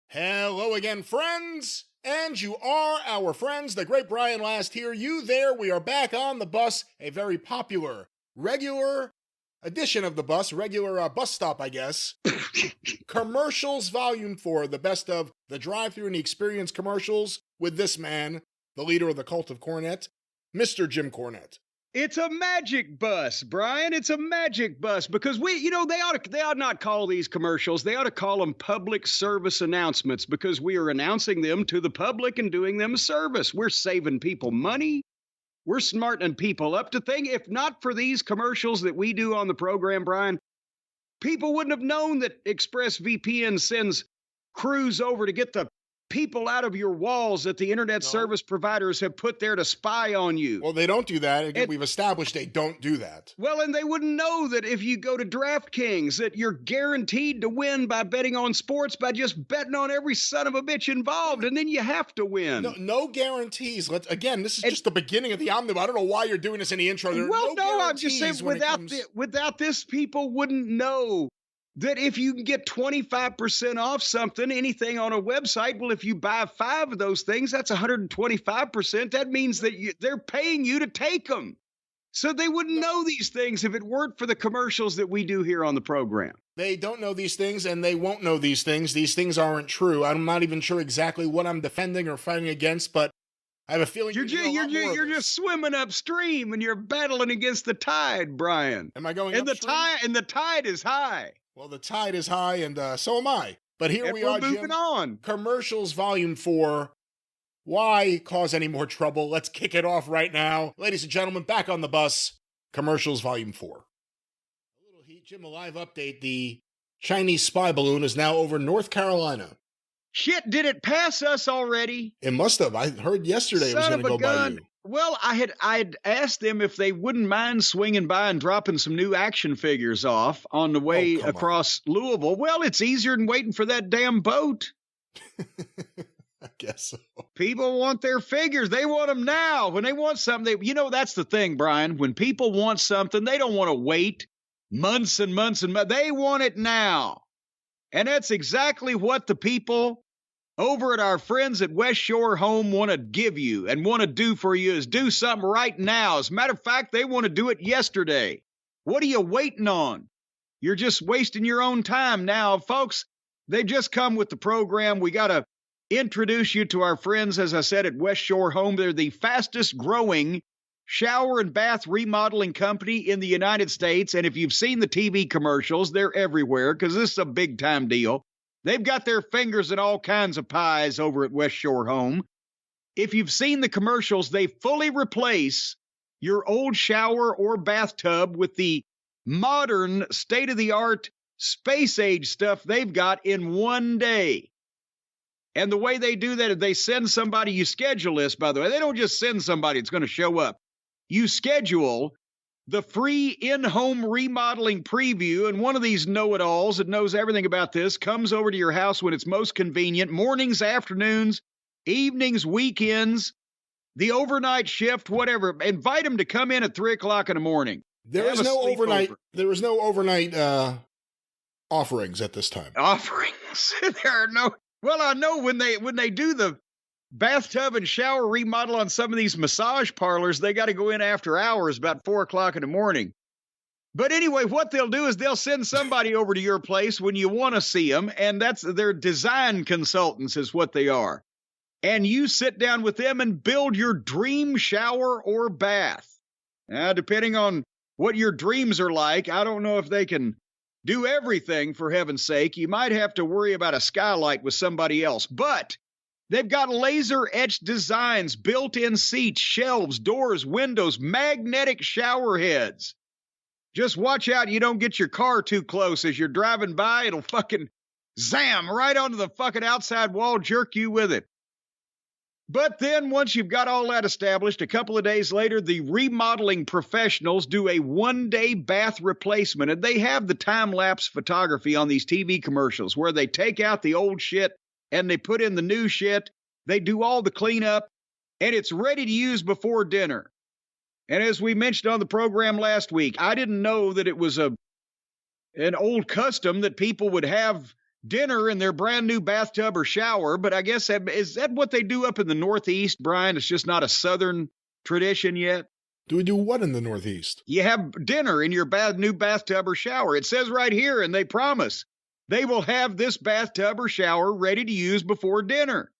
Hello again, friends! And you are our friends, the great Brian Last here. You there, we are back on the bus, a very popular, regular edition of the bus, regular bus stop, I guess. Commercials Volume 4, the best of the Drive-Thru and the Experience commercials with this man, the leader of the cult of Cornette, Mr. Jim Cornette. It's a magic bus, Brian. It's a magic bus because they ought not call these commercials. They ought to call them public service announcements because we are announcing them to the public and doing them a service. We're saving people money. We're smartening people up to think. If not for these commercials that we do on the program, Brian, people wouldn't have known that ExpressVPN sends crews over to get the people out of your walls that the internet service providers have put there to spy on you. Well, they don't do that. Again, we've established they don't do that. Well, and they wouldn't know that if you go to DraftKings that you're guaranteed to win by betting on sports by just betting on every son of a bitch involved, and then you have to win. No guarantees. Again, this is just the beginning of the Omnibus. I don't know why you're doing this in the intro. I'm just saying without this, people wouldn't know that if you can get 25% off something, anything on a website, well, if you buy 5 of those things, that's 125%. That means that they're paying you to take them. So they wouldn't know these things if it weren't for the commercials that we do here on the program. They don't know these things, and they won't know these things. These things aren't true. I'm not even sure exactly what I'm defending or fighting against, but I have a feeling you're just swimming upstream, and you're battling against the tide, Brian. Am I going upstream? And the tide is high. Well, the tide is high, and so am I. But here we are, moving on. Commercials Volume 4. Why cause any more trouble? Let's kick it off right now. Ladies and gentlemen, back on the bus. Commercials Volume 4. A little heat, Jim, a live update. The Chinese spy balloon is now over North Carolina. Shit, did it pass us already? It must have. I heard yesterday it was going to go by you. Well, I'd asked them if they wouldn't mind swinging by and dropping some new action figures off on the way across Louisville. Well, it's easier than waiting for that damn boat. I guess so. People want their figures. They want them now. When they want something, that's the thing, Brian. When people want something, they don't want to wait months and months and months. They want it now. And that's exactly what the people over at our friends at West Shore Home want to give you and want to do for you is do something right now. As a matter of fact, they want to do it yesterday. What are you waiting on? You're just wasting your own time now. Folks, they've just come with the program. We got to introduce you to our friends, as I said, at West Shore Home. They're the fastest growing shower and bath remodeling company in the United States. And if you've seen the TV commercials, they're everywhere because this is a big time deal. They've got their fingers in all kinds of pies over at West Shore Home. If you've seen the commercials, they fully replace your old shower or bathtub with the modern, state-of-the-art, space-age stuff they've got in one day. And the way they do that is they send somebody, you schedule this, by the way. They don't just send somebody, it's going to show up. You schedule the free in-home remodeling preview, and one of these know-it-alls that knows everything about this comes over to your house when it's most convenient, mornings, afternoons, evenings, weekends, the overnight shift, whatever. Invite them to come in at 3 o'clock in the morning. There is no overnight offerings at this time. Offerings? There are no. Well, I know when they do the bathtub and shower remodel on some of these massage parlors, they got to go in after hours, about 4 o'clock in the morning. But anyway, what they'll do is they'll send somebody over to your place when you want to see them, and they're design consultants is what they are. And you sit down with them and build your dream shower or bath. Now, depending on what your dreams are like, I don't know if they can do everything, for heaven's sake. You might have to worry about a skylight with somebody else, but they've got laser-etched designs, built-in seats, shelves, doors, windows, magnetic shower heads. Just watch out you don't get your car too close. As you're driving by, it'll fucking zam right onto the fucking outside wall, jerk you with it. But then once you've got all that established, a couple of days later, the remodeling professionals do a one-day bath replacement, and they have the time-lapse photography on these TV commercials where they take out the old shit and they put in the new shit. They do all the cleanup, and it's ready to use before dinner. And as we mentioned on the program last week, I didn't know that it was an old custom that people would have dinner in their brand new bathtub or shower, but I guess is that what they do up in the Northeast, Brian? It's just not a Southern tradition yet. Do we do what in the Northeast? You have dinner in your new bathtub or shower. It says right here, and they promise they will have this bathtub or shower ready to use before dinner.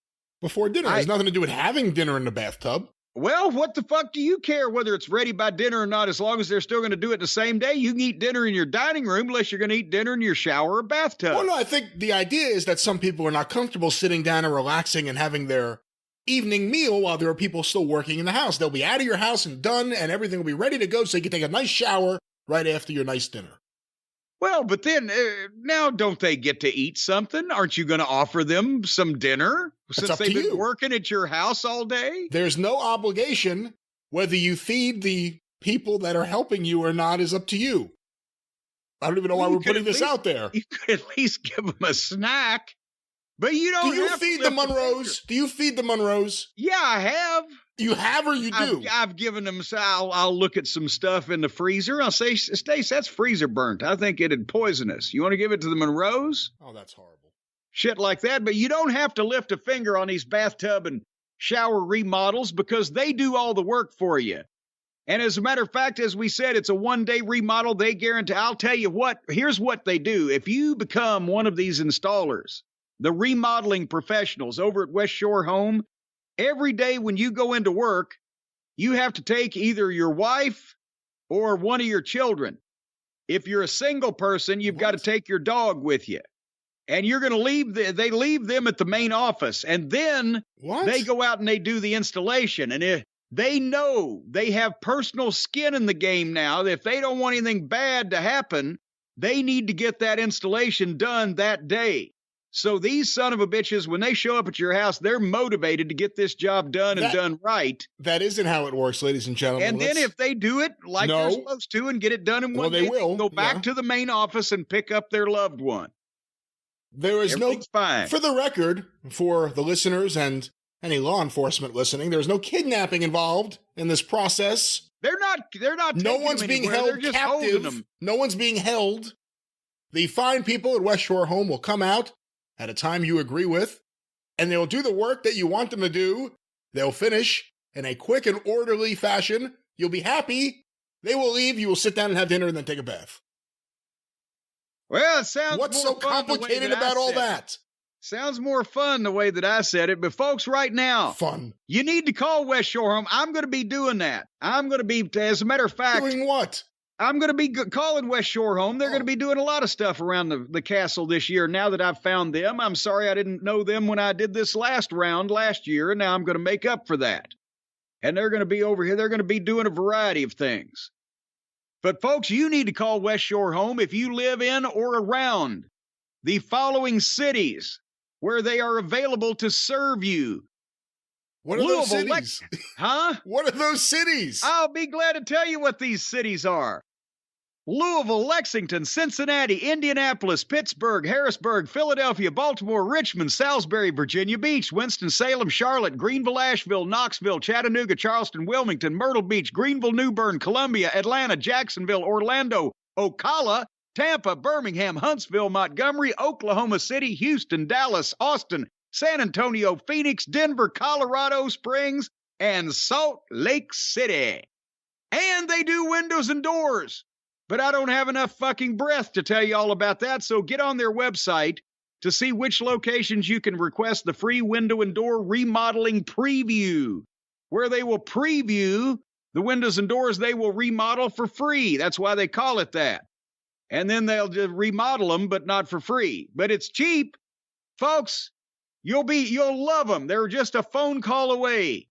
Before dinner? It has nothing to do with having dinner in the bathtub. Well, what the fuck do you care whether it's ready by dinner or not? As long as they're still going to do it the same day, you can eat dinner in your dining room unless you're going to eat dinner in your shower or bathtub. Well, no, I think the idea is that some people are not comfortable sitting down and relaxing and having their evening meal while there are people still working in the house. They'll be out of your house and done, and everything will be ready to go so you can take a nice shower right after your nice dinner. Well, but then, now don't they get to eat something? Aren't you going to offer them some dinner since they've been working at your house all day? There's no obligation. Whether you feed the people that are helping you or not is up to you. I don't even know why we're putting this out there. You could at least give them a snack. But you don't. Do you feed the Monroes? Do you feed the Monroes? Yeah, I have. You have or you do? I've given them. I'll look at some stuff in the freezer. I'll say, Stace, that's freezer burnt. I think it'd poison us. You want to give it to the Monroes? Oh, that's horrible. Shit like that. But you don't have to lift a finger on these bathtub and shower remodels because they do all the work for you. And as a matter of fact, as we said, it's a one-day remodel. They guarantee. I'll tell you what. Here's what they do. If you become one of these installers, the remodeling professionals over at West Shore Home, every day when you go into work, you have to take either your wife or one of your children. If you're a single person, you've got to take your dog with you. And you're going to they leave them at the main office. And then they go out and they do the installation. And they know they have personal skin in the game now. If they don't want anything bad to happen, they need to get that installation done that day. So these son of a bitches, when they show up at your house, they're motivated to get this job done and done right. That isn't how it works, ladies and gentlemen. And then if they do it like they're supposed to and get it done in one day, they will go back to the main office and pick up their loved one. There is fine. For the record, for the listeners and any law enforcement listening, there's no kidnapping involved in this process. They're not. No one's being held captive. No one's being held. The fine people at West Shore Home will come out at a time you agree with, and they'll do the work that you want them to do. They'll finish in a quick and orderly fashion. You'll be happy. They will leave. You will sit down and have dinner and then take a bath. Well, it sounds What's so complicated about all that? Sounds more fun the way that I said it. But folks, right now, you need to call West Shore Home. I'm going to be doing that. I'm going to be, as a matter of fact. Doing what? I'm going to be calling West Shore Home. They're going to be doing a lot of stuff around the castle this year. Now that I've found them, I'm sorry I didn't know them when I did this last round last year, and now I'm going to make up for that. And they're going to be over here. They're going to be doing a variety of things. But folks, you need to call West Shore Home if you live in or around the following cities where they are available to serve you. What are those cities? Huh? What are those cities? I'll be glad to tell you what these cities are. Louisville, Lexington, Cincinnati, Indianapolis, Pittsburgh, Harrisburg, Philadelphia, Baltimore, Richmond, Salisbury, Virginia Beach, Winston-Salem, Charlotte, Greenville, Asheville, Knoxville, Chattanooga, Charleston, Wilmington, Myrtle Beach, Greenville, New Bern, Columbia, Atlanta, Jacksonville, Orlando, Ocala, Tampa, Birmingham, Huntsville, Montgomery, Oklahoma City, Houston, Dallas, Austin, San Antonio, Phoenix, Denver, Colorado Springs, and Salt Lake City. And they do windows and doors. But I don't have enough fucking breath to tell you all about that, so get on their website to see which locations you can request the free window and door remodeling preview, where they will preview the windows and doors they will remodel for free. That's why they call it that. And then they'll just remodel them, but not for free. But it's cheap. Folks, you'll love them. They're just a phone call away.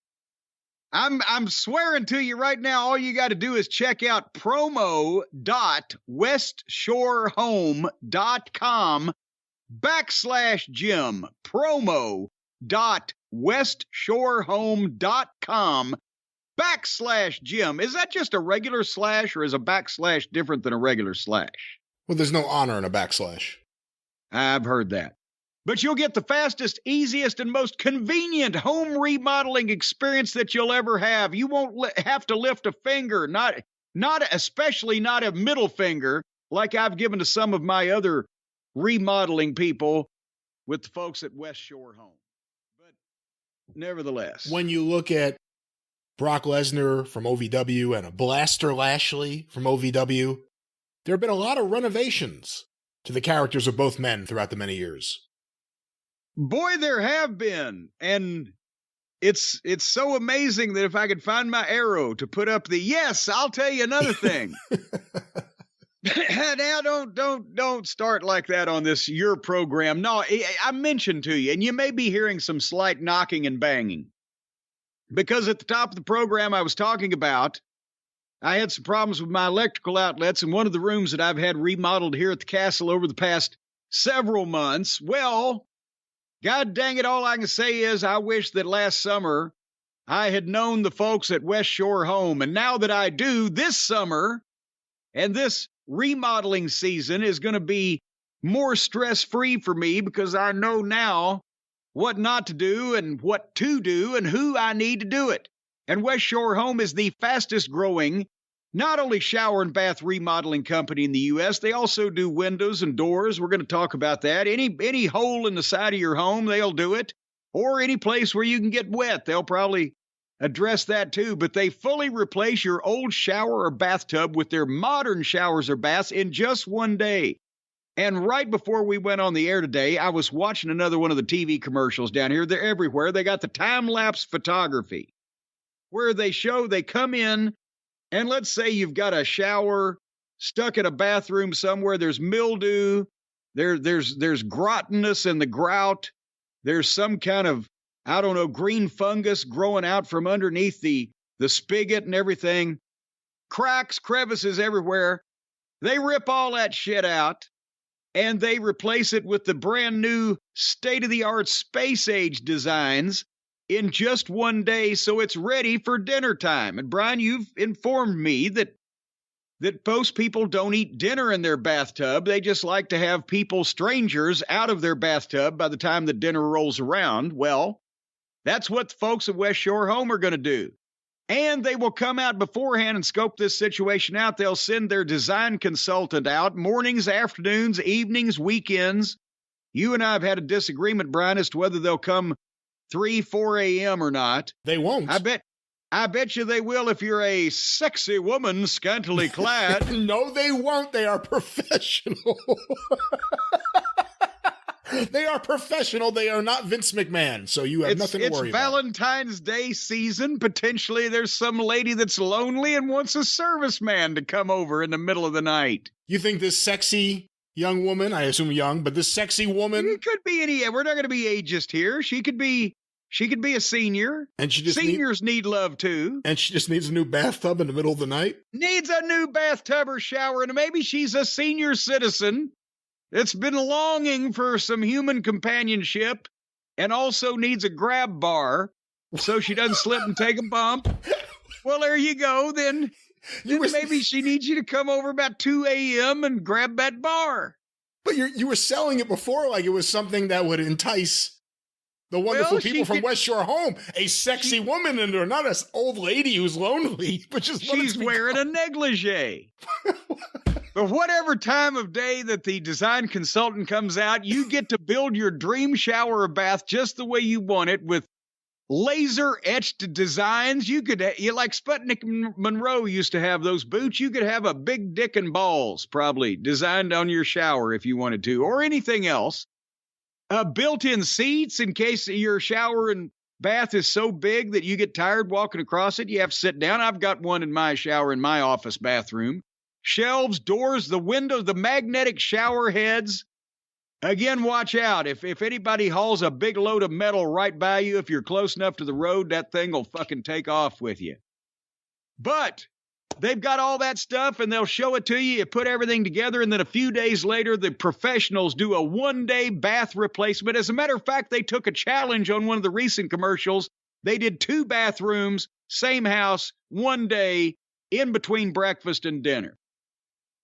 I'm swearing to you right now, all you got to do is check out promo.westshorehome.com/Jim. promo.westshorehome.com/Jim. Is that just a regular slash, or is a backslash different than a regular slash? Well, there's no honor in a backslash. I've heard that. But you'll get the fastest, easiest, and most convenient home remodeling experience that you'll ever have. You won't have to lift a finger, especially not a middle finger, like I've given to some of my other remodeling people with the folks at West Shore Home. But nevertheless, When you look at Brock Lesnar from OVW and a Blaster Lashley from OVW, there have been a lot of renovations to the characters of both men throughout the many years. boy, there have been. And it's so amazing that if I could find my arrow to put up the yes, I'll tell you another thing. Now don't start like that on your program. No, I mentioned to you, and you may be hearing some slight knocking and banging. Because at the top of the program I was talking about, I had some problems with my electrical outlets in one of the rooms that I've had remodeled here at the castle over the past several months. Well, God dang it, all I can say is I wish that last summer I had known the folks at West Shore Home. And now that I do, this summer and this remodeling season is going to be more stress-free for me because I know now what not to do and what to do and who I need to do it. And West Shore Home is the fastest growing, not only shower and bath remodeling company in the U.S., they also do windows and doors. We're going to talk about that. Any hole in the side of your home, they'll do it. Or any place where you can get wet, they'll probably address that too. But they fully replace your old shower or bathtub with their modern showers or baths in just one day. And right before we went on the air today, I was watching another one of the TV commercials down here. They're everywhere. They got the time-lapse photography where they come in, and let's say you've got a shower stuck in a bathroom somewhere. There's mildew. There's grottenness in the grout. There's some kind of, I don't know, green fungus growing out from underneath the spigot and everything. Cracks, crevices everywhere. They rip all that shit out, and they replace it with the brand new state-of-the-art space-age designs in just one day, so it's ready for dinner time. And Brian, you've informed me that most people don't eat dinner in their bathtub. They just like to have strangers out of their bathtub by the time the dinner rolls around. Well, that's what the folks at West Shore Home are going to do. And they will come out beforehand and scope this situation out. They'll send their design consultant out mornings, afternoons, evenings, weekends. You and I have had a disagreement, Brian, as to whether they'll come 3, 4 a.m. or not. They won't. I bet you they will if you're a sexy woman scantily clad. No, they won't. They are professional. They are professional. They are not Vince McMahon, so you have nothing to worry about. It's Valentine's Day season. Potentially there's some lady that's lonely and wants a serviceman to come over in the middle of the night. You think this sexy young woman, I assume young, but this sexy woman... It could be any... We're not going to be ageist here. She could be a senior. And Seniors need love, too. And she just needs a new bathtub in the middle of the night? Needs a new bathtub or shower, and maybe she's a senior citizen that's been longing for some human companionship and also needs a grab bar so she doesn't slip and take a bump. Well, there you go. Then maybe she needs you to come over about 2 a.m. and grab that bar. But you were selling it before like it was something that would entice the wonderful people from West Shore Home. A sexy woman, and they're not an old lady who's lonely, but she's wearing a negligee. But whatever time of day that the design consultant comes out, you get to build your dream shower or bath just the way you want it with laser etched designs. You like Sputnik Monroe used to have those boots. You could have a big dick and balls probably designed on your shower if you wanted to, or anything else. Built-in seats in case your shower and bath is so big that you get tired walking across it. You have to sit down. I've got one in my shower in my office bathroom. Shelves, doors, the windows, the magnetic shower heads. Again, watch out. If anybody hauls a big load of metal right by you, if you're close enough to the road, that thing will fucking take off with you. But they've got all that stuff, and they'll show it to you. You put everything together, and then a few days later, the professionals do a one-day bath replacement. As a matter of fact, they took a challenge on one of the recent commercials. They did 2 bathrooms, same house, one day, in between breakfast and dinner.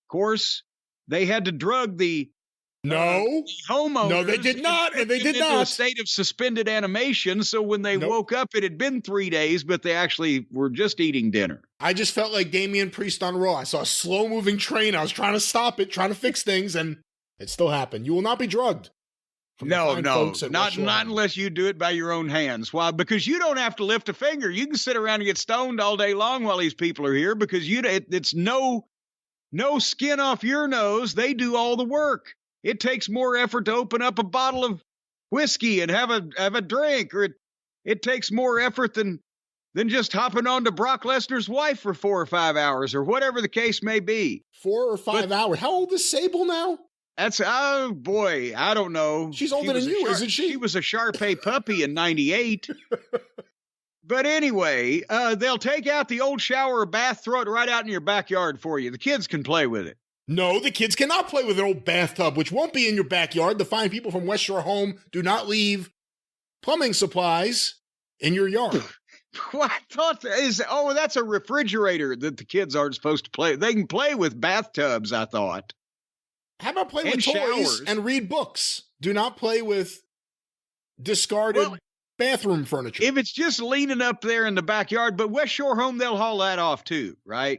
Of course, they had to drug the homeowners. No, they did not, and they did not. Into a state of suspended animation, so when they woke up, it had been 3 days, but they actually were just eating dinner. I just felt like Damian Priest on Raw. I saw a slow-moving train. I was trying to stop it, trying to fix things, and It still happened. You will not be drugged. No, not unless you do it by your own hands. Why? Because you don't have to lift a finger. You can sit around and get stoned all day long while these people are here because it's no skin off your nose. They do all the work. It takes more effort to open up a bottle of whiskey and have a drink, or it takes more effort than just hopping on to Brock Lesnar's wife for 4 or 5 hours or whatever the case may be. 4 or 5 hours. How old is Sable now? Oh boy, I don't know. She's older than you, isn't she? She was a Shar-Pei puppy in 98. But anyway, they'll take out the old shower or bath, throw it right out in your backyard for you. The kids can play with it. No, the kids cannot play with an old bathtub, which won't be in your backyard. The fine people from West Shore Home do not leave plumbing supplies in your yard. What I thought that's a refrigerator that the kids aren't supposed to play. They can play with bathtubs, I thought. How about play with showers. toys and read books? Do not play with discarded bathroom furniture. If it's just leaning up there in the backyard, but West Shore Home, they'll haul that off too, right?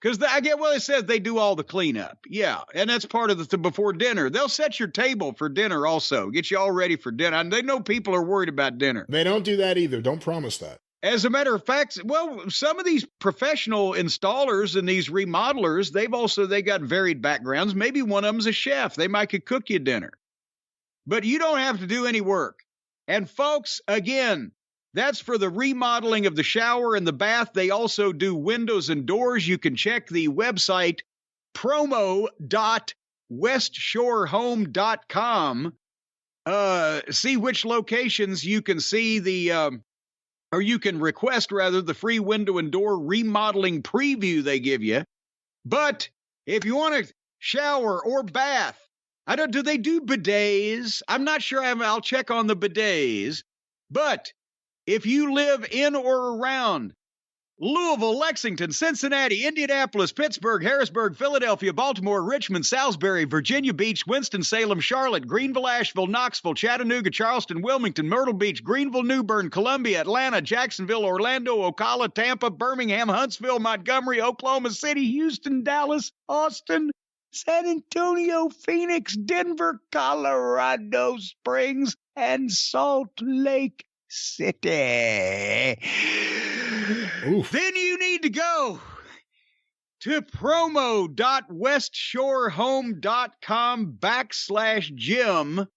Because it says they do all the cleanup. Yeah, and that's part of the before dinner. They'll set your table for dinner also, get you all ready for dinner. And they know people are worried about dinner. They don't do that either. Don't promise that. As a matter of fact, some of these professional installers and these remodelers, they got varied backgrounds. Maybe one of them's a chef. They might could cook you dinner. But you don't have to do any work. And folks, again, that's for the remodeling of the shower and the bath. They also do windows and doors. You can check the website promo.westshorehome.com. See which locations you can see or you can request, rather, the free window and door remodeling preview they give you. But if you want a shower or bath, do they do bidets? I'm not sure. I'll check on the bidets. But if you live in or around Louisville, Lexington, Cincinnati, Indianapolis, Pittsburgh, Harrisburg, Philadelphia, Baltimore, Richmond, Salisbury, Virginia Beach, Winston-Salem, Charlotte, Greenville, Asheville, Knoxville, Chattanooga, Charleston, Wilmington, Myrtle Beach, Greenville, New Bern, Columbia, Atlanta, Jacksonville, Orlando, Ocala, Tampa, Birmingham, Huntsville, Montgomery, Oklahoma City, Houston, Dallas, Austin, San Antonio, Phoenix, Denver, Colorado Springs, and Salt Lake City. Oof. Then you need to go to promo.westshorehome.com/Jim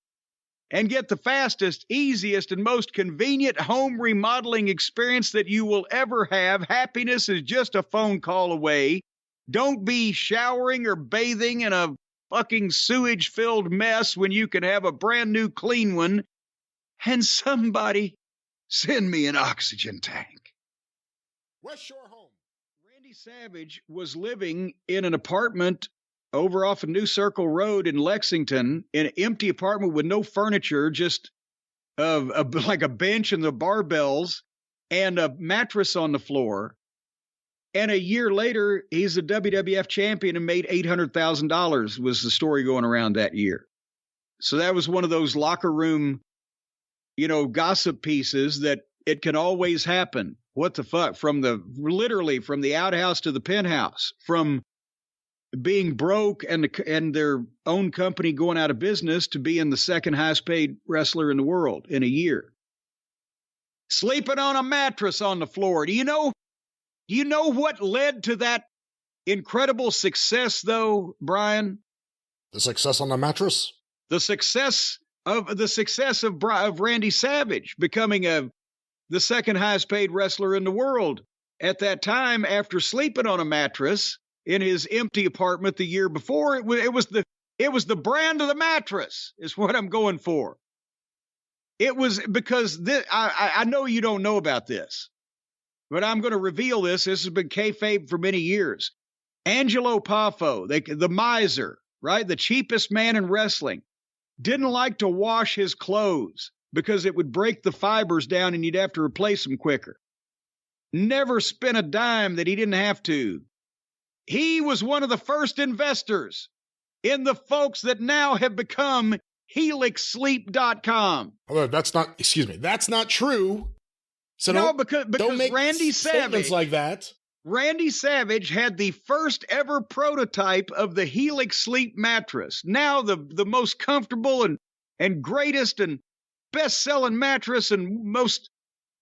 and get the fastest, easiest, and most convenient home remodeling experience that you will ever have. Happiness is just a phone call away. Don't be showering or bathing in a fucking sewage-filled mess when you can have a brand new clean one. And somebody send me an oxygen tank. West Shore Home. Randy Savage was living in an apartment over off of New Circle Road in Lexington, in an empty apartment with no furniture, just like a bench and the barbells and a mattress on the floor. And a year later, he's a WWF champion and made $800,000 was the story going around that year. So that was one of those locker room, gossip pieces that it can always happen. What the fuck? Literally from the outhouse to the penthouse, from being broke and their own company going out of business to being the second highest paid wrestler in the world in a year. Sleeping on a mattress on the floor. Do you know what led to that incredible success, though, Brian? The success on the mattress? The success of Randy Savage becoming the second highest paid wrestler in the world at that time, after sleeping on a mattress in his empty apartment the year before. It was the brand of the mattress is what I'm going for. It was because I know you don't know about this, but I'm going to reveal this. This has been kayfabe for many years. Angelo Poffo, the miser, right? The cheapest man in wrestling, didn't like to wash his clothes because it would break the fibers down and you'd have to replace them quicker. Never spent a dime that he didn't have to. He was one of the first investors in the folks that now have become HelixSleep.com. Although that's not true. So no, because don't make Randy statements Savage like that. Randy Savage had the first ever prototype of the Helix Sleep mattress. Now the most comfortable and greatest and best-selling mattress and most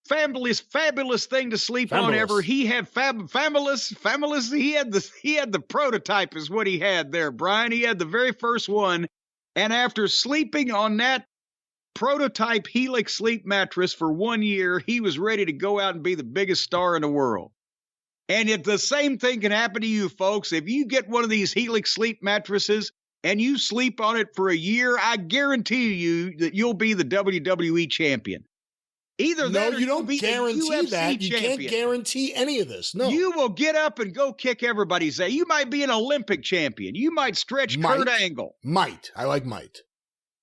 fabulous thing to sleep on ever. He had fabulous. He had the prototype is what he had there, Brian. He had the very first one. And after sleeping on that prototype Helix Sleep mattress for 1 year, he was ready to go out and be the biggest star in the world. And if the same thing can happen to you, folks, if you get one of these Helix Sleep mattresses and you sleep on it for a year, I guarantee you that you'll be the WWE champion. Either that, or you don't be guarantee that. You champion. can't guarantee any of this. No, you will get up and go kick everybody's ass. You might be an Olympic champion. You might stretch Kurt Angle. Might. I like might.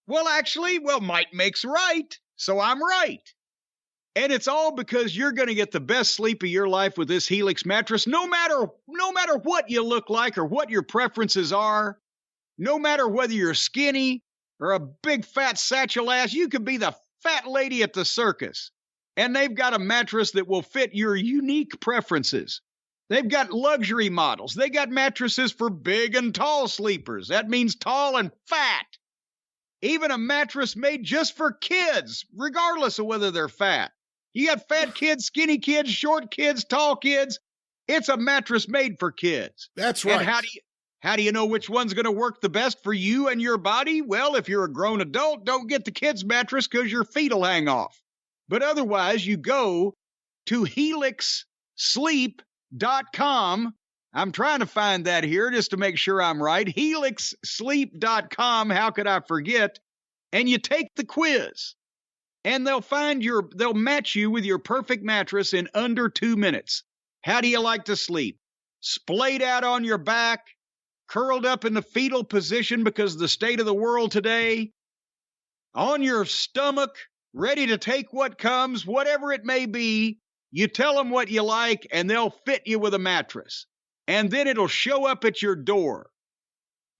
Well, actually, might makes right. So I'm right. And it's all because you're going to get the best sleep of your life with this Helix mattress, no matter what you look like or what your preferences are, no matter whether you're skinny or a big fat satchel ass. You could be the fat lady at the circus, and they've got a mattress that will fit your unique preferences. They've got luxury models. They got mattresses for big and tall sleepers. That means tall and fat. Even a mattress made just for kids, regardless of whether they're fat. You got fat kids, skinny kids, short kids, tall kids. It's a mattress made for kids. That's right. And how do you know which one's going to work the best for you and your body? Well, if you're a grown adult, don't get the kids' mattress because your feet will hang off. But otherwise, you go to helixsleep.com. I'm trying to find that here just to make sure I'm right. helixsleep.com. How could I forget? And you take the quiz. And they'll match you with your perfect mattress in under 2 minutes. How do you like to sleep? Splayed out on your back? Curled up in the fetal position because of the state of the world today, on your stomach, ready to take what comes, whatever it may be, you tell them what you like, and they'll fit you with a mattress. And then it'll show up at your door,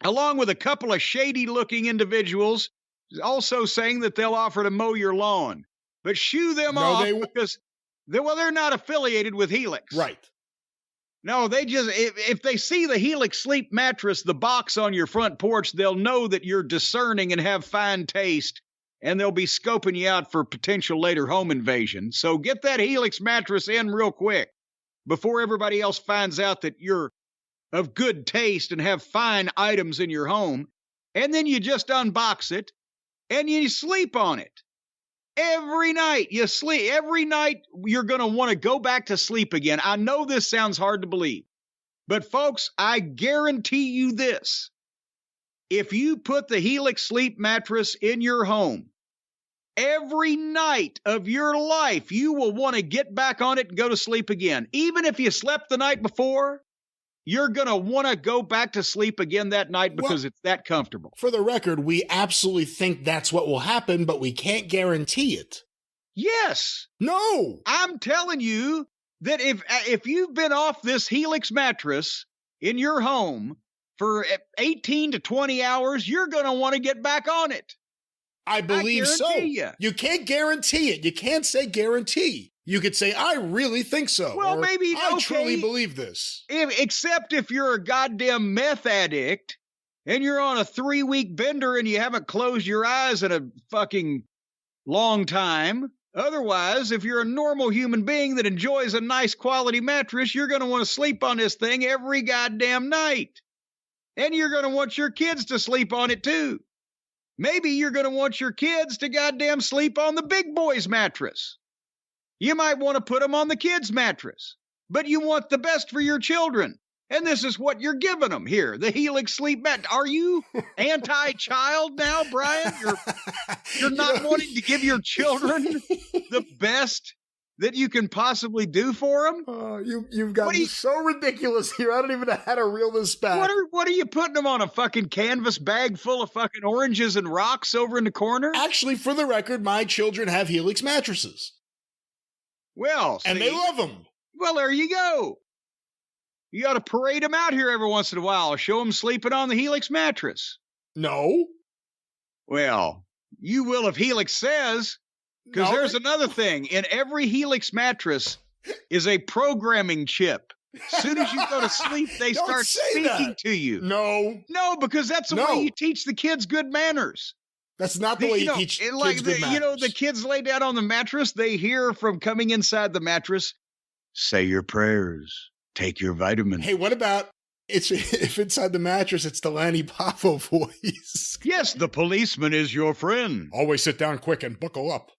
along with a couple of shady-looking individuals also saying that they'll offer to mow your lawn. But shoo them off because they're not affiliated with Helix. Right. No, they just, if they see the Helix Sleep mattress, the box on your front porch, they'll know that you're discerning and have fine taste, and they'll be scoping you out for potential later home invasion. So get that Helix mattress in real quick before everybody else finds out that you're of good taste and have fine items in your home. And then you just unbox it and you sleep on it. Every night you sleep. Every night you're going to want to go back to sleep again. I know this sounds hard to believe, but folks, I guarantee you this. If you put the Helix Sleep mattress in your home, every night of your life, you will want to get back on it and go to sleep again. Even if you slept the night before, you're going to want to go back to sleep again that night because it's that comfortable. For the record, we absolutely think that's what will happen, but we can't guarantee it. Yes. No. I'm telling you that if you've been off this Helix mattress in your home for 18 to 20 hours, you're going to want to get back on it. I believe so. You can't guarantee it. You can't say guarantee. You could say, I really think so. Well, maybe, I truly believe this. Except if you're a goddamn meth addict and you're on a 3-week bender and you haven't closed your eyes in a fucking long time. Otherwise, if you're a normal human being that enjoys a nice quality mattress, you're going to want to sleep on this thing every goddamn night. And you're going to want your kids to sleep on it too. Maybe you're going to want your kids to goddamn sleep on the big boy's mattress. You might want to put them on the kids' mattress, but you want the best for your children. And this is what you're giving them here, the Helix Sleep mat. Are you anti-child now, Brian? You're not wanting to give your children the best that you can possibly do for them? You've gotten so ridiculous here. I don't even know how to reel this back. What are you putting them on, a fucking canvas bag full of fucking oranges and rocks over in the corner? Actually, for the record, my children have Helix mattresses. Well, and they love them. Well, there you go. You ought to parade them out here every once in a while. Show them sleeping on the Helix mattress. No. Well, you will if Helix says, because there's another thing. In every Helix mattress is a programming chip. Soon as you go to sleep, they Don't start say speaking that. to you. No, No, because that's the No. way you teach the kids good manners. that's not the way you teach kids good manners. The kids lay down on the mattress. They hear from coming inside the mattress, say your prayers, take your vitamins. Hey, what about if inside the mattress it's the Lanny Poffo voice? Yes, the policeman is your friend. Always sit down quick and buckle up.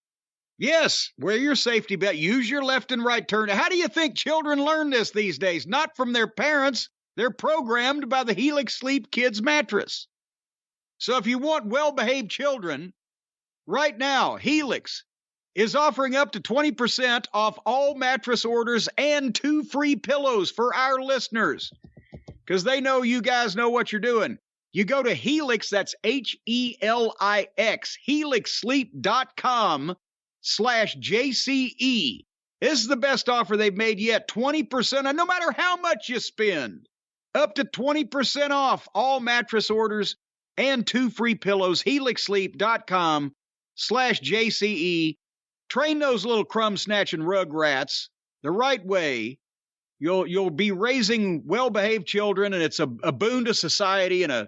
Yes, wear your safety belt. Use your left and right turn. How do you think children learn this these days? Not from their parents. They're programmed by the Helix Sleep Kids mattress. So if you want well-behaved children, right now, Helix is offering up to 20% off all mattress orders and 2 free pillows for our listeners. Because they know you guys know what you're doing. You go to Helix, that's Helix, helixsleep.com/JCE. This is the best offer they've made yet. 20%, and no matter how much you spend, up to 20% off all mattress orders and 2 free pillows. helixsleep.com/JCE. Train those little crumb-snatching rugrats the right way. You'll be raising well-behaved children, and it's a boon to society and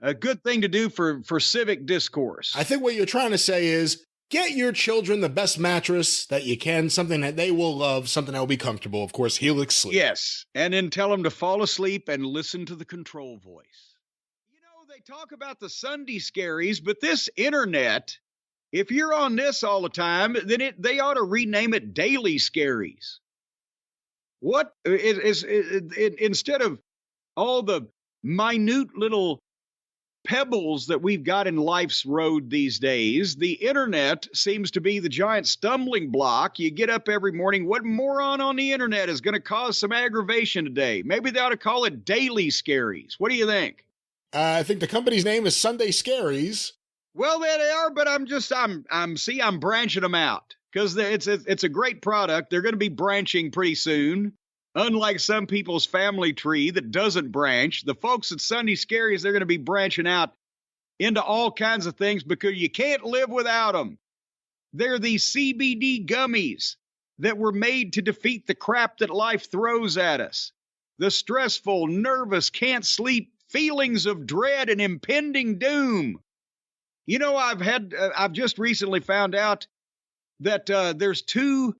a good thing to do for civic discourse. I think what you're trying to say is get your children the best mattress that you can, something that they will love, something that will be comfortable. Of course, Helix Sleep. Yes, and then tell them to fall asleep and listen to the control voice. You know, they talk about the Sunday scaries, but this internet, if you're on this all the time, then they ought to rename it Daily Scaries. What is instead of all the minute little pebbles that we've got in life's road these days, the internet seems to be the giant stumbling block. You get up every morning, what moron on the internet is going to cause some aggravation today? Maybe they ought to call it Daily Scaries. What do you think? I think the company's name is Sunday Scaries. Well, there they are, but I'm branching them out because it's a great product. They're going to be branching pretty soon. Unlike some people's family tree that doesn't branch, the folks at Sunday Scaries, they're going to be branching out into all kinds of things because you can't live without them. They're these CBD gummies that were made to defeat the crap that life throws at us. The stressful, nervous, can't sleep feelings of dread and impending doom. You know, I've just recently found out that there's 2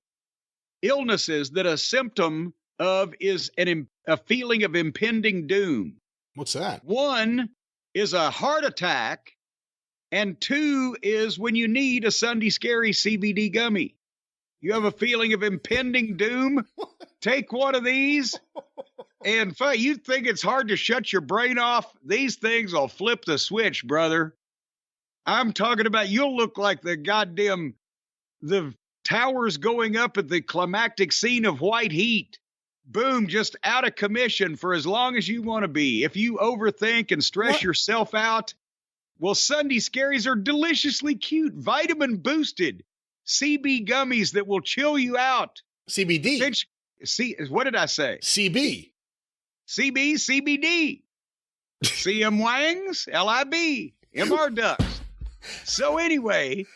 illnesses that a symptom of is a feeling of impending doom. What's that? 1 is a heart attack, and 2 is when you need a Sunday Scary CBD gummy. You have a feeling of impending doom? Take one of these, and you think it's hard to shut your brain off? These things will flip the switch, brother. I'm talking about you'll look like the towers going up at the climactic scene of White Heat. Boom, just out of commission for as long as you want to be. If you overthink and stress yourself out, well, Sunday Scaries are deliciously cute, vitamin boosted CB gummies that will chill you out. CBD. What did I say? CB. CBD. CM Wangs, LIB, MR Ducks. So anyway,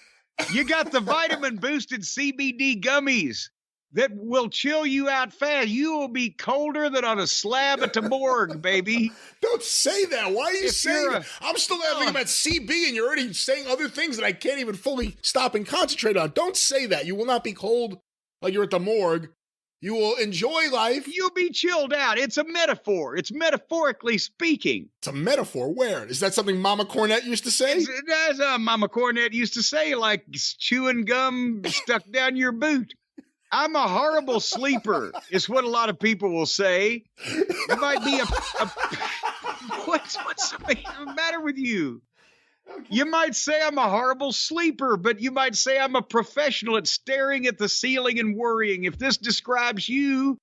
you got the vitamin boosted CBD gummies that will chill you out fast. You will be colder than on a slab at the morgue, baby. Don't say that. Why are you saying that? I'm still laughing about CB and you're already saying other things that I can't even fully stop and concentrate on. Don't say that. You will not be cold like you're at the morgue. You will enjoy life. You'll be chilled out. It's a metaphor. It's metaphorically speaking. It's a metaphor. Where? Is that something Mama Cornette used to say? That's Mama Cornette used to say, like chewing gum stuck down your boot. I'm a horrible sleeper, is what a lot of people will say. You might be what's the matter with you? You might say I'm a horrible sleeper, but you might say I'm a professional at staring at the ceiling and worrying. If this describes you,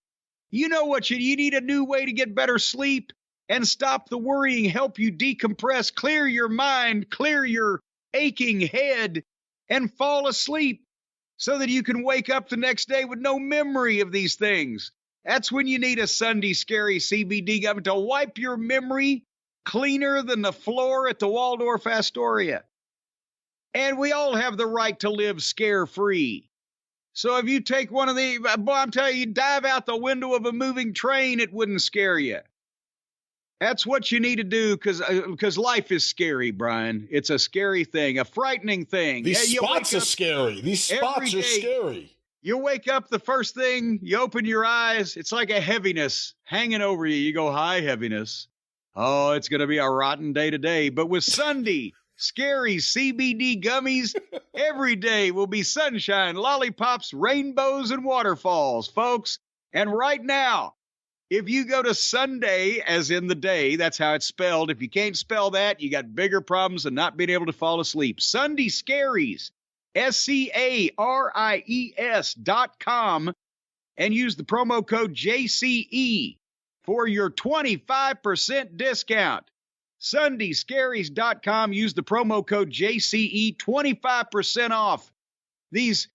you know what you need a new way to get better sleep and stop the worrying, help you decompress, clear your mind, clear your aching head, and fall asleep so that you can wake up the next day with no memory of these things. That's when you need a Sunday Scary CBD gum to wipe your memory cleaner than the floor at the Waldorf Astoria. And we all have the right to live scare-free. So if you take one of the, boy, I'm telling you, dive out the window of a moving train, it wouldn't scare you. That's what you need to do because life is scary, Brian. It's a scary thing, a frightening thing. These spots are scary. These spots are scary. You wake up, the first thing, you open your eyes, it's like a heaviness hanging over you. You go, hi, heaviness. Oh, it's going to be a rotten day today. But with Sunday, scary CBD gummies, every day will be sunshine, lollipops, rainbows, and waterfalls, folks. And right now, if you go to Sunday, as in the day, that's how it's spelled. If you can't spell that, you got bigger problems than not being able to fall asleep. Sunday Scaries, SCARIES.com, and use the promo code JCE for your 25% discount. SundayScaries.com, use the promo code JCE, 25% off these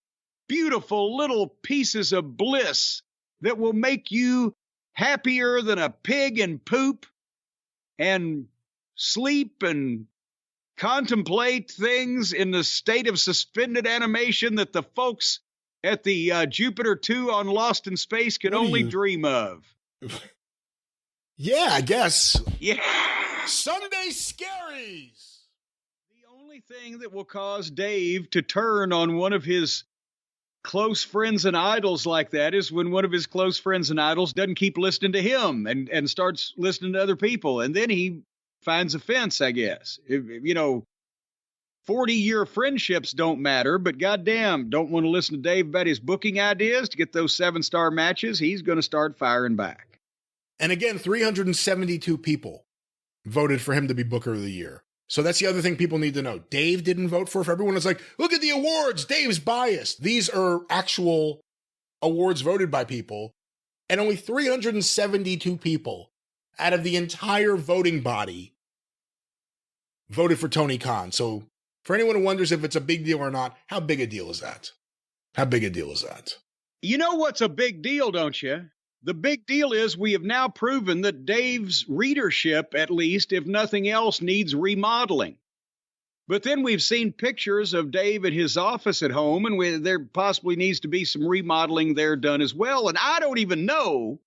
beautiful little pieces of bliss that will make you happier than a pig in poop and sleep and contemplate things in the state of suspended animation that the folks at the Jupiter 2 on Lost in Space could only dream of. Yeah, I guess. Yeah. Sunday Scaries. The only thing that will cause Dave to turn on one of his close friends and idols like that is when one of his close friends and idols doesn't keep listening to him and starts listening to other people. And then he finds offense, I guess. 40-year friendships don't matter, but goddamn, don't want to listen to Dave about his booking ideas to get those 7-star matches. He's going to start firing back. And again, 372 people voted for him to be Booker of the Year. So that's the other thing people need to know. Dave didn't vote for. If everyone is like, look at the awards, Dave's biased. These are actual awards voted by people. And only 372 people out of the entire voting body voted for Tony Khan. So for anyone who wonders if it's a big deal or not, how big a deal is that? How big a deal is that? You know what's a big deal, don't you? The big deal is we have now proven that Dave's readership, at least, if nothing else, needs remodeling. But then we've seen pictures of Dave at his office at home, and there possibly needs to be some remodeling there done as well. And I don't even know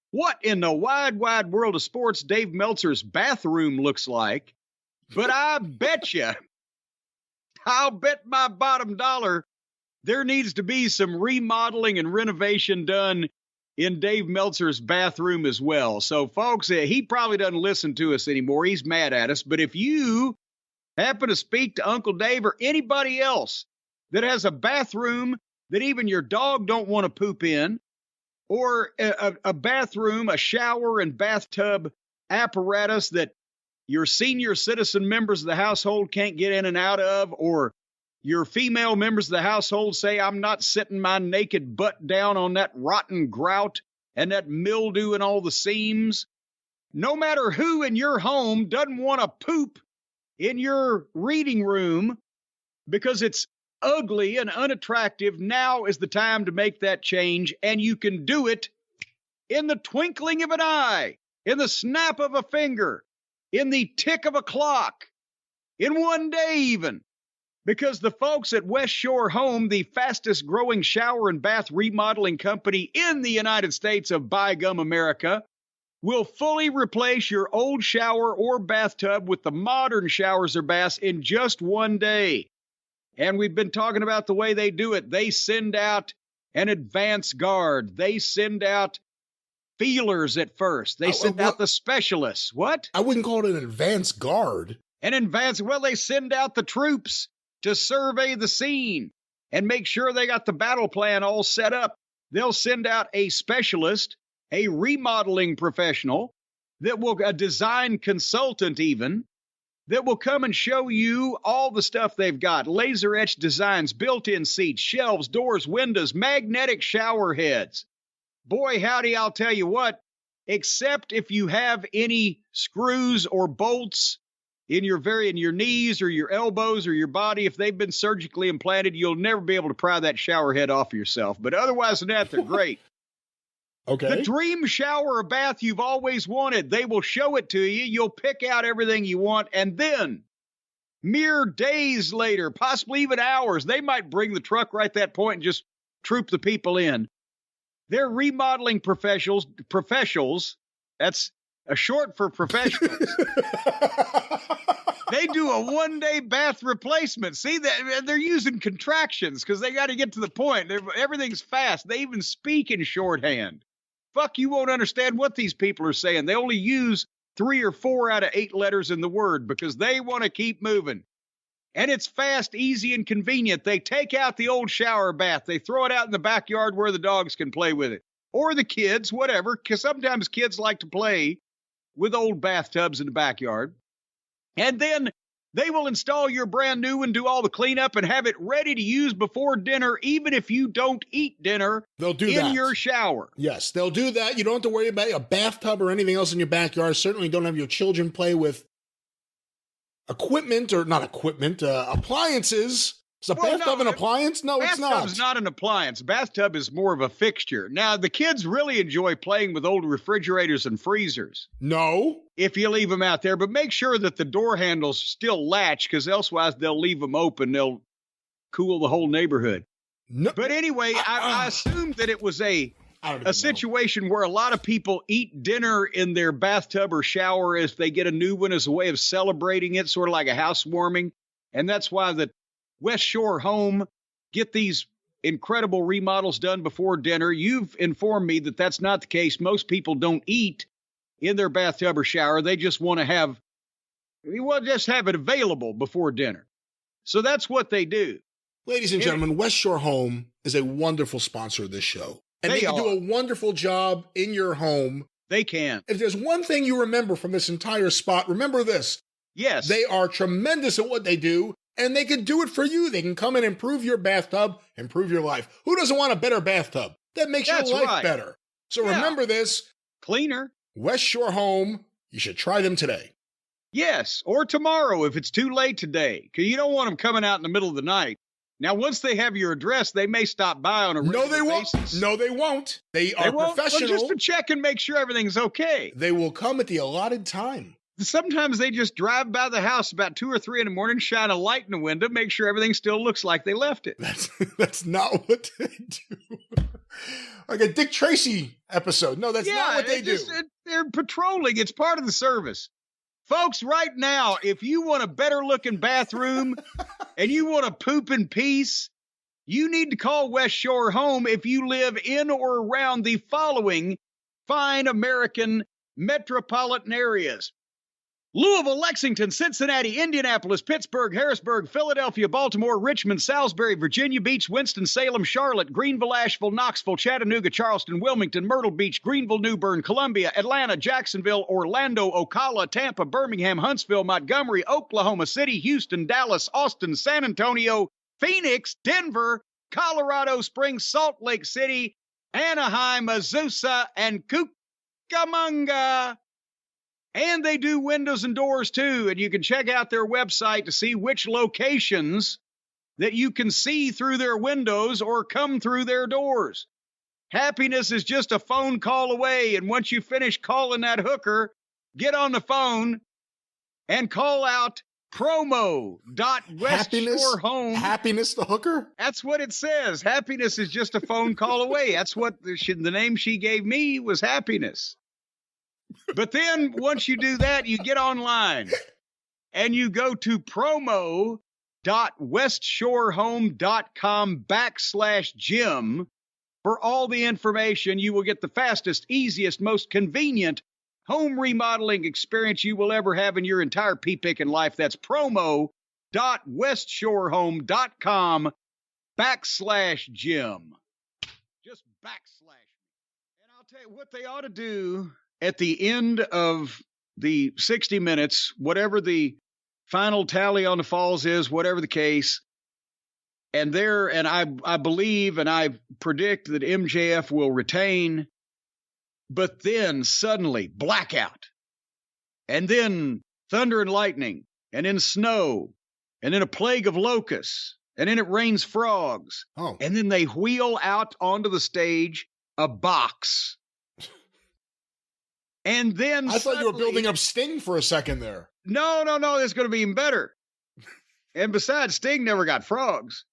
what in the wide, wide world of sports Dave Meltzer's bathroom looks like. But I bet you, I'll bet my bottom dollar, there needs to be some remodeling and renovation done in Dave Meltzer's bathroom as well. So, folks, he probably doesn't listen to us anymore. He's mad at us. But if you happen to speak to Uncle Dave or anybody else that has a bathroom that even your dog don't want to poop in, or a bathroom, a shower and bathtub apparatus that your senior citizen members of the household can't get in and out of, or your female members of the household say, I'm not sitting my naked butt down on that rotten grout and that mildew in all the seams. No matter who in your home doesn't want to poop in your reading room because it's ugly and unattractive, now is the time to make that change, and you can do it in the twinkling of an eye, in the snap of a finger, in the tick of a clock, in one day even. Because the folks at West Shore Home, the fastest growing shower and bath remodeling company in the United States of by gum America, will fully replace your old shower or bathtub with the modern showers or baths in just one day. And we've been talking about the way they do it. They send out an advance guard. They send out feelers at first. They send out the specialists. What? I wouldn't call it an advance guard. Well, they send out the troops to survey the scene and make sure they got the battle plan all set up. They'll send out a specialist, a remodeling professional, a design consultant even, that will come and show you all the stuff they've got. Laser-etched designs, built-in seats, shelves, doors, windows, magnetic shower heads. Boy, howdy, I'll tell you what, except if you have any screws or bolts in your knees or your elbows or your body, if they've been surgically implanted, you'll never be able to pry that shower head off yourself. But otherwise than that, they're great. Okay. The dream shower or bath you've always wanted, they will show it to you. You'll pick out everything you want, and then mere days later, possibly even hours, they might bring the truck right at that point and just troop the people in. They're remodeling professionals. That's a short for professionals. They do a one-day bath replacement. See, that they're using contractions because they got to get to the point. Everything's fast. They even speak in shorthand. Fuck, you won't understand what these people are saying. They only use 3 or 4 out of 8 letters in the word because they want to keep moving. And it's fast, easy, and convenient. They take out the old shower bath. They throw it out in the backyard where the dogs can play with it. Or the kids, whatever, because sometimes kids like to play with old bathtubs in the backyard. And then they will install your brand new and do all the cleanup and have it ready to use before dinner, even if you don't eat dinner. They'll do in that. Your shower. Yes, they'll do that. You don't have to worry about a bathtub or anything else in your backyard. Certainly don't have your children play with appliances. Is a bathtub an appliance? No, it's not. Bathtub's not an appliance. Bathtub is more of a fixture. Now, the kids really enjoy playing with old refrigerators and freezers. No. If you leave them out there, but make sure that the door handles still latch, because elsewise they'll leave them open. They'll cool the whole neighborhood. No. But anyway, I assumed that it was a situation where a lot of people eat dinner in their bathtub or shower if they get a new one as a way of celebrating it, sort of like a housewarming. And that's why the West Shore Home get these incredible remodels done before dinner. You've informed me that that's not the case. Most people don't eat in their bathtub or shower. They just want to have it available before dinner. So that's what they do. Ladies and gentlemen, West Shore Home is a wonderful sponsor of this show. And they can do a wonderful job in your home. They can. If there's one thing you remember from this entire spot, remember this. Yes. They are tremendous at what they do, and they can do it for you. They can come and improve your bathtub, improve your life. Who doesn't want a better bathtub? That makes your life better. So remember this. Cleaner. West Shore Home. You should try them today. Yes, or tomorrow if it's too late today, because you don't want them coming out in the middle of the night. Now, once they have your address, they may stop by on a regular basis. No, they won't. They are professional. Well, just to check and make sure everything's okay. They will come at the allotted time. Sometimes they just drive by the house about 2 or 3 in the morning, shine a light in the window, make sure everything still looks like they left it. That's not what they do. Like a Dick Tracy episode. No, that's not what they do. They're patrolling. It's part of the service. Folks, right now, if you want a better-looking bathroom and you want to poop in peace, you need to call West Shore Home if you live in or around the following fine American metropolitan areas: Louisville, Lexington, Cincinnati, Indianapolis, Pittsburgh, Harrisburg, Philadelphia, Baltimore, Richmond, Salisbury, Virginia Beach, Winston-Salem, Charlotte, Greenville, Asheville, Knoxville, Chattanooga, Charleston, Wilmington, Myrtle Beach, Greenville, New Bern, Columbia, Atlanta, Jacksonville, Orlando, Ocala, Tampa, Birmingham, Huntsville, Montgomery, Oklahoma City, Houston, Dallas, Austin, San Antonio, Phoenix, Denver, Colorado Springs, Salt Lake City, Anaheim, Azusa, and Cucamonga. And they do windows and doors, too. And you can check out their website to see which locations that you can see through their windows or come through their doors. Happiness is just a phone call away. And once you finish calling that hooker, get on the phone and call out promo.westshorehome. Happiness the hooker? That's what it says. Happiness is just a phone call away. That's what the name she gave me was Happiness. But then once you do that, you get online and you go to promo.westshorehome.com/Jim for all the information. You will get the fastest, easiest, most convenient home remodeling experience you will ever have in your entire pea-picking life. That's promo.westshorehome.com/Jim. Just backslash. And I'll tell you what they ought to do at the end of the 60 minutes, whatever the final tally on the falls is, whatever the case, and I believe and I predict that MJF will retain, but then suddenly blackout, and then thunder and lightning, and then snow, and then a plague of locusts, and then it rains frogs, and then they wheel out onto the stage a box. And then I thought you were building up Sting for a second there. No. It's going to be even better. And besides, Sting never got frogs.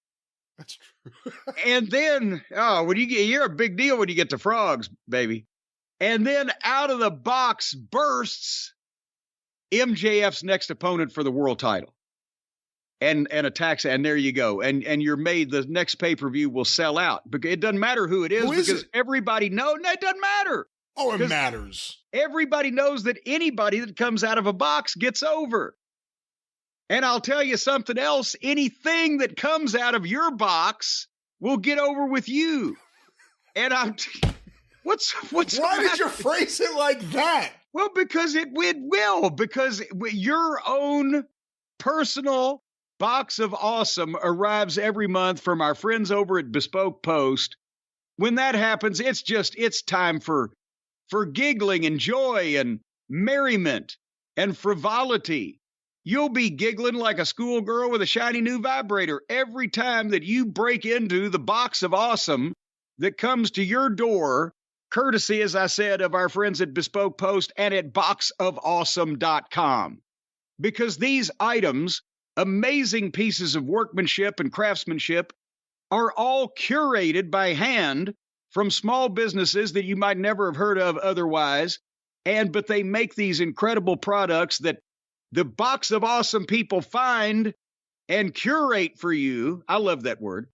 That's true. And then, when you're a big deal when you get to frogs, baby. And then out of the box bursts MJF's next opponent for the world title. And attacks, and there you go. And you're made, the next pay-per-view will sell out. Because it doesn't matter who it is, because everybody knows. No, it doesn't matter. Oh, it matters. Everybody knows that anybody that comes out of a box gets over. And I'll tell you something else. Anything that comes out of your box will get over with you. And what's why did you phrase it like that? Well, because it will. Because your own personal box of awesome arrives every month from our friends over at Bespoke Post. When that happens, it's time for giggling and joy and merriment and frivolity. You'll be giggling like a schoolgirl with a shiny new vibrator every time that you break into the box of awesome that comes to your door, courtesy, as I said, of our friends at Bespoke Post and at boxofawesome.com. Because these items, amazing pieces of workmanship and craftsmanship, are all curated by hand from small businesses that you might never have heard of otherwise. But they make these incredible products that the box of awesome people find and curate for you. I love that word.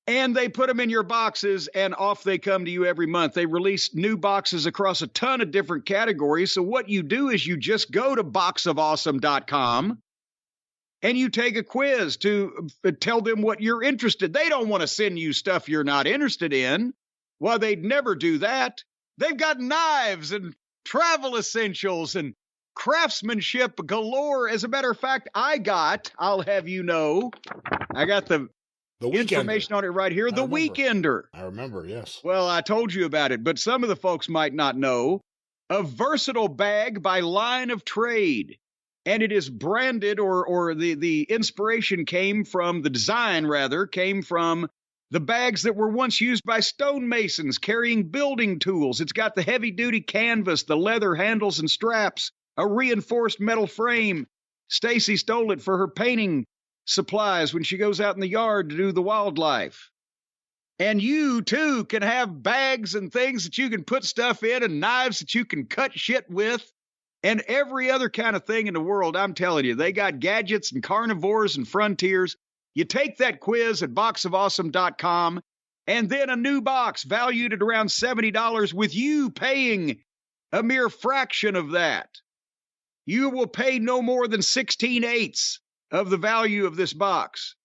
And they put them in your boxes, and off they come to you every month. They release new boxes across a ton of different categories. So what you do is you just go to boxofawesome.com and you take a quiz to tell them what you're interested. They don't want to send you stuff you're not interested in. Well, they'd never do that. They've got knives and travel essentials and craftsmanship galore. As a matter of fact, I'll have you know, I got the information on it right here. The Weekender. I remember, yes. Well, I told you about it, but some of the folks might not know. A versatile bag by line of trade. And it is branded, or the inspiration came from, the design rather, came from the bags that were once used by stonemasons carrying building tools. It's got the heavy-duty canvas, the leather handles and straps, a reinforced metal frame. Stacy stole it for her painting supplies when she goes out in the yard to do the wildlife. And you, too, can have bags and things that you can put stuff in and knives that you can cut shit with and every other kind of thing in the world. I'm telling you, they got gadgets and carnivores and frontiers. You take that quiz at boxofawesome.com, and then a new box valued at around $70 with you paying a mere fraction of that. You will pay no more than 16/8 of the value of this box.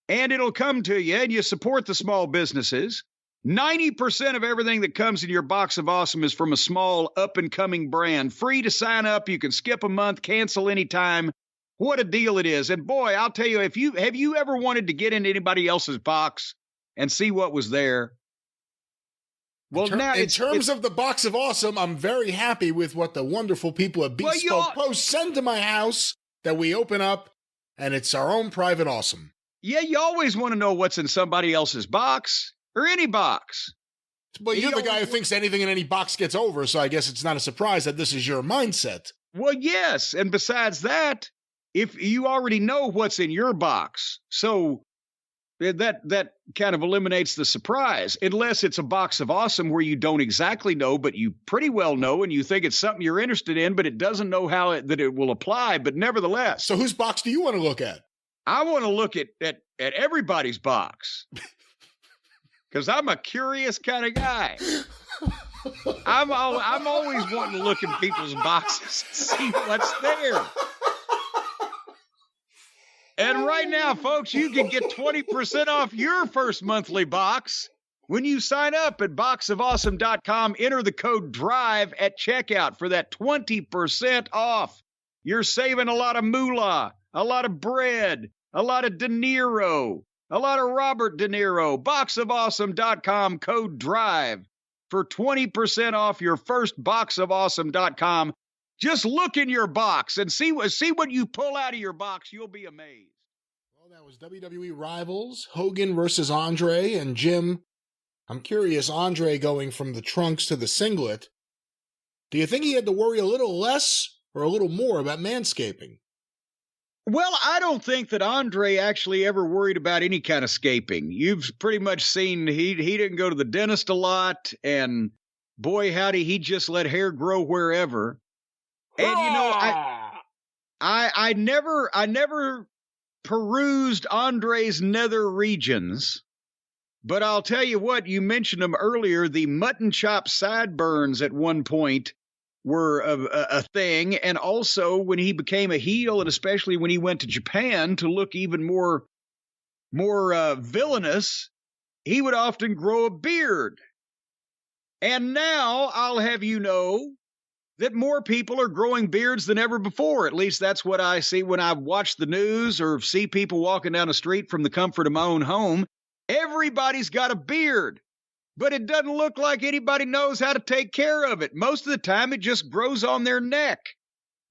And it'll come to you, and you support the small businesses. 90% of everything that comes in your box of awesome is from a small up-and-coming brand. Free to sign up. You can skip a month, cancel anytime. What a deal it is. And boy, I'll tell you, have you ever wanted to get into anybody else's box and see what was there? Well, in terms of the box of awesome, I'm very happy with what the wonderful people at Bespoke Post send to my house that we open up, and it's our own private awesome. Yeah, you always want to know what's in somebody else's box, or any box. But you're the guy who thinks anything in any box gets over, so I guess it's not a surprise that this is your mindset. Well, yes, and besides that, if you already know what's in your box, so that kind of eliminates the surprise, unless it's a box of awesome where you don't exactly know, but you pretty well know, and you think it's something you're interested in, but it doesn't know that it will apply, but nevertheless. So whose box do you want to look at? I want to look at everybody's box, because I'm a curious kind of guy. I'm always wanting to look in people's boxes and see what's there. And right now, folks, you can get 20% off your first monthly box when you sign up at boxofawesome.com. Enter the code DRIVE at checkout for that 20% off. You're saving a lot of moolah, a lot of bread, a lot of De Niro, a lot of Robert De Niro. Boxofawesome.com, code DRIVE for 20% off your first boxofawesome.com. Just look in your box and see what you pull out of your box. You'll be amazed. Well, that was WWE Rivals, Hogan versus Andre, and Jim. I'm curious, Andre going from the trunks to the singlet. Do you think he had to worry a little less or a little more about manscaping? Well, I don't think that Andre actually ever worried about any kind of scaping. You've pretty much seen he didn't go to the dentist a lot, and boy howdy, he just let hair grow wherever. And I never perused Andre's nether regions, but I'll tell you what, you mentioned them earlier. The mutton chop sideburns at one point were a thing, and also when he became a heel, and especially when he went to Japan to look even more villainous, he would often grow a beard. And now I'll have you know that more people are growing beards than ever before. At least that's what I see when I watch the news or see people walking down the street from the comfort of my own home. Everybody's got a beard. But it doesn't look like anybody knows how to take care of it. Most of the time, it just grows on their neck.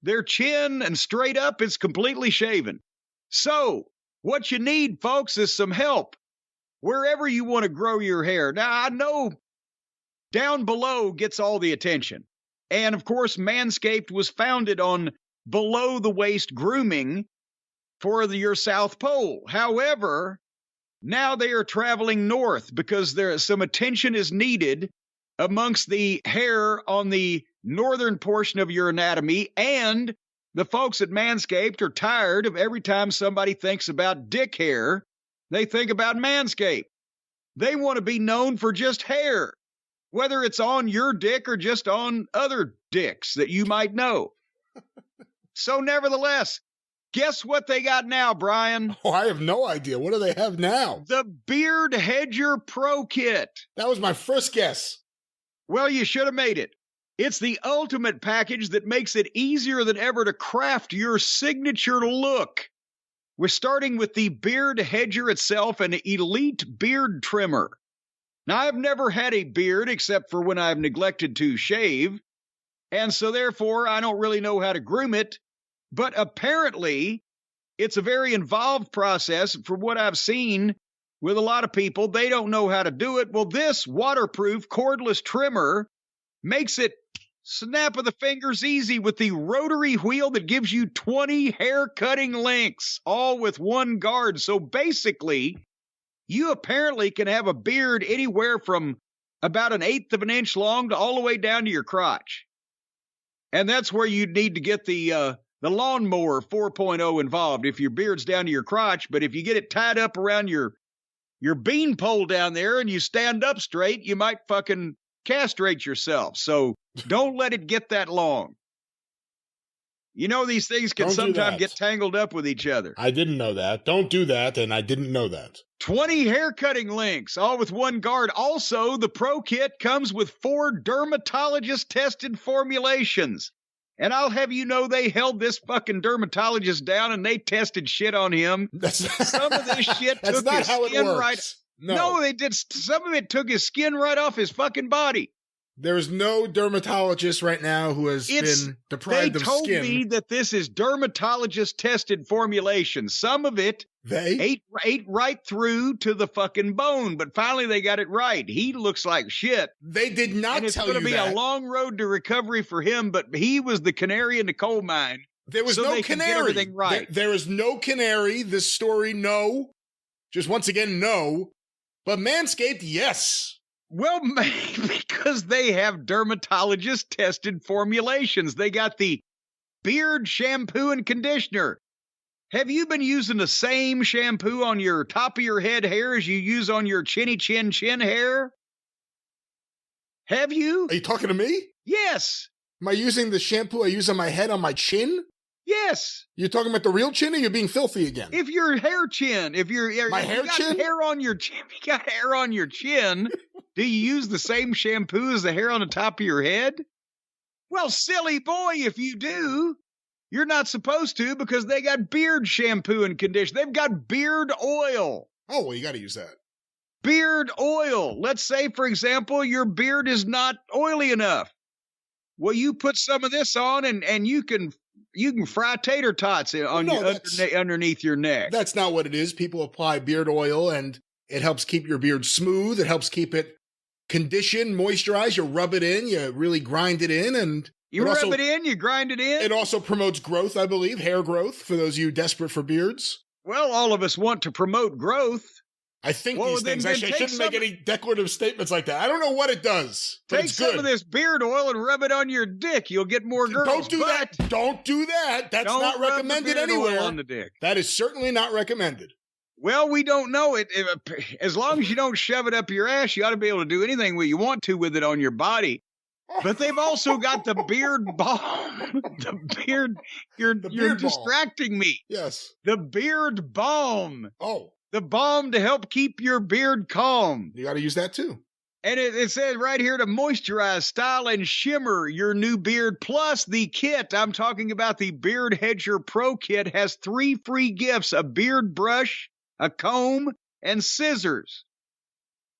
Their chin and straight up, it's completely shaven. So, what you need, folks, is some help. Wherever you want to grow your hair. Now, I know down below gets all the attention. And, of course, Manscaped was founded on below-the-waist grooming for your South Pole. However, now they are traveling north because some attention is needed amongst the hair on the northern portion of your anatomy, and the folks at Manscaped are tired of every time somebody thinks about dick hair, they think about Manscaped. They want to be known for just hair, whether it's on your dick or just on other dicks that you might know. So nevertheless, guess what they got now, Brian? Oh, I have no idea. What do they have now? The Beard Hedger Pro Kit. That was my first guess. Well, you should have made it. It's the ultimate package that makes it easier than ever to craft your signature look. We're starting with the Beard Hedger itself, an elite beard trimmer. Now, I've never had a beard except for when I've neglected to shave, and so therefore I don't really know how to groom it. But apparently, it's a very involved process. From what I've seen with a lot of people, they don't know how to do it. Well, this waterproof cordless trimmer makes it snap of the fingers easy with the rotary wheel that gives you 20 hair cutting lengths, all with one guard. So basically, you apparently can have a beard anywhere from about 1/8 of an inch long to all the way down to your crotch. And that's where you need to get the lawnmower 4.0 involved if your beard's down to your crotch. But if you get it tied up around your beanpole down there and you stand up straight, you might fucking castrate yourself. So don't let it get that long. You know, these things can sometimes get tangled up with each other. I didn't know that. Don't do that, and I didn't know that. 20 hair cutting links, all with one guard. Also, the Pro Kit comes with 4 dermatologist-tested formulations. And I'll have you know, they held this fucking dermatologist down and they tested shit on him. Some of this shit took his skin right. No, they did. Some of it took his skin right off his fucking body. There is no dermatologist right now who has been deprived of skin. They told me that this is dermatologist-tested formulation. Some of it ate right through to the fucking bone, but finally they got it right. He looks like shit. They did not tell you that. It's going to be a long road to recovery for him, but he was the canary in the coal mine. There was no canary. Get everything right. There is no canary. This story, no. Just once again, no. But Manscaped, yes. Well, because they have dermatologist-tested formulations. They got the beard shampoo and conditioner. Have you been using the same shampoo on your top of your head hair as you use on your chinny chin hair? Have you? Are you talking to me? Yes. Am I using the shampoo I use on my head on my chin? Yes. You're talking about the real chin, or you're being filthy again? If your hair chin, if you're my hair chin, hair on your chin, you got hair on your chin. Do you use the same shampoo as the hair on the top of your head? Well, silly boy, if you do, you're not supposed to, because they got beard shampoo and conditioner. They've got beard oil. Oh, well, you got to use that. Beard oil. Let's say, for example, your beard is not oily enough. Well, you put some of this on, and you can fry tater tots on underneath your neck. That's not what it is. People apply beard oil, and it helps keep your beard smooth. It helps keep it conditioned, moisturized. You rub it in, you really grind it in, and You rub it in, you grind it in. It also promotes growth, I believe, hair growth, for those of you desperate for beards. Well, all of us want to promote growth. I think these things, I shouldn't make any declarative statements like that. I don't know what it does, but take it's good. Some of this beard oil and rub it on your dick. You'll get more girls. Don't do that. Don't do that. That's not recommended anywhere. On the dick. That is certainly not recommended. Well, we don't know it. As long as you don't shove it up your ass, you ought to be able to do anything you want to with it on your body. But they've also got the beard balm. The beard. You're distracting me. Yes. The beard balm. Oh. The balm to help keep your beard calm. You got to use that too. And it says right here to moisturize, style, and shimmer your new beard. Plus the kit, I'm talking about the Beard Hedger Pro Kit, has 3 free gifts: a beard brush, a comb, and scissors.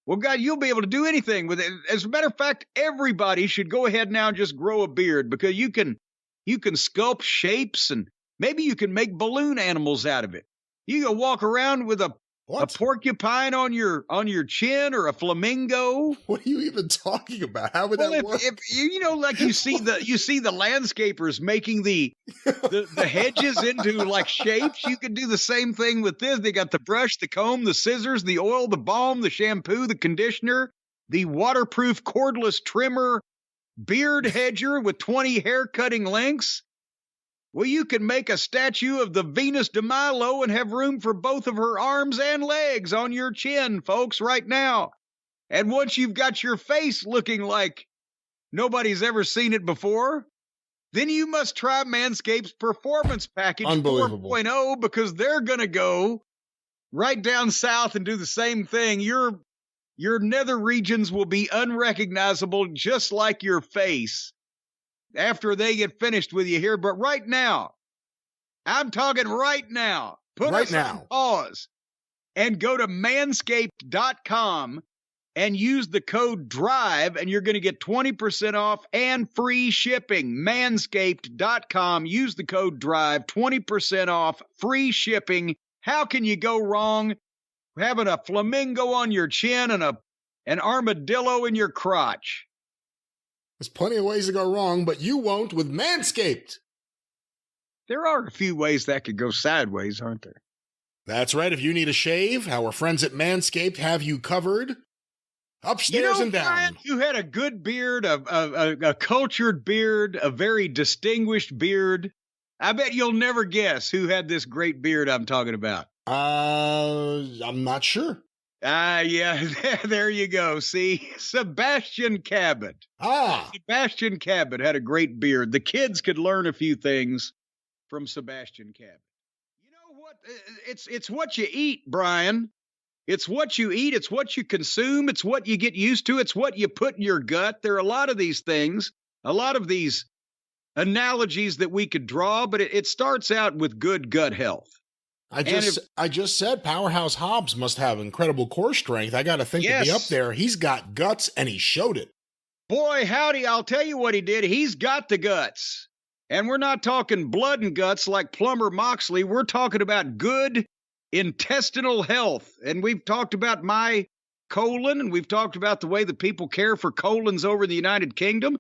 Well, God, you'll be able to do anything with it. As a matter of fact, everybody should go ahead now and just grow a beard, because you can sculpt shapes, and maybe you can make balloon animals out of it. You can walk around with a porcupine on your chin, or a flamingo. What are you even talking about? How would that work? If like you see the landscapers making the hedges into like shapes, you could do the same thing with this. They got the brush, the comb, the scissors, the oil, the balm, the shampoo, the conditioner, the waterproof cordless trimmer, beard hedger with 20 hair cutting links. Well, you can make a statue of the Venus de Milo and have room for both of her arms and legs on your chin, folks, right now. And once you've got your face looking like nobody's ever seen it before, then you must try Manscaped's Performance Package 4.0, because they're going to go right down south and do the same thing. Your nether regions will be unrecognizable, just like your face, after they get finished with you here. But right now, I'm talking right now, put us on pause and go to manscaped.com and use the code DRIVE, and you're going to get 20% off and free shipping. Manscaped.com, use the code DRIVE, 20% off, free shipping. How can you go wrong having a flamingo on your chin and an armadillo in your crotch? There's plenty of ways to go wrong, but you won't with Manscaped. There are a few ways that could go sideways, aren't there? That's right. If you need a shave, our friends at Manscaped have you covered. Upstairs and down. Brian, you had a good beard, a cultured beard, a very distinguished beard. I bet you'll never guess who had this great beard I'm talking about. I'm not sure. Yeah, there you go. See, Sebastian Cabot. Sebastian Cabot had a great beard. The kids could learn a few things from Sebastian Cabot. You know what? It's what you eat, Brian. It's what you eat. It's what you consume. It's what you get used to. It's what you put in your gut. There are a lot of these things, a lot of these analogies that we could draw, but it starts out with good gut health. I just said Powerhouse Hobbs must have incredible core strength. I got to think to be up there. He's got guts, and he showed it. Boy, howdy, I'll tell you what he did. He's got the guts. And we're not talking blood and guts like Plumber Moxley. We're talking about good intestinal health. And we've talked about my colon, and we've talked about the way that people care for colons over the United Kingdom.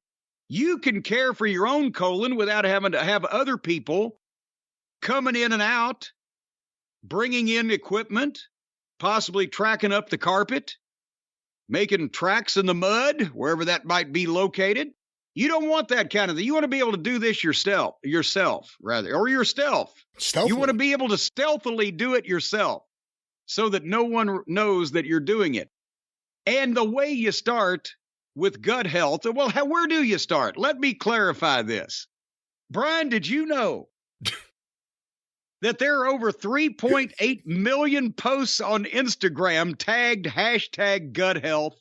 You can care for your own colon without having to have other people coming in and out, bringing in equipment, possibly tracking up the carpet, making tracks in the mud, wherever that might be located. You don't want that kind of thing. You want to be able to do this yourself, or your stealth. You want to be able to stealthily do it yourself so that no one knows that you're doing it. And the way you start with gut health, well, where do you start? Let me clarify this. Brian, did you know that there are over 3.8 million posts on Instagram tagged #GutHealth?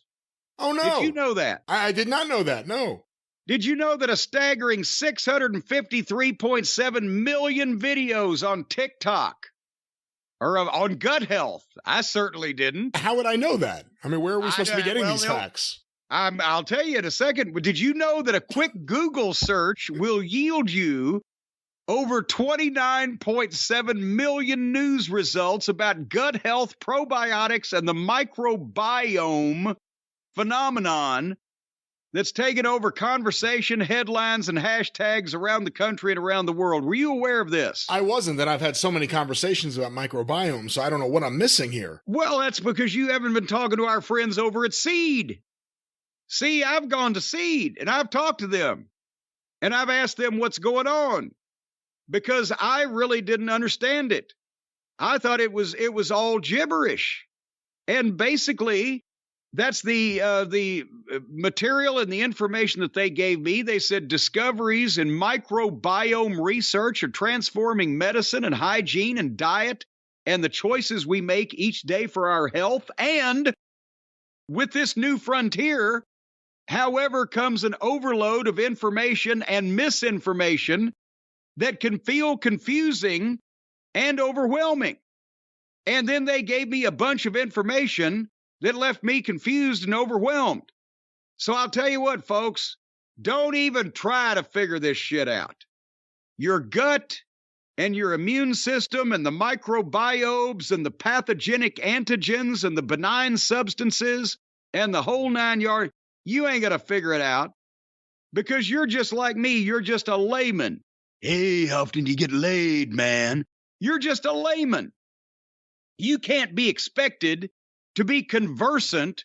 Oh, no. Did you know that? I did not know that, no. Did you know that a staggering 653.7 million videos on TikTok are on gut health? I certainly didn't. How would I know that? I mean, where are we supposed to be getting these facts? I'll tell you in a second. Did you know that a quick Google search will yield you over 29.7 million news results about gut health, probiotics, and the microbiome phenomenon that's taken over conversation, headlines, and hashtags around the country and around the world. Were you aware of this? I wasn't, and I've had so many conversations about microbiome, so I don't know what I'm missing here. Well, that's because you haven't been talking to our friends over at Seed. See, I've gone to Seed, and I've talked to them, and I've asked them what's going on, because I really didn't understand it. I thought it was all gibberish. And basically, that's the material and the information that they gave me. They said discoveries in microbiome research are transforming medicine and hygiene and diet and the choices we make each day for our health. And with this new frontier, however, comes an overload of information and misinformation that can feel confusing and overwhelming. And then they gave me a bunch of information that left me confused and overwhelmed. So I'll tell you what, folks, don't even try to figure this shit out. Your gut and your immune system and the microbiomes and the pathogenic antigens and the benign substances and the whole 9 yards, you ain't gonna figure it out because you're just like me. You're just a layman. Hey, how often do you get laid, man? You're just a layman. You can't be expected to be conversant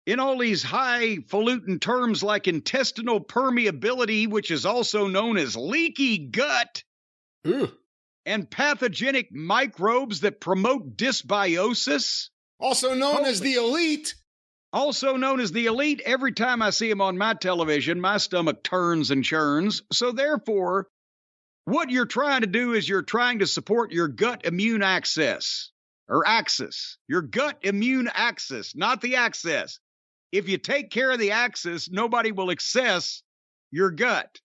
in all these highfalutin terms like intestinal permeability, which is also known as leaky gut, and pathogenic microbes that promote dysbiosis. Also known as the elite. Also known as the elite. Every time I see them on my television, my stomach turns and churns. So therefore, what you're trying to do is you're trying to support your gut immune axis. Or axis, your gut immune axis, not the access. If you take care of the axis, nobody will access your gut.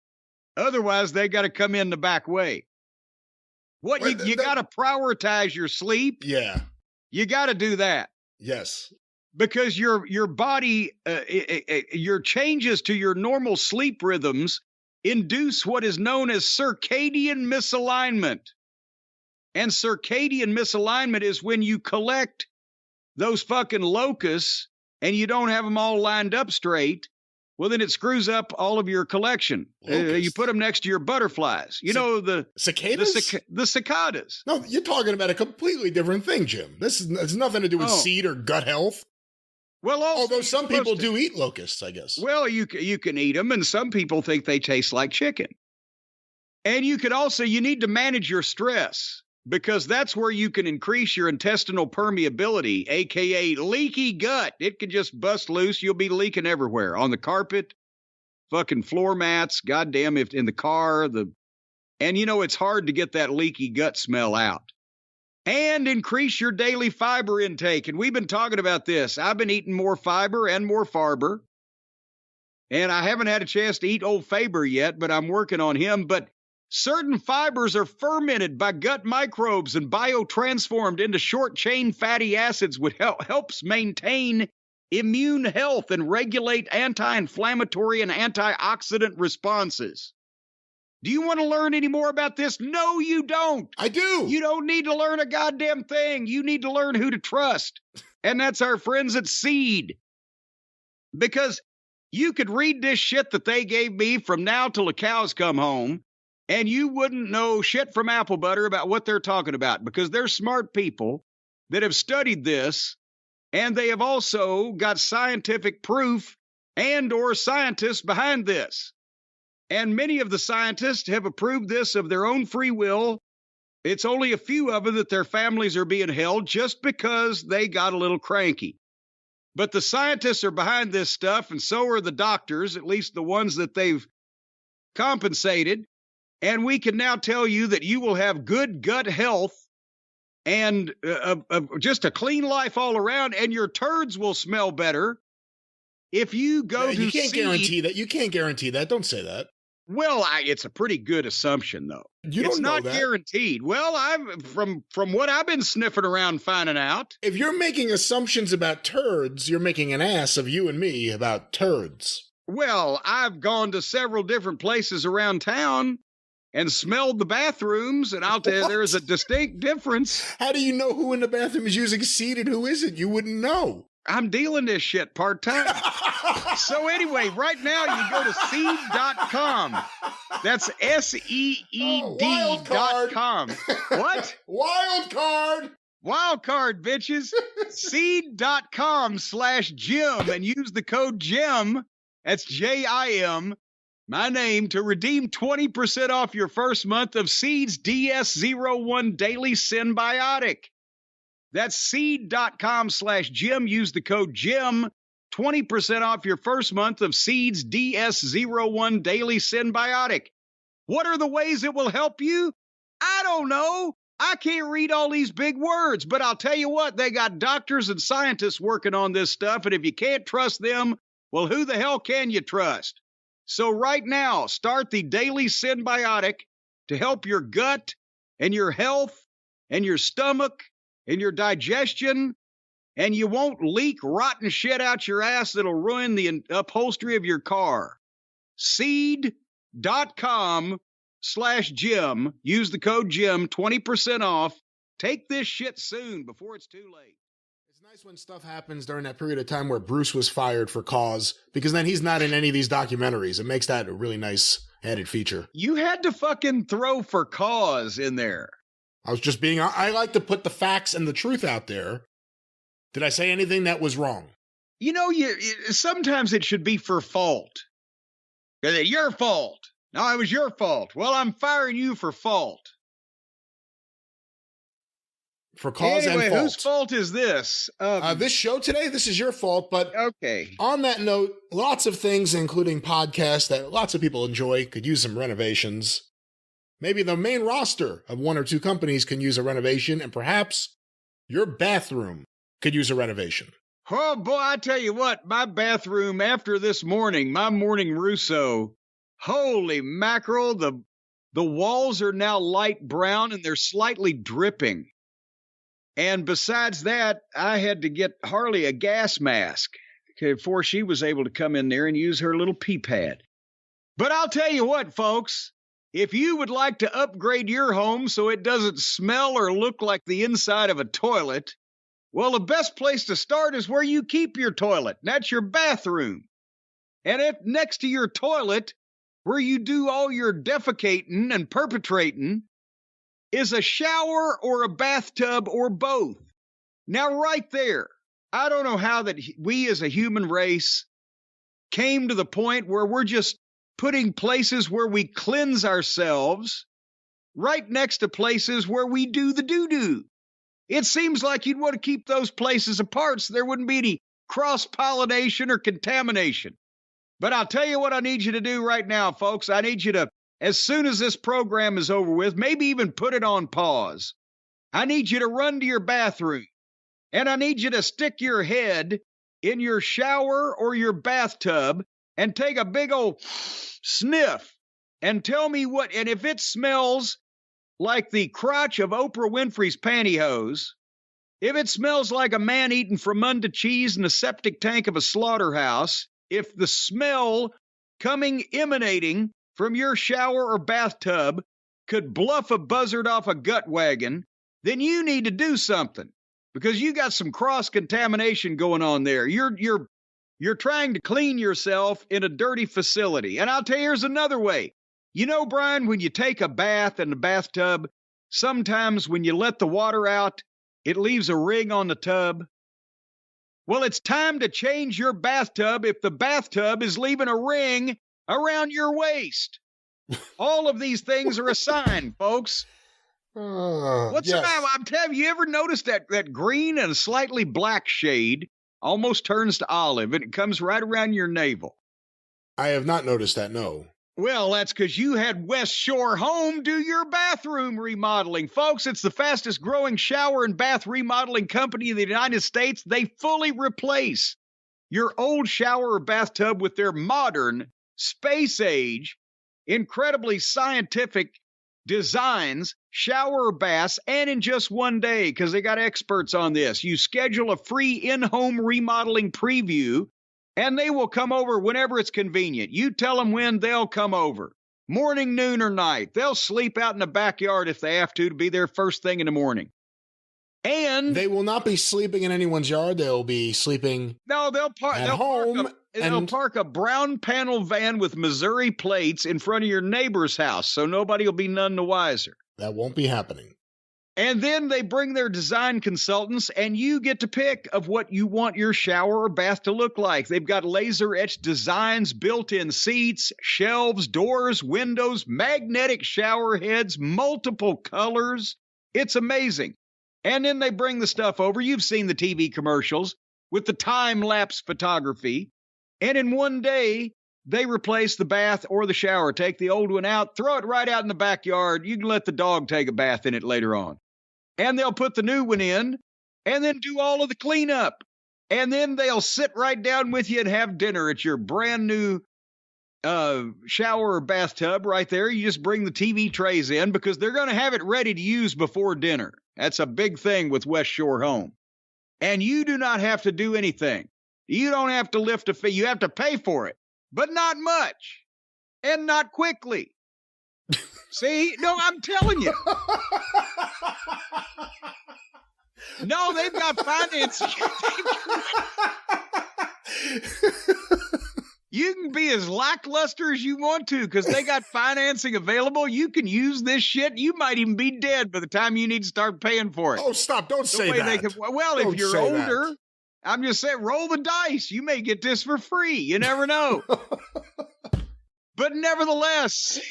Otherwise, they got to come in the back way. You got to prioritize your sleep. Yeah. You got to do that. Yes. Because your body, your changes to your normal sleep rhythms induce what is known as circadian misalignment. And circadian misalignment is when you collect those fucking locusts and you don't have them all lined up straight. Well, then it screws up all of your collection. You put them next to your butterflies. You know, the cicadas? The cicadas. No, you're talking about a completely different thing, Jim. This has nothing to do with seed or gut health. Well, although some people do eat locusts, I guess. Well, you can eat them, and some people think they taste like chicken. And you need to manage your stress. Because that's where you can increase your intestinal permeability, a.k.a. leaky gut. It can just bust loose. You'll be leaking everywhere. On the carpet, fucking floor mats, goddamn, if in the car. And you know, it's hard to get that leaky gut smell out. And increase your daily fiber intake. And we've been talking about this. I've been eating more fiber and more farber. And I haven't had a chance to eat old Faber yet, but I'm working on him. But certain fibers are fermented by gut microbes and biotransformed into short-chain fatty acids, which helps maintain immune health and regulate anti-inflammatory and antioxidant responses. Do you want to learn any more about this? No, you don't. I do. You don't need to learn a goddamn thing. You need to learn who to trust. And that's our friends at Seed. Because you could read this shit that they gave me from now till the cows come home, and you wouldn't know shit from apple butter about what they're talking about, because they're smart people that have studied this, and they have also got scientific proof and or scientists behind this. And many of the scientists have approved this of their own free will. It's only a few of them that their families are being held just because they got a little cranky. But the scientists are behind this stuff, and so are the doctors, at least the ones that they've compensated. And we can now tell you that you will have good gut health and just a clean life all around, and your turds will smell better if you go to You can't Seed. guarantee that. You can't guarantee that. Don't say that. Well, it's a pretty good assumption, though. It's not guaranteed. Well, from what I've been sniffing around finding out. If you're making assumptions about turds, you're making an ass of you and me about turds. Well, I've gone to several different places around town and smelled the bathrooms, and I'll tell you, there is a distinct difference. How do you know who in the bathroom is using Seed and who isn't? You wouldn't know. I'm dealing this shit part-time. So anyway, right now you go to seed.com. That's SEED.com. What? Wild card. Wild card, bitches. Seed.com/Jim and use the code JIM. That's JIM, my name, to redeem 20% off your first month of Seed's DS01 Daily Synbiotic. That's seed.com/Jim. Use the code JIM. 20% off your first month of Seed's DS01 Daily Synbiotic. What are the ways it will help you? I don't know. I can't read all these big words, but I'll tell you what, they got doctors and scientists working on this stuff, and if you can't trust them, well, who the hell can you trust? So right now, start the Daily Synbiotic to help your gut and your health and your stomach and your digestion, and you won't leak rotten shit out your ass that'll ruin the upholstery of your car. Seed.com/Jim. Use the code JIM, 20% off. Take this shit soon before it's too late. It's nice when stuff happens during that period of time where Bruce was fired for cause, because then he's not in any of these documentaries. It makes that a really nice added feature. You had to fucking throw for cause in there. I was just being, I like to put the facts and the truth out there. Did I say anything that was wrong? You know, sometimes it should be for fault. Your fault. No, it was your fault. Well, I'm firing you for fault. For cause anyway, and fault. Whose fault is this? This show today, this is your fault. But okay. On that note, lots of things, including podcasts that lots of people enjoy, could use some renovations. Maybe the main roster of one or two companies can use a renovation, and perhaps your bathroom could use a renovation. Oh, boy, I tell you what, my bathroom after this morning, my morning Russo, holy mackerel, the walls are now light brown and they're slightly dripping. And besides that, I had to get Harley a gas mask before she was able to come in there and use her little pee pad. But I'll tell you what, folks, if you would like to upgrade your home so it doesn't smell or look like the inside of a toilet, well, the best place to start is where you keep your toilet. That's your bathroom. And if next to your toilet, where you do all your defecating and perpetrating, is a shower or a bathtub or both. Now, right there, I don't know how that we as a human race came to the point where we're just putting places where we cleanse ourselves right next to places where we do the doo-doo. It seems like you'd want to keep those places apart so there wouldn't be any cross-pollination or contamination. But I'll tell you what I need you to do right now, folks. I need you to, as soon as this program is over with, maybe even put it on pause. I need you to run to your bathroom, and I need you to stick your head in your shower or your bathtub and take a big old sniff and tell me what, and if it smells like the crotch of Oprah Winfrey's pantyhose, if it smells like a man eating Fremunda cheese in a septic tank of a slaughterhouse, if the smell emanating from your shower or bathtub could bluff a buzzard off a gut wagon, then you need to do something because you got some cross-contamination going on there. You're trying to clean yourself in a dirty facility. And I'll tell you, here's another way. You know, Brian, when you take a bath in the bathtub, sometimes when you let the water out, it leaves a ring on the tub. Well, it's time to change your bathtub if the bathtub is leaving a ring around your waist. All of these things are a sign, folks. What's the matter? I'm telling you, ever noticed that green and a slightly black shade almost turns to olive and it comes right around your navel? I have not noticed that, no. Well, that's because you had West Shore Home do your bathroom remodeling. Folks, it's the fastest growing shower and bath remodeling company in the United States. They fully replace your old shower or bathtub with their modern, space-age, incredibly scientific designs, shower or baths, and in just one day, because they got experts on this. You schedule a free in-home remodeling preview, and they will come over whenever it's convenient. You tell them when, they'll come over. Morning, noon, or night. They'll sleep out in the backyard if they have to be there first thing in the morning. And they will not be sleeping in anyone's yard. They'll be sleeping they'll park a brown panel van with Missouri plates in front of your neighbor's house, so nobody will be none the wiser. That won't be happening. And then they bring their design consultants, and you get to pick of what you want your shower or bath to look like. They've got laser-etched designs, built-in seats, shelves, doors, windows, magnetic shower heads, multiple colors. It's amazing. And then they bring the stuff over. You've seen the TV commercials with the time-lapse photography. And in one day, they replace the bath or the shower. Take the old one out, throw it right out in the backyard. You can let the dog take a bath in it later on. And they'll put the new one in and then do all of the cleanup. And then they'll sit right down with you and have dinner at your brand new shower or bathtub right there. You just bring the TV trays in because they're going to have it ready to use before dinner. That's a big thing with West Shore Home. And you do not have to do anything. You don't have to lift a fee. You have to pay for it, but not much and not quickly. See? No, I'm telling you. No, they've got financing. You can be as lackluster as you want to because they got financing available. You can use this shit. You might even be dead by the time you need to start paying for it. Oh, stop. Don't say that. Well, if you're older, I'm just saying, roll the dice. You may get this for free. You never know. But nevertheless,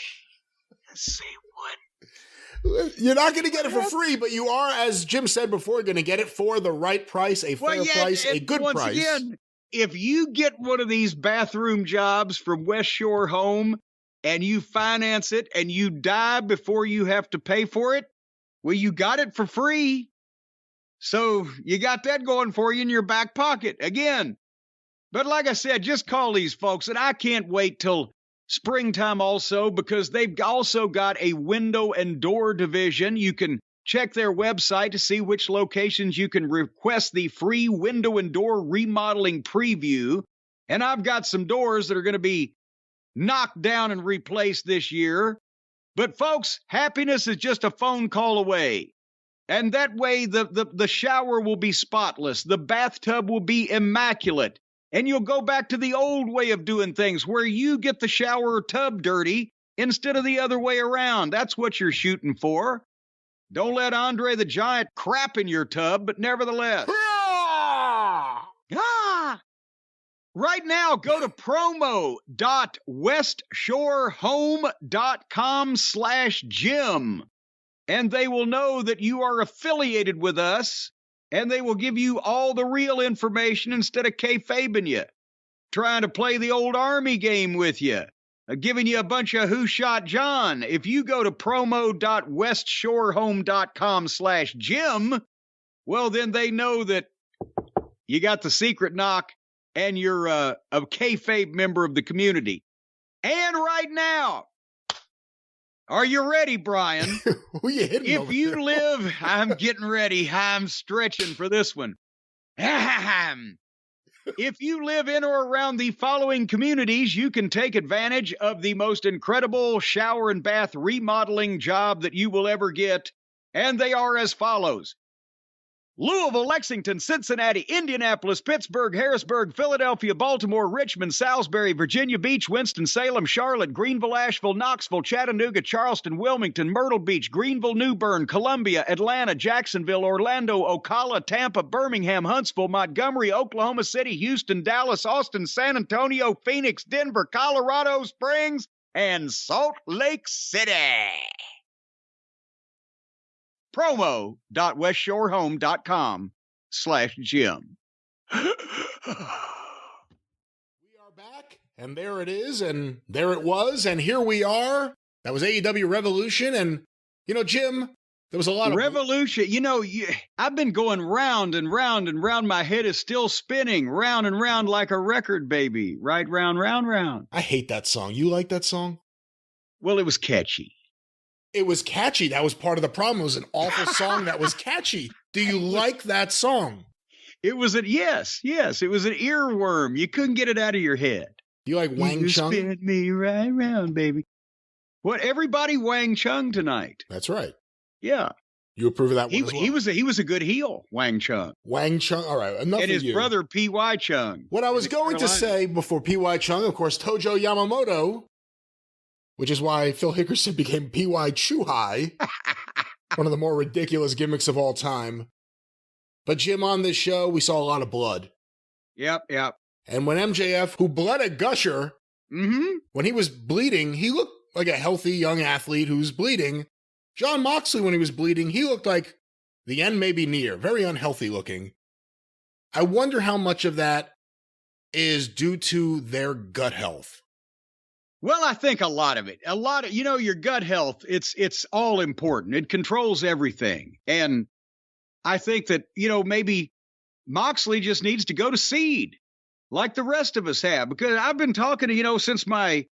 say what? You're not going to get it for free, but you are, as Jim said before, going to get it for the right price, a fair price, a good price. Once again, if you get one of these bathroom jobs from West Shore Home and you finance it and you die before you have to pay for it, well, you got it for free. So you got that going for you in your back pocket again. But like I said, just call these folks, and I can't wait till springtime also because they've also got a window and door division. You can check their website to see which locations you can request the free window and door remodeling preview. And I've got some doors that are going to be knocked down and replaced this year. But folks, happiness is just a phone call away. And that way the shower will be spotless. The bathtub will be immaculate. And you'll go back to the old way of doing things where you get the shower or tub dirty instead of the other way around. That's what you're shooting for. Don't let Andre the Giant crap in your tub, but nevertheless. Right now, go to promo.westshorehome.com/Jim, and they will know that you are affiliated with us, and they will give you all the real information instead of kayfabing you, trying to play the old Army game with you. Giving you a bunch of who shot John. If you go to promo.westshorehome.com/Jim, well, then they know that you got the secret knock and you're a kayfabe member of the community. And right now, are you ready, Brian? Who you hitting if over you there? live, I'm getting ready. I'm stretching for this one. If you live in or around the following communities, you can take advantage of the most incredible shower and bath remodeling job that you will ever get. And they are as follows: Louisville, Lexington, Cincinnati, Indianapolis, Pittsburgh, Harrisburg, Philadelphia, Baltimore, Richmond, Salisbury, Virginia Beach, Winston-Salem, Charlotte, Greenville, Asheville, Knoxville, Chattanooga, Charleston, Wilmington, Myrtle Beach, Greenville, New Bern, Columbia, Atlanta, Jacksonville, Orlando, Ocala, Tampa, Birmingham, Huntsville, Montgomery, Oklahoma City, Houston, Dallas, Austin, San Antonio, Phoenix, Denver, Colorado Springs, and Salt Lake City. promo.westshorehome.com/Jim. We are back, and there it is, and there it was, and here we are. That was AEW Revolution, and, Jim, there was a lot of... Revolution, I've been going round and round and round. My head is still spinning round and round like a record, baby. Right round, round, round. I hate that song. You like that song? Well, it was catchy. It was catchy. That was part of the problem. It was an awful song that was catchy. Do you like that song? It was yes. It was an earworm. You couldn't get it out of your head. You like Wang Chung? You spin me right round, baby. What? Everybody Wang Chung tonight. That's right. Yeah. You approve of that one as well? He was a good heel, Wang Chung. Wang Chung. All right, enough and of his you. brother P.Y. Chung. What I was going to say before P.Y. Chung, of course, Tojo Yamamoto, which is why Phil Hickerson became P.Y. Chuhai, one of the more ridiculous gimmicks of all time. But Jim, on this show, we saw a lot of blood. Yep. And when MJF, who bled a gusher, when he was bleeding, he looked like a healthy young athlete who's bleeding. Jon Moxley, when he was bleeding, he looked like the end may be near, very unhealthy looking. I wonder how much of that is due to their gut health. Well, I think a lot of it. Your gut health, it's all important. It controls everything. And I think that, maybe Moxley just needs to go to seed like the rest of us have, because I've been talking to, since my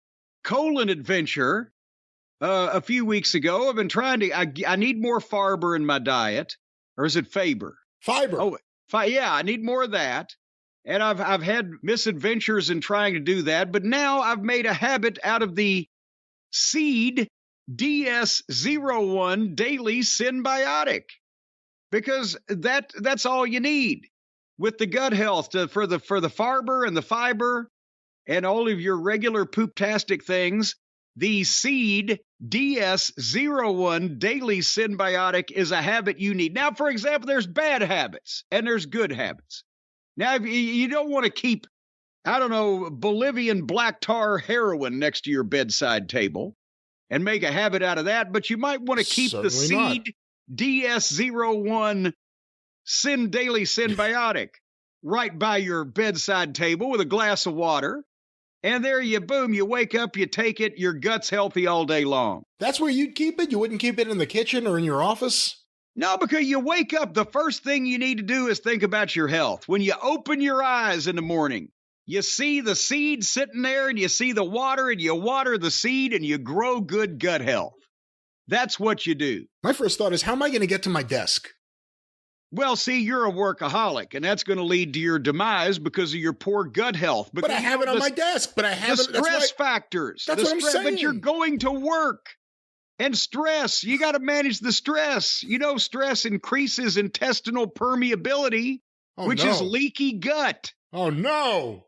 colon adventure a few weeks ago, I've been trying to, I need more fiber in my diet. Or is it Faber? Fiber. Oh, yeah, I need more of that. And I've had misadventures in trying to do that, but now I've made a habit out of the Seed DS01 Daily Synbiotic, because that's all you need with the gut health for the fiber and the fiber and all of your regular pooptastic things. The Seed DS01 Daily Synbiotic is a habit you need. Now, for example, there's bad habits and there's good habits. Now, if you don't want to keep, Bolivian black tar heroin next to your bedside table and make a habit out of that, but you might want to keep the Seed DS01 Daily Synbiotic right by your bedside table with a glass of water. And there you wake up, you take it, your gut's healthy all day long. That's where you'd keep it? You wouldn't keep it in the kitchen or in your office? No, because you wake up, the first thing you need to do is think about your health. When you open your eyes in the morning, you see the seed sitting there and you see the water and you water the seed and you grow good gut health. That's what you do. My first thought is, how am I going to get to my desk? Well, see, you're a workaholic, and that's going to lead to your demise because of your poor gut health. But I have it on my desk, but I haven't. The stress factors. That's what I'm saying. But you're going to work. And stress, you got to manage the stress. Stress increases intestinal permeability, which is leaky gut. Oh, no.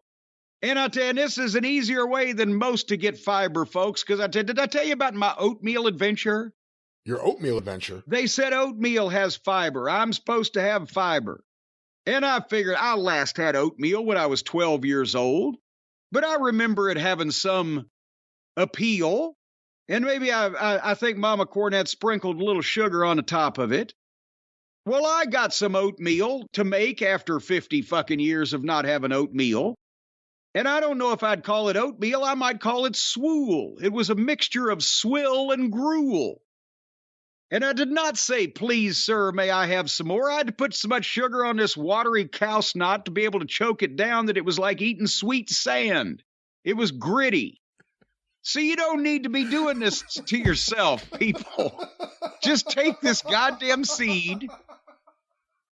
And this is an easier way than most to get fiber, folks, because did I tell you about my oatmeal adventure? Your oatmeal adventure? They said oatmeal has fiber. I'm supposed to have fiber. And I figured I last had oatmeal when I was 12 years old. But I remember it having some appeal. And maybe I think Mama Cornette sprinkled a little sugar on the top of it. Well, I got some oatmeal to make after 50 fucking years of not having oatmeal. And I don't know if I'd call it oatmeal. I might call it swool. It was a mixture of swill and gruel. And I did not say, please, sir, may I have some more? I had to put so much sugar on this watery cow snot to be able to choke it down that it was like eating sweet sand. It was gritty. So you don't need to be doing this to yourself, people. Just take this goddamn seed,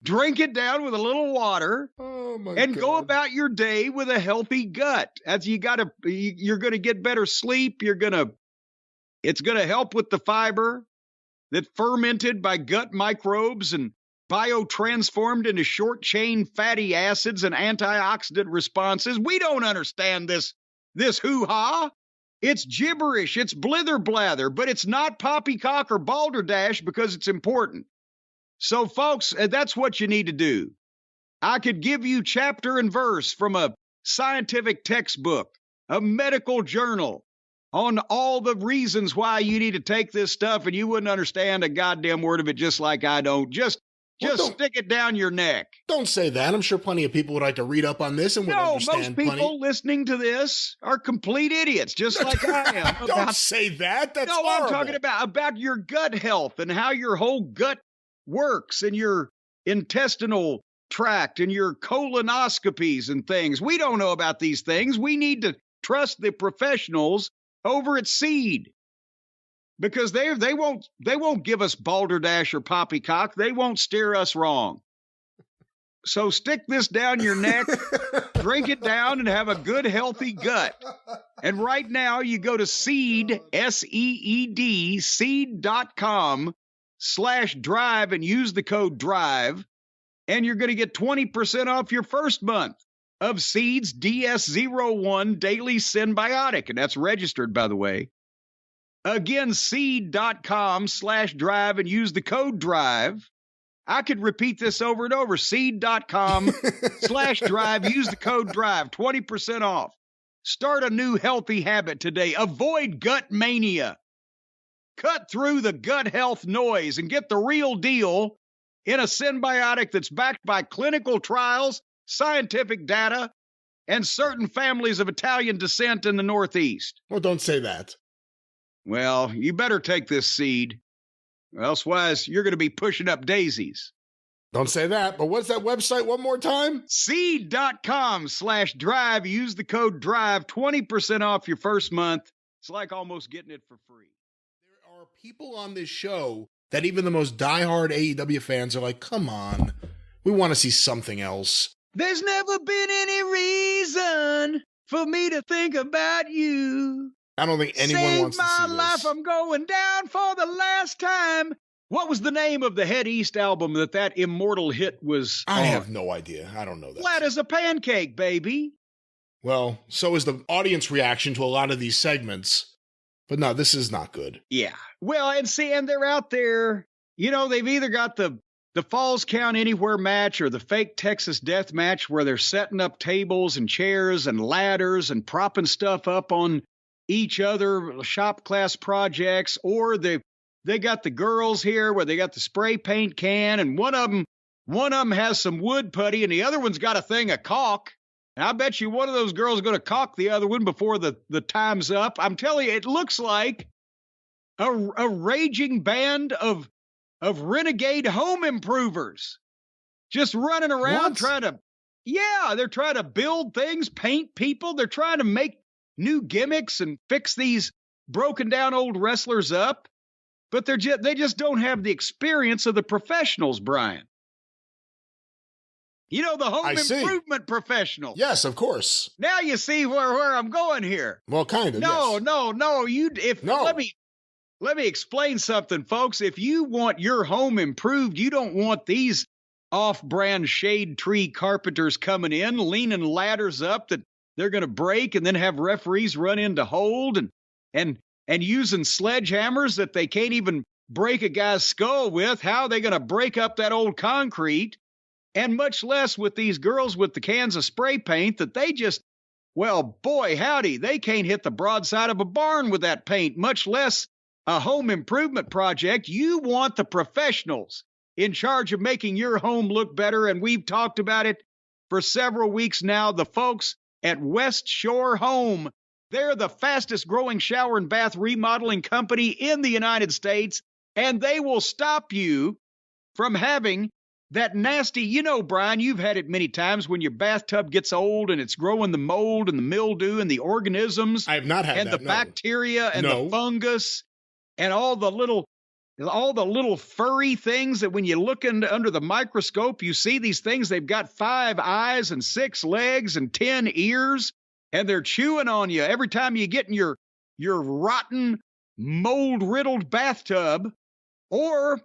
drink it down with a little water, and go about your day with a healthy gut. As you're going to get better sleep. It's going to help with the fiber that fermented by gut microbes and biotransformed into short-chain fatty acids and antioxidant responses. We don't understand this hoo-ha. It's gibberish. It's blither-blather, but it's not poppycock or balderdash because it's important. So, folks, that's what you need to do. I could give you chapter and verse from a scientific textbook, a medical journal, on all the reasons why you need to take this stuff, and you wouldn't understand a goddamn word of it, just like I don't. Just stick it down your neck. Don't say that. I'm sure plenty of people would like to read up on this and would understand. No, most people listening to this are complete idiots, just like I am. Don't say that. That's horrible. I'm talking about your gut health and how your whole gut works and your intestinal tract and your colonoscopies and things. We don't know about these things. We need to trust the professionals over at Seed, because they won't give us balderdash or poppycock. They won't steer us wrong. So stick this down your neck, drink it down, and have a good, healthy gut. And right now, you go to Seed, SEED, seed.com, seed.com/drive and use the code DRIVE, and you're going to get 20% off your first month of Seed's DS01 Daily Synbiotic. And that's registered, by the way. Again, seed.com/drive and use the code DRIVE. I could repeat this over and over. Seed.com/drive. Use the code DRIVE. 20% off. Start a new healthy habit today. Avoid gut mania. Cut through the gut health noise and get the real deal in a symbiotic that's backed by clinical trials, scientific data, and certain families of Italian descent in the Northeast. Well, don't say that. Well, you better take this seed. Elsewise, you're going to be pushing up daisies. Don't say that, but what's that website one more time? Seed.com/drive. Use the code DRIVE. 20% off your first month. It's like almost getting it for free. There are people on this show that even the most diehard AEW fans are like, come on, we want to see something else. There's never been any reason for me to think about you. I don't think anyone wants to see Save this. my life, I'm going down for the last time. What was the name of the Head East album that immortal hit was I on? have no idea. I don't know that. Flat as a pancake, baby. Well, so is the audience reaction to a lot of these segments. But no, this is not good. Yeah. Well, and they're out there. You know, they've either got the Falls Count Anywhere match or the fake Texas Death Match where they're setting up tables and chairs and ladders and propping stuff up on each other, shop class projects, or they got the girls here where they got the spray paint can, and one of them has some wood putty and the other one's got a thing of caulk. And I bet you one of those girls is going to caulk the other one before the time's up. I'm telling you, it looks like a raging band of renegade home improvers just running around they're trying to build things, paint people. They're trying to make new gimmicks and fix these broken down old wrestlers up. But they just don't have the experience of the professionals, Brian. You know, the home improvement professionals. Yes, of course. Now you see where I'm going here. Well, kind of. No. Yes. Let me explain something, folks. If you want your home improved, you don't want these off-brand shade tree carpenters coming in, leaning ladders up that they're going to break and then have referees run in to hold and using sledgehammers that they can't even break a guy's skull with. How are they going to break up that old concrete? And much less with these girls with the cans of spray paint that they just, well, boy, howdy, they can't hit the broadside of a barn with that paint, much less a home improvement project. You want the professionals in charge of making your home look better, and we've talked about it for several weeks now. The folks at West Shore Home, they're the fastest growing shower and bath remodeling company in the United States, and they will stop you from having that nasty, you know, Brian, you've had it many times when your bathtub gets old and it's growing the mold and the mildew and the organisms. I have not had and that, the bacteria and the fungus and all the little furry things that when you look under the microscope, you see these things. They've got 5 eyes and 6 legs and 10 ears, and they're chewing on you every time you get in your rotten, mold-riddled bathtub. Or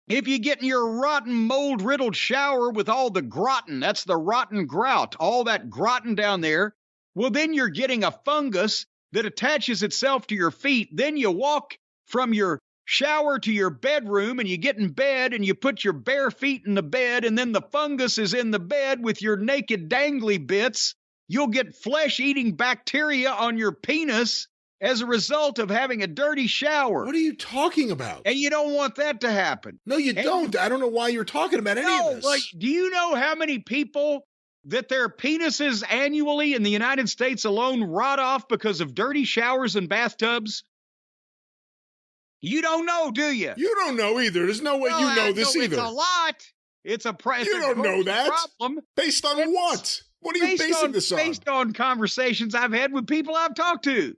if you get in your rotten, mold-riddled shower with all the grotten, that's the rotten grout, all that grotten down there, well, then you're getting a fungus that attaches itself to your feet. Then you walk from your shower to your bedroom and you get in bed and you put your bare feet in the bed, and then the fungus is in the bed with your naked dangly bits. You'll get flesh-eating bacteria on your penis as a result of having a dirty shower. What are you talking about? And you don't want that to happen. No, you don't. I don't know why you're talking about any of this. Like, do you know how many people that their penises annually in the United States alone rot off because of dirty showers and bathtubs? You don't know, do you? You don't know either. There's no way you know this either. It's a lot. You don't know that. Problem. Based on what? What are you basing this on? Based on conversations I've had with people I've talked to.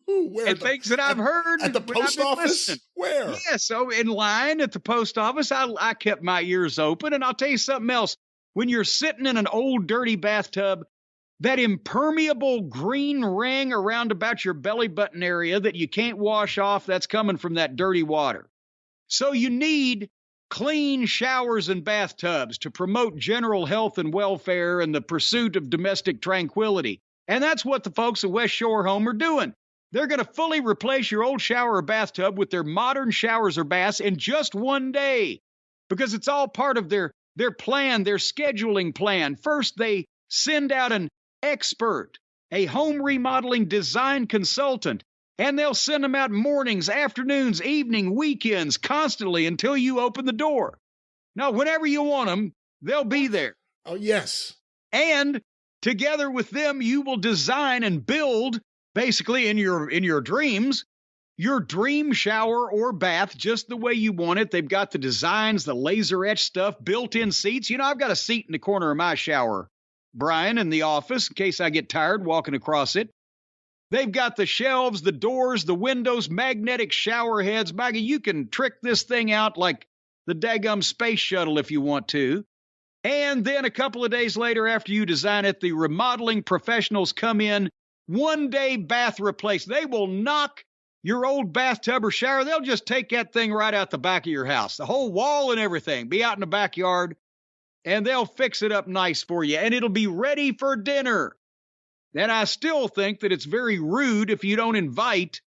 Where? And things that I've heard. At the post office? Listening. Where? Yeah, so in line at the post office, I kept my ears open. And I'll tell you something else. When you're sitting in an old dirty bathtub, that impermeable green ring around about your belly button area that you can't wash off, that's coming from that dirty water. So you need clean showers and bathtubs to promote general health and welfare and the pursuit of domestic tranquility. And that's what the folks at West Shore Home are doing. They're going to fully replace your old shower or bathtub with their modern showers or baths in just one day, because it's all part of their plan, their scheduling plan. First, they send out an expert, a home remodeling design consultant, and they'll send them out mornings, afternoons, evening, weekends, constantly until you open the door. Now, whenever you want them, they'll be there. Oh, yes. And together with them, you will design and build, basically in your dreams, your dream shower or bath just the way you want it. They've got the designs, the laser etched stuff, built-in seats. You know, I've got a seat in the corner of my shower, Brian, in the office, in case I get tired walking across it. They've got the shelves, the doors, the windows, magnetic shower heads. Maggie, you can trick this thing out like the daggum space shuttle if you want to. And then a couple of days later, after you design it, the remodeling professionals come in, one-day bath replace. They will knock your old bathtub or shower. They'll just take that thing right out the back of your house, the whole wall and everything, be out in the backyard, and they'll fix it up nice for you, and it'll be ready for dinner. And I still think that it's very rude if you don't invite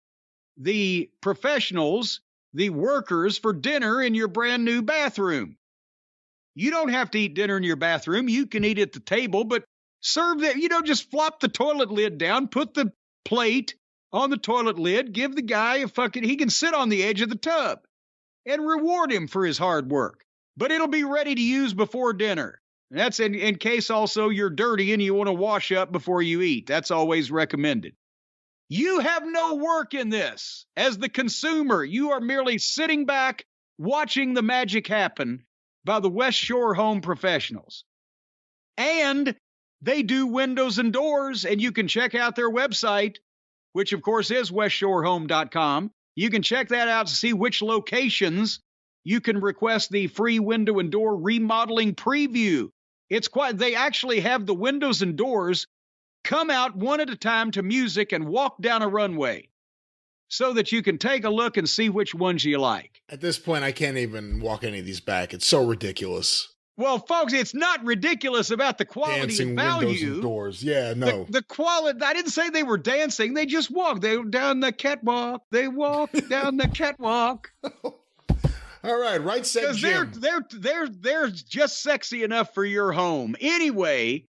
the professionals, the workers, for dinner in your brand new bathroom. You don't have to eat dinner in your bathroom. You can eat at the table, but serve that. You know, just flop the toilet lid down, put the plate on the toilet lid, give the guy he can sit on the edge of the tub and reward him for his hard work. But it'll be ready to use before dinner. And that's in case also you're dirty and you want to wash up before you eat. That's always recommended. You have no work in this. As the consumer, you are merely sitting back, watching the magic happen by the West Shore Home professionals. And they do windows and doors, and you can check out their website, which of course is westshorehome.com. You can check that out to see which locations you can request the free window and door remodeling preview. They actually have the windows and doors come out one at a time to music and walk down a runway so that you can take a look and see which ones you like. At this point, I can't even walk any of these back. It's so ridiculous. Well, folks, it's not ridiculous about the quality Dancing and value. windows and doors. Yeah, no. The quality, I didn't say they were dancing. They just walked. They were down the catwalk. They walked down the catwalk. All right, right said Jim. They're just sexy enough for your home. Anyway,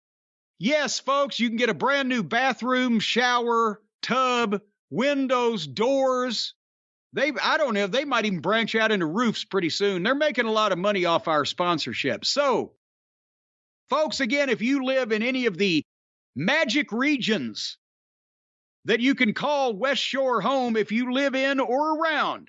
yes, folks, you can get a brand new bathroom, shower, tub, windows, doors. I don't know, they might even branch out into roofs pretty soon. They're making a lot of money off our sponsorship. So, folks, again, if you live in any of the magic regions that you can call West Shore home if you live in or around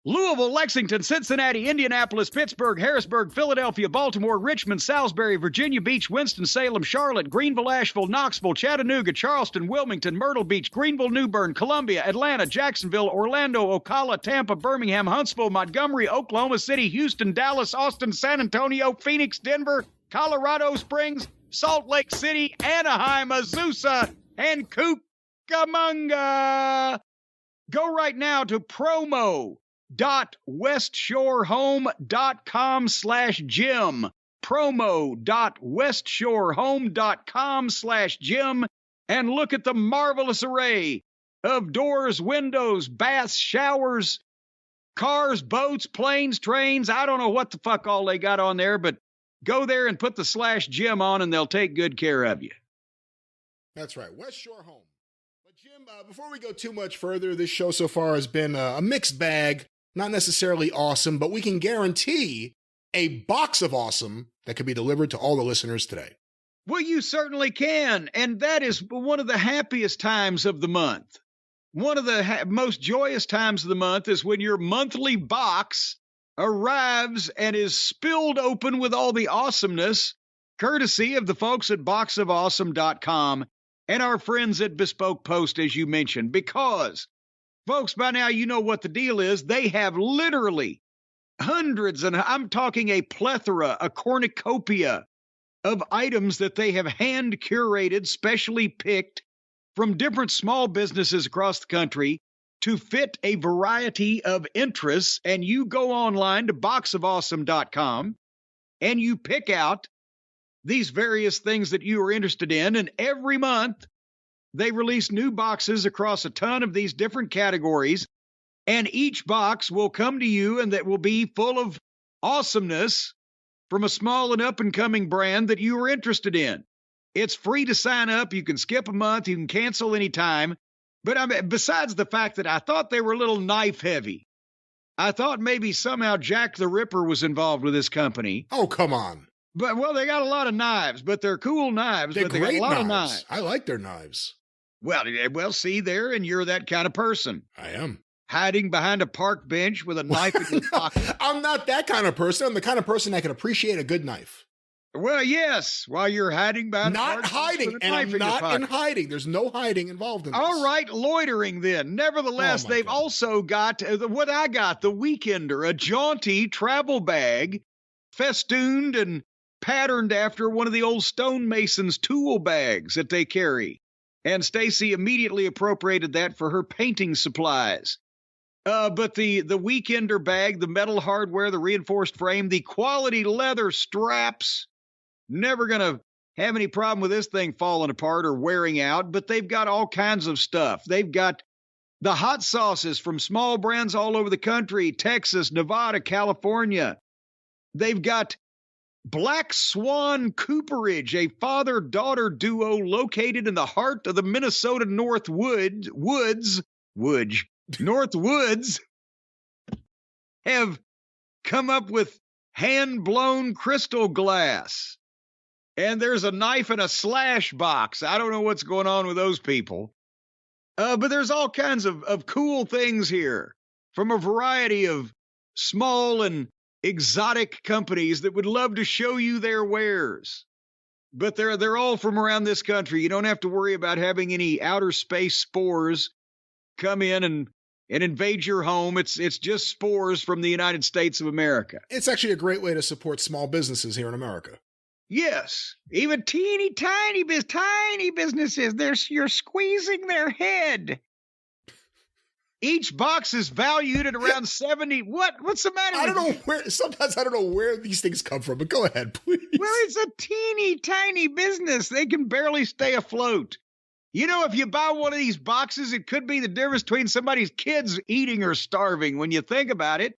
Louisville, Lexington, Cincinnati, Indianapolis, Pittsburgh, Harrisburg, Philadelphia, Baltimore, Richmond, Salisbury, Virginia Beach, Winston-Salem, Charlotte, Greenville, Asheville, Knoxville, Chattanooga, Charleston, Wilmington, Myrtle Beach, Greenville, New Bern, Columbia, Atlanta, Jacksonville, Orlando, Ocala, Tampa, Birmingham, Huntsville, Montgomery, Oklahoma City, Houston, Dallas, Austin, San Antonio, Phoenix, Denver, Colorado Springs, Salt Lake City, Anaheim, Azusa, and Cucamonga. Go right now to promo.westshorehome.com/Jim. promo.westshorehome.com/Jim and look at the marvelous array of doors, windows, baths, showers, cars, boats, planes, trains. I don't know what the fuck all they got on there, but go there and put the /Jim on and they'll take good care of you. That's right, West Shore Home. But Jim, before we go too much further, this show so far has been a mixed bag. Not necessarily awesome, but we can guarantee a box of awesome that could be delivered to all the listeners today. Well, you certainly can. And that is one of the happiest times of the month. One of the most joyous times of the month is when your monthly box arrives and is spilled open with all the awesomeness, courtesy of the folks at boxofawesome.com and our friends at Bespoke Post, as you mentioned, because folks, by now you know what the deal is. They have literally hundreds, and I'm talking a plethora, a cornucopia of items that they have hand curated, specially picked from different small businesses across the country to fit a variety of interests. And you go online to boxofawesome.com and you pick out these various things that you are interested in. And every month they release new boxes across a ton of these different categories. And each box will come to you and that will be full of awesomeness from a small and up-and-coming brand that you are interested in. It's free to sign up. You can skip a month. You can cancel anytime. But besides the fact that I thought they were a little knife-heavy, I thought maybe somehow Jack the Ripper was involved with this company. Oh, come on. But, well, they got a lot of knives, but they're cool knives. They're but they great got a lot of knives. knives. I like their knives. Well, see there, and you're that kind of person. I am. Hiding behind a park bench with a knife in your pocket. I'm not that kind of person. I'm the kind of person that can appreciate a good knife. Well, yes, while you're hiding behind not a park hiding, bench with a and knife I'm in your not pocket. in hiding. There's no hiding involved in this. All right, loitering then. Nevertheless, Oh, my they've God. also got what I got, the Weekender, a jaunty travel bag, festooned and patterned after one of the old stonemason's tool bags that they carry. And Stacy immediately appropriated that for her painting supplies. But the Weekender bag, the metal hardware, the reinforced frame, the quality leather straps, never going to have any problem with this thing falling apart or wearing out, but they've got all kinds of stuff. They've got the hot sauces from small brands all over the country, Texas, Nevada, California. They've got Black Swan Cooperage, a father-daughter duo located in the heart of the Minnesota North Woods, have come up with hand-blown crystal glass. And there's a knife and a slash box. I don't know what's going on with those people. But there's all kinds of cool things here from a variety of small and exotic companies that would love to show you their wares. But they're all from around this country. You don't have to worry about having any outer space spores come in and invade your home. It's just spores from the United States of America. It's actually a great way to support small businesses here in America. Yes, even tiny businesses, you're squeezing their head. Each box is valued at around 70. What's the matter? I don't know where. Sometimes I don't know where these things come from. But go ahead, please. Well, it's a teeny tiny business. They can barely stay afloat. You know, if you buy one of these boxes, it could be the difference between somebody's kids eating or starving. When you think about it,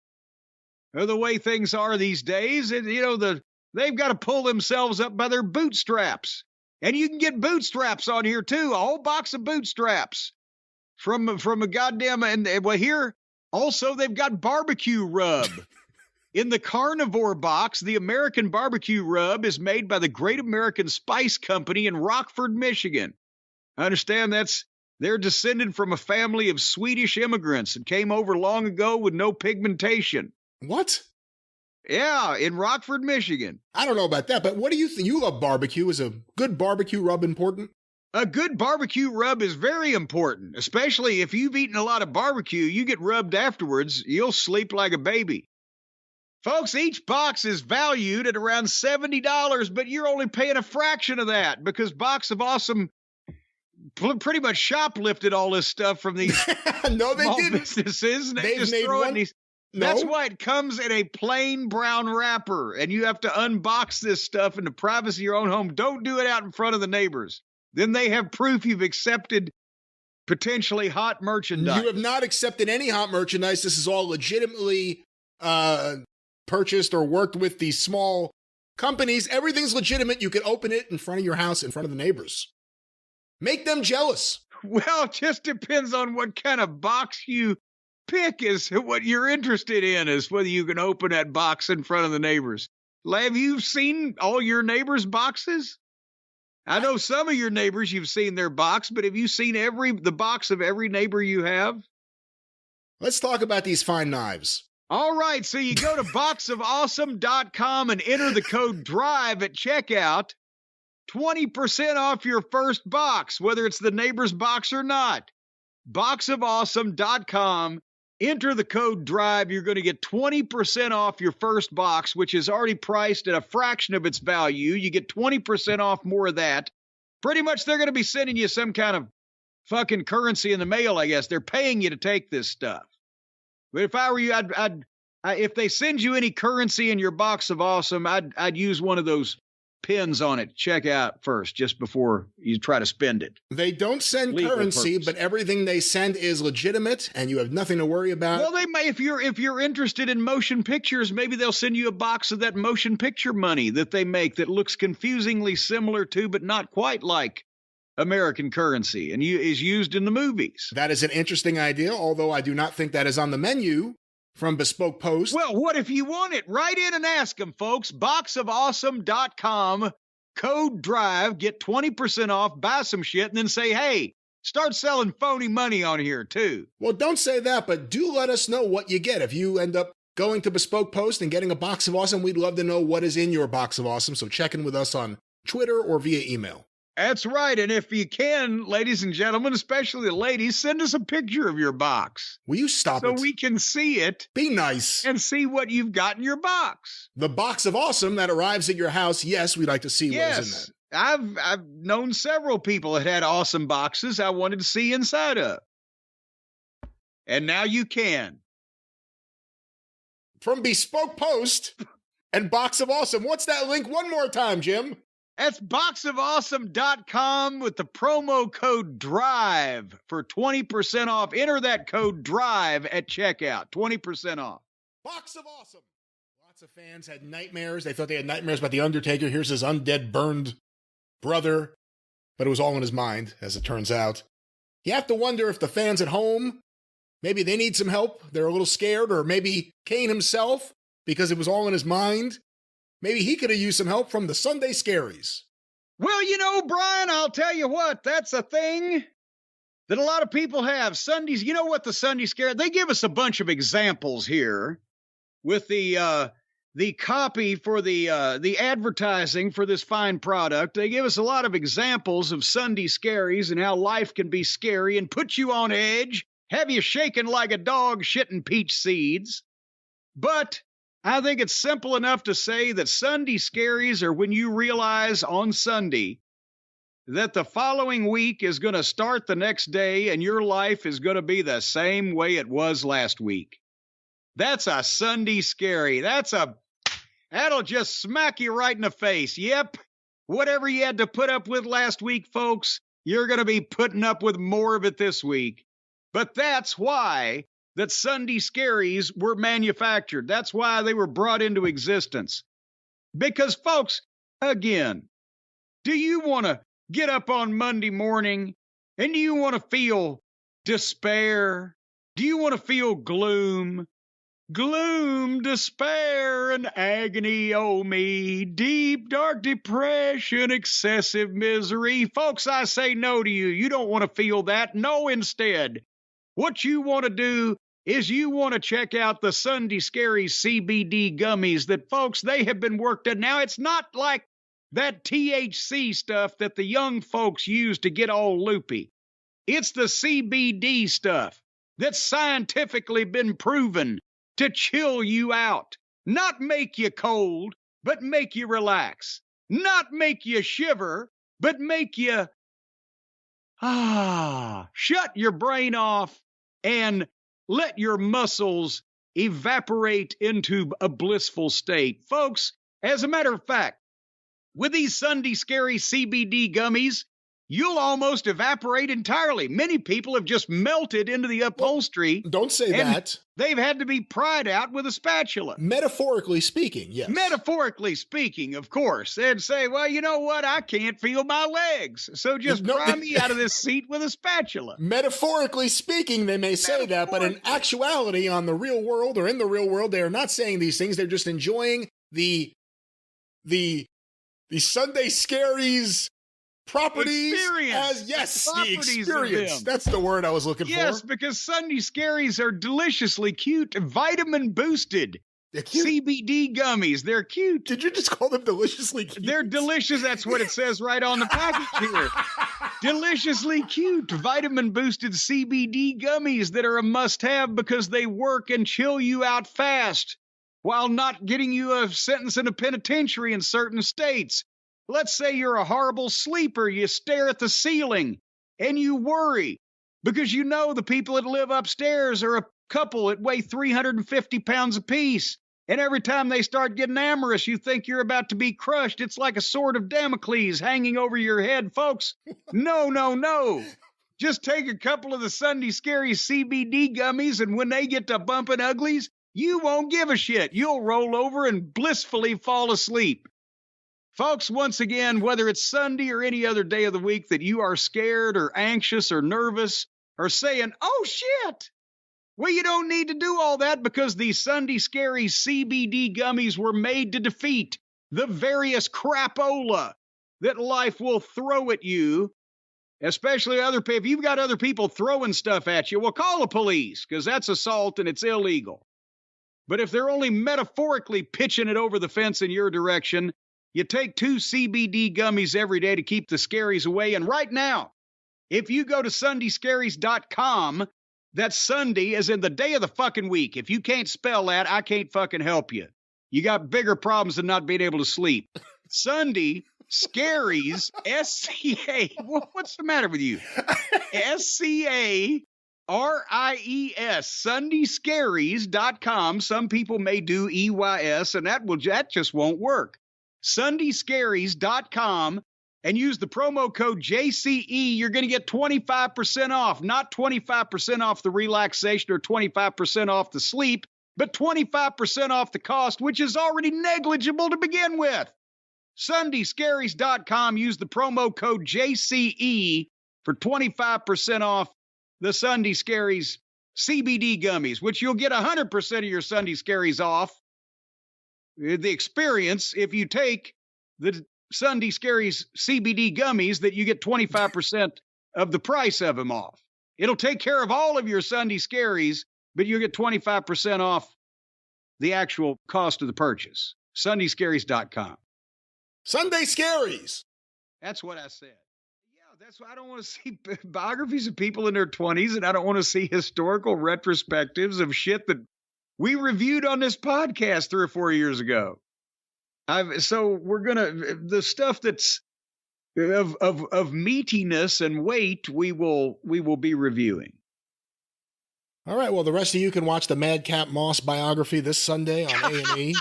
or the way things are these days, they've got to pull themselves up by their bootstraps. And you can get bootstraps on here, too. A whole box of bootstraps from a goddamn... And well, here, also, they've got barbecue rub. In the carnivore box, the American barbecue rub is made by the Great American Spice Company in Rockford, Michigan. I understand they're descended from a family of Swedish immigrants that came over long ago with no pigmentation. What? Yeah, in Rockford, Michigan. I don't know about that, but what do you think? You love barbecue. Is a good barbecue rub important? A good barbecue rub is very important, especially if you've eaten a lot of barbecue. You get rubbed afterwards, you'll sleep like a baby. Folks, each box is valued at around $70, but you're only paying a fraction of that because Box of Awesome pretty much shoplifted all this stuff from these No, they small didn't. businesses. And they They've just made throw it in one- these. No. That's why it comes in a plain brown wrapper, and you have to unbox this stuff in the privacy of your own home. Don't do it out in front of the neighbors. Then they have proof you've accepted potentially hot merchandise. You have not accepted any hot merchandise. This is all legitimately purchased or worked with these small companies. Everything's legitimate. You can open it in front of your house, in front of the neighbors. Make them jealous. Well, it just depends on what kind of box you pick is what you're interested in, is whether you can open that box in front of the neighbors. Have you seen all your neighbors' boxes? I know some of your neighbors, you've seen their box, but have you seen the box of every neighbor you have? Let's talk about these fine knives. All right, so you go to boxofawesome.com and enter the code DRIVE at checkout. 20% off your first box, whether it's the neighbor's box or not. Boxofawesome.com. Enter the code DRIVE. You're going to get 20% off your first box, which is already priced at a fraction of its value. You get 20% off more of that. Pretty much they're going to be sending you some kind of fucking currency in the mail, I guess. They're paying you to take this stuff. But if I were you, if they send you any currency in your box of awesome, I'd use one of those pins on it. Check out first, just before you try to spend it. They don't send Legal currency, purpose. but everything they send is legitimate, and you have nothing to worry about. Well, they may, if you're interested in motion pictures, maybe they'll send you a box of that motion picture money that they make that looks confusingly similar to, but not quite like American currency, and is used in the movies. That is an interesting idea, although I do not think that is on the menu from Bespoke Post. Well, what if you want it? Write in and ask them, folks. Boxofawesome.com, code DRIVE, get 20% off, buy some shit, and then say, hey, start selling phony money on here, too. Well, don't say that, but do let us know what you get. If you end up going to Bespoke Post and getting a box of awesome, we'd love to know what is in your box of awesome, so check in with us on Twitter or via email. That's right, and if you can, ladies and gentlemen, especially the ladies, send us a picture of your box. Will you stop so it? So we can see it. Be nice. And see what you've got in your box. The box of awesome that arrives at your house, yes, we'd like to see what is in that. I've known several people that had awesome boxes I wanted to see inside of. And now you can. From Bespoke Post and Box of Awesome. What's that link one more time, Jim? That's boxofawesome.com with the promo code DRIVE for 20% off. Enter that code DRIVE at checkout. 20% off. Box of Awesome. Lots of fans had nightmares. They thought they had nightmares about The Undertaker. Here's his undead, burned brother. But it was all in his mind, as it turns out. You have to wonder if the fans at home, maybe they need some help. They're a little scared. Or maybe Kane himself, because it was all in his mind. Maybe he could have used some help from the Sunday Scaries. Well, you know, Brian, I'll tell you what, that's a thing that a lot of people have. Sundays, you know what the Sunday Scare, they give us a bunch of examples here with the copy for the advertising for this fine product. They give us a lot of examples of Sunday Scaries and how life can be scary and put you on edge, have you shaking like a dog shitting peach seeds. But I think it's simple enough to say that Sunday Scaries are when you realize on Sunday that the following week is going to start the next day and your life is going to be the same way it was last week. That's a Sunday Scary. That'll just smack you right in the face. Yep. Whatever you had to put up with last week, folks, you're going to be putting up with more of it this week. But that's why that Sunday Scaries were manufactured. That's why they were brought into existence. Because, folks, again, do you want to get up on Monday morning and do you want to feel despair? Do you want to feel gloom? Gloom, despair, and agony, oh me, deep, dark depression, excessive misery. Folks, I say no to you. You don't want to feel that. No, instead, what you want to do is you want to check out the Sunday Scary CBD gummies that, folks, they have been worked in. Now, it's not like that THC stuff that the young folks use to get all loopy. It's the CBD stuff that's scientifically been proven to chill you out, not make you cold, but make you relax, not make you shiver, but make you, shut your brain off and let your muscles evaporate into a blissful state. Folks, as a matter of fact, with these Sunday Scary CBD gummies, you'll almost evaporate entirely. Many people have just melted into the upholstery. Well, don't say that. They've had to be pried out with a spatula. Metaphorically speaking, yes. Metaphorically speaking, of course. They'd say, well, you know what? I can't feel my legs. So just pry me out of this seat with a spatula. Metaphorically speaking, they may say that, but in actuality, on the real world or in the real world, they are not saying these things. They're just enjoying the Sunday Scaries properties experience. The experience. That's the word I was looking for. Yes, because Sunday Scaries are deliciously cute, vitamin boosted. CBD gummies. They're cute. Did you just call them deliciously cute? They're delicious. That's what it says right on the package here. Deliciously cute, vitamin boosted CBD gummies that are a must have because they work and chill you out fast while not getting you a sentence in a penitentiary in certain states. Let's say you're a horrible sleeper. You stare at the ceiling And you worry because you know the people that live upstairs are a couple that weigh 350 pounds apiece. And every time they start getting amorous, you think you're about to be crushed. It's like a sword of Damocles hanging over your head, folks. No, no, no. Just take a couple of the Sunday Scary CBD gummies, and when they get to bumping uglies, you won't give a shit. You'll roll over and blissfully fall asleep. Folks, once again, whether it's Sunday or any other day of the week that you are scared or anxious or nervous or saying, oh, shit. Well, you don't need to do all that because the Sunday Scary CBD gummies were made to defeat the various crapola that life will throw at you, especially if you've got other people throwing stuff at you. Well, call the police because that's assault and it's illegal. But if they're only metaphorically pitching it over the fence in your direction, you take 2 CBD gummies every day to keep the scaries away. And right now, if you go to SundayScaries.com, that's Sunday as in the day of the fucking week. If you can't spell that, I can't fucking help you. You got bigger problems than not being able to sleep. Sunday Scaries, S-C-A. What's the matter with you? S-C-A-R-I-E-S, SundayScaries.com. Some people may do E-Y-S, and that just won't work. SundayScaries.com. And use the promo code JCE, you're going to get 25% off, not 25% off the relaxation or 25% off the sleep, but 25% off the cost, which is already negligible to begin with. SundayScaries.com, use the promo code JCE for 25% off the Sunday Scaries CBD gummies, which you'll get 100% of your Sunday Scaries off the experience if you take the Sunday Scaries CBD gummies that you get 25% of the price of them off. It'll take care of all of your Sunday Scaries, but you'll get 25% off the actual cost of the purchase. SundayScaries.com. Sunday Scaries. That's what I said. Yeah, that's why I don't want to see biographies of people in their 20s, and I don't want to see historical retrospectives of shit that we reviewed on this podcast 3 or 4 years ago. So we're the stuff that's of meatiness and weight, we will be reviewing. All right. Well, the rest of you can watch the Madcap Moss biography this Sunday on A&E.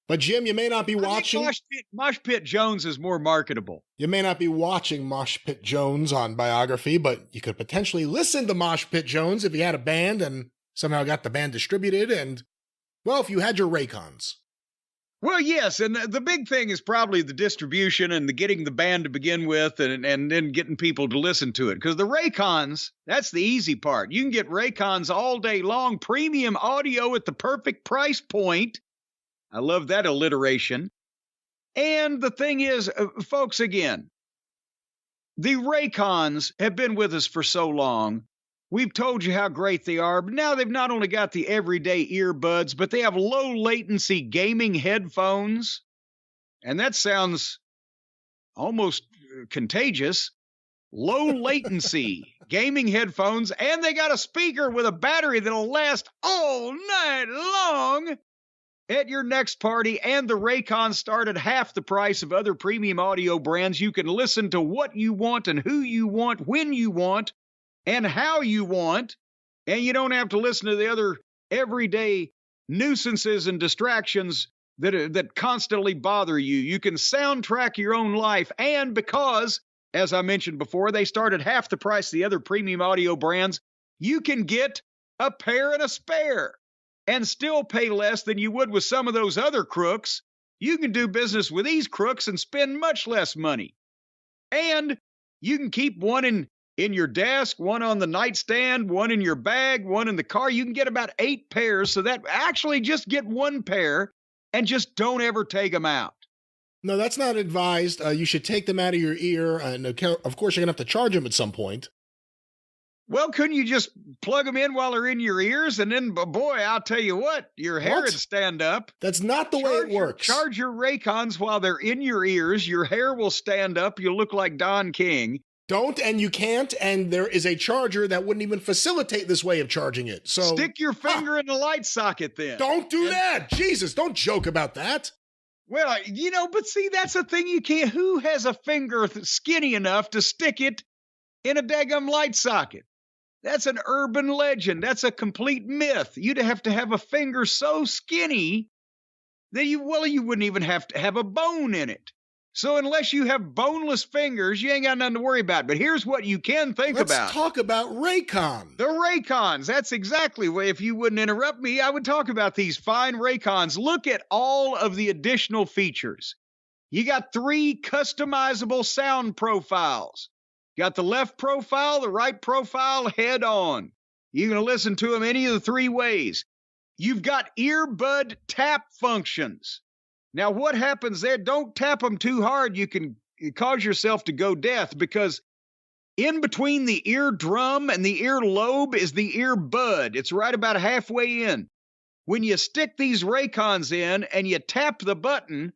But Jim, you may not be watching. Mosh Pit Jones is more marketable. You may not be watching Mosh Pit Jones on biography, but you could potentially listen to Mosh Pit Jones if you had a band and somehow got the band distributed, and well, if you had your Raycons. Well, yes, and the big thing is probably the distribution and the getting the band to begin with and then getting people to listen to it. Because the Raycons, that's the easy part. You can get Raycons all day long, premium audio at the perfect price point. I love that alliteration. And the thing is, folks, again, the Raycons have been with us for so long. We've told you how great they are, but now they've not only got the everyday earbuds, but they have low latency gaming headphones. And that sounds almost contagious. Low latency gaming headphones, and they got a speaker with a battery that'll last all night long at your next party. And the Raycons start at half the price of other premium audio brands. You can listen to what you want and who you want, when you want, and how you want, and you don't have to listen to the other everyday nuisances and distractions that constantly bother you. You can soundtrack your own life, and because, as I mentioned before, they start at half the price of the other premium audio brands, you can get a pair and a spare and still pay less than you would with some of those other crooks. You can do business with these crooks and spend much less money. And you can keep one in your desk, one on the nightstand, one in your bag, one in the car. You can get about 8 pairs, so that actually just get 1 pair and just don't ever take them out. No, that's not advised. You should take them out of your ear, and of course you're going to have to charge them at some point. Well, couldn't you just plug them in while they're in your ears? And then, boy, I'll tell you what, your hair would stand up. That's not the way it works. Charge your Raycons while they're in your ears. Your hair will stand up. You'll look like Don King. Don't, and you can't, and there is a charger that wouldn't even facilitate this way of charging it. So stick your finger in the light socket then. Don't do that. Jesus, don't joke about that. Well, but see, that's the thing you can't. Who has a finger skinny enough to stick it in a daggum light socket. That's an urban legend. That's a complete myth. You'd have to have a finger so skinny that you wouldn't even have to have a bone in it. So unless you have boneless fingers, you ain't got nothing to worry about. But here's what you can think about. Let's talk about Raycon. The Raycons. That's exactly what, if you wouldn't interrupt me, I would talk about these fine Raycons. Look at all of the additional features. You got 3 customizable sound profiles. You got the left profile, the right profile, head on. You're going to listen to them any of the 3 ways. You've got earbud tap functions. Now, what happens there? Don't tap them too hard. You can cause yourself to go deaf, because in between the eardrum and the earlobe is the earbud. It's right about halfway in. When you stick these Raycons in and you tap the button,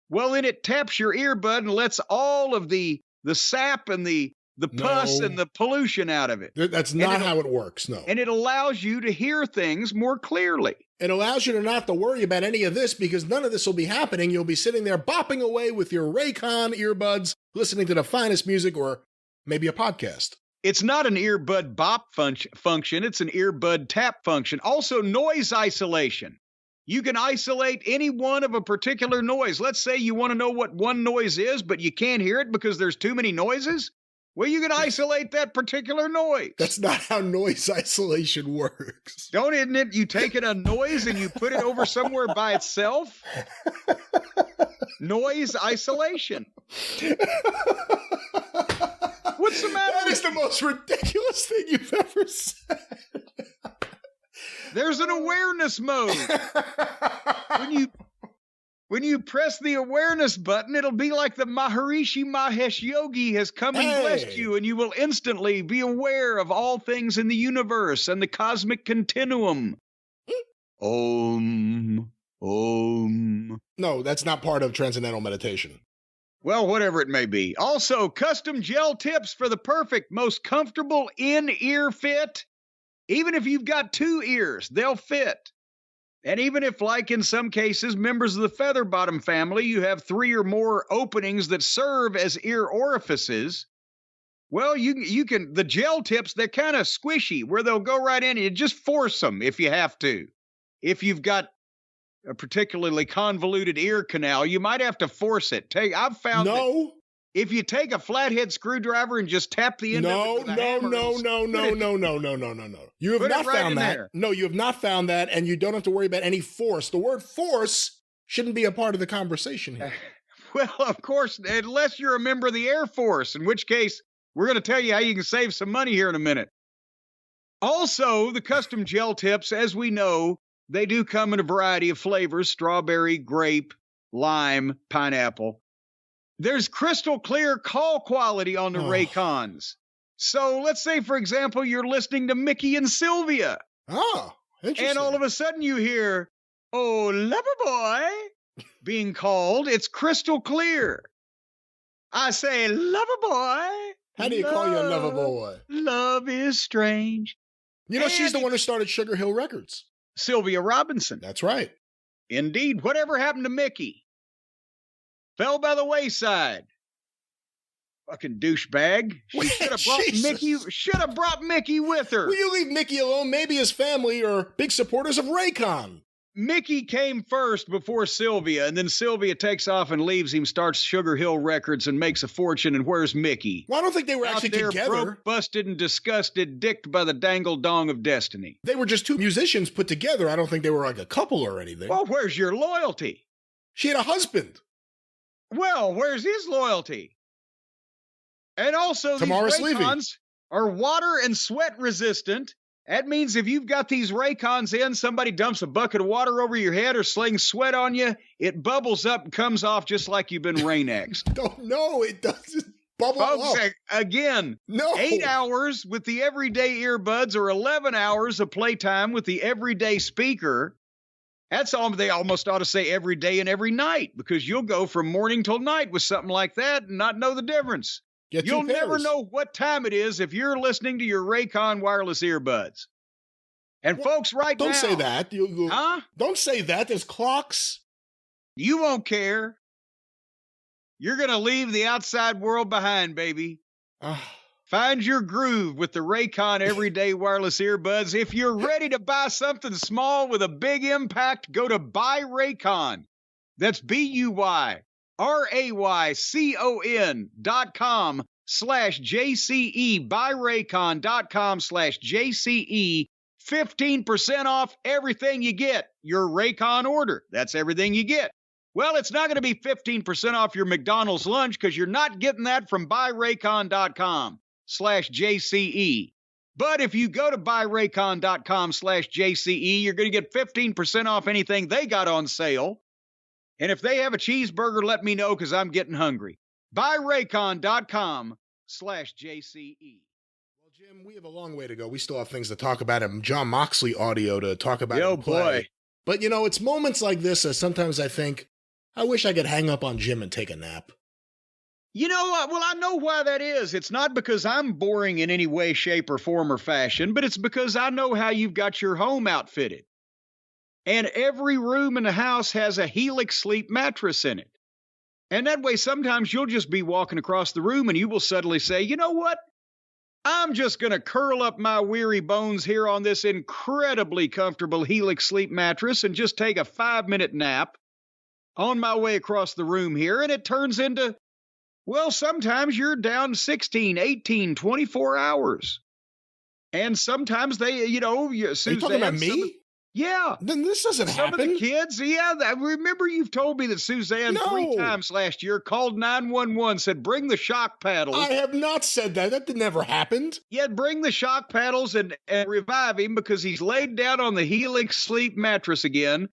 well, then it taps your earbud and lets all of the sap and the pus and the pollution out of it. That's not how it works, no. And it allows you to hear things more clearly. It allows you to not have to worry about any of this, because none of this will be happening. You'll be sitting there bopping away with your Raycon earbuds, listening to the finest music, or maybe a podcast. It's not an earbud bop function. It's an earbud tap function. Also, noise isolation. You can isolate any one of a particular noise. Let's say you want to know what one noise is, but you can't hear it because there's too many noises. Well, you can isolate that particular noise. That's not how noise isolation works. Isn't it? You take a noise and you put it over somewhere by itself. Noise isolation. What's the matter? That is the most ridiculous thing you've ever said. There's an awareness mode. When you press the awareness button, it'll be like the Maharishi Mahesh Yogi has come and blessed you, and you will instantly be aware of all things in the universe and the cosmic continuum. Om, Om. No, that's not part of transcendental meditation. Well, whatever it may be. Also, custom gel tips for the perfect, most comfortable in-ear fit. Even if you've got 2 ears, they'll fit. And even if, like in some cases, members of the feather bottom family, you have 3 or more openings that serve as ear orifices, well, you can, the gel tips, they're kind of squishy, where they'll go right in and you just force them if you have to. If you've got a particularly convoluted ear canal, you might have to force it. I've found that if you take a flathead screwdriver and just tap the end of it with a hammer. No. You have not found that. No, you have not found that, and you don't have to worry about any force. The word force shouldn't be a part of the conversation here. Well, of course, unless you're a member of the Air Force, in which case we're going to tell you how you can save some money here in a minute. Also, the custom gel tips, as we know, they do come in a variety of flavors: strawberry, grape, lime, pineapple. There's crystal clear call quality on the Raycons. So let's say, for example, you're listening to Mickey and Sylvia. Oh, interesting. And all of a sudden you hear, "Oh, lover boy," being called. It's crystal clear. I say, "Lover boy." How do you call you a lover boy? Love is strange. You know, she's the one who started Sugar Hill Records. Sylvia Robinson. That's right. Indeed. Whatever happened to Mickey? Fell by the wayside. Fucking douchebag. She should have brought Mickey with her. Will you leave Mickey alone? Maybe his family are big supporters of Raycon. Mickey came first before Sylvia, and then Sylvia takes off and leaves him, starts Sugar Hill Records, and makes a fortune. And where's Mickey? Well, I don't think they were actually together. Broke, busted, and disgusted, dicked by the dangle dong of destiny. They were just 2 musicians put together. I don't think they were like a couple or anything. Well, where's your loyalty? She had a husband. Well, where's his loyalty? And also, these Raycons are water and sweat resistant. That means if you've got these Raycons in, somebody dumps a bucket of water over your head or slings sweat on you, it bubbles up and comes off just like you've been Rain-X'd. No, it doesn't bubble Folks, up. Again, no. 8 hours with the everyday earbuds or 11 hours of playtime with the everyday speaker. That's all. They almost ought to say every day and every night, because you'll go from morning till night with something like that and not know the difference. You'll never know what time it is if you're listening to your Raycon wireless earbuds. And folks, right now... Don't say that. Huh? Don't say that. There's clocks. You won't care. You're going to leave the outside world behind, baby. Find your groove with the Raycon Everyday Wireless Earbuds. If you're ready to buy something small with a big impact, go to BuyRaycon. That's BuyRaycon.com/JCE. BuyRaycon.com/JCE. 15% off everything you get. Your Raycon order. That's everything you get. Well, it's not going to be 15% off your McDonald's lunch because you're not getting that from BuyRaycon.com/JCE. But if you go to BuyRaycon.com/JCE, you're going to get 15% off anything they got on sale. And if they have a cheeseburger, let me know because I'm getting hungry. BuyRaycon.com/JCE. Well, Jim, we have a long way to go. We still have things to talk about and John Moxley audio to talk about. Oh, boy. But, it's moments like this that sometimes I think, I wish I could hang up on Jim and take a nap. I know why that is. It's not because I'm boring in any way, shape, or form or fashion, but it's because I know how you've got your home outfitted. And every room in the house has a Helix Sleep mattress in it. And that way, sometimes you'll just be walking across the room and you will suddenly say, you know what? I'm just going to curl up my weary bones here on this incredibly comfortable Helix Sleep mattress and just take a 5-minute nap on my way across the room here. And it turns into, well, sometimes you're down 16, 18, 24 hours. And sometimes they, Are you talking about me? Yeah. Then this doesn't happen. Some of the kids, remember you've told me that Suzanne 3 times last year called 911, said, bring the shock paddles. I have not said that. That never happened. Yeah, bring the shock paddles and revive him because he's laid down on the Helix Sleep mattress again.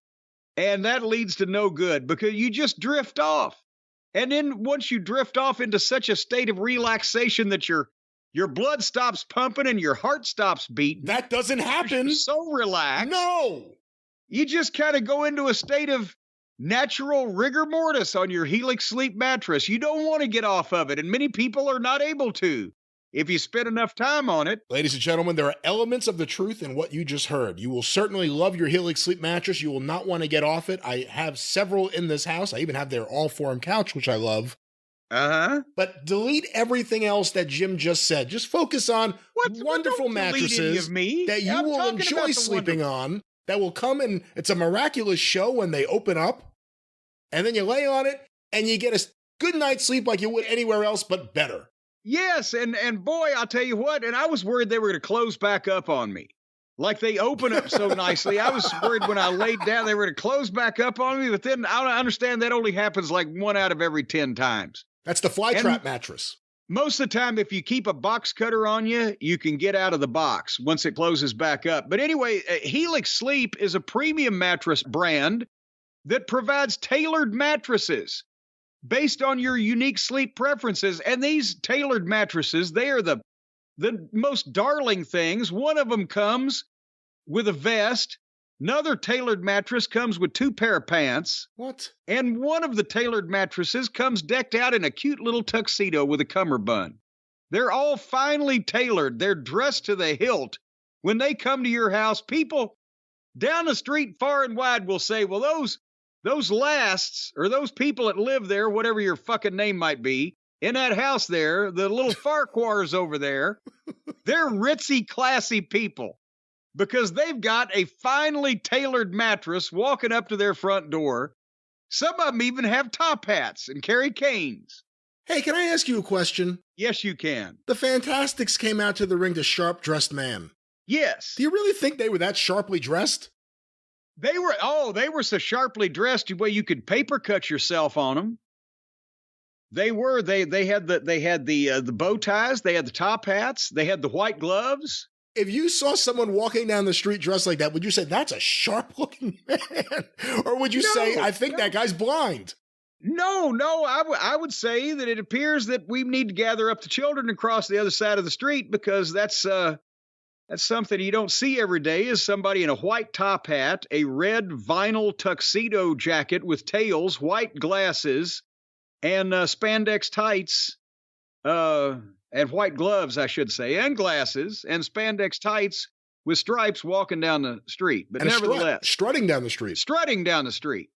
And that leads to no good because you just drift off. And then once you drift off into such a state of relaxation that your blood stops pumping and your heart stops beating. That doesn't happen. You're so relaxed. No. You just kind of go into a state of natural rigor mortis on your Helix Sleep mattress. You don't want to get off of it, and many people are not able to if you spend enough time on it. Ladies and gentlemen, there are elements of the truth in what you just heard. You will certainly love your Helix Sleep mattress. You will not want to get off it. I have several in this house. I even have their all-form couch, which I love. Uh-huh. But delete everything else that Jim just said. Just focus on wonderful mattresses that you will enjoy sleeping on, that will come and it's a miraculous show when they open up. And then you lay on it and you get a good night's sleep like you would anywhere else, but better. Yes, and boy, I'll tell you what, and I was worried they were going to close back up on me. Like they open up so nicely. I was worried when I laid down they were going to close back up on me, but then I understand that only happens like 1 out of every 10 times. That's the fly trap mattress. Most of the time, if you keep a box cutter on you, you can get out of the box once it closes back up. But anyway, Helix Sleep is a premium mattress brand that provides tailored mattresses based on your unique sleep preferences. And these tailored mattresses, they are the most darling things. One of them comes with a vest. Another tailored mattress comes with 2 pair of pants. What? And one of the tailored mattresses comes decked out in a cute little tuxedo with a cummerbund. They're all finely tailored. They're dressed to the hilt. When they come to your house, people down the street far and wide will say, well, those lasts, or those people that live there, whatever your fucking name might be, in that house there, the little Farquhars over there, they're ritzy, classy people. Because they've got a finely tailored mattress walking up to their front door. Some of them even have top hats and carry canes. Hey, can I ask you a question? Yes, you can. The Fantastics came out to the ring to sharp-dressed man. Yes. Do you really think they were that sharply dressed? They were so sharply dressed where you could paper cut yourself on them. They had the bow ties, they had the top hats, they had the white gloves. If you saw someone walking down the street dressed like that, would you say, that's a sharp-looking man? Or would you say, I think that guy's blind? No, I would say that it appears that we need to gather up the children and cross the other side of the street because that's something you don't see every day is somebody in a white top hat, a red vinyl tuxedo jacket with tails, white glasses, and spandex tights, and white gloves, I should say, and glasses, and spandex tights with stripes walking down the street. But and nevertheless. Strutting down the street. Strutting down the street.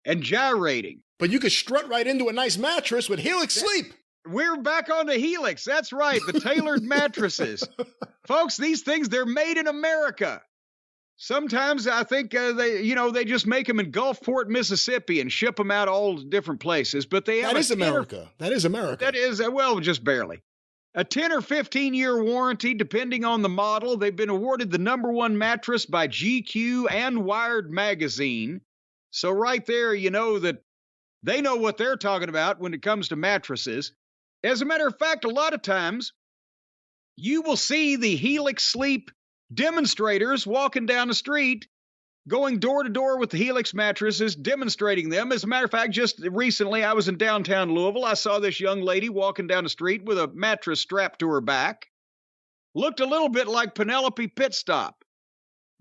And gyrating. But you could strut right into a nice mattress with Helix Sleep. We're back on the Helix. That's right. The tailored mattresses. Folks, these things, they're made in America. Sometimes I think they just make them in Gulfport, Mississippi and ship them out all different places. But they have That is America. That is America. That is, well, just barely. A 10 or 15-year warranty, depending on the model. They've been awarded the #1 mattress by GQ and Wired magazine. So right there, you know that they know what they're talking about when it comes to mattresses. As a matter of fact, a lot of times you will see the Helix Sleep demonstrators walking down the street, going door to door with the Helix mattresses, demonstrating them. As a matter of fact, just recently I was in downtown Louisville. I saw this young lady walking down the street with a mattress strapped to her back. Looked a little bit like Penelope Pitstop.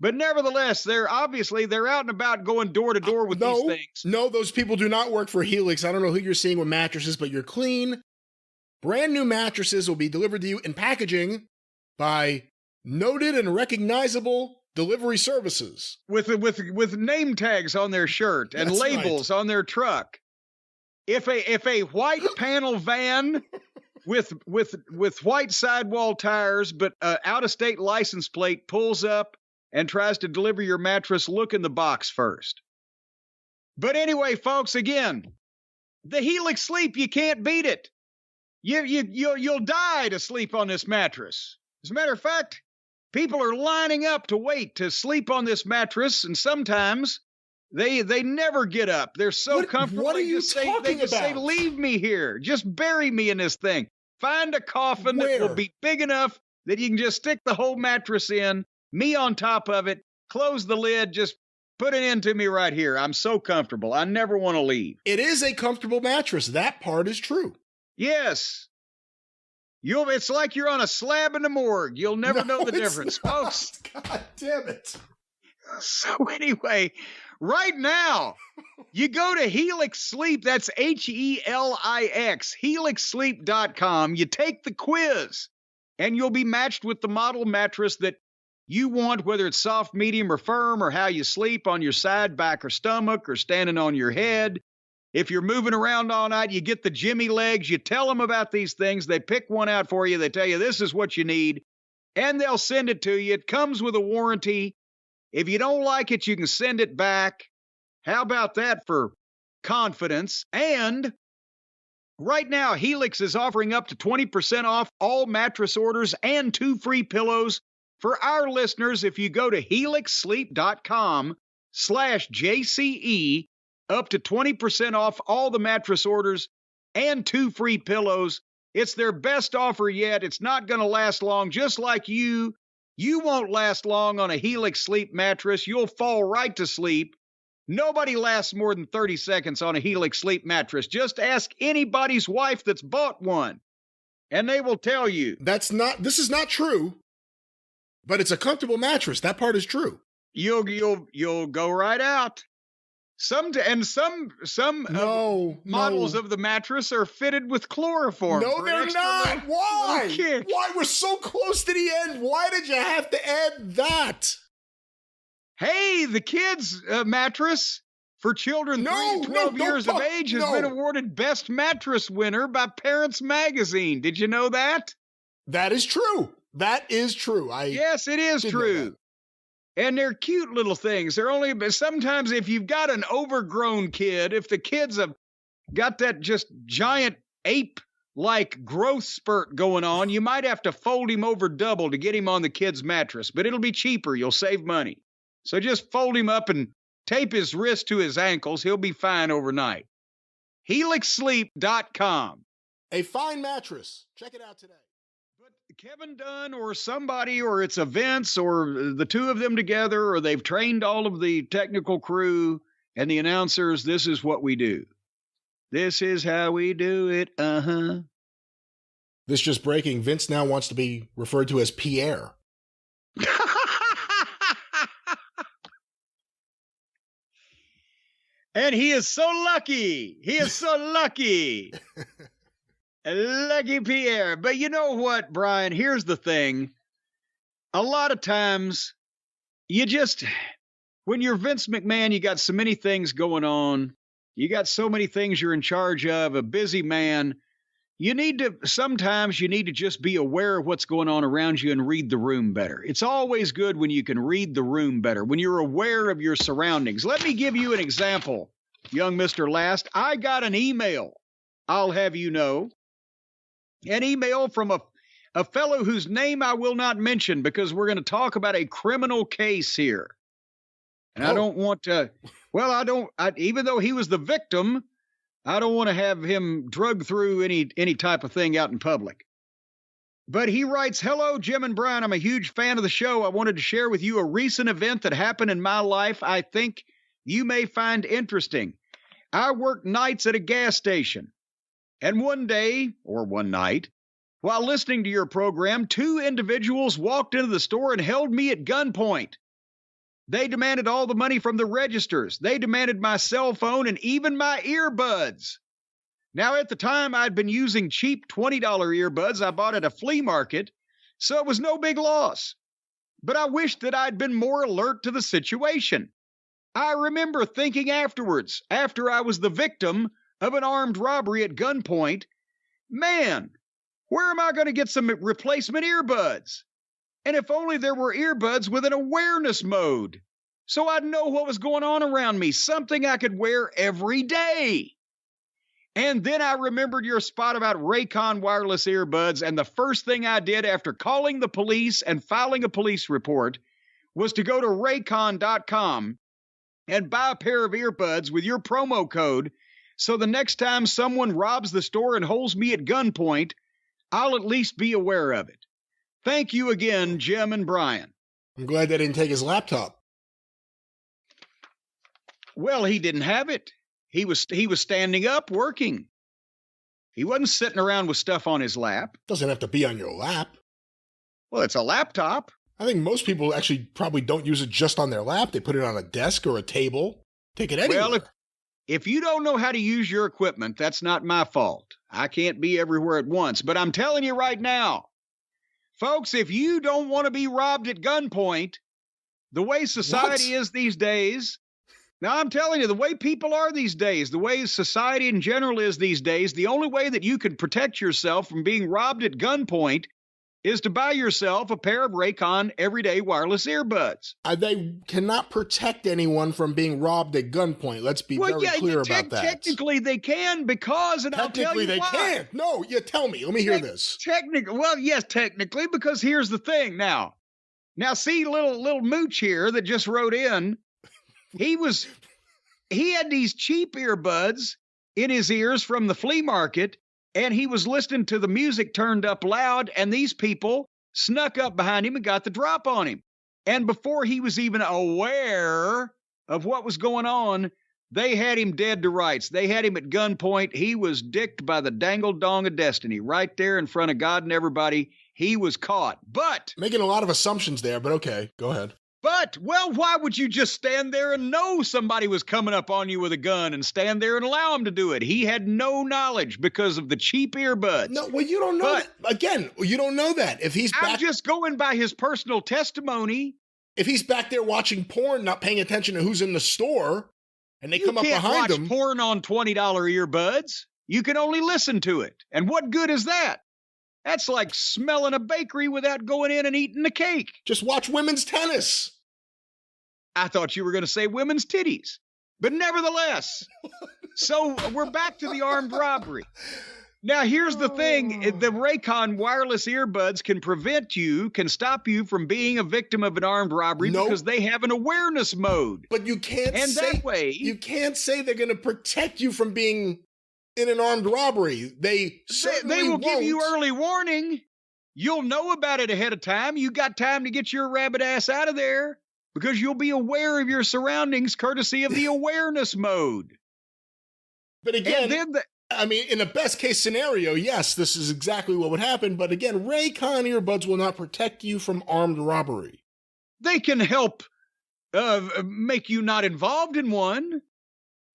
But nevertheless, they're out and about going door to door with these things. No, those people do not work for Helix. I don't know who you're seeing with mattresses, but you're clean. Brand new mattresses will be delivered to you in packaging by noted and recognizable delivery services. With name tags on their shirt and That's labels on their truck. If a white panel van with white sidewall tires but out-of-state license plate pulls up and tries to deliver your mattress, look in the box first. But anyway, folks, again, the Helix Sleep, you can't beat it. You'll die to sleep on this mattress. As a matter of fact, people are lining up to wait to sleep on this mattress, and sometimes they never get up. They're so comfortable. What are you talking about? They just say, leave me here. Just bury me in this thing. Find a coffin that will be big enough that you can just stick the whole mattress in, me on top of it, close the lid, just put it into me right here. I'm so comfortable. I never want to leave. It is a comfortable mattress. That part is true. Yes. It's like you're on a slab in the morgue. You'll never know the difference, folks. God damn it. So anyway, right now, you go to Helix Sleep. That's HELIX, helixsleep.com. You take the quiz, and you'll be matched with the model mattress that you want, whether it's soft, medium, or firm, or how you sleep on your side, back, or stomach, or standing on your head. If you're moving around all night, you get the Jimmy legs. You tell them about these things. They pick one out for you. They tell you this is what you need, and they'll send it to you. It comes with a warranty. If you don't like it, you can send it back. How about that for confidence? And right now, Helix is offering up to 20% off all mattress orders and 2 free pillows for our listeners. If you go to helixsleep.com/JCE, up to 20% off all the mattress orders and 2 free pillows. It's their best offer yet. It's not going to last long. Just like you won't last long on a Helix Sleep mattress. You'll fall right to sleep. Nobody lasts more than 30 seconds on a Helix Sleep mattress. Just ask anybody's wife that's bought one, and they will tell you. This is not true, but it's a comfortable mattress. That part is true. You'll go right out. Some models of the mattress are fitted with chloroform. No, they're not. Why? Kick. Why? We're so close to the end. Why did you have to add that? Hey, the kids' mattress for children 3 to 12 years of age has been awarded Best Mattress winner by Parents Magazine. Did you know that? That is true. That is true. Yes, it is true. And they're cute little things. Sometimes if you've got an overgrown kid, if the kids have got that just giant ape-like growth spurt going on, you might have to fold him over double to get him on the kid's mattress, but it'll be cheaper. You'll save money. So just fold him up and tape his wrist to his ankles. He'll be fine overnight. helixsleep.com. A fine mattress. Check it out today. Kevin Dunn or somebody, or it's Vince or the two of them together, or they've trained all of the technical crew and the announcers. This is what we do. This is how we do it. This just breaking. Vince now wants to be referred to as Pierre. And he is so lucky. He is so lucky. Lucky Pierre. But you know what, Brian? Here's the thing. A lot of times, when you're Vince McMahon, you got so many things going on. You got so many things you're in charge of, a busy man. sometimes you need to just be aware of what's going on around you and read the room better. It's always good when you can read the room better, when you're aware of your surroundings. Let me give you an example, young Mr. Last. I got an email, I'll have you know, an email from a fellow whose name I will not mention because we're going to talk about a criminal case here. And I don't want to, even though he was the victim, I don't want to have him drug through any type of thing out in public. But he writes, "Hello, Jim and Brian. I'm a huge fan of the show. I wanted to share with you a recent event that happened in my life I think you may find interesting. I worked nights at a gas station. And one night, while listening to your program, 2 individuals walked into the store and held me at gunpoint. They demanded all the money from the registers. They demanded my cell phone and even my earbuds. Now, at the time, I'd been using cheap $20 earbuds I bought at a flea market, so it was no big loss. But I wished that I'd been more alert to the situation. I remember thinking afterwards, after I was the victim of an armed robbery at gunpoint, man, where am I going to get some replacement earbuds? And if only there were earbuds with an awareness mode, so I'd know what was going on around me, something I could wear every day. And then I remembered your spot about Raycon wireless earbuds, and the first thing I did after calling the police and filing a police report was to go to Raycon.com and buy a pair of earbuds with your promo code, so the next time someone robs the store and holds me at gunpoint, I'll at least be aware of it. Thank you again, Jim and Brian." I'm glad they didn't take his laptop. Well, he didn't have it. He was standing up working. He wasn't sitting around with stuff on his lap. Doesn't have to be on your lap. Well, it's a laptop. I think most people actually probably don't use it just on their lap. They put it on a desk or a table. Take it anywhere. Well, if you don't know how to use your equipment, that's not my fault. I can't be everywhere at once. But I'm telling you right now, folks, if you don't want to be robbed at gunpoint, the way society is these days, now I'm telling you, the way people are these days, the way society in general is these days, the only way that you can protect yourself from being robbed at gunpoint is to buy yourself a pair of Raycon everyday wireless earbuds. They cannot protect anyone from being robbed at gunpoint. Let's be very clear about that. Technically, they can because, and I'll tell you why. Technically, they can't. No, tell me. Let me hear this. Yes, technically, because here's the thing now. Now, see, little mooch here that just wrote in, he had these cheap earbuds in his ears from the flea market, and he was listening to the music turned up loud, and these people snuck up behind him and got the drop on him. And before he was even aware of what was going on, they had him dead to rights. They had him at gunpoint. He was dicked by the dangle dong of destiny right there in front of God and everybody. He was caught. But making a lot of assumptions there, but okay, go ahead. But, well, why would you just stand there and know somebody was coming up on you with a gun and stand there and allow him to do it? He had no knowledge because of the cheap earbuds. No, well, you don't know that. Again, you don't know that. If he's I'm just going by his personal testimony. If he's back there watching porn, not paying attention to who's in the store, and they come up behind him. You can't watch porn on $20 earbuds. You can only listen to it. And what good is that? That's like smelling a bakery without going in and eating the cake. Just watch women's tennis. I thought you were going to say women's titties. But nevertheless, so we're back to the armed robbery. Now, here's the thing. The Raycon wireless earbuds can stop you from being a victim of an armed robbery because they have an awareness mode. But you can't you can't say they're going to protect you from being in an armed robbery. They will give you early warning. You'll know about it ahead of time. You got time to get your rabbit ass out of there because you'll be aware of your surroundings courtesy of the awareness mode. But again, I mean, in a best case scenario, yes, this is exactly what would happen. But again, Raycon earbuds will not protect you from armed robbery. They can help make you not involved in one.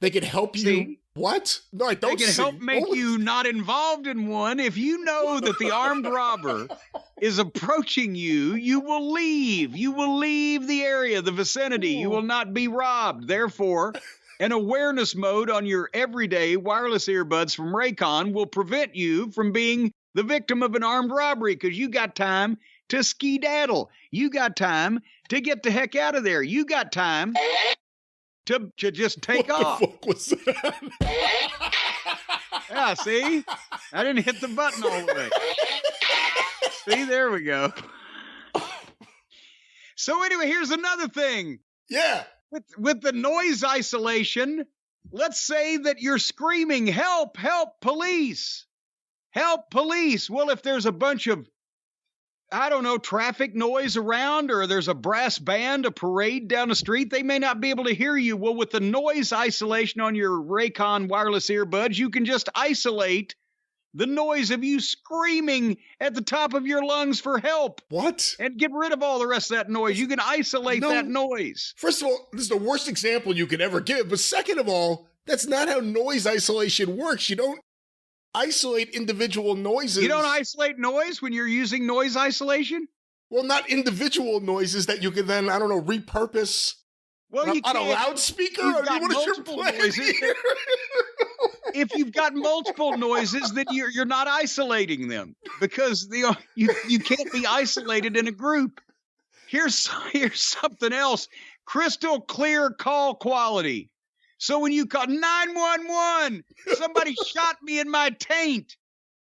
They can help you. What? No, I don't. They can help make you not involved in one. If you know that the armed robber is approaching you, you will leave. You will leave the area, the vicinity. You will not be robbed. Therefore, An awareness mode on your everyday wireless earbuds from Raycon will prevent you from being the victim of an armed robbery because you got time to skedaddle. You got time to get the heck out of there. You got time to just take off. What the fuck was that? Yeah, see? I didn't hit the button all the way. See, there we go. So anyway, here's another thing. Yeah. With the noise isolation, let's say that you're screaming, help, help, police, help, police. Well, if there's a bunch of, I don't know, traffic noise around, or there's a brass band, a parade down the street, they may not be able to hear you. Well, with the noise isolation on your Raycon wireless earbuds, you can just isolate the noise of you screaming at the top of your lungs for help. What? And get rid of all the rest of that noise. You can isolate that noise. First of all, this is the worst example you could ever give. But second of all, that's not how noise isolation works. You don't isolate individual noises. You don't isolate noise when you're using noise isolation? Well, not individual noises that you can then, I don't know, repurpose on a loudspeaker. If you've got multiple noises, then you're not isolating them because you can't be isolated in a group. Here's something else. Crystal clear call quality. So when you call 911, somebody shot me in my taint,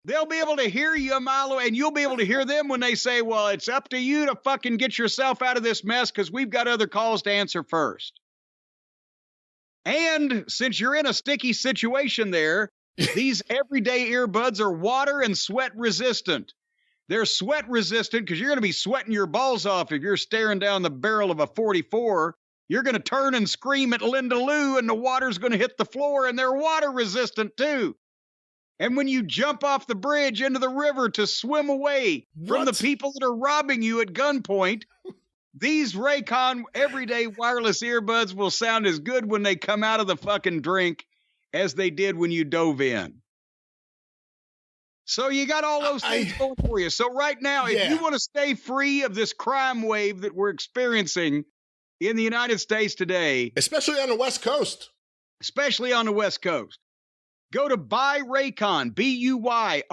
they'll be able to hear you a mile away, and you'll be able to hear them when they say, well, it's up to you to fucking get yourself out of this mess because we've got other calls to answer first. And since you're in a sticky situation there, these everyday earbuds are water and sweat resistant. They're sweat resistant because you're going to be sweating your balls off if you're staring down the barrel of a 44. You're going to turn and scream at Linda Lou, and the water's going to hit the floor, and they're water resistant too. And when you jump off the bridge into the river to swim away from the people that are robbing you at gunpoint, these Raycon everyday wireless earbuds will sound as good when they come out of the fucking drink as they did when you dove in. So you got all those things going for you. So right now, if you want to stay free of this crime wave that we're experiencing in the United States today, especially on the West Coast, go to BuyRaycon, BuyRaycon,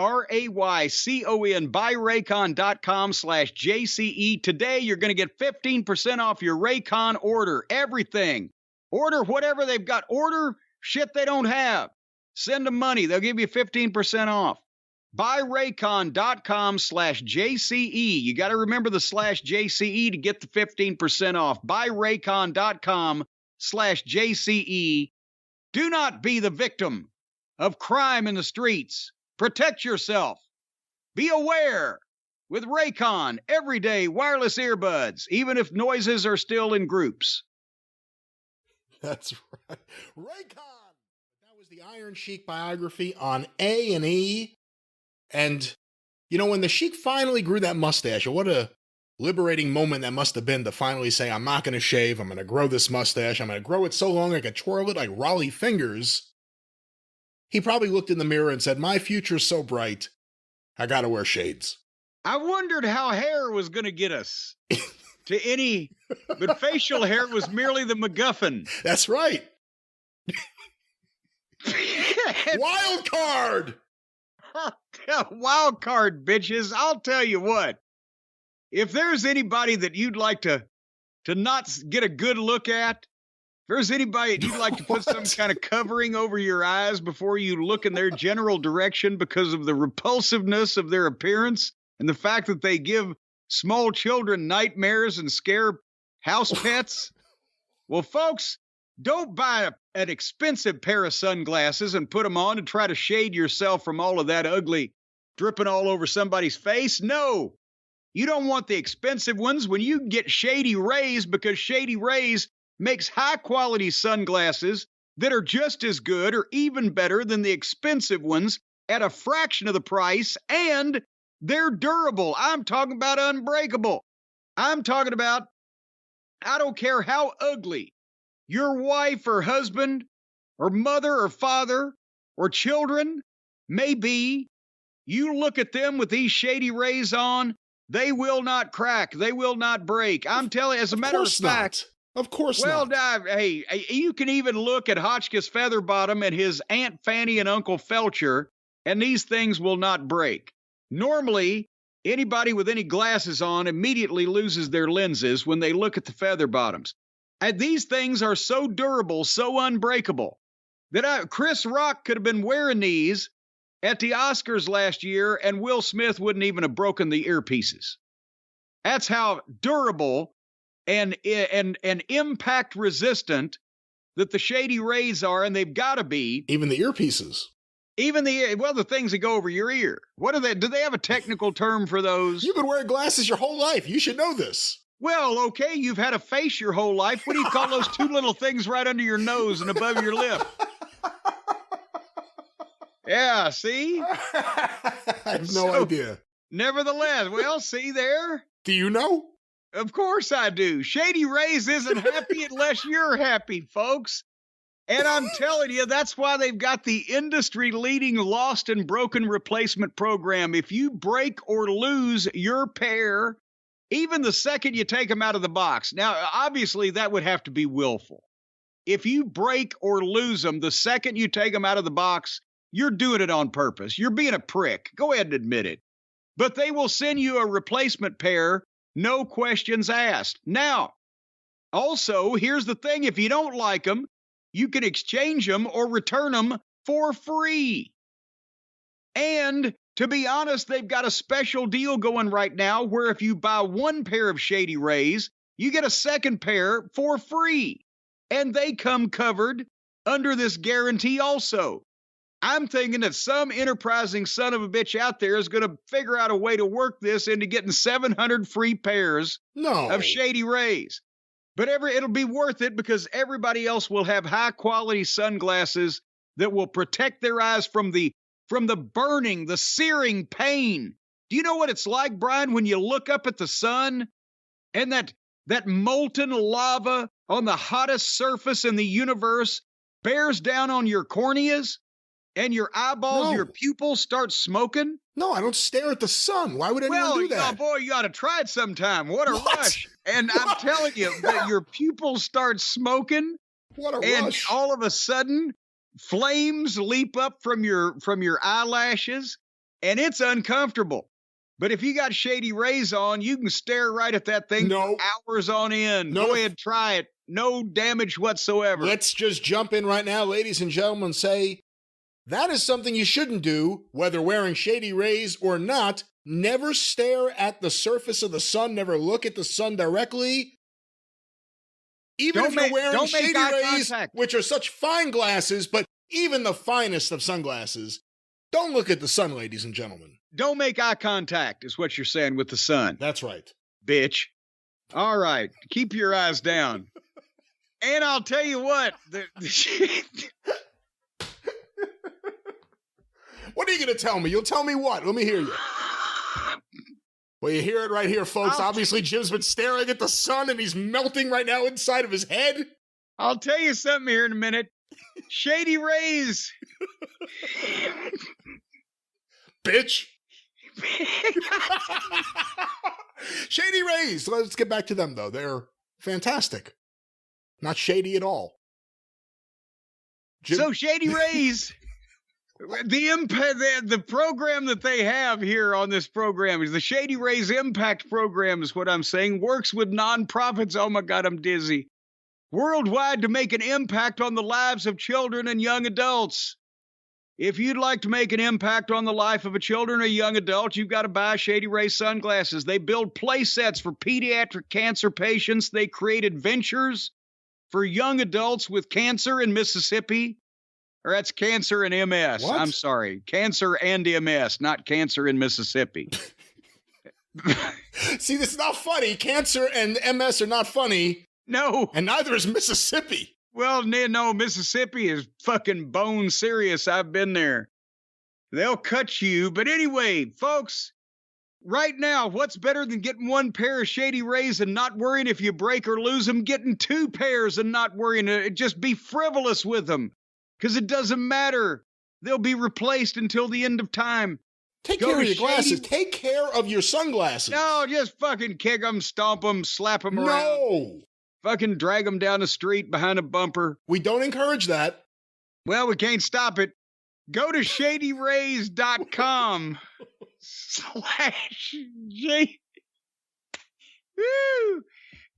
buyraycon.com/JCE. Today, you're going to get 15% off your Raycon order. Everything. Order whatever they've got. Order shit they don't have. Send them money. They'll give you 15% off. BuyRaycon.com/JCE. You got to remember the /JCE to get the 15% off. BuyRaycon.com/JCE. Do not be the victim of crime in the streets. Protect yourself. Be aware with Raycon everyday wireless earbuds, even if noises are still in groups. That's right. Raycon. That was the Iron Sheik biography on A&E. And, you know, when the Sheik finally grew that mustache, what a liberating moment that must have been to finally say, I'm not going to shave, I'm going to grow this mustache, I'm going to grow it so long I can twirl it like Raleigh fingers. He probably looked in the mirror and said, my future's so bright, I got to wear shades. I wondered how hair was going to get us to any, but facial hair was merely the MacGuffin. That's right. Wild card! Wild card, bitches. I'll tell you what. If there's anybody that you'd like to not get a good look at, if there's anybody that you'd like to put some kind of covering over your eyes before you look in their general direction because of the repulsiveness of their appearance and the fact that they give small children nightmares and scare house pets, well, folks, don't buy an expensive pair of sunglasses and put them on to try to shade yourself from all of that ugly dripping all over somebody's face. No, you don't want the expensive ones when you can get Shady Rays, because Shady Rays makes high-quality sunglasses that are just as good or even better than the expensive ones at a fraction of the price, and they're durable. I'm talking about unbreakable. I'm talking about, I don't care how ugly your wife or husband or mother or father or children may be, you look at them with these Shady Rays on, they will not crack. They will not break. I'm telling you, as a matter of fact, Of course Well, not. hey, you can even look at Hotchkiss Featherbottom and his Aunt Fanny and Uncle Felcher, and these things will not break. Normally, anybody with any glasses on immediately loses their lenses when they look at the Featherbottoms. And these things are so durable, so unbreakable, that Chris Rock could have been wearing these at the Oscars last year, and Will Smith wouldn't even have broken the earpieces. That's how durable and impact resistant that the Shady Rays are, and they've got to be. Even the earpieces. Even the things that go over your ear. What are they? Do they have a technical term for those? You've been wearing glasses your whole life. You should know this. Well, okay, you've had a face your whole life. What do you call those two little things right under your nose and above your lip? Yeah, see? I have no idea. Nevertheless, well, see there? Do you know? Of course I do. Shady Rays isn't happy unless you're happy, folks. And I'm telling you, that's why they've got the industry-leading lost and broken replacement program. If you break or lose your pair, even the second you take them out of the box. Now, obviously, that would have to be willful. If you break or lose them the second you take them out of the box, you're doing it on purpose. You're being a prick. Go ahead and admit it. But they will send you a replacement pair, no questions asked. Now, also, here's the thing. If you don't like them, you can exchange them or return them for free. And to be honest, they've got a special deal going right now where if you buy one pair of Shady Rays, you get a second pair for free. And they come covered under this guarantee also. I'm thinking that some enterprising son of a bitch out there is going to figure out a way to work this into getting 700 free pairs of Shady Rays. But it'll be worth it because everybody else will have high-quality sunglasses that will protect their eyes from the burning, the searing pain. Do you know what it's like, Brian, when you look up at the sun and that molten lava on the hottest surface in the universe bears down on your corneas and your eyeballs, your pupils start smoking? No, I don't stare at the sun. Why would anyone do that? Well, boy, you ought to try it sometime. What a rush. And I'm telling you, that your pupils start smoking. What a and rush. All of a sudden, flames leap up from your eyelashes, and it's uncomfortable. But if you got Shady Rays on, you can stare right at that thing for hours on end. Go ahead, try it. No damage whatsoever. Let's just jump in right now, ladies and gentlemen, say that is something you shouldn't do, whether wearing Shady Rays or not. Never stare at the surface of the sun. Never look at the sun directly. Even if you're wearing Shady Rays, which are such fine glasses, but even the finest of sunglasses, don't look at the sun, ladies and gentlemen. Don't make eye contact, is what you're saying with the sun. That's right. Bitch. All right. Keep your eyes down. And I'll tell you what. What are you going to tell me? You'll tell me what? Let me hear you. Well, you hear it right here, folks. Obviously, Jim's been staring at the sun, and he's melting right now inside of his head. I'll tell you something here in a minute. Shady Rays. Bitch. Shady Rays. Let's get back to them, though. They're fantastic. Not shady at all. So, Shady Rays... The program that they have here on this program is the Shady Rays Impact Program is what I'm saying. Works with nonprofits. Oh my God, I'm dizzy. Worldwide to make an impact on the lives of children and young adults. If you'd like to make an impact on the life of a children or young adult, you've got to buy Shady Rays sunglasses. They build play sets for pediatric cancer patients. They create adventures for young adults with cancer in Mississippi. Or that's cancer and MS. What? I'm sorry. Cancer and MS, not cancer in Mississippi. See, this is not funny. Cancer and MS are not funny. No. And neither is Mississippi. Well, no, Mississippi is fucking bone serious. I've been there. They'll cut you. But anyway, folks, right now, what's better than getting one pair of Shady Rays and not worrying if you break or lose them? Getting two pairs and not worrying. Just be frivolous with them. Because it doesn't matter. They'll be replaced until the end of time. Take care of your glasses. Take care of your sunglasses. No, just fucking kick them, stomp them, slap them around. No. fucking drag them down the street behind a bumper. We don't encourage that. Well, we can't stop it. Go to shadyrays.com /J. Woo!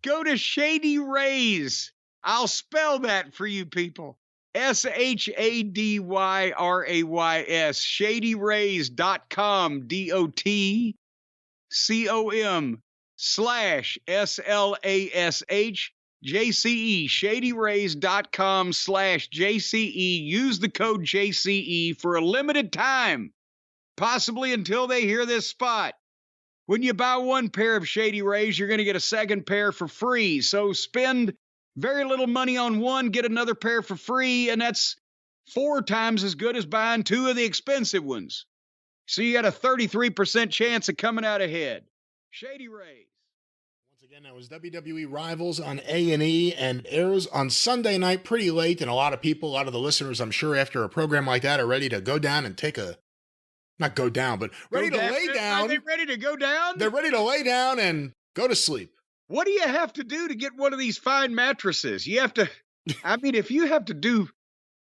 Go to Shady Rays. I'll spell that for you people. SHADYRAYS. ShadyRays.com. DOTCOM /SLASH JCE. ShadyRays.com /JCE. Use the code JCE for a limited time, possibly until they hear this spot. When you buy one pair of Shady Rays, you're going to get a second pair for free. So spend very little money on one, get another pair for free, and that's 4 times as good as buying 2 of the expensive ones. So you got a 33% chance of coming out ahead. Shady Rays. Once again, that was WWE Rivals on A&E and airs on Sunday night pretty late, and a lot of the listeners, I'm sure, after a program like that are ready to go down and take a... Not go down, but ready to lay down. Are they ready to go down? They're ready to lay down and go to sleep. What do you have to do to get one of these fine mattresses? You have to, I mean, if you have to do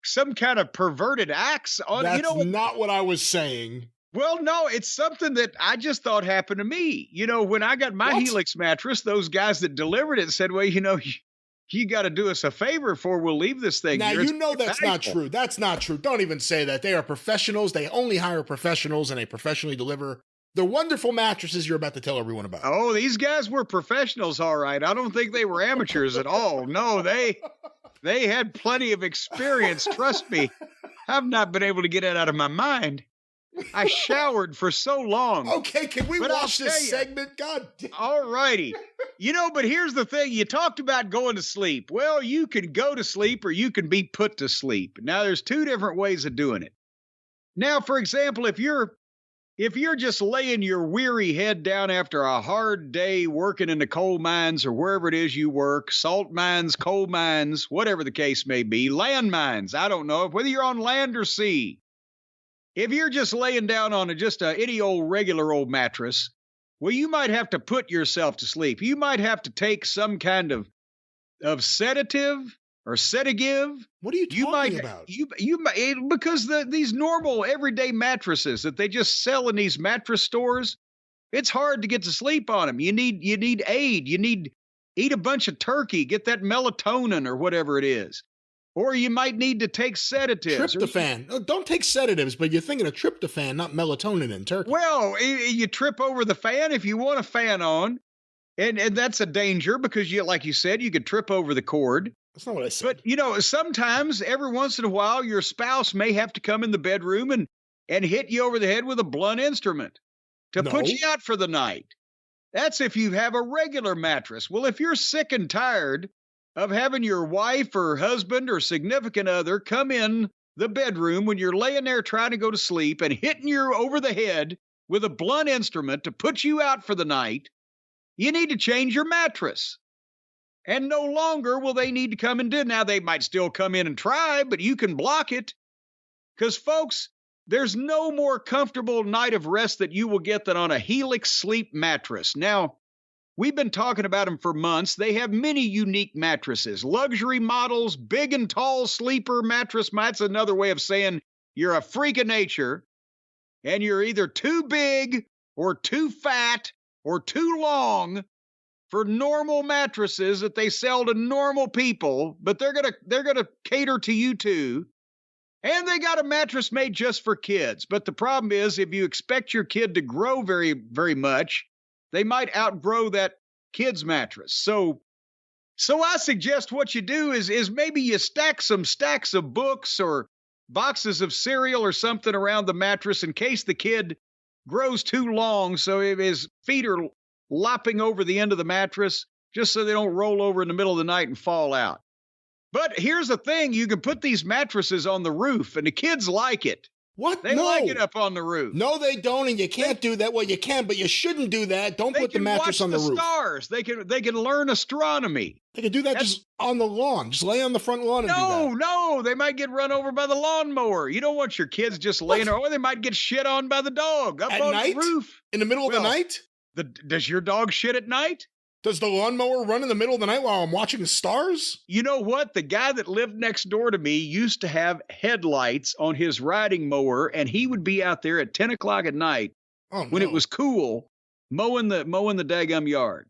some kind of perverted acts on, That's you know, not what I was saying. Well, no, it's something that I just thought happened to me. You know, when I got my Helix mattress, those guys that delivered it said, well, you know, you got to do us a favor before we'll leave this thing. Now, you know that's not true. That's not true. Don't even say that. They are professionals. They only hire professionals, and they professionally deliver the wonderful mattresses you're about to tell everyone about. Oh, these guys were professionals, all right. I don't think they were amateurs at all. No, they had plenty of experience. Trust me. I've not been able to get it out of my mind. I showered for so long. Okay, can we watch this segment? God damn. All righty. You know, but here's the thing. You talked about going to sleep. Well, you can go to sleep or you can be put to sleep. Now, there's 2 different ways of doing it. Now, for example, if you're just laying your weary head down after a hard day working in the coal mines or wherever it is you work, salt mines, coal mines, whatever the case may be, land mines, I don't know, whether you're on land or sea. If you're just laying down on any old regular old mattress, well, you might have to put yourself to sleep. You might have to take some kind of sedative or sedative. What are you talking about? Because these normal everyday mattresses that they just sell in these mattress stores, it's hard to get to sleep on them. You need aid. You need eat a bunch of turkey, get that melatonin or whatever it is. Or you might need to take sedatives. Tryptophan. Don't take sedatives, but you're thinking of tryptophan, not melatonin in turkey. Well, you trip over the fan if you want a fan on. And that's a danger because, like you said, you could trip over the cord. That's not what I said. But, you know, sometimes, every once in a while, your spouse may have to come in the bedroom and hit you over the head with a blunt instrument to put you out for the night. That's if you have a regular mattress. Well, if you're sick and tired of having your wife or husband or significant other come in the bedroom when you're laying there trying to go to sleep and hitting you over the head with a blunt instrument to put you out for the night, you need to change your mattress. And no longer will they need to come and do it. Now, they might still come in and try, but you can block it. Because, folks, there's no more comfortable night of rest that you will get than on a Helix sleep mattress. Now, we've been talking about them for months. They have many unique mattresses, luxury models, big and tall sleeper mattress. That's another way of saying you're a freak of nature and you're either too big or too fat or too long for normal mattresses that they sell to normal people, but they're gonna cater to you too. And they got a mattress made just for kids. But the problem is, if you expect your kid to grow very, very much, they might outgrow that kid's mattress. So I suggest what you do is maybe you stack some stacks of books or boxes of cereal or something around the mattress in case the kid grows too long, so if his feet are lopping over the end of the mattress, just so they don't roll over in the middle of the night and fall out. But here's the thing, you can put these mattresses on the roof, and the kids like it. What? They like it up on the roof. No, they don't, and you can't do that. Well, you can, but you shouldn't do that. Don't put the mattress on the roof. Stars. They can learn astronomy. They can do that just on the lawn. Just lay on the front lawn and do that. No, they might get run over by the lawnmower. You don't want your kids just laying there, or they might get shit on by the dog up on the roof. In the middle of the night? Does your dog shit at night? Does the lawnmower run in the middle of the night while I'm watching the stars? You know what? The guy that lived next door to me used to have headlights on his riding mower, and he would be out there at 10 o'clock at night when it was cool, mowing the daggum yard.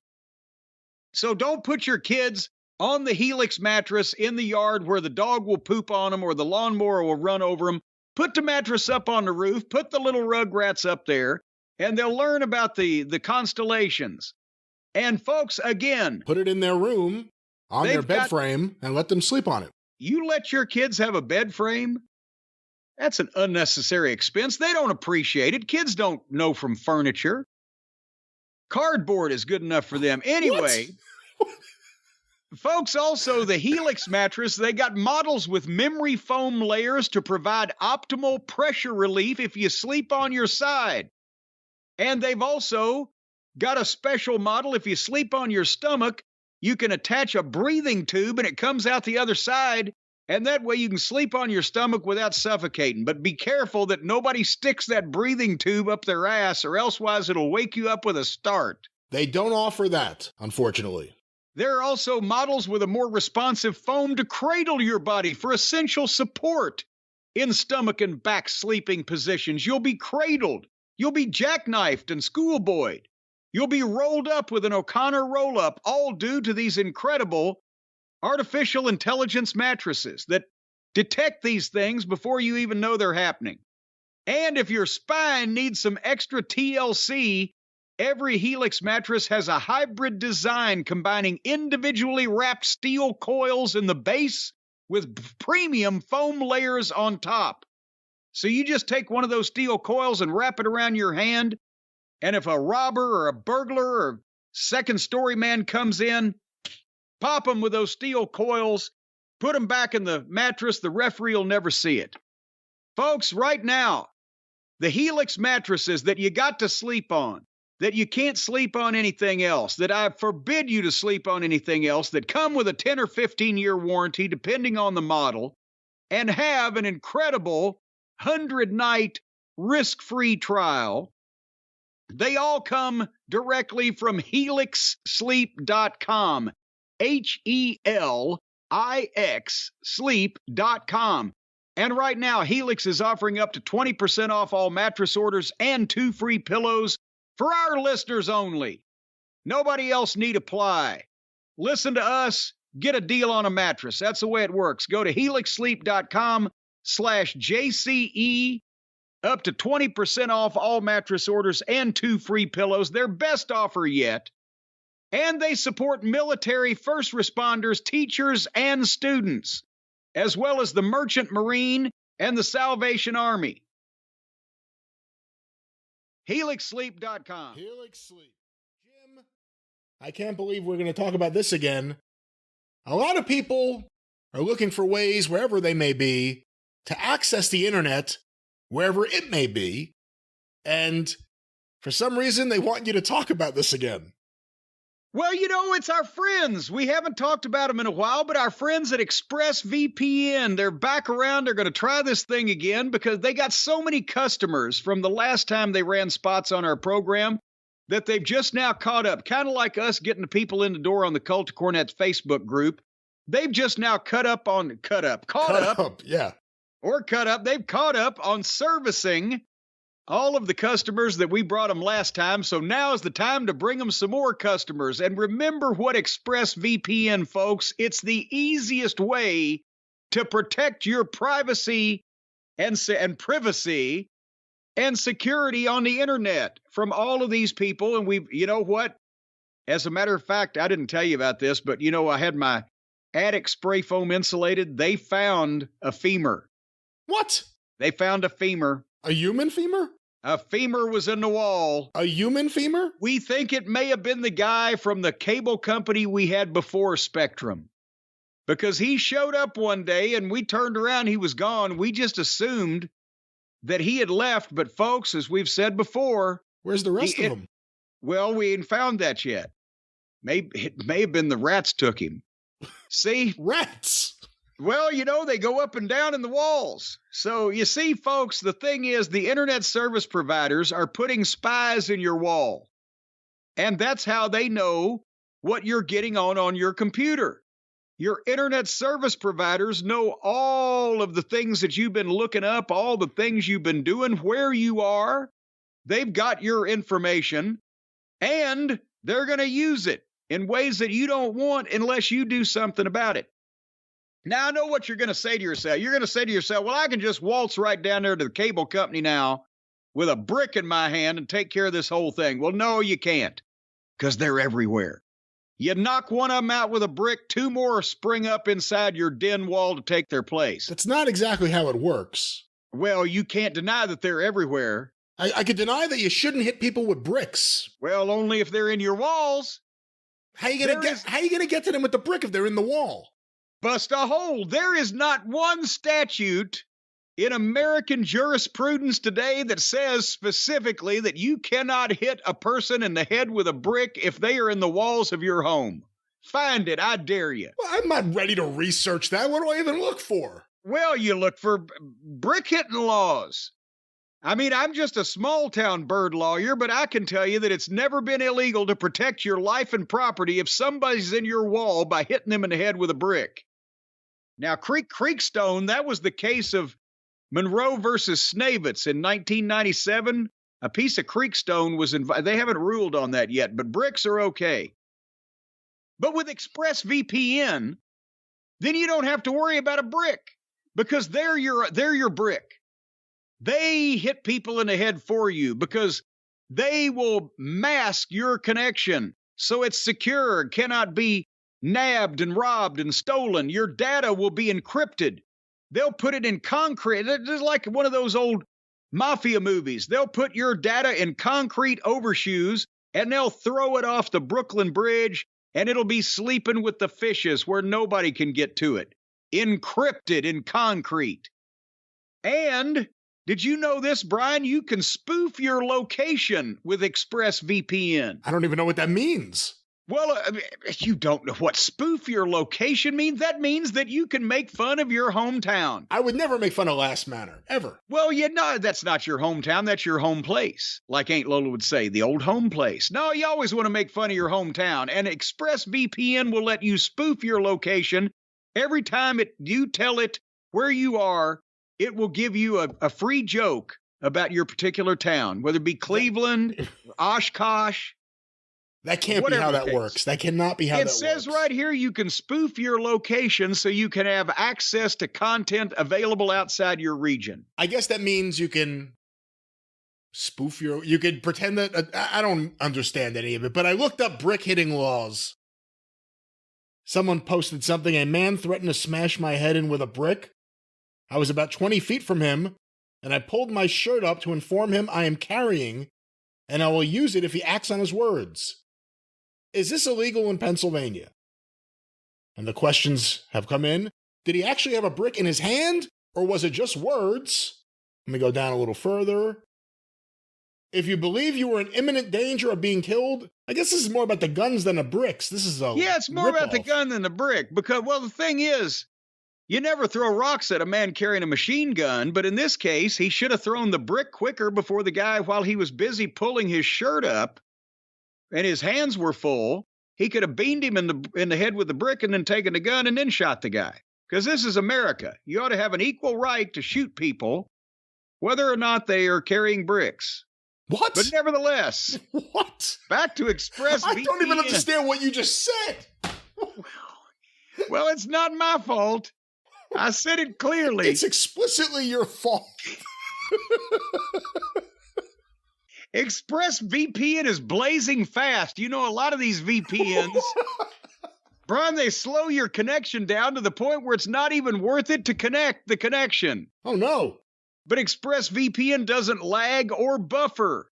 So don't put your kids on the Helix mattress in the yard where the dog will poop on them or the lawnmower will run over them. Put the mattress up on the roof, put the little rugrats up there, and they'll learn about the constellations. And folks, again, put it in their room on their bed frame and let them sleep on it. You let your kids have a bed frame? That's an unnecessary expense. They don't appreciate it. Kids don't know from furniture. Cardboard is good enough for them. Anyway, folks, also the Helix mattress, they got models with memory foam layers to provide optimal pressure relief if you sleep on your side. And they've also got a special model. If you sleep on your stomach, you can attach a breathing tube and it comes out the other side. And that way you can sleep on your stomach without suffocating. But be careful that nobody sticks that breathing tube up their ass, or elsewise it'll wake you up with a start. They don't offer that, unfortunately. There are also models with a more responsive foam to cradle your body for essential support in stomach and back sleeping positions. You'll be cradled. You'll be jackknifed and schoolboyed. You'll be rolled up with an O'Connor roll-up, all due to these incredible artificial intelligence mattresses that detect these things before you even know they're happening. And if your spine needs some extra TLC, every Helix mattress has a hybrid design combining individually wrapped steel coils in the base with premium foam layers on top. So you just take one of those steel coils and wrap it around your hand, and if a robber or a burglar or second-story man comes in, pop them with those steel coils, put them back in the mattress, the referee will never see it. Folks, right now, the Helix mattresses that you got to sleep on, that you can't sleep on anything else, that I forbid you to sleep on anything else, that come with a 10 or 15-year warranty, depending on the model, and have an incredible 100-night risk-free trial, they all come directly from helixsleep.com. HELIX sleep.com. And right now, Helix is offering up to 20% off all mattress orders and 2 free pillows for our listeners only. Nobody else need apply. Listen to us, get a deal on a mattress. That's the way it works. Go to helixsleep.com/JCE, up to 20% off all mattress orders and 2 free pillows. Their best offer yet. And they support military, first responders, teachers, and students, as well as the Merchant Marine and the Salvation Army. HelixSleep.com. Helix Sleep. Jim, I can't believe we're going to talk about this again. A lot of people are looking for ways, wherever they may be, to access the internet, wherever it may be, and for some reason they want you to talk about this again. Well, you know, it's our friends. We haven't talked about them in a while, but our friends at ExpressVPN, they're back around. They're going to try this thing again because they got so many customers from the last time they ran spots on our program that they've just now caught up. Kind of like us getting the people in the door on the Cult of Cornette's Facebook group. They've just now caught up. They've caught up on servicing all of the customers that we brought them last time, so now is the time to bring them some more customers. And remember what ExpressVPN, folks, it's the easiest way to protect your privacy and privacy and security on the internet from all of these people. And you know what? As a matter of fact, I didn't tell you about this, but you know, I had my attic spray foam insulated. They found a femur. What? They found a femur. A human femur? A femur was in the wall. A human femur? We think it may have been the guy from the cable company we had before Spectrum. Because he showed up one day and we turned around, he was gone. We just assumed that he had left. But folks, as we've said before. Where's the rest of them? Well, we ain't found that yet. It may have been the rats took him. See? Rats? Well, you know, they go up and down in the walls. So you see, folks, the thing is the internet service providers are putting spies in your wall. And that's how they know what you're getting on your computer. Your internet service providers know all of the things that you've been looking up, all the things you've been doing, where you are. They've got your information, and they're going to use it in ways that you don't want unless you do something about it. Now, I know what you're going to say to yourself. You're going to say to yourself, well, I can just waltz right down there to the cable company now with a brick in my hand and take care of this whole thing. Well, no, you can't, because they're everywhere. You knock one of them out with a brick, two more spring up inside your den wall to take their place. That's not exactly how it works. Well, you can't deny that they're everywhere. I could deny that you shouldn't hit people with bricks. Well, only if they're in your walls. How you gonna get to them with the brick if they're in the wall? Bust a hole. There is not one statute in American jurisprudence today that says specifically that you cannot hit a person in the head with a brick if they are in the walls of your home. Find it, I dare you. Well, I'm not ready to research that. What do I even look for? Well, you look for brick hitting laws. I mean, I'm just a small town bird lawyer, but I can tell you that it's never been illegal to protect your life and property if somebody's in your wall by hitting them in the head with a brick. Now, Creekstone, that was the case of Monroe versus Snavitz in 1997. A piece of Creekstone was invited. They haven't ruled on that yet, but bricks are okay. But with ExpressVPN, then you don't have to worry about a brick because they're your brick. They hit people in the head for you because they will mask your connection so it's secure, cannot be nabbed and robbed and stolen. Your data will be encrypted. They'll put it in concrete. It's like one of those old mafia movies. They'll put your data in concrete overshoes and they'll throw it off the Brooklyn Bridge and it'll be sleeping with the fishes where nobody can get to it. Encrypted in concrete. And did you know this, Brian? You can spoof your location with ExpressVPN. I don't even know what that means. Well, you don't know what spoof your location means? That means that you can make fun of your hometown. I would never make fun of Last Manor, ever. Well, that's not your hometown. That's your home place. Like Aunt Lola would say, the old home place. No, you always want to make fun of your hometown. And ExpressVPN will let you spoof your location. Every time you tell it where you are, it will give you a free joke about your particular town, whether it be Cleveland, Oshkosh. That can't be how that works. That cannot be how that works. It says right here you can spoof your location so you can have access to content available outside your region. I guess that means you can you could pretend that, I don't understand any of it, but I looked up brick hitting laws. Someone posted something, a man threatened to smash my head in with a brick. I was about 20 feet from him, and I pulled my shirt up to inform him I am carrying, and I will use it if he acts on his words. Is this illegal in Pennsylvania? And the questions have come in. Did he actually have a brick in his hand, or was it just words? Let me go down a little further. If you believe you were in imminent danger of being killed, I guess this is more about the guns than the bricks. This is it's more about the gun than the brick, because, well, the thing is, you never throw rocks at a man carrying a machine gun, but in this case, he should have thrown the brick quicker before the guy, while he was busy pulling his shirt up and his hands were full, he could have beamed him in the head with the brick and then taken the gun and then shot the guy. Because this is America. You ought to have an equal right to shoot people, whether or not they are carrying bricks. What? But nevertheless. What? Back to ExpressVPN. I don't even understand what you just said. Well, it's not my fault. I said it clearly. It's explicitly your fault. ExpressVPN is blazing fast. You know, a lot of these VPNs, Brian, they slow your connection down to the point where it's not even worth it to connect the connection. Oh, no. But ExpressVPN doesn't lag or buffer.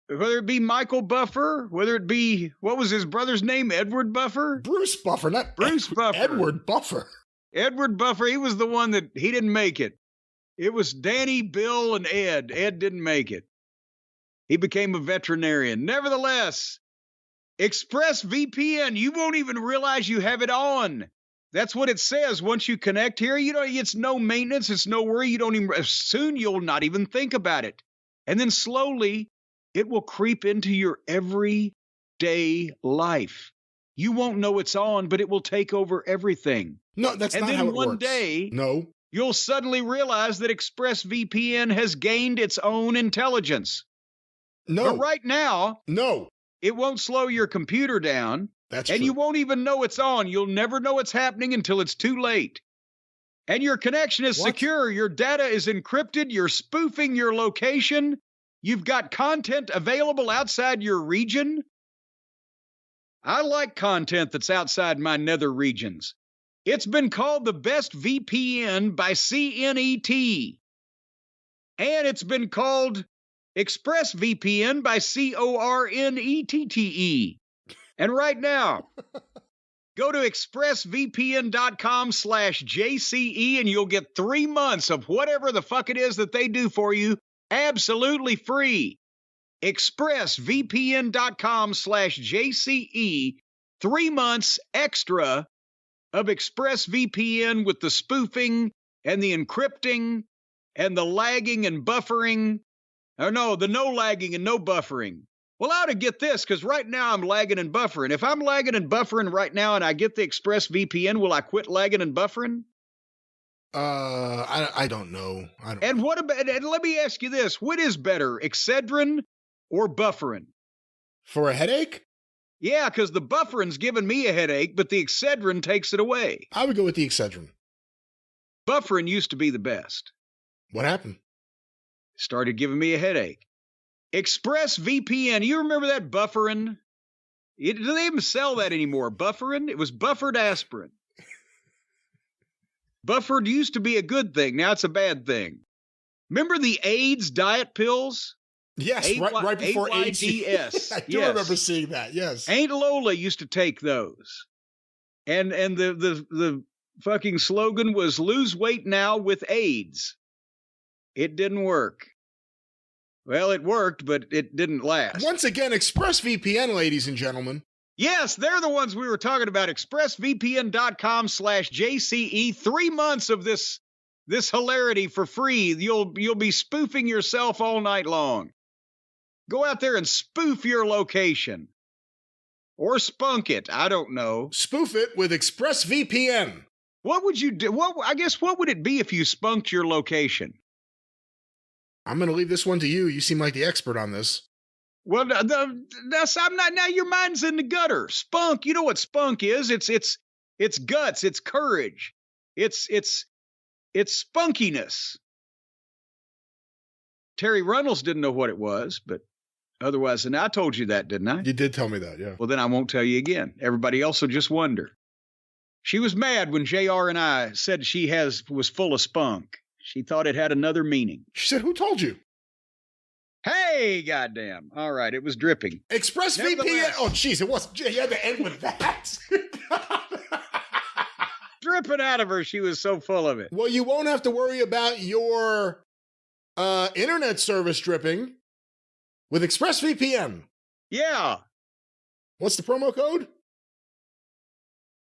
Whether it be Michael Buffer, whether it be, what was his brother's name? Edward Buffer? Bruce Buffer, not Bruce Buffer. Edward Buffer. Edward Buffer, he was the one that he didn't make it. It was Danny, Bill, and Ed. Ed didn't make it. He became a veterinarian. Nevertheless, ExpressVPN, you won't even realize you have it on. That's what it says once you connect here. You know, it's no maintenance. It's no worry. You don't even, soon you'll not even think about it. And then slowly, it will creep into your every everyday life. You won't know it's on, but it will take over everything. No, that's And not then how it one works. day, No. you'll suddenly realize that ExpressVPN has gained its own intelligence. No. But right now, No. it won't slow your computer down. That's And true. you won't even know it's on. You'll never know it's happening until it's too late. And your connection is What? secure. Your data is encrypted. You're spoofing your location. You've got content available outside your region. I like content that's outside my nether regions. It's been called the best VPN by CNET. And it's been called ExpressVPN by CORNETTE. And right now, go to expressvpn.com/JCE and you'll get 3 months of whatever the fuck it is that they do for you absolutely free. expressvpn.com/JCE, 3 months extra of ExpressVPN with the spoofing and the encrypting and the lagging and buffering. Or no, the no lagging and no buffering. Well, I ought to get this, because right now I'm lagging and buffering. If I'm lagging and buffering right now and I get the ExpressVPN, will I quit lagging and buffering? I don't know. And what about? And let me ask you this: what is better, Excedrin or buffering? For a headache? Yeah, because the buffering's giving me a headache, but the Excedrin takes it away. I would go with the Excedrin. Buffering used to be the best. What happened? Started giving me a headache. ExpressVPN, you remember that buffering? Do they even sell that anymore? Buffering? It was buffered aspirin. Buffered used to be a good thing. Now it's a bad thing. Remember the AIDS diet pills? Yes, right before AIDS. AIDS. I do remember seeing that, yes. Aunt Lola used to take those. And the fucking slogan was lose weight now with AIDS. It didn't work. Well, it worked, but it didn't last. Once again, ExpressVPN, ladies and gentlemen. Yes, they're the ones we were talking about. ExpressVPN.com/JCE. 3 months of this hilarity for free. You'll be spoofing yourself all night long. Go out there and spoof your location. Or spunk it. I don't know. Spoof it with ExpressVPN. What would you do? What would it be if you spunked your location? I'm going to leave this one to you. You seem like the expert on this. Well, I'm not. Now your mind's in the gutter. Spunk. You know what spunk is? It's guts. It's courage. It's spunkiness. Terry Runnels didn't know what it was, but otherwise, and I told you that, didn't I? You did tell me that, yeah. Well, then I won't tell you again. Everybody else will just wonder. She was mad when JR and I said she was full of spunk. She thought it had another meaning. She said, who told you? Hey, goddamn. All right, it was dripping. ExpressVPN. Oh, jeez, it was. You had to end with that. Dripping out of her. She was so full of it. Well, you won't have to worry about your internet service dripping with ExpressVPN. Yeah. What's the promo code?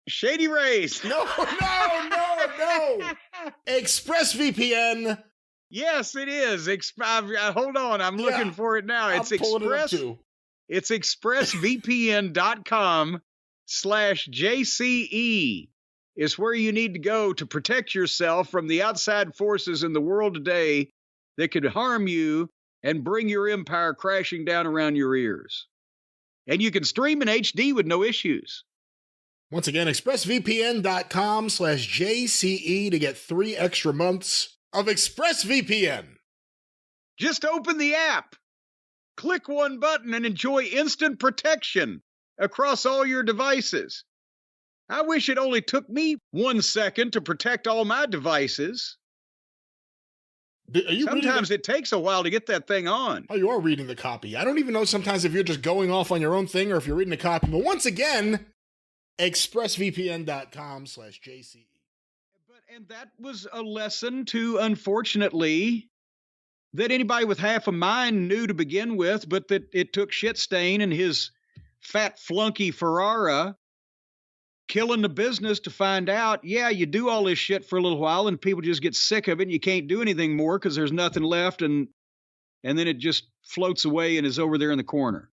Shady Rays. No. ExpressVPN. Yes, it is. Hold on. I'm looking for it now. It's It's expressvpn.com/JCE. It's where you need to go to protect yourself from the outside forces in the world today that could harm you and bring your empire crashing down around your ears. And you can stream in HD with no issues. Once again, expressvpn.com/JCE to get 3 extra months of ExpressVPN. Just open the app, click one button, and enjoy instant protection across all your devices. I wish it only took me 1 second to protect all my devices. Sometimes it takes a while to get that thing on. Oh, you are reading the copy. I don't even know sometimes if you're just going off on your own thing or if you're reading the copy. But once again, expressvpn.com/JCE. And that was a lesson to, unfortunately, that anybody with half a mind knew to begin with, but that it took Shitstain and his fat flunky Ferrara killing the business to find out, yeah, you do all this shit for a little while and people just get sick of it and you can't do anything more because there's nothing left, and then it just floats away and is over there in the corner.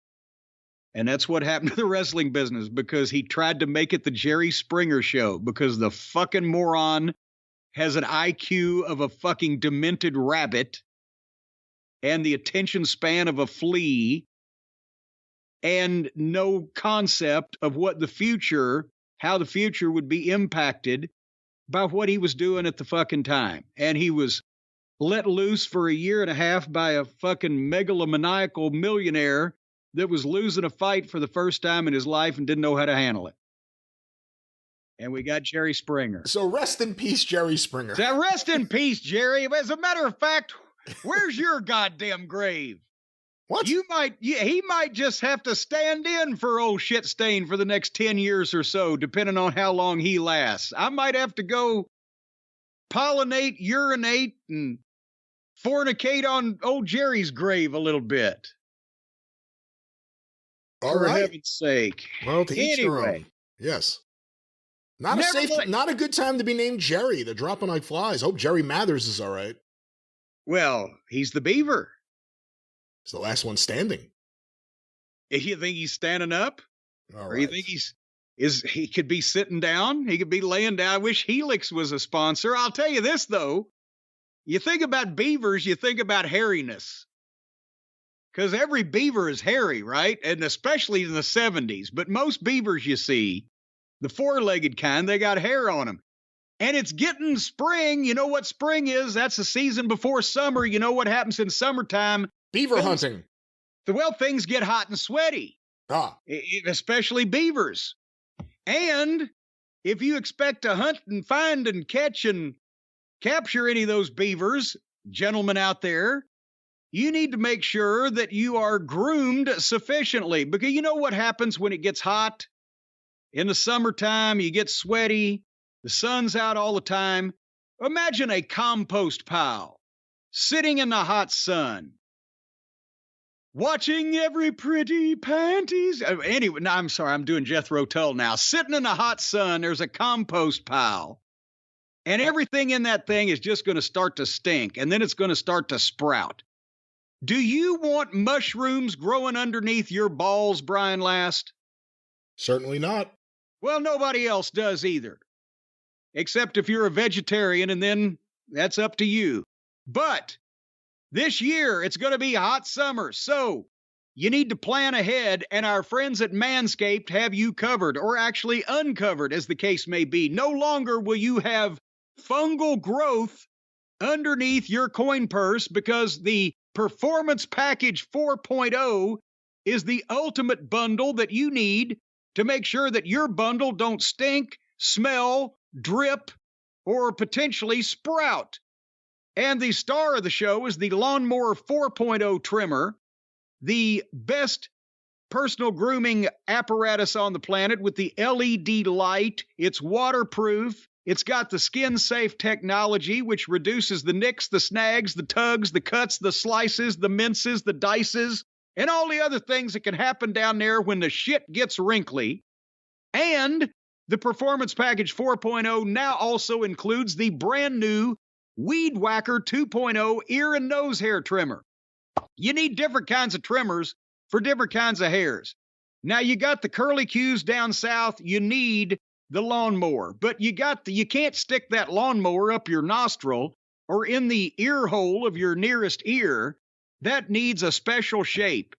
And that's what happened to the wrestling business, because he tried to make it the Jerry Springer show, because the fucking moron has an IQ of a fucking demented rabbit and the attention span of a flea and no concept of what the future, how the future would be impacted by what he was doing at the fucking time. And he was let loose for a year and a half by a fucking megalomaniacal millionaire that was losing a fight for the first time in his life and didn't know how to handle it. And we got Jerry Springer. So rest in peace, Jerry Springer. So rest in peace, Jerry. As a matter of fact, where's your goddamn grave? What? He might just have to stand in for old shit stain for the next 10 years or so, depending on how long he lasts. I might have to go pollinate, urinate, and fornicate on old Jerry's grave a little bit. All right. For heaven's sake. Well, to each their own. Yes. Not a good time to be named Jerry. They're dropping like flies. Hope Jerry Mathers is all right. Well, he's the beaver. He's the last one standing. You think he's standing up? All or right. you think he could be sitting down? He could be laying down. I wish Helix was a sponsor. I'll tell you this, though. You think about beavers, you think about hairiness. Because every beaver is hairy, right? And especially in the 70s. But most beavers you see, the four-legged kind, they got hair on them. And it's getting spring. You know what spring is? That's the season before summer. You know what happens in summertime? Beaver hunting. Well, things get hot and sweaty. Especially beavers. And if you expect to hunt and find and catch and capture any of those beavers, gentlemen out there, you need to make sure that you are groomed sufficiently, because you know what happens when it gets hot? In the summertime, you get sweaty, the sun's out all the time. Imagine a compost pile sitting in the hot sun, watching every pretty panties. Anyway, no, I'm sorry, I'm doing Jethro Tull now. Sitting in the hot sun, there's a compost pile. And everything in that thing is just going to start to stink, and then it's going to start to sprout. Do you want mushrooms growing underneath your balls, Brian Last? Certainly not. Well, nobody else does either. Except if you're a vegetarian, and then that's up to you. But this year, it's going to be a hot summer, so you need to plan ahead, and our friends at Manscaped have you covered, or actually uncovered, as the case may be. No longer will you have fungal growth underneath your coin purse, because the Performance Package 4.0 is the ultimate bundle that you need to make sure that your bundle don't stink, smell, drip, or potentially sprout. And the star of the show is the Lawnmower 4.0 trimmer, the best personal grooming apparatus on the planet with the LED light. It's waterproof. It's got the skin-safe technology, which reduces the nicks, the snags, the tugs, the cuts, the slices, the minces, the dices, and all the other things that can happen down there when the shit gets wrinkly. And the Performance Package 4.0 now also includes the brand new Weed Whacker 2.0 ear and nose hair trimmer. You need different kinds of trimmers for different kinds of hairs. Now, you got the curly cues down south, you need the lawnmower, but you can't stick that lawnmower up your nostril or in the ear hole of your nearest ear. That needs a special shape.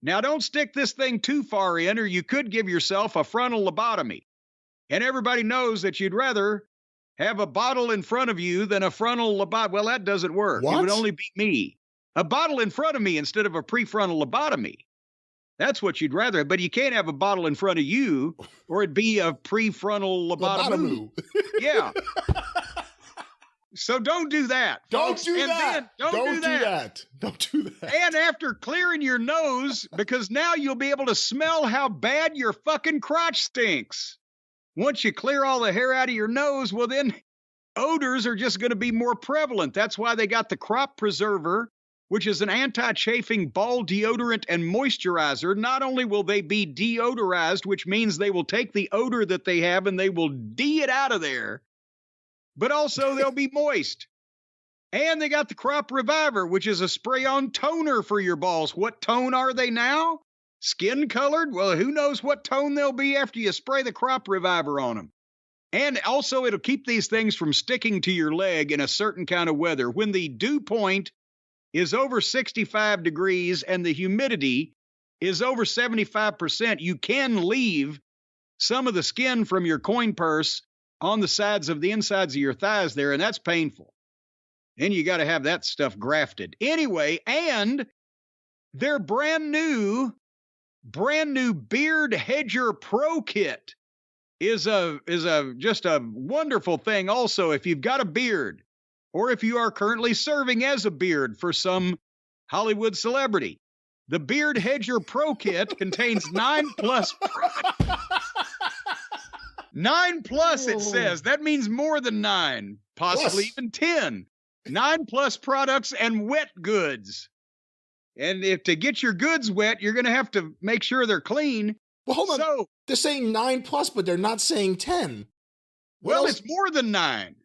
Now, don't stick this thing too far in, or you could give yourself a frontal lobotomy. And everybody knows that you'd rather have a bottle in front of you than a frontal lobotomy. Well, that doesn't work. What? It would only be me. A bottle in front of me instead of a prefrontal lobotomy. That's what you'd rather. But you can't have a bottle in front of you, or it'd be a prefrontal lobotomy. Yeah. So don't do that. Don't do that. Don't do that. Don't do that. And after clearing your nose, because now you'll be able to smell how bad your fucking crotch stinks. Once you clear all the hair out of your nose, well, then odors are just going to be more prevalent. That's why they got the Crop Preserver, which is an anti-chafing ball deodorant and moisturizer. Not only will they be deodorized, which means they will take the odor that they have and they will D it out of there, but also they'll be moist. And they got the Crop Reviver, which is a spray-on toner for your balls. What tone are they now? Skin colored? Well, who knows what tone they'll be after you spray the crop reviver on them. And also, it'll keep these things from sticking to your leg in a certain kind of weather. When the dew point is over 65 degrees and the humidity is over 75%, you can leave some of the skin from your coin purse on the sides of the insides of your thighs there, and that's painful. And you got to have that stuff grafted. Anyway, and their brand new Beard Hedger Pro Kit is just a wonderful thing. Also, if you've got a beard, or if you are currently serving as a beard for some Hollywood celebrity, the Beard Hedger Pro Kit contains 9 plus. 9 plus, it says. That means more than 9, possibly even 10. 9 plus products and wet goods. And if to get your goods wet, you're going to have to make sure they're clean. Well, hold on. So, they're saying 9 plus, but they're not saying 10. Well, it's more than 9.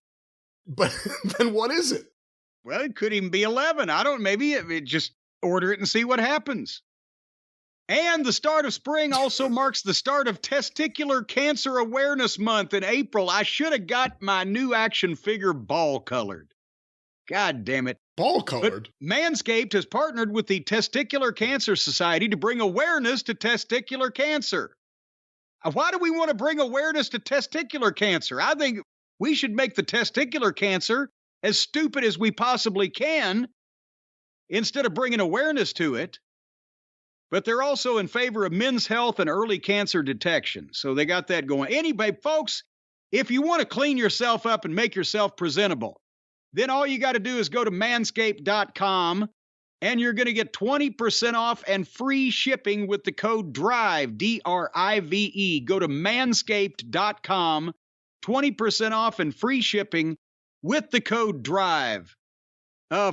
But then what is it? Well, it could even be 11. I don't, maybe it just order it and see what happens. And the start of spring also marks the start of Testicular Cancer Awareness Month in April. I should have got my new action figure ball colored. God damn it. Ball colored? But Manscaped has partnered with the Testicular Cancer Society to bring awareness to testicular cancer. Why do we want to bring awareness to testicular cancer? I think we should make the testicular cancer as stupid as we possibly can instead of bringing awareness to it. But they're also in favor of men's health and early cancer detection. So they got that going. Anyway, folks, if you want to clean yourself up and make yourself presentable, then all you got to do is go to manscaped.com, and you're going to get 20% off and free shipping with the code DRIVE, D-R-I-V-E. Go to manscaped.com, 20% off and free shipping with the code DRIVE.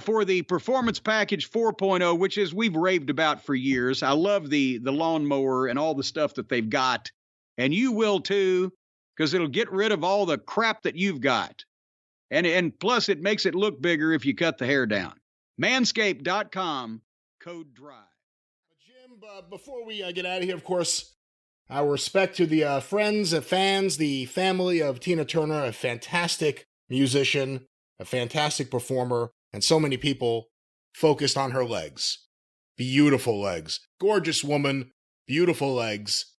For the Performance Package 4.0, which is we've raved about for years. I love the lawnmower and all the stuff that they've got. And you will too, because it'll get rid of all the crap that you've got. And plus, it makes it look bigger if you cut the hair down. Manscaped.com, code DRIVE. Jim, before we get out of here, of course, our respect to the friends and fans, the family of Tina Turner, a fantastic musician, a fantastic performer, and so many people focused on her legs. Beautiful legs. Gorgeous woman, beautiful legs.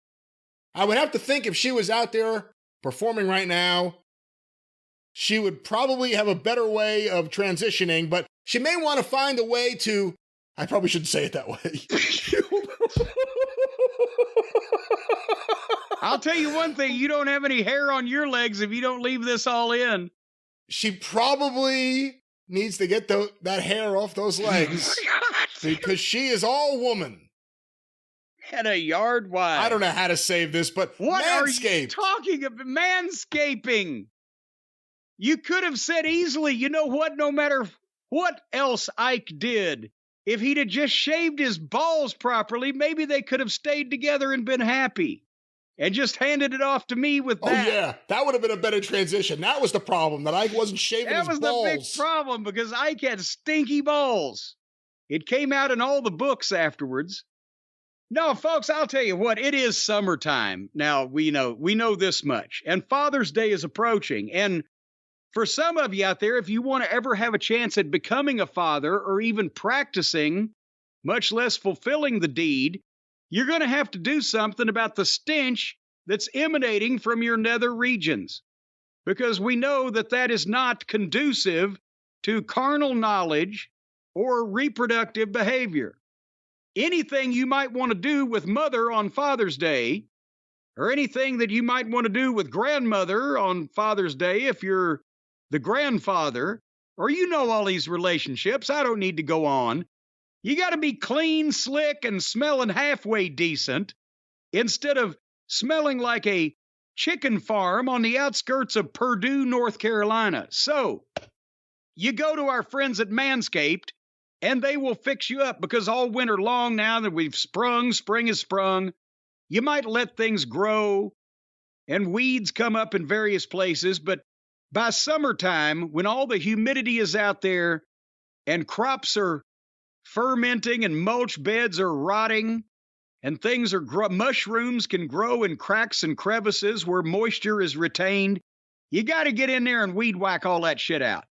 I would have to think if she was out there performing right now, she would probably have a better way of transitioning, but she may want to find a way to... I probably shouldn't say it that way. I'll tell you one thing, you don't have any hair on your legs if you don't leave this all in. She probably needs to get that hair off those legs because she is all woman. And a yard wide. I don't know how to save this, but what Manscaped. Are you talking about? Manscaping. You could have said easily, you know what, no matter what else Ike did, if he'd have just shaved his balls properly, maybe they could have stayed together and been happy. And just handed it off to me with that. Oh, yeah. That would have been a better transition. That was the problem, that Ike wasn't shaving his balls. That was the big problem, because Ike had stinky balls. It came out in all the books afterwards. No, folks, I'll tell you what, it is summertime. Now, we know this much. And Father's Day is approaching. And for some of you out there, if you want to ever have a chance at becoming a father or even practicing, much less fulfilling the deed, you're going to have to do something about the stench that's emanating from your nether regions, because we know that that is not conducive to carnal knowledge or reproductive behavior. Anything you might want to do with mother on Father's Day, or anything that you might want to do with grandmother on Father's Day if you're the grandfather, or all these relationships, I don't need to go on. You got to be clean, slick, and smelling halfway decent instead of smelling like a chicken farm on the outskirts of Purdue, North Carolina. So you go to our friends at Manscaped, and they will fix you up, because all winter long, now that we've spring is sprung, you might let things grow and weeds come up in various places. But by summertime, when all the humidity is out there and crops are fermenting and mulch beds are rotting and things are mushrooms can grow in cracks and crevices where moisture is retained. You got to get in there and weed whack all that shit out.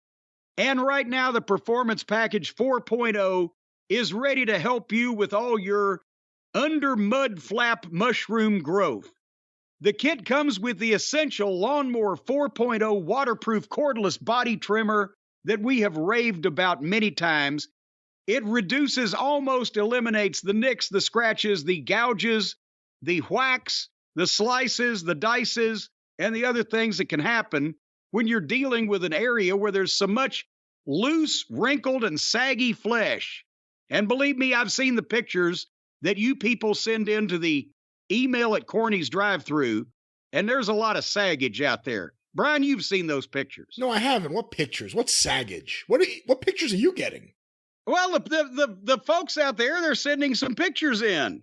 And right now, the Performance Package 4.0 is ready to help you with all your under mud flap mushroom growth. The kit comes with the essential Lawnmower 4.0 waterproof cordless body trimmer that we have raved about many times. It reduces, almost eliminates the nicks, the scratches, the gouges, the whacks, the slices, the dices, and the other things that can happen when you're dealing with an area where there's so much loose, wrinkled, and saggy flesh. And believe me, I've seen the pictures that you people send into the email at CornyDriveThru, and there's a lot of saggage out there. Brian, you've seen those pictures. No, I haven't. What pictures? What saggage? What pictures are you getting? Well, the folks out there, they're sending some pictures in,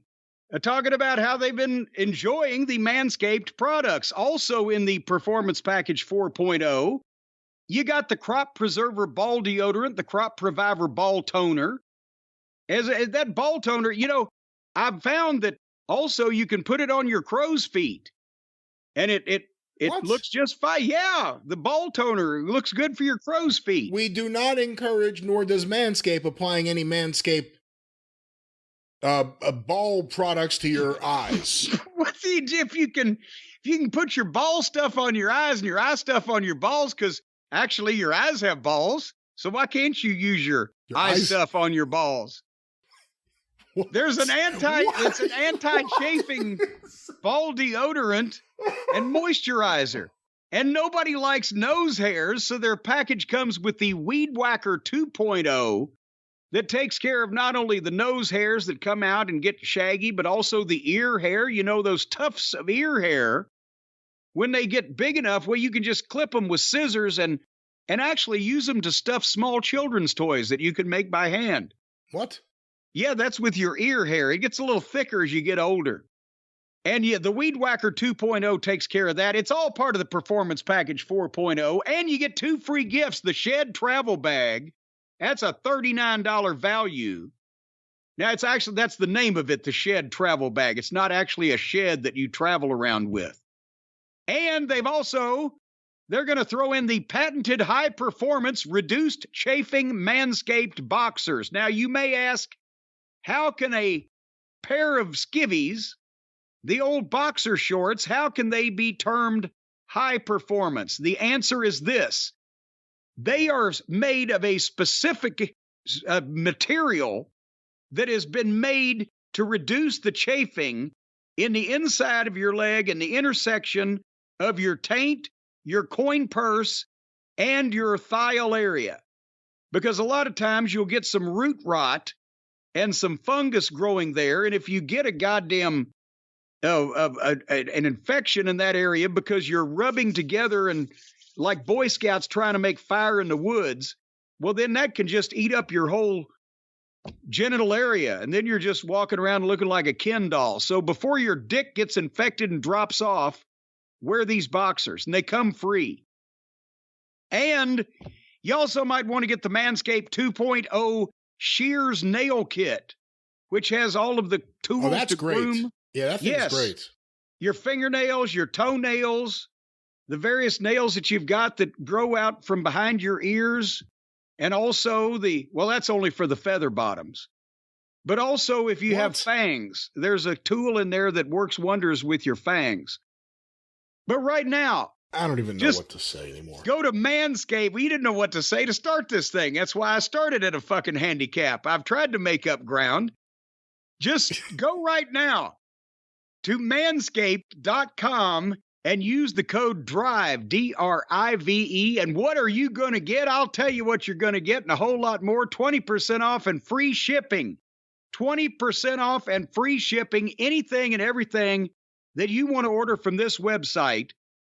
talking about how they've been enjoying the Manscaped products. Also in the Performance Package 4.0, you got the Crop Preserver Ball Deodorant, the Crop Reviver Ball Toner. As that ball toner, I've found that also you can put it on your crow's feet, and it looks just fine. Yeah, the ball toner looks good for your crow's feet. We do not encourage, nor does Manscaped, applying any Manscaped ball products to your eyes. If you can put your ball stuff on your eyes and your eye stuff on your balls, because actually your eyes have balls, so why can't you use your eye stuff on your balls? What? There's it's an anti-chafing ball deodorant and moisturizer. And nobody likes nose hairs, so their package comes with the Weed Whacker 2.0 that takes care of not only the nose hairs that come out and get shaggy, but also the ear hair. Those tufts of ear hair. When they get big enough, well, you can just clip them with scissors and actually use them to stuff small children's toys that you can make by hand. What? Yeah, that's with your ear hair. It gets a little thicker as you get older. And yeah, the Weed Whacker 2.0 takes care of that. It's all part of the Performance Package 4.0. And you get 2 free gifts. The Shed Travel Bag. That's a $39 value. Now, that's the name of it, the Shed Travel Bag. It's not actually a shed that you travel around with. And they're going to throw in the patented high-performance reduced chafing Manscaped boxers. Now, you may ask, how can a pair of skivvies, the old boxer shorts, how can they be termed high performance? The answer is this. They are made of a specific material that has been made to reduce the chafing in the inside of your leg and the intersection of your taint, your coin purse, and your thighal area. Because a lot of times you'll get some root rot and some fungus growing there. And if you get a goddamn an infection in that area because you're rubbing together and like Boy Scouts trying to make fire in the woods, well, then that can just eat up your whole genital area. And then you're just walking around looking like a Ken doll. So before your dick gets infected and drops off, wear these boxers, and they come free. And you also might want to get the Manscaped 2.0 Shears Nail Kit, which has all of the tools that's to great. groom. Yeah, that thing's great. Your fingernails, your toenails, the various nails that you've got that grow out from behind your ears, and also that's only for the feather bottoms. But also if you have fangs, there's a tool in there that works wonders with your fangs. But right now, I don't even know what to say anymore. Go to Manscaped. We didn't know what to say to start this thing. That's why I started at a fucking handicap. I've tried to make up ground. Just go right now to manscaped.com and use the code DRIVE, DRIVE. And what are you going to get? I'll tell you what you're going to get and a whole lot more. 20% off and free shipping. 20% off and free shipping. Anything and everything that you want to order from this website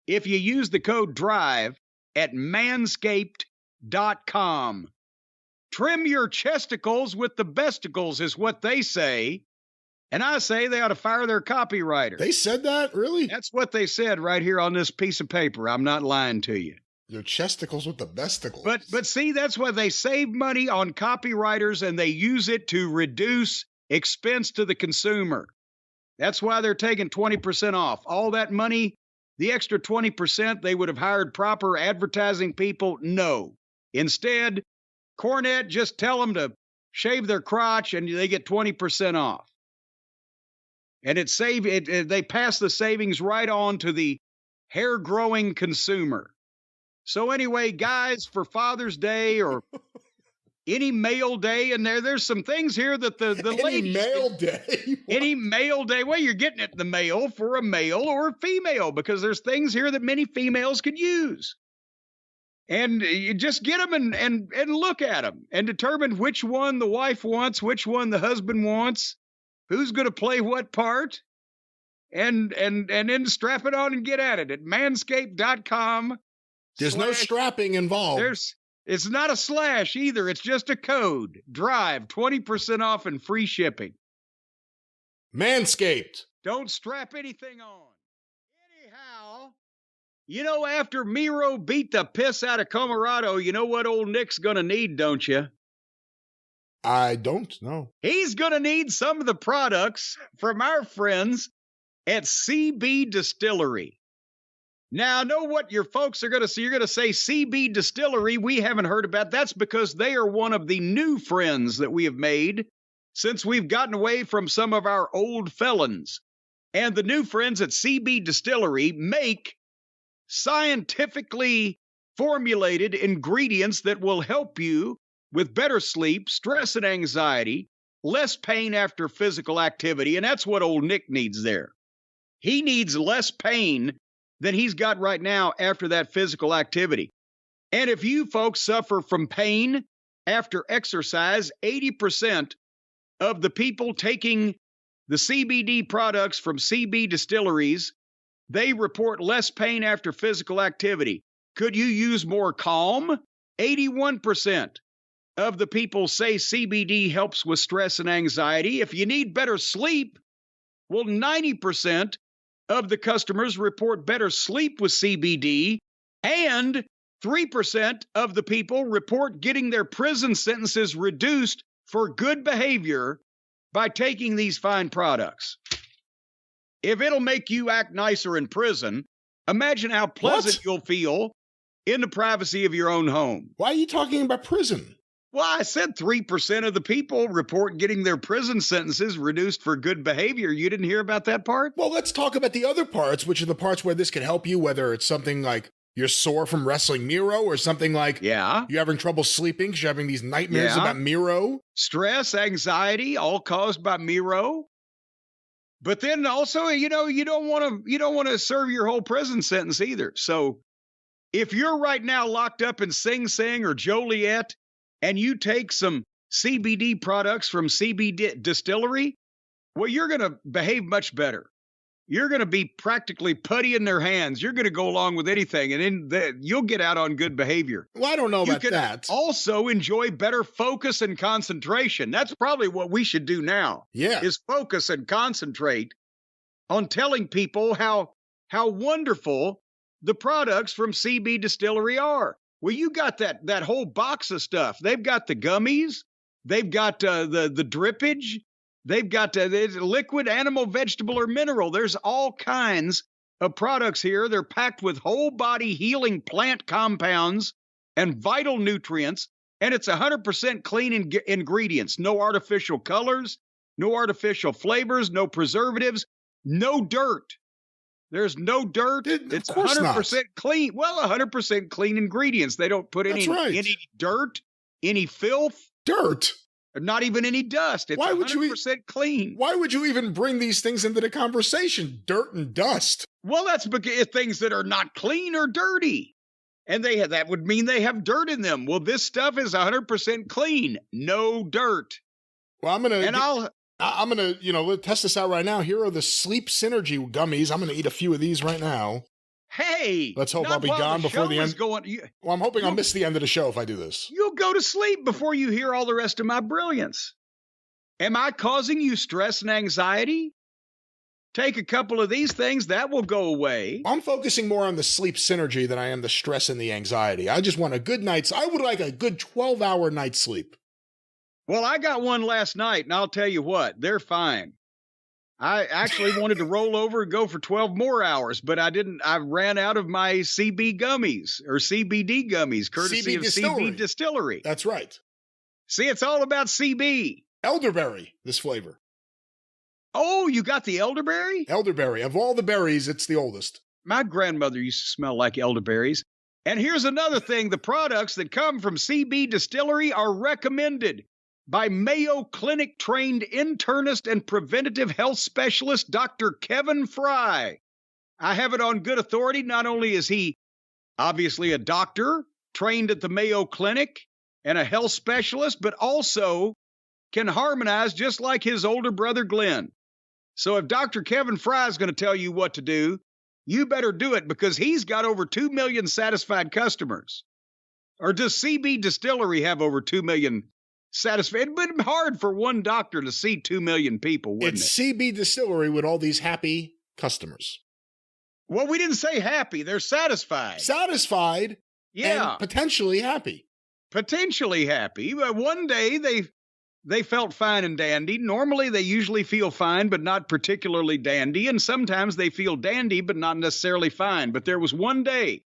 if you use the code DRIVE at manscaped.com. Trim your chesticles with the besticles is what they say. And I say they ought to fire their copywriter. They said that? Really? That's what they said right here on this piece of paper. I'm not lying to you. Your chesticles with the besticles. But see, that's why they save money on copywriters and they use it to reduce expense to the consumer. That's why they're taking 20% off. All that money, the extra 20%, they would have hired proper advertising people. No. Instead, Cornette, just tell them to shave their crotch and they get 20% off. And they pass the savings right on to the hair-growing consumer. So anyway, guys, for Father's Day or any male day, and there's some things here that the ladies... Any male day. Well, you're getting it in the mail for a male or a female because there's things here that many females could use. And you just get them and look at them and determine which one the wife wants, which one the husband wants, who's going to play what part, and then strap it on and get at it at manscaped.com. There's no strapping involved. It's not a slash either. It's just a code. Drive 20% off and free shipping. Manscaped. Don't strap anything on. Anyhow, after Miro beat the piss out of Camarado, you know what old Nick's going to need, don't you? I don't know. He's going to need some of the products from our friends at CB Distillery. Now, I know what your folks are going to say. You're going to say CB Distillery. We haven't heard about. That's because they are one of the new friends that we have made since we've gotten away from some of our old felons. And the new friends at CB Distillery make scientifically formulated ingredients that will help you with better sleep, stress and anxiety, less pain after physical activity. And that's what old Nick needs there. He needs less pain than he's got right now after that physical activity. And if you folks suffer from pain after exercise, 80% of the people taking the CBD products from CB Distilleries, they report less pain after physical activity. Could you use more calm? 81% of the people say CBD helps with stress and anxiety. If you need better sleep, well, 90% of the customers report better sleep with CBD, and 3% of the people report getting their prison sentences reduced for good behavior by taking these fine products. If it'll make you act nicer in prison, imagine how pleasant you'll feel in the privacy of your own home. Why are you talking about prison? Well, I said 3% of the people report getting their prison sentences reduced for good behavior. You didn't hear about that part? Well, let's talk about the other parts, which are the parts where this can help you, whether it's something like you're sore from wrestling Miro or something like you're having trouble sleeping because you're having these nightmares about Miro. Stress, anxiety, all caused by Miro. But then also, you don't want to serve your whole prison sentence either. So if you're right now locked up in Sing Sing or Joliet, and you take some CBD products from CB Distillery, well, you're going to behave much better. You're going to be practically putty in their hands. You're going to go along with anything, and then you'll get out on good behavior. Well, I don't know about that. You can also enjoy better focus and concentration. That's probably what we should do now. Yeah. Is focus and concentrate on telling people how wonderful the products from CB Distillery are. Well, you got that whole box of stuff. They've got the gummies. They've got the drippage. They've got liquid, animal, vegetable, or mineral. There's all kinds of products here. They're packed with whole body healing plant compounds and vital nutrients. And it's 100% clean ingredients. No artificial colors, no artificial flavors, no preservatives, no dirt. There's no dirt. It's 100% clean. Well, 100% clean ingredients. They don't put any dirt, any filth. Dirt? Not even any dust. It's 100% clean. Why would you even bring these things into the conversation? Dirt and dust. Well, that's because things that are not clean or dirty. And that would mean they have dirt in them. Well, this stuff is 100% clean. No dirt. Well, I'm going to test this out right now. Here are the Sleep Synergy gummies. I'm going to eat a few of these right now. Hey! Let's hope I'll be gone before the end. Well, I'm hoping I'll miss the end of the show if I do this. You'll go to sleep before you hear all the rest of my brilliance. Am I causing you stress and anxiety? Take a couple of these things, that will go away. I'm focusing more on the Sleep Synergy than I am the stress and the anxiety. I just want I would like a good 12-hour night's sleep. Well, I got one last night, and I'll tell you what, they're fine. I actually wanted to roll over and go for 12 more hours, but I didn't. I ran out of my CB gummies or CBD gummies, courtesy of CB Distillery. That's right. See, it's all about CB. Elderberry, this flavor. Oh, you got the elderberry? Elderberry. Of all the berries, it's the oldest. My grandmother used to smell like elderberries. And here's another thing. The products that come from CB Distillery are recommended by Mayo Clinic trained internist and preventative health specialist, Dr. Kevin Fry. I have it on good authority. Not only is he obviously a doctor trained at the Mayo Clinic and a health specialist, but also can harmonize just like his older brother, Glenn. So if Dr. Kevin Fry is going to tell you what to do, you better do it because he's got over 2 million satisfied customers. Or does CB Distillery have over 2 million satisfied? It'd been hard for one doctor to see 2 million people, wouldn't it's it? It's CB Distillery with all these happy customers. Well, we didn't say happy. They're satisfied. Satisfied. Yeah. And potentially happy. Potentially happy. But one day they felt fine and dandy. Normally, they usually feel fine, but not particularly dandy. And sometimes they feel dandy, but not necessarily fine. But there was one day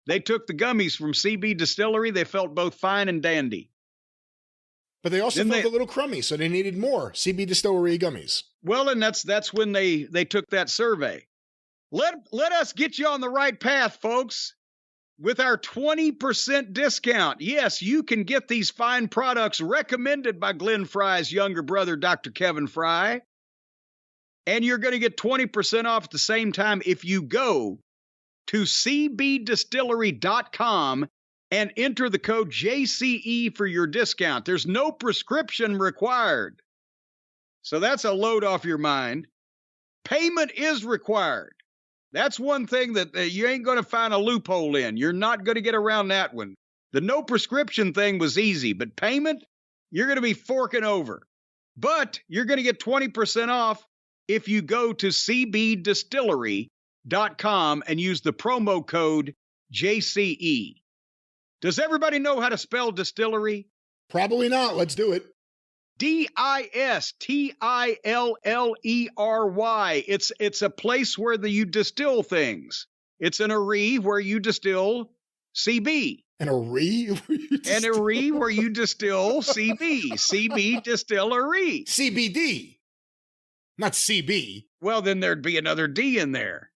they took the gummies from CB Distillery. They felt both fine and dandy. But they also felt a little crummy, so they needed more CB Distillery gummies. Well, and that's when they took that survey. Let us get you on the right path, folks. With our 20% discount, yes, you can get these fine products recommended by Glenn Fry's younger brother, Dr. Kevin Fry. And you're going to get 20% off at the same time if you go to cbdistillery.com and enter the code JCE for your discount. There's no prescription required. So that's a load off your mind. Payment is required. That's one thing that you ain't going to find a loophole in. You're not going to get around that one. The no prescription thing was easy, but payment, you're going to be forking over. But you're going to get 20% off if you go to cbdistillery.com and use the promo code JCE. Does everybody know how to spell distillery? Probably not. Let's do it. Distillery. It's a place where you distill things. It's an aree where you distill CB. An aree? An aree where you distill CB. CB Distillery. CBD. Not CB. Well, then there'd be another D in there.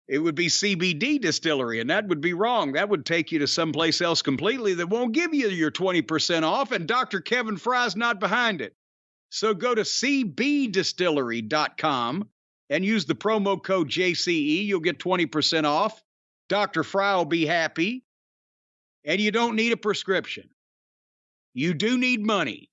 It would be CBD Distillery, and that would be wrong. That would take you to someplace else completely that won't give you your 20% off, and Dr. Kevin Fry's not behind it. So go to cbdistillery.com and use the promo code JCE. You'll get 20% off. Dr. Fry will be happy, and you don't need a prescription. You do need money.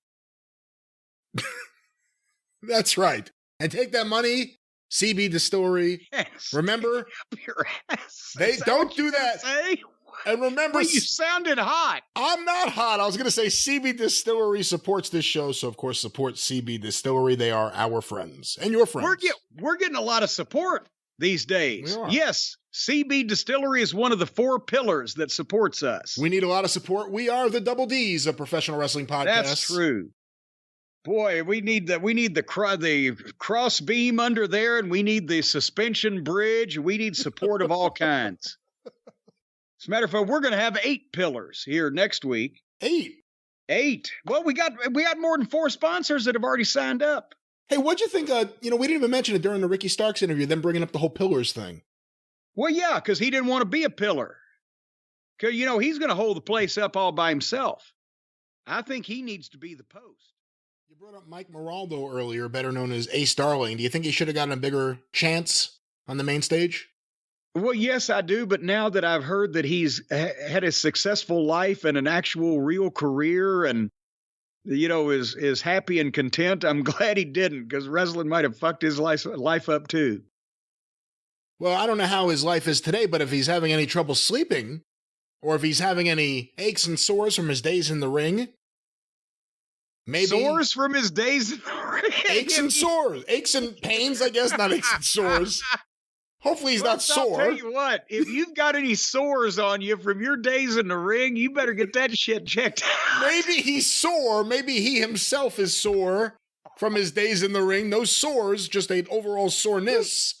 That's right. And take that money... CB Distillery. Yes. Remember? Your ass. They don't do that. Say? And remember, well, you sounded hot. I'm not hot. I was going to say CB Distillery supports this show, so of course support CB Distillery. They are our friends and your friends. We're getting a lot of support these days. We are. Yes, CB Distillery is one of the 4 pillars that supports us. We need a lot of support. We are the double Ds of professional wrestling podcasts. That's true. Boy, we need the cross beam under there, and we need the suspension bridge. We need support of all kinds. As a matter of fact, we're going to have 8 pillars here next week. 8? Well, we got more than 4 sponsors that have already signed up. Hey, what'd you think? We didn't even mention it during the Ricky Starks interview, them bringing up the whole pillars thing. Well, yeah, because he didn't want to be a pillar. Because, he's going to hold the place up all by himself. I think he needs to be the post. You brought up Mike Moraldo earlier, better known as Ace Darling. Do you think he should have gotten a bigger chance on the main stage? Well, yes, I do. But now that I've heard that he's had a successful life and an actual real career and, is happy and content, I'm glad he didn't, because wrestling might have fucked his life up too. Well, I don't know how his life is today, but if he's having any trouble sleeping, or if he's having any aches and sores from his days in the ring, maybe. Sores from his days in the ring? Aches and sores. Aches and pains, I guess, not aches and sores. Hopefully he's not sore. I'll tell you what, if you've got any sores on you from your days in the ring, you better get that shit checked out. Maybe he's sore. Maybe he himself is sore from his days in the ring. No sores, just an overall soreness.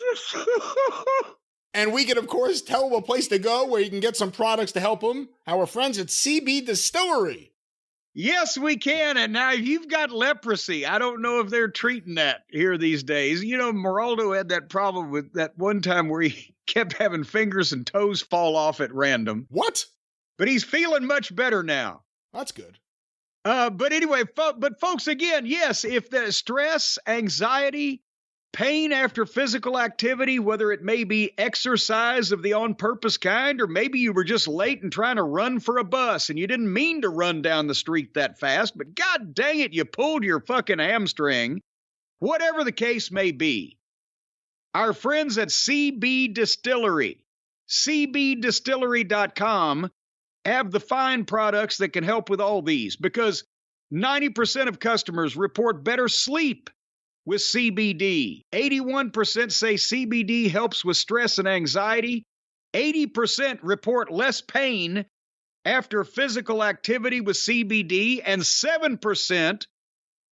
And we can, of course, tell him a place to go where you can get some products to help him. Our friends at CB Distillery. Yes, we can. And now you've got leprosy. I don't know if they're treating that here these days. You know, Moraldo had that problem with that one time where he kept having fingers and toes fall off at random. What? But he's feeling much better now. That's good. But anyway, folks, again, yes, if the stress, anxiety, pain after physical activity, whether it may be exercise of the on-purpose kind, or maybe you were just late and trying to run for a bus and you didn't mean to run down the street that fast, but God dang it, you pulled your fucking hamstring. Whatever the case may be, our friends at CB Distillery, cbdistillery.com, have the fine products that can help with all these, because 90% of customers report better sleep with CBD. 81% say CBD helps with stress and anxiety. 80% report less pain after physical activity with CBD, and 7%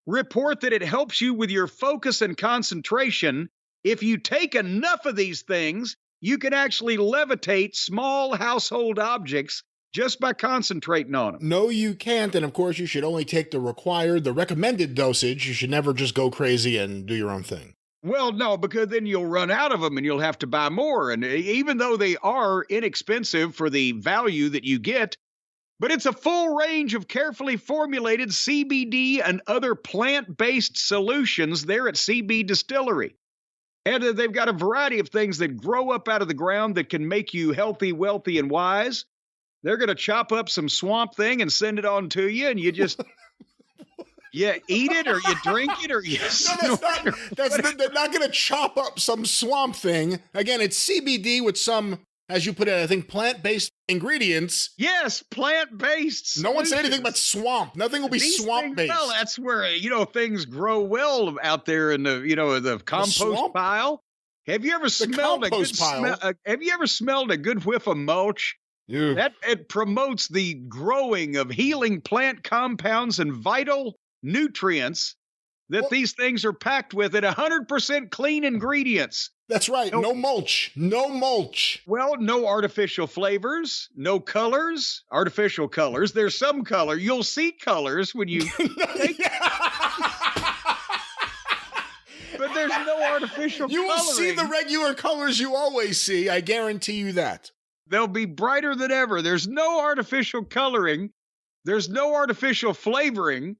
report that it helps you with your focus and concentration. If you take enough of these things, you can actually levitate small household objects just by concentrating on them. No, you can't. And of course, you should only take the recommended dosage. You should never just go crazy and do your own thing. Well, no, because then you'll run out of them and you'll have to buy more. And even though they are inexpensive for the value that you get, but it's a full range of carefully formulated CBD and other plant-based solutions there at CB Distillery. And they've got a variety of things that grow up out of the ground that can make you healthy, wealthy, and wise. They're going to chop up some swamp thing and send it on to you, and you just, you eat it, or you drink it, or you they're not going to chop up some swamp thing. Again, it's CBD with some, as you put it, I think, plant-based ingredients. Yes, plant-based. No one said anything about swamp. Nothing will be swamp-based. Well, that's where, things grow well out there in the compost pile. Have you ever smelled a good have you ever smelled a good whiff of mulch? Yeah. That it promotes the growing of healing plant compounds and vital nutrients that these things are packed with at 100% clean ingredients. That's right. No mulch. No mulch. Well, no artificial flavors, no colors, artificial colors. There's some color. You'll see colors when you take But there's no artificial You will coloring. see the regular colors you always see. I guarantee you that. They'll be brighter than ever. There's no artificial coloring. There's no artificial flavoring.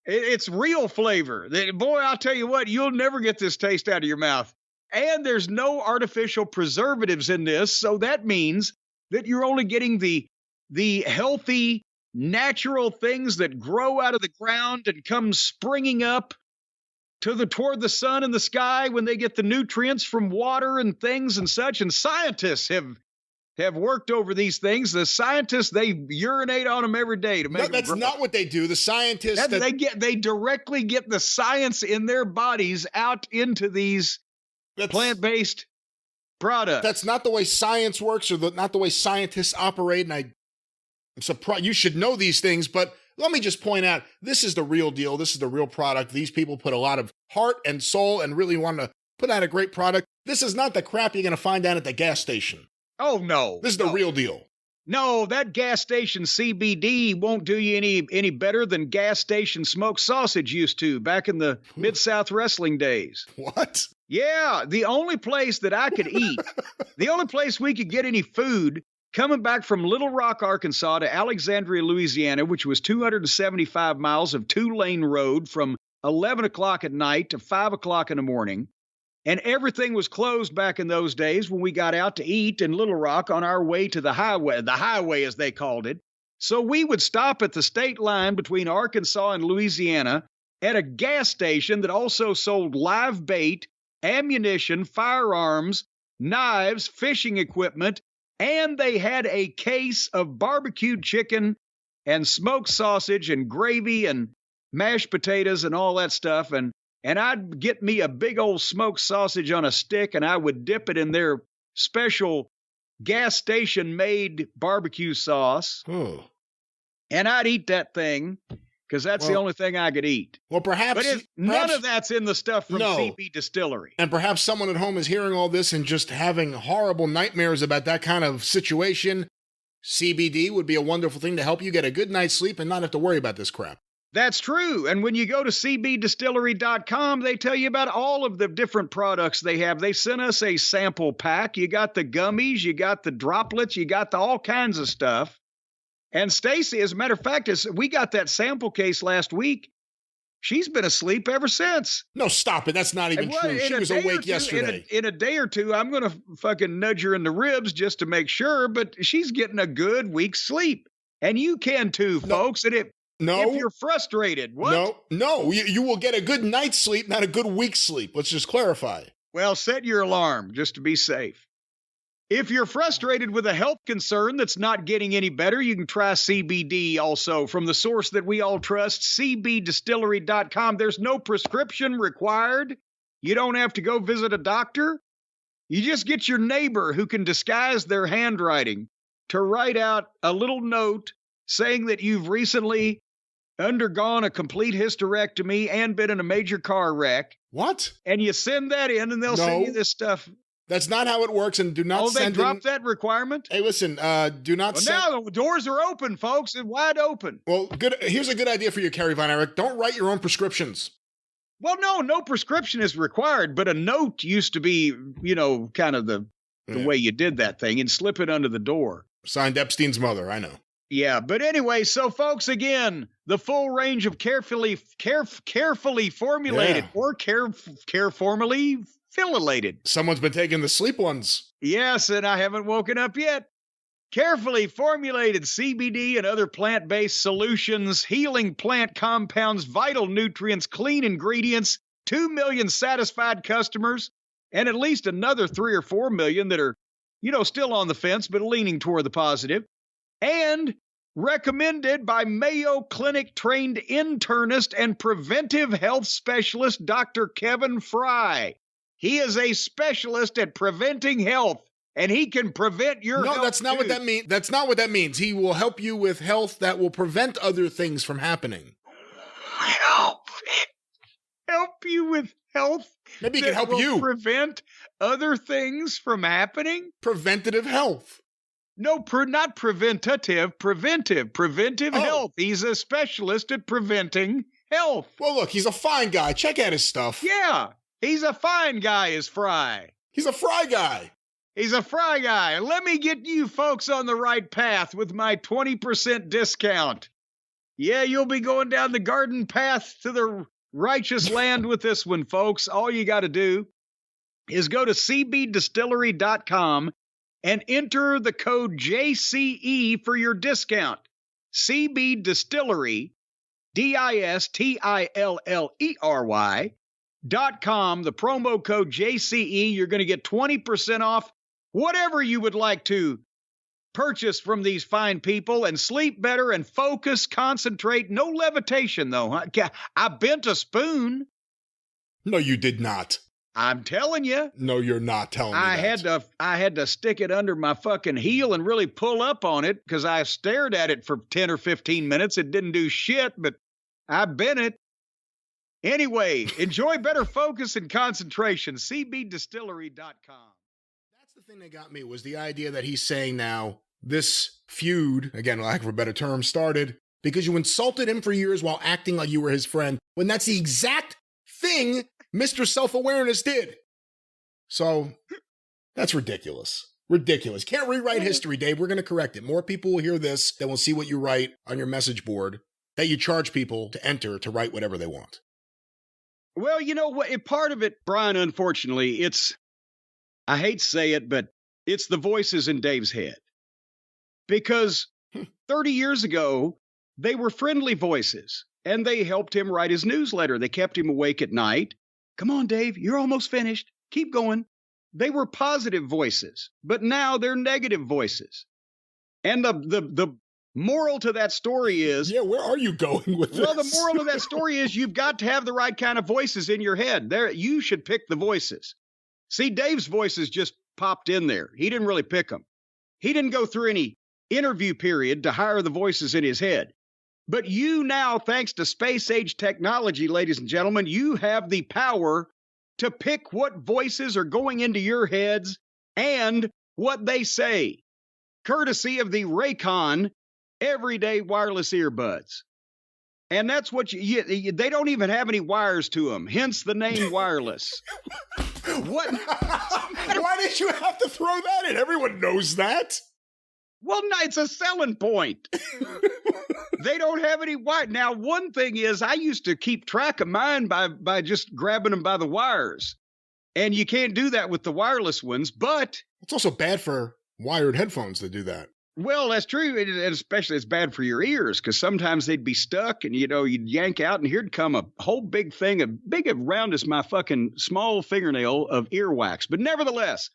It's real flavor. Boy, I'll tell you what, you'll never get this taste out of your mouth. And there's no artificial preservatives in this, so that means that you're only getting the healthy, natural things that grow out of the ground and come springing up toward the sun and the sky when they get the nutrients from water and things and such. And scientists have worked over these things. The scientists, they urinate on them every day to make them that's grow. not what they do. The scientists they directly get the science in their bodies out into these plant-based products. That's not the way science works, or not the way scientists operate. And I'm surprised. You should know these things, but let me just point out, this is the real deal. This is the real product. These people put a lot of heart and soul and really want to put out a great product. This is not the crap you're going to find down at the gas station. Oh, no. This is the real deal. No, that gas station CBD won't do you any better than gas station smoked sausage used to back in the Mid-South wrestling days. What? Yeah, the only place that I could eat, the only place we could get any food coming back from Little Rock, Arkansas to Alexandria, Louisiana, which was 275 miles of two-lane road from 11 o'clock at night to 5 o'clock in the morning. And everything was closed back in those days when we got out to eat in Little Rock on our way to the highway as they called it. So we would stop at the state line between Arkansas and Louisiana at a gas station that also sold live bait, ammunition, firearms, knives, fishing equipment, and they had a case of barbecued chicken and smoked sausage and gravy and mashed potatoes and all that stuff. And I'd get me a big old smoked sausage on a stick, and I would dip it in their special gas station-made barbecue sauce. Oh. And I'd eat that thing because that's the only thing I could eat. Well, perhaps none of that's in the stuff from CB Distillery. And perhaps someone at home is hearing all this and just having horrible nightmares about that kind of situation. CBD would be a wonderful thing to help you get a good night's sleep and not have to worry about this crap. That's true. And when you go to cbdistillery.com, they tell you about all of the different products they have. They sent us a sample pack. You got the gummies, you got the droplets, you got all kinds of stuff. And Stacy, as a matter of fact, we got that sample case last week. She's been asleep ever since. No, stop it. That's not even true. She was awake yesterday. In a day or two, I'm going to fucking nudge her in the ribs just to make sure, but she's getting a good week's sleep. And you can too, folks. And if you're frustrated, what? No. You will get a good night's sleep, not a good week's sleep. Let's just clarify. Well, set your alarm just to be safe. If you're frustrated with a health concern that's not getting any better, you can try CBD also from the source that we all trust, cbdistillery.com. There's no prescription required. You don't have to go visit a doctor. You just get your neighbor who can disguise their handwriting to write out a little note saying that you've recently undergone a complete hysterectomy and been in a major car wreck. What? And you send that in and they'll send you this stuff. That's not how it works, and do not send they dropped that requirement? Hey, listen, do not send... Now the doors are open, folks. They're wide open. Well, good. Here's a good idea for you, Carrie Von Erich. Don't write your own prescriptions. Well, no prescription is required, but a note used to be, kind of the way you did that thing, and slip it under the door. Signed Epstein's mother, I know. Yeah, but anyway, so folks, again, the full range of carefully formulated or carefully fillated. Someone's been taking the sleep ones. Yes, and I haven't woken up yet. Carefully formulated CBD and other plant-based solutions, healing plant compounds, vital nutrients, clean ingredients, 2 million satisfied customers, and at least another 3 or 4 million that are, still on the fence, but leaning toward the positive. And recommended by Mayo Clinic trained internist and preventive health specialist, Dr. Kevin Fry. He is a specialist at preventing health, and he can prevent your health. No, that's not what that means. That's not what that means. He will help you with health that will prevent other things from happening. Help you with health? Maybe he can help you prevent other things from happening? Preventative health. No, not preventative, preventive health. He's a specialist at preventing health. Well, look, he's a fine guy. Check out his stuff. Yeah. He's a fine guy, is Fry. He's a Fry guy. He's a Fry guy. Let me get you folks on the right path with my 20% discount. Yeah, you'll be going down the garden path to the righteous land with this one, folks. All you got to do is go to cbdistillery.com and enter the code JCE for your discount. CB Distillery, DISTILLERY.com, the promo code JCE. You're going to get 20% off whatever you would like to purchase from these fine people and sleep better and focus, concentrate. No levitation, though. I bent a spoon. No, you did not. I'm telling you. No, you're not telling me that. I had to stick it under my fucking heel and really pull up on it because I stared at it for 10 or 15 minutes. It didn't do shit, but I bent it. Anyway, enjoy better focus and concentration. cbdistillery.com. That's the thing that got me, was the idea that he's saying now this feud, again, lack of a better term, started because you insulted him for years while acting like you were his friend, when that's the exact thing Mr. Self-Awareness did. So that's ridiculous. Ridiculous. Can't rewrite history, Dave. We're going to correct it. More people will hear this than will see what you write on your message board that you charge people to enter to write whatever they want. Well, you know what? Part of it, Brian, unfortunately, I hate to say it, but it's the voices in Dave's head. Because 30 years ago, they were friendly voices, and they helped him write his newsletter. They kept him awake at night. Come on, Dave, you're almost finished. Keep going. They were positive voices, but now they're negative voices. And the moral to that story is... Yeah, where are you going with this? Well, the moral of that story is you've got to have the right kind of voices in your head. You should pick the voices. See, Dave's voices just popped in there. He didn't really pick them. He didn't go through any interview period to hire the voices in his head. But you now, thanks to space age technology, ladies and gentlemen, you have the power to pick what voices are going into your heads and what they say, courtesy of the Raycon everyday wireless earbuds. And that's what they don't even have any wires to them, hence the name wireless. What? Why did you have to throw that in? Everyone knows that. Well, no, it's a selling point. They don't have any wire. Now, one thing is I used to keep track of mine by just grabbing them by the wires. And you can't do that with the wireless ones, but it's also bad for wired headphones to do that. Well, that's true. And especially it's bad for your ears because sometimes they'd be stuck and, you'd yank out and here'd come a whole big thing, big around as my fucking small fingernail of earwax. But nevertheless,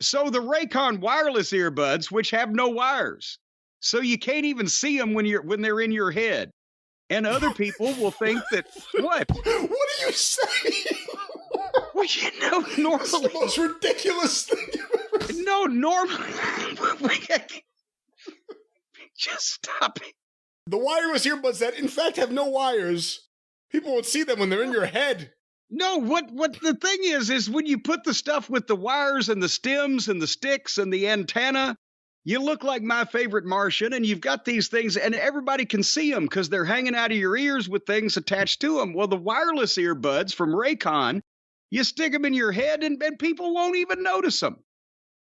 so the Raycon wireless earbuds, which have no wires, so you can't even see them when they're in your head. And other people will think that, what? What are you saying? Well, normally. It's the most ridiculous thing you've ever seen. No, normally. Just stop it. The wireless earbuds that, in fact, have no wires, people would see them when they're in your head. No, what the thing is when you put the stuff with the wires and the stems and the sticks and the antenna, you look like my favorite Martian, and you've got these things, and everybody can see them because they're hanging out of your ears with things attached to them. Well, the wireless earbuds from Raycon, you stick them in your head, and people won't even notice them.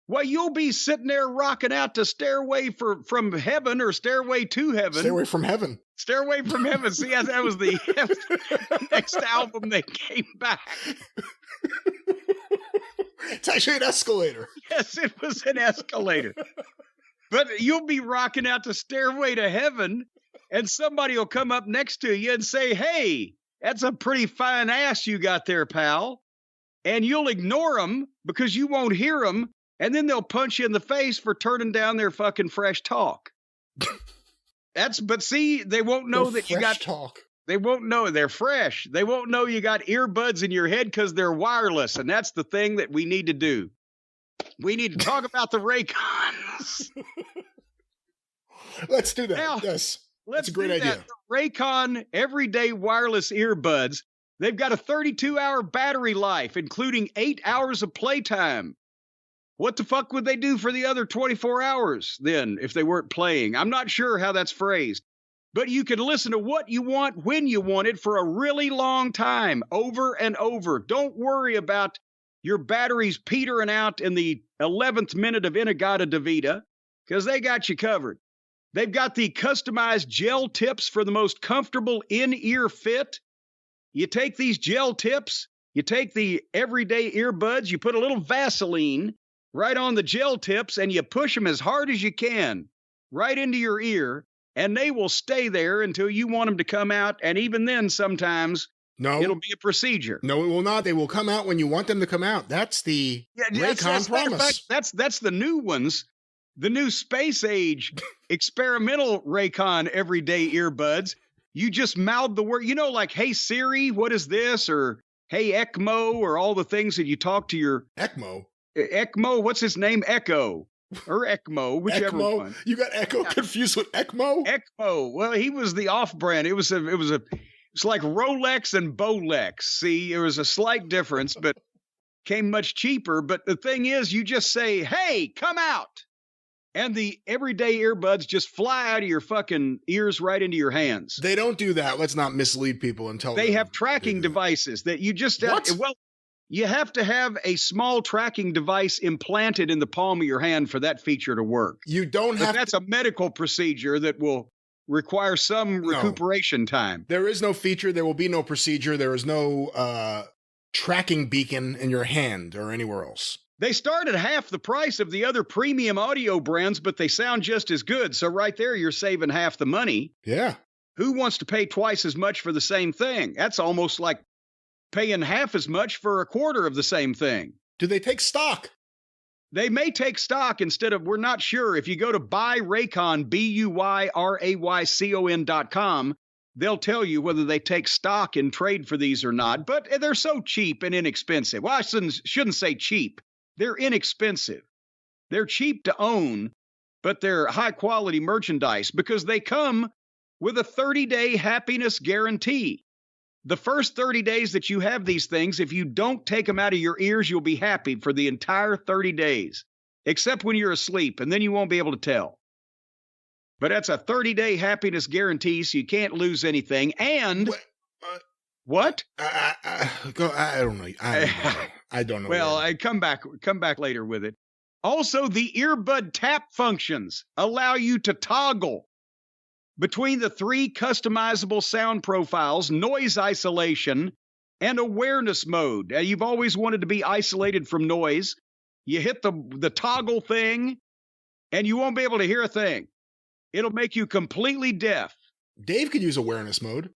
Well, you'll be sitting there rocking out to Stairway from Heaven or Stairway to Heaven. Stairway from Heaven. Stairway from Heaven. See, that was the next album they came back. It's actually an escalator. Yes, it was an escalator. But you'll be rocking out to Stairway to Heaven, and somebody will come up next to you and say, hey, that's a pretty fine ass you got there, pal. And you'll ignore them because you won't hear them, and then they'll punch you in the face for turning down their fucking fresh talk. But see, they won't know that you got talk. They won't know they're fresh. They won't know you got earbuds in your head because they're wireless, and that's the thing that we need to do. We need to talk about the Raycons. Let's do that. Now, yes, that's a great idea. The Raycon everyday wireless earbuds. They've got a 32-hour battery life, including 8 hours of playtime. What the fuck would they do for the other 24 hours then if they weren't playing? I'm not sure how that's phrased. But you can listen to what you want when you want it for a really long time, over and over. Don't worry about your batteries petering out in the 11th minute of Inagata-Davida, because they got you covered. They've got the customized gel tips for the most comfortable in-ear fit. You take these gel tips, you take the everyday earbuds, you put a little Vaseline right on the gel tips, and you push them as hard as you can right into your ear, and they will stay there until you want them to come out, and even then sometimes it'll be a procedure. No, it will not. They will come out when you want them to come out. That's the Raycon promise. That's the new ones. The new space age experimental Raycon everyday earbuds. You just mouth the word, like, hey, Siri, what is this? Or, hey, ECMO, or all the things that you talk to your... ECMO, what's his name? Echo. Or ECMO, whichever one. You got Echo confused with ECMO? ECMO. Well, he was the off-brand. It was like Rolex and Bolex. See, there was a slight difference, but came much cheaper. But the thing is, you just say, hey, come out. And the everyday earbuds just fly out of your fucking ears right into your hands. They don't do that. Let's not mislead people and tell them. They have tracking devices that you just... you have to have a small tracking device implanted in the palm of your hand for that feature to work. You don't have... That's a medical procedure that will require some recuperation time. There is no feature. There will be no procedure. There is no tracking beacon in your hand or anywhere else. They start at half the price of the other premium audio brands, but they sound just as good. So right there, you're saving half the money. Yeah. Who wants to pay twice as much for the same thing? That's almost like paying half as much for a quarter of the same thing. Do they take stock? They may take stock instead of, we're not sure. If you go to buyraycon, BUYRAYCON.com, they'll tell you whether they take stock in trade for these or not. But they're so cheap and inexpensive. Well, I shouldn't say cheap. They're inexpensive. They're cheap to own, but they're high quality merchandise because they come with a 30-day happiness guarantee. The first 30 days that you have these things, if you don't take them out of your ears, you'll be happy for the entire 30 days, except when you're asleep, and then you won't be able to tell. But that's a 30-day happiness guarantee, so you can't lose anything. And what? I don't know. I don't know. Well, I come back later with it. Also, the earbud tap functions allow you to toggle between the 3 customizable sound profiles, noise isolation, and awareness mode. You've always wanted to be isolated from noise. You hit the toggle thing, and you won't be able to hear a thing. It'll make you completely deaf. Dave could use awareness mode.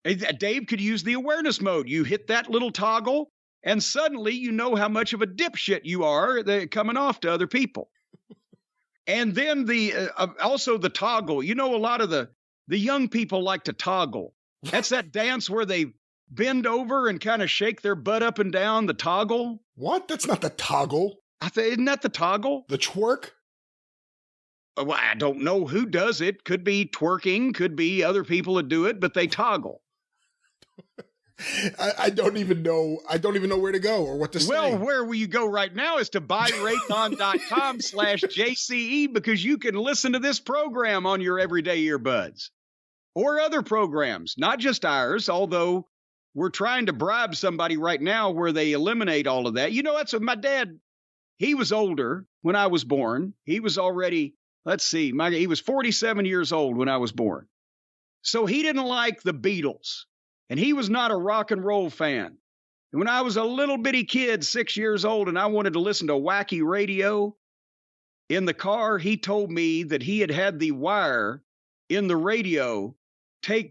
Dave could use the awareness mode. You hit that little toggle, and suddenly you know how much of a dipshit you are coming off to other people. And then also the toggle. You know, a lot of the young people like to toggle. That's that dance where they bend over and kind of shake their butt up and down, the toggle. What? That's not the toggle. Isn't that the toggle? The twerk? Well, I don't know who does it. Could be twerking, could be other people that do it, but they toggle. I don't even know. I don't even know where to go or what to say. Well, where will you go right now is to buyraycon.com/JCE, because you can listen to this program on your everyday earbuds or other programs, not just ours, although we're trying to bribe somebody right now where they eliminate all of that. You know, that's what my dad, he was older when I was born. He was already, he was 47 years old when I was born. So he didn't like the Beatles. And he was not a rock and roll fan. And when I was a little bitty kid, 6 years old, and I wanted to listen to wacky radio in the car, he told me that he had the wire in the radio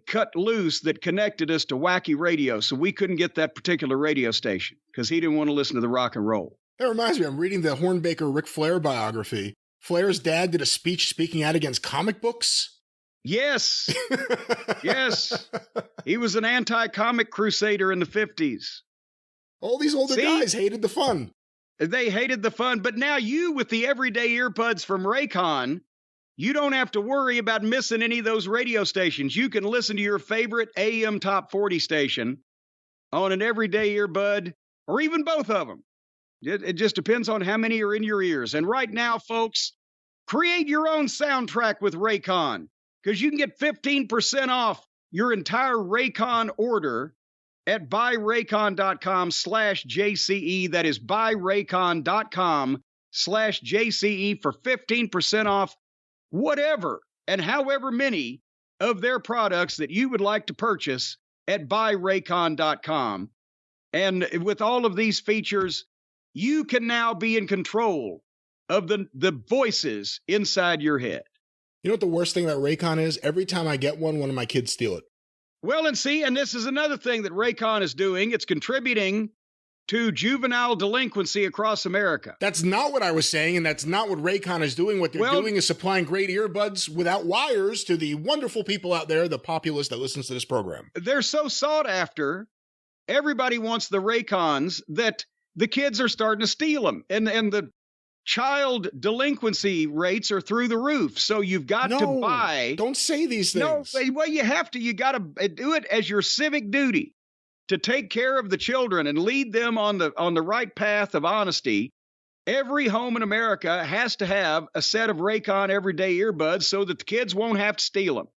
cut loose that connected us to wacky radio. So we couldn't get that particular radio station because he didn't want to listen to the rock and roll. That reminds me, I'm reading the Hornbaker Ric Flair biography. Flair's dad did a speech speaking out against comic books. Yes. Yes. He was an anti-comic crusader in the 50s. All these older guys hated the fun. They hated the fun. But now you, with the everyday earbuds from Raycon, you don't have to worry about missing any of those radio stations. You can listen to your favorite AM Top 40 station on an everyday earbud, or even both of them. It just depends on how many are in your ears. And right now, folks, create your own soundtrack with Raycon, because you can get 15% off your entire Raycon order at buyraycon.com/JCE. That is buyraycon.com/JCE for 15% off whatever and however many of their products that you would like to purchase at buyraycon.com. And with all of these features, you can now be in control of the voices inside your head. You know what the worst thing about Raycon is? Every time I get one of my kids steal it. Well, and this is another thing that Raycon is doing. It's contributing to juvenile delinquency across America. That's not what I was saying, and that's not what Raycon is doing. What they're doing is supplying great earbuds without wires to the wonderful people out there, the populace that listens to this program. They're so sought after. Everybody wants the Raycons that the kids are starting to steal them. And the child delinquency rates are through the roof. So you've got to buy. Don't say these things. No, well, you have to. You got to do it as your civic duty to take care of the children and lead them on the right path of honesty. Every home in America has to have a set of Raycon everyday earbuds so that the kids won't have to steal them.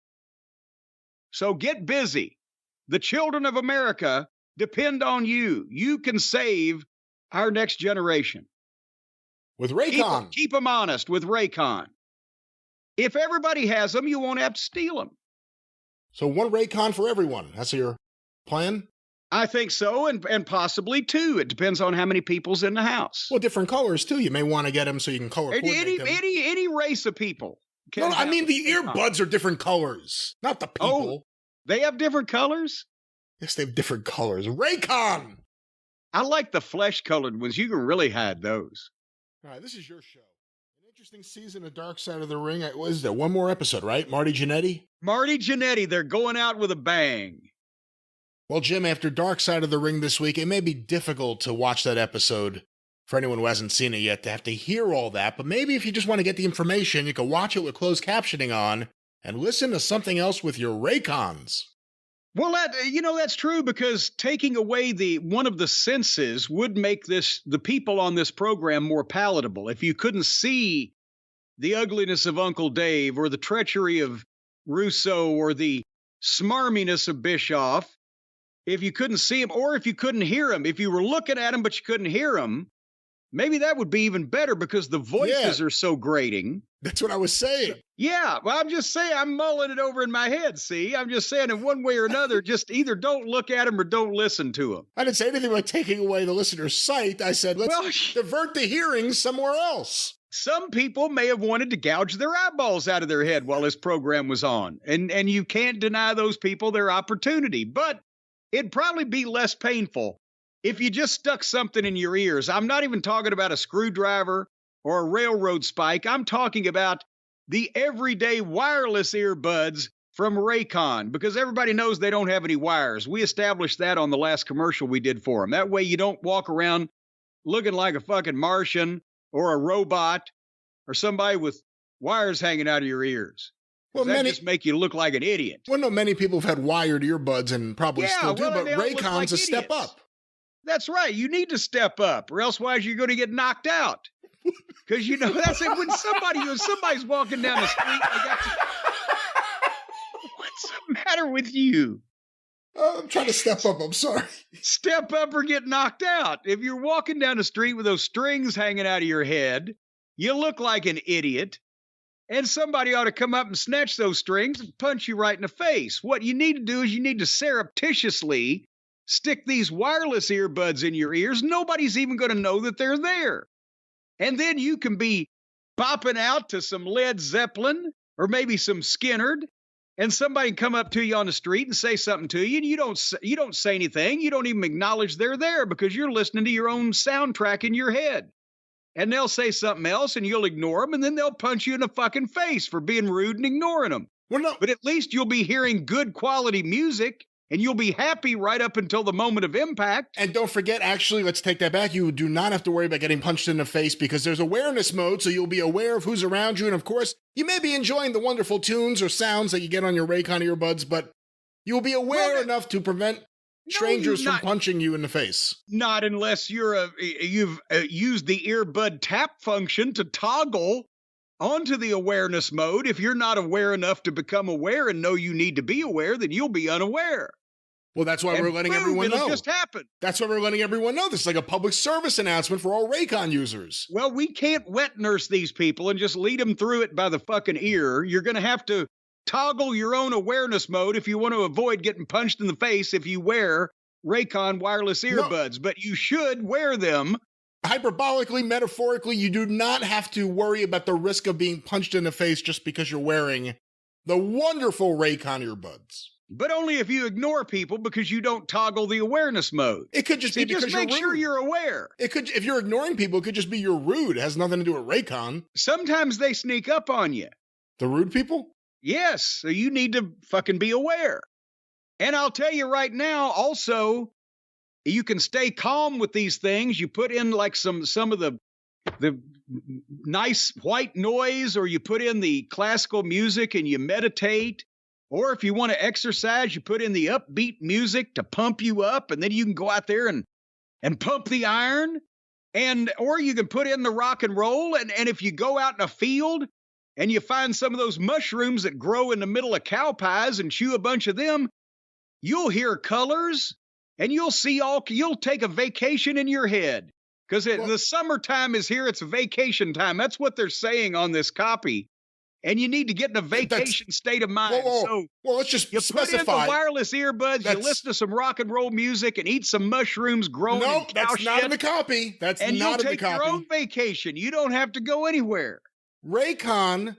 So get busy. The children of America depend on you. You can save our next generation. With Raycon. Keep them honest with Raycon. If everybody has them, you won't have to steal them. So one Raycon for everyone. That's your plan? I think so, and possibly two. It depends on how many people's in the house. Well, different colors, too. You may want to get them so you can color coordinate them. Any race of people. No, I mean the earbuds are different colors, not the people. Oh, they have different colors? Yes, they have different colors. Raycon! I like the flesh-colored ones. You can really hide those. All right, this is your show. An interesting season of Dark Side of the Ring. What is there? One more episode, right? Marty Jannetty? Marty Jannetty. They're going out with a bang. Well, Jim, after Dark Side of the Ring this week, it may be difficult to watch that episode for anyone who hasn't seen it yet to have to hear all that. But maybe if you just want to get the information, you can watch it with closed captioning on and listen to something else with your Raycons. Well, that's true, because taking away one of the senses would make the people on this program more palatable. If you couldn't see the ugliness of Uncle Dave, or the treachery of Rousseau, or the smarminess of Bischoff, if you couldn't see him, or if you couldn't hear him, if you were looking at him but you couldn't hear him, maybe that would be even better, because the voices are so grating. That's what I was saying. Yeah, well, I'm just saying, I'm mulling it over in my head, see? I'm just saying, in one way or another, just either don't look at him or don't listen to him. I didn't say anything about taking away the listener's sight. I said, let's divert the hearing somewhere else. Some people may have wanted to gouge their eyeballs out of their head while this program was on, and you can't deny those people their opportunity, but it'd probably be less painful if you just stuck something in your ears. I'm not even talking about a screwdriver or a railroad spike. I'm talking about the everyday wireless earbuds from Raycon, because everybody knows they don't have any wires. We established that on the last commercial we did for them. That way you don't walk around looking like a fucking Martian or a robot or somebody with wires hanging out of your ears. Well, that just make you look like an idiot. Well, no, many people have had wired earbuds and probably still do, but Raycon's a step up. That's right. You need to step up, or else you're going to get knocked out. Because, that's it. When somebody's walking down the street, what's the matter with you? I'm trying to step up. I'm sorry. Step up or get knocked out. If you're walking down the street with those strings hanging out of your head, you look like an idiot. And somebody ought to come up and snatch those strings and punch you right in the face. What you need to do is you need to surreptitiously stick these wireless earbuds in your ears. Nobody's even going to know that they're there. And then you can be bopping out to some Led Zeppelin or maybe some Skinnerd, and somebody can come up to you on the street and say something to you, and you don't say anything. You don't even acknowledge they're there, because you're listening to your own soundtrack in your head. And they'll say something else, and you'll ignore them, and then they'll punch you in the fucking face for being rude and ignoring them. Well, no. But at least you'll be hearing good quality music, and you'll be happy right up until the moment of impact. And don't forget, actually, let's take that back. You do not have to worry about getting punched in the face, because there's awareness mode, so you'll be aware of who's around you. And of course, you may be enjoying the wonderful tunes or sounds that you get on your Raycon earbuds, but you'll be aware enough to prevent strangers from punching you in the face. Not unless you've used the earbud tap function to toggle onto the awareness mode. If you're not aware enough to become aware and know you need to be aware, then you'll be unaware. Well, that's why we're letting everyone know. It'll just happen. That's why we're letting everyone know. This is like a public service announcement for all Raycon users. Well, we can't wet nurse these people and just lead them through it by the fucking ear. You're going to have to toggle your own awareness mode if you want to avoid getting punched in the face if you wear Raycon wireless earbuds. But you should wear them. Hyperbolically, metaphorically, you do not have to worry about the risk of being punched in the face just because you're wearing the wonderful Raycon earbuds. But only if you ignore people because you don't toggle the awareness mode. It could just be because just make sure you're aware. It could, if you're ignoring people, it could just be you're rude. It has nothing to do with Raycon. Sometimes they sneak up on you. The rude people? Yes, so you need to fucking be aware. And I'll tell you right now, also, you can stay calm with these things. You put in like some of the nice white noise, or you put in the classical music and you meditate. Or if you want to exercise, you put in the upbeat music to pump you up, and then you can go out there and pump the iron. Or you can put in the rock and roll, and if you go out in a field and you find some of those mushrooms that grow in the middle of cow pies and chew a bunch of them, you'll hear colors, and you'll take a vacation in your head. Because the summertime is here, it's a vacation time. That's what they're saying on this copy. And you need to get in a vacation state of mind. Well, let's just specify. You put in the wireless earbuds, you listen to some rock and roll music, and eat some mushrooms growing in cow shit. No, that's not in the copy. That's not in the copy. And you'll take your own vacation. You don't have to go anywhere. Raycon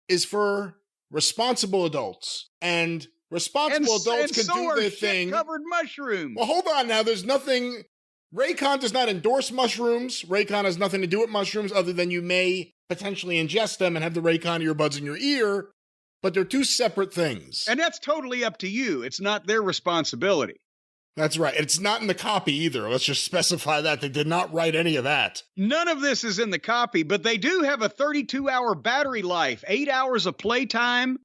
is for responsible adults. And responsible adults can do their thing. Covered mushrooms. Well, hold on now. There's nothing. Raycon does not endorse mushrooms. Raycon has nothing to do with mushrooms other than you may potentially ingest them and have the Raycon earbuds in your ear, but they're two separate things. And that's totally up to you. It's not their responsibility. That's right. It's not in the copy either. Let's just specify that. They did not write any of that. None of this is in the copy, but they do have a 32-hour battery life, 8 hours of playtime,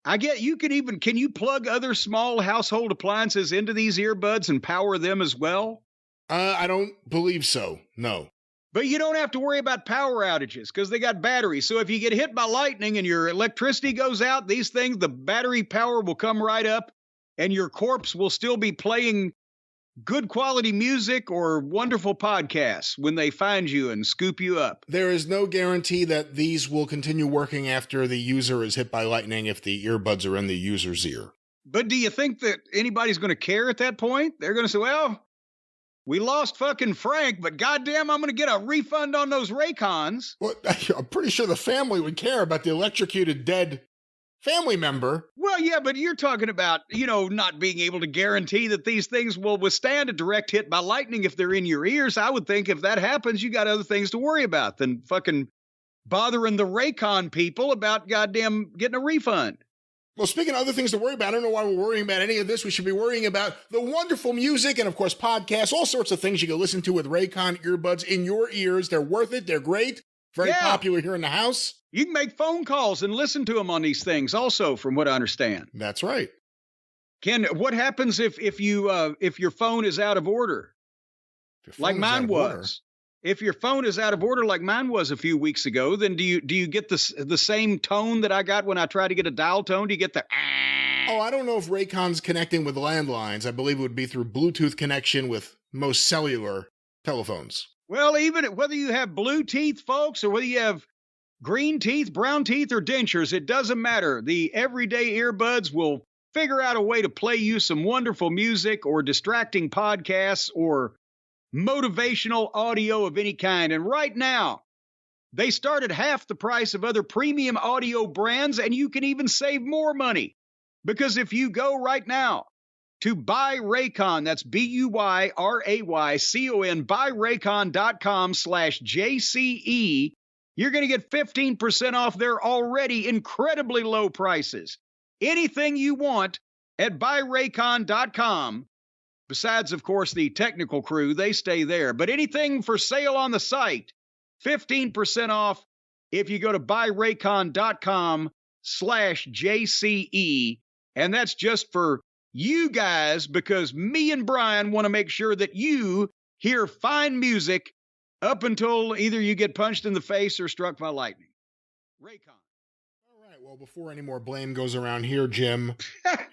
I get you can you plug other small household appliances into these earbuds and power them as well? I don't believe so. No. But you don't have to worry about power outages because they got batteries. So if you get hit by lightning and your electricity goes out, these things, the battery power will come right up and your corpse will still be playing good quality music or wonderful podcasts when they find you and scoop you up. There is no guarantee that these will continue working after the user is hit by lightning if the earbuds are in the user's ear. But do you think that anybody's going to care at that point? They're going to say, well, we lost fucking Frank, but goddamn, I'm going to get a refund on those Raycons. Well, I'm pretty sure the family would care about the electrocuted dead family member. Well, yeah, but you're talking about, not being able to guarantee that these things will withstand a direct hit by lightning if they're in your ears. I would think if that happens, you got other things to worry about than fucking bothering the Raycon people about goddamn getting a refund. Well, speaking of other things to worry about, I don't know why we're worrying about any of this. We should be worrying about the wonderful music and, of course, podcasts, all sorts of things you can listen to with Raycon earbuds in your ears. They're worth it. They're great. Very popular here in the house. You can make phone calls and listen to them on these things also, from what I understand. That's right. Ken, what happens if your phone is out of order? Like mine was. If your phone is out of order like mine was a few weeks ago, then do you get the same tone that I got when I tried to get a dial tone? Do you get the Oh, I don't know if Raycon's connecting with landlines. I believe it would be through Bluetooth connection with most cellular telephones. Well, even whether you have blue teeth, folks, or whether you have green teeth, brown teeth, or dentures, it doesn't matter. The everyday earbuds will figure out a way to play you some wonderful music or distracting podcasts or motivational audio of any kind. And right now, they start at half the price of other premium audio brands, and you can even save more money. Because if you go right now to Buy Raycon, that's BUYRAYCON, buyraycon.com/JCE, you're going to get 15% off their already incredibly low prices. Anything you want at buyraycon.com. Besides, of course, the technical crew, they stay there. But anything for sale on the site, 15% off if you go to buyraycon.com/JCE. And that's just for you guys, because me and Brian want to make sure that you hear fine music up until either you get punched in the face or struck by lightning. Raycon. Well, before any more blame goes around here, Jim,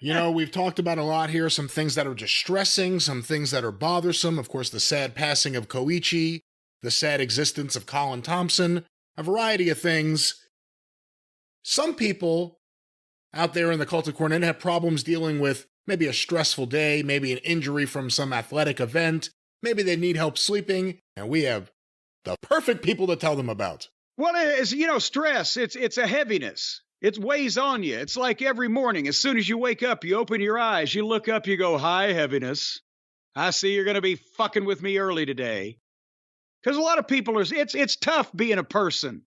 we've talked about a lot here, some things that are distressing, some things that are bothersome. Of course, the sad passing of Koichi, the sad existence of Colin Thompson, a variety of things. Some people out there in the cult of Cornette have problems dealing with maybe a stressful day, maybe an injury from some athletic event, maybe they need help sleeping, and we have the perfect people to tell them about. Well, it's, stress, it's a heaviness. It weighs on you. It's like every morning, as soon as you wake up, you open your eyes, you look up, you go, hi, heaviness. I see you're going to be fucking with me early today. Because a lot of people it's tough being a person.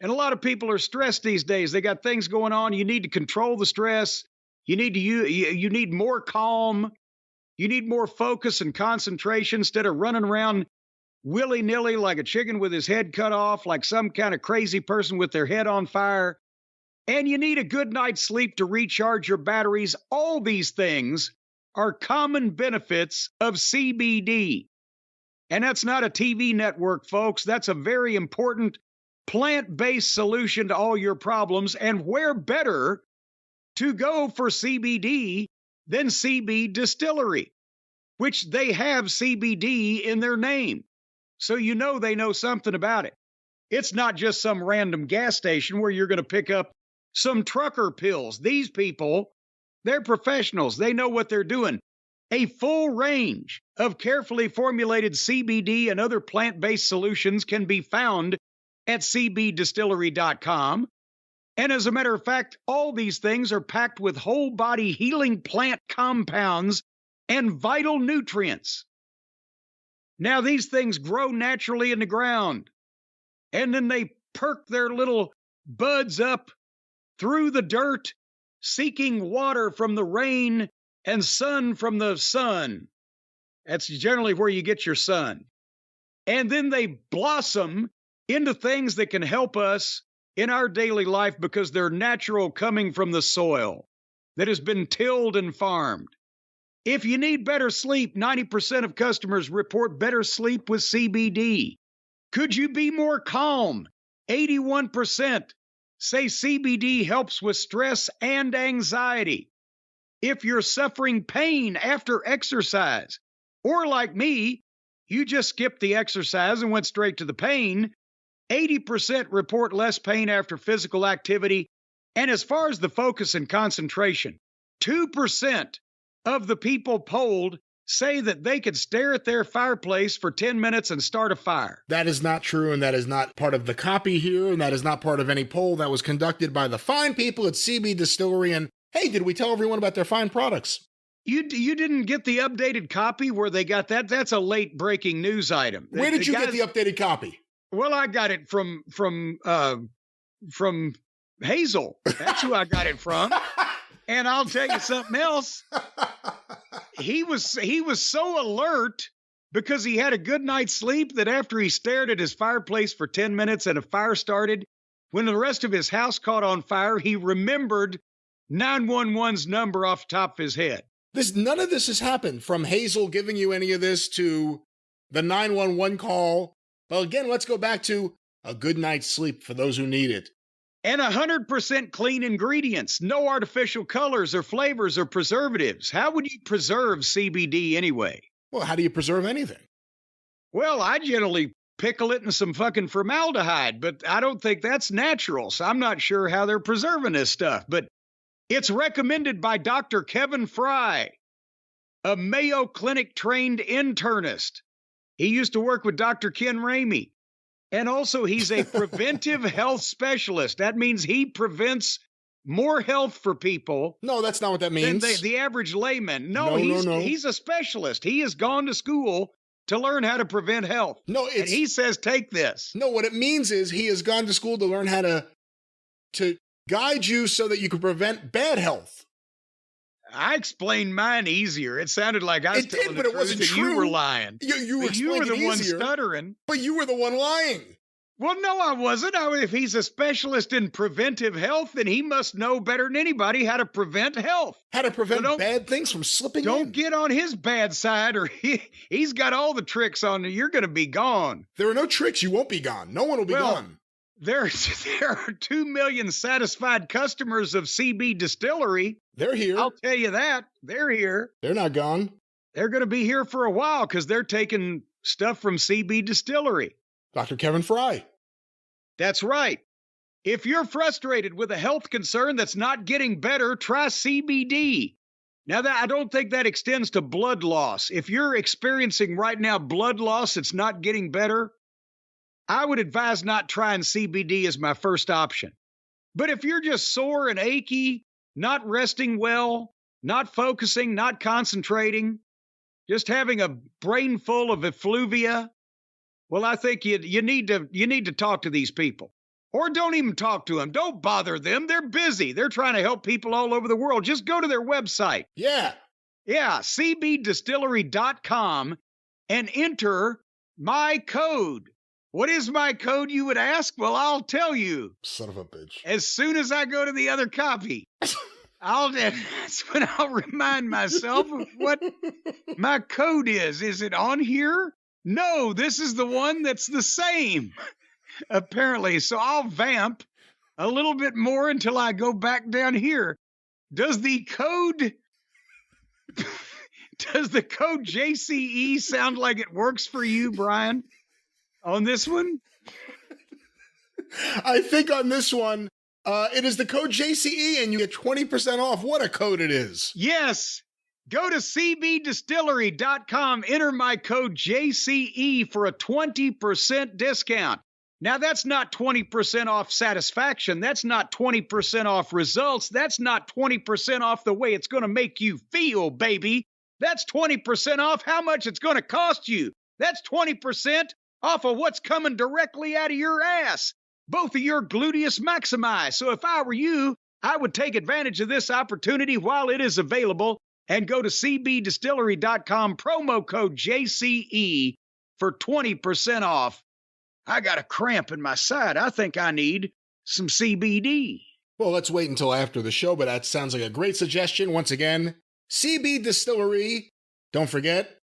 And a lot of people are stressed these days. They got things going on. You need to control the stress. You need more calm. You need more focus and concentration instead of running around willy-nilly like a chicken with his head cut off, like some kind of crazy person with their head on fire. And you need a good night's sleep to recharge your batteries. All these things are common benefits of CBD. And that's not a TV network, folks. That's a very important plant-based solution to all your problems. And where better to go for CBD than CB Distillery, which they have CBD in their name. So they know something about it. It's not just some random gas station where you're going to pick up some trucker pills. These people, they're professionals. They know what they're doing. A full range of carefully formulated CBD and other plant-based solutions can be found at cbdistillery.com. And as a matter of fact, all these things are packed with whole body healing plant compounds and vital nutrients. Now, these things grow naturally in the ground, and then they perk their little buds up through the dirt, seeking water from the rain and sun from the sun. That's generally where you get your sun. And then they blossom into things that can help us in our daily life because they're natural, coming from the soil that has been tilled and farmed. If you need better sleep, 90% of customers report better sleep with CBD. Could you be more calm? 81% say CBD helps with stress and anxiety. If you're suffering pain after exercise, or like me, you just skipped the exercise and went straight to the pain, 80% report less pain after physical activity. And as far as the focus and concentration, 2% of the people polled say that they could stare at their fireplace for 10 minutes and start a fire. That is not true, and that is not part of the copy here, and that is not part of any poll that was conducted by the fine people at CB Distillery. And hey, did we tell everyone about their fine products? You didn't get the updated copy where they got that? That's a late breaking news item. Where did you get the updated copy? Well, I got it from Hazel. That's who I got it from. And I'll tell you something else. He was so alert because he had a good night's sleep that after he stared at his fireplace for 10 minutes and a fire started, when the rest of his house caught on fire, he remembered 911's number off the top of his head. None of this has happened, from Hazel giving you any of this to the 911 call. Well, again, let's go back to a good night's sleep for those who need it. And 100% clean ingredients, no artificial colors or flavors or preservatives. How would you preserve CBD anyway? Well, how do you preserve anything? Well, I generally pickle it in some fucking formaldehyde, but I don't think that's natural, so I'm not sure how they're preserving this stuff. But it's recommended by Dr. Kevin Fry, a Mayo Clinic trained internist. He used to work with Dr. Ken Ramey. And also, he's a preventive health specialist. That means he prevents more health for people. No, that's not what that means. Than the average layman. No, he's a specialist. He has gone to school to learn how to prevent health. No, and he says, take this. No, what it means is he has gone to school to learn how to guide you so that you can prevent bad health. I explained mine easier. It sounded like I was telling the truth, wasn't and true. You were lying. You were the one easier, stuttering. But you were the one lying. Well, no, I wasn't. If he's a specialist in preventive health, then he must know better than anybody how to prevent health. How to prevent bad things from slipping in. Don't get on his bad side, or he's got all the tricks on you. You're going to be gone. There are no tricks. You won't be gone. No one will be gone. There are 2 million satisfied customers of CB Distillery. They're here. I'll tell you that. They're here. They're not gone. They're going to be here for a while because they're taking stuff from CB Distillery. Dr. Kevin Fry. That's right. If you're frustrated with a health concern that's not getting better, try CBD. Now, I don't think that extends to blood loss. If you're experiencing right now blood loss that's not getting better, I would advise not trying CBD as my first option. But if you're just sore and achy, not resting well, not focusing, not concentrating, just having a brain full of effluvia, well, I think you need to talk to these people. Or don't even talk to them. Don't bother them. They're busy. They're trying to help people all over the world. Just go to their website. Yeah, cbdistillery.com and enter my code. What is my code, you would ask? Well, I'll tell you. Son of a bitch. As soon as I go to the other copy, that's when I'll remind myself of what my code is. Is it on here? No, this is the one that's the same, apparently. So I'll vamp a little bit more until I go back down here. Does the code JCE sound like it works for you, Brian? On this one? I think on this one, it is the code JCE and you get 20% off. What a code it is. Yes. Go to cbdistillery.com, enter my code JCE for a 20% discount. Now, that's not 20% off satisfaction. That's not 20% off results. That's not 20% off the way it's going to make you feel, baby. That's 20% off how much it's going to cost you. That's 20% off of what's coming directly out of your ass. Both of your gluteus maximi. So if I were you, I would take advantage of this opportunity while it is available and go to cbdistillery.com, promo code JCE for 20% off. I got a cramp in my side. I think I need some CBD. Well, let's wait until after the show, but that sounds like a great suggestion. Once again, CB Distillery. Don't forget,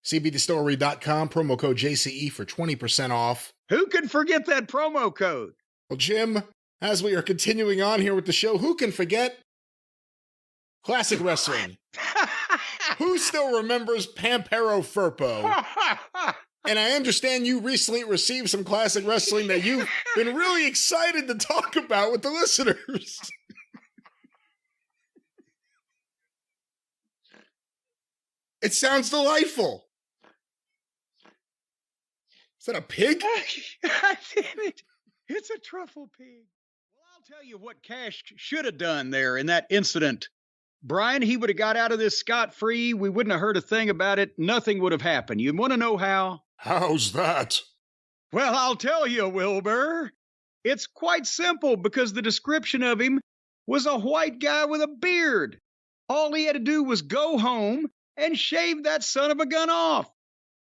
cbdistillery.com, promo code JCE for 20% off. Who can forget that promo code? Well, Jim, as we are continuing on here with the show, who can forget classic wrestling? Who still remembers Pampero Firpo? And I understand you recently received some classic wrestling that you've been really excited to talk about with the listeners. It sounds delightful. Is that a pig? Damn it. It's a truffle pig. Well, I'll tell you what Cash should have done there in that incident. Brian, he would have got out of this scot-free. We wouldn't have heard a thing about it. Nothing would have happened. You want to know how? How's that? Well, I'll tell you, Wilbur. It's quite simple because the description of him was a white guy with a beard. All he had to do was go home and shave that son of a gun off.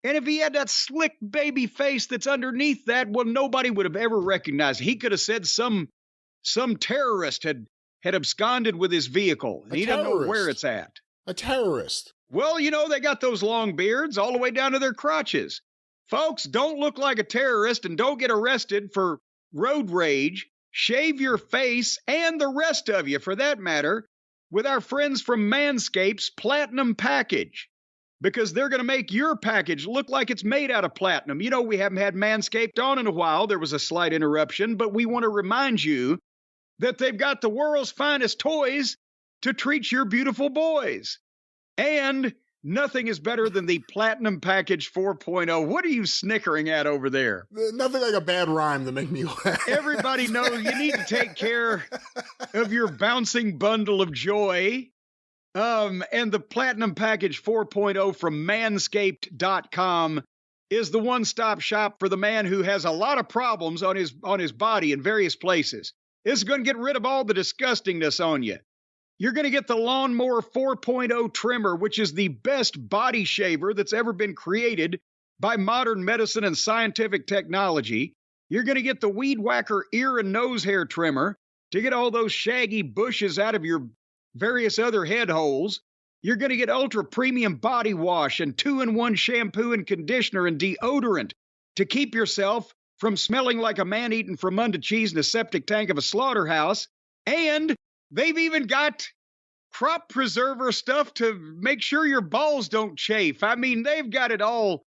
And if he had that slick baby face that's underneath that, well, nobody would have ever recognized. He could have said some terrorist had absconded with his vehicle. He doesn't know where it's at. A terrorist. Well, you know, they got those long beards all the way down to their crotches. Folks, don't look like a terrorist and don't get arrested for road rage. Shave your face, and the rest of you, for that matter, with our friends from Manscaped's Platinum Package. Because they're going to make your package look like it's made out of platinum. You know, we haven't had Manscaped on in a while. There was a slight interruption, but we want to remind you that they've got the world's finest toys to treat your beautiful boys. And nothing is better than the Platinum Package 4.0. What are you snickering at over there? Nothing like a bad rhyme to make me laugh. Everybody knows you need to take care of your bouncing bundle of joy. And the Platinum Package 4.0 from Manscaped.com is the one-stop shop for the man who has a lot of problems on his body in various places. This is going to get rid of all the disgustingness on you. You're going to get the Lawnmower 4.0 trimmer, which is the best body shaver that's ever been created by modern medicine and scientific technology. You're going to get the Weed Whacker ear and nose hair trimmer to get all those shaggy bushes out of your various other head holes. You're going to get ultra premium body wash and 2-in-1 shampoo and conditioner and deodorant to keep yourself from smelling like a man eating Fremunda cheese in a septic tank of a slaughterhouse. And they've even got crop preserver stuff to make sure your balls don't chafe. I mean, they've got it all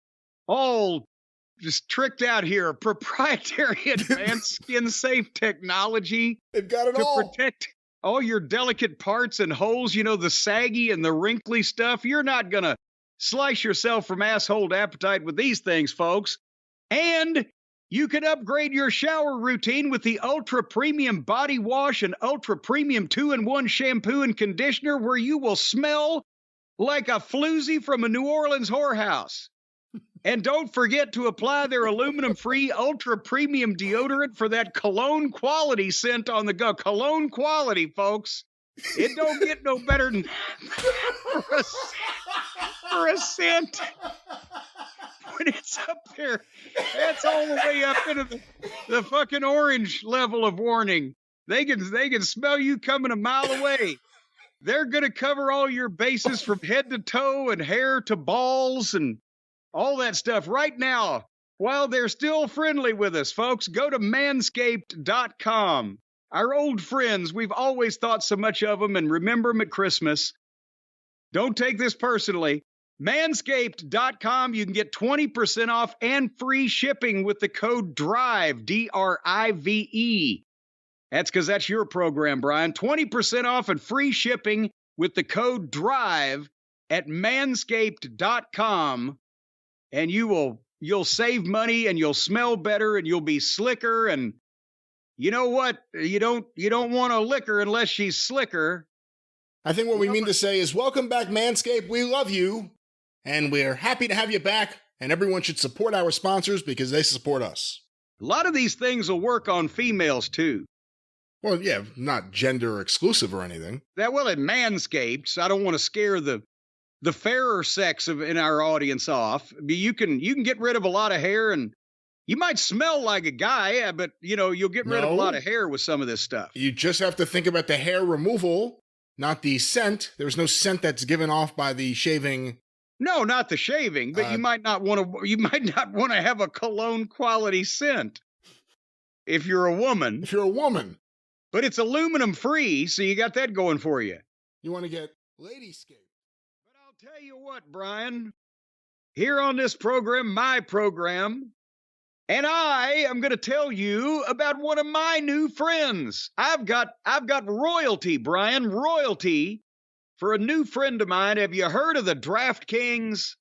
just tricked out here. Proprietary advanced skin-safe technology. They've got it all to protect all your delicate parts and holes, you know, the saggy and the wrinkly stuff. You're not going to slice yourself from asshole to appetite with these things, folks. And you can upgrade your shower routine with the Ultra Premium Body Wash and Ultra Premium 2-in-1 shampoo and conditioner, where you will smell like a floozy from a New Orleans whorehouse. And don't forget to apply their aluminum-free Ultra Premium deodorant for that cologne quality scent on the go. Cologne quality, folks. It don't get no better than for a scent. When it's up there, that's all the way up into the fucking orange level of warning. They can smell you coming a mile away. They're going to cover all your bases from head to toe and hair to balls and all that stuff right now, while they're still friendly with us, folks. Go to manscaped.com. Our old friends, we've always thought so much of them and remember them at Christmas. Don't take this personally. Manscaped.com, you can get 20% off and free shipping with the code DRIVE, D-R-I-V-E. That's because that's your program, Brian. 20% off and free shipping with the code DRIVE at manscaped.com. And you'll save money and you'll smell better and you'll be slicker. And you know what? You don't want a liquor unless she's slicker. I think what we mean to say is welcome back, Manscaped. We love you and we're happy to have you back. And everyone should support our sponsors because they support us. A lot of these things will work on females too. Well, yeah, not gender exclusive or anything. At Manscaped, so I don't want to scare the fairer sex in our audience off. You can get rid of a lot of hair and You might smell like a guy, but, you'll get rid of a lot of hair with some of this stuff. You just have to think about the hair removal, not the scent. There's no scent that's given off by the shaving. No, not the shaving, but you might not want to have a cologne quality scent if you're a woman. If you're a woman. But it's aluminum free, so you got that going for you. You want to get ladyscape. But I'll tell you what, Brian, here on this program, my program, and I am going to tell you about one of my new friends. I've got royalty, Brian, royalty for a new friend of mine. Have you heard of the DraftKings?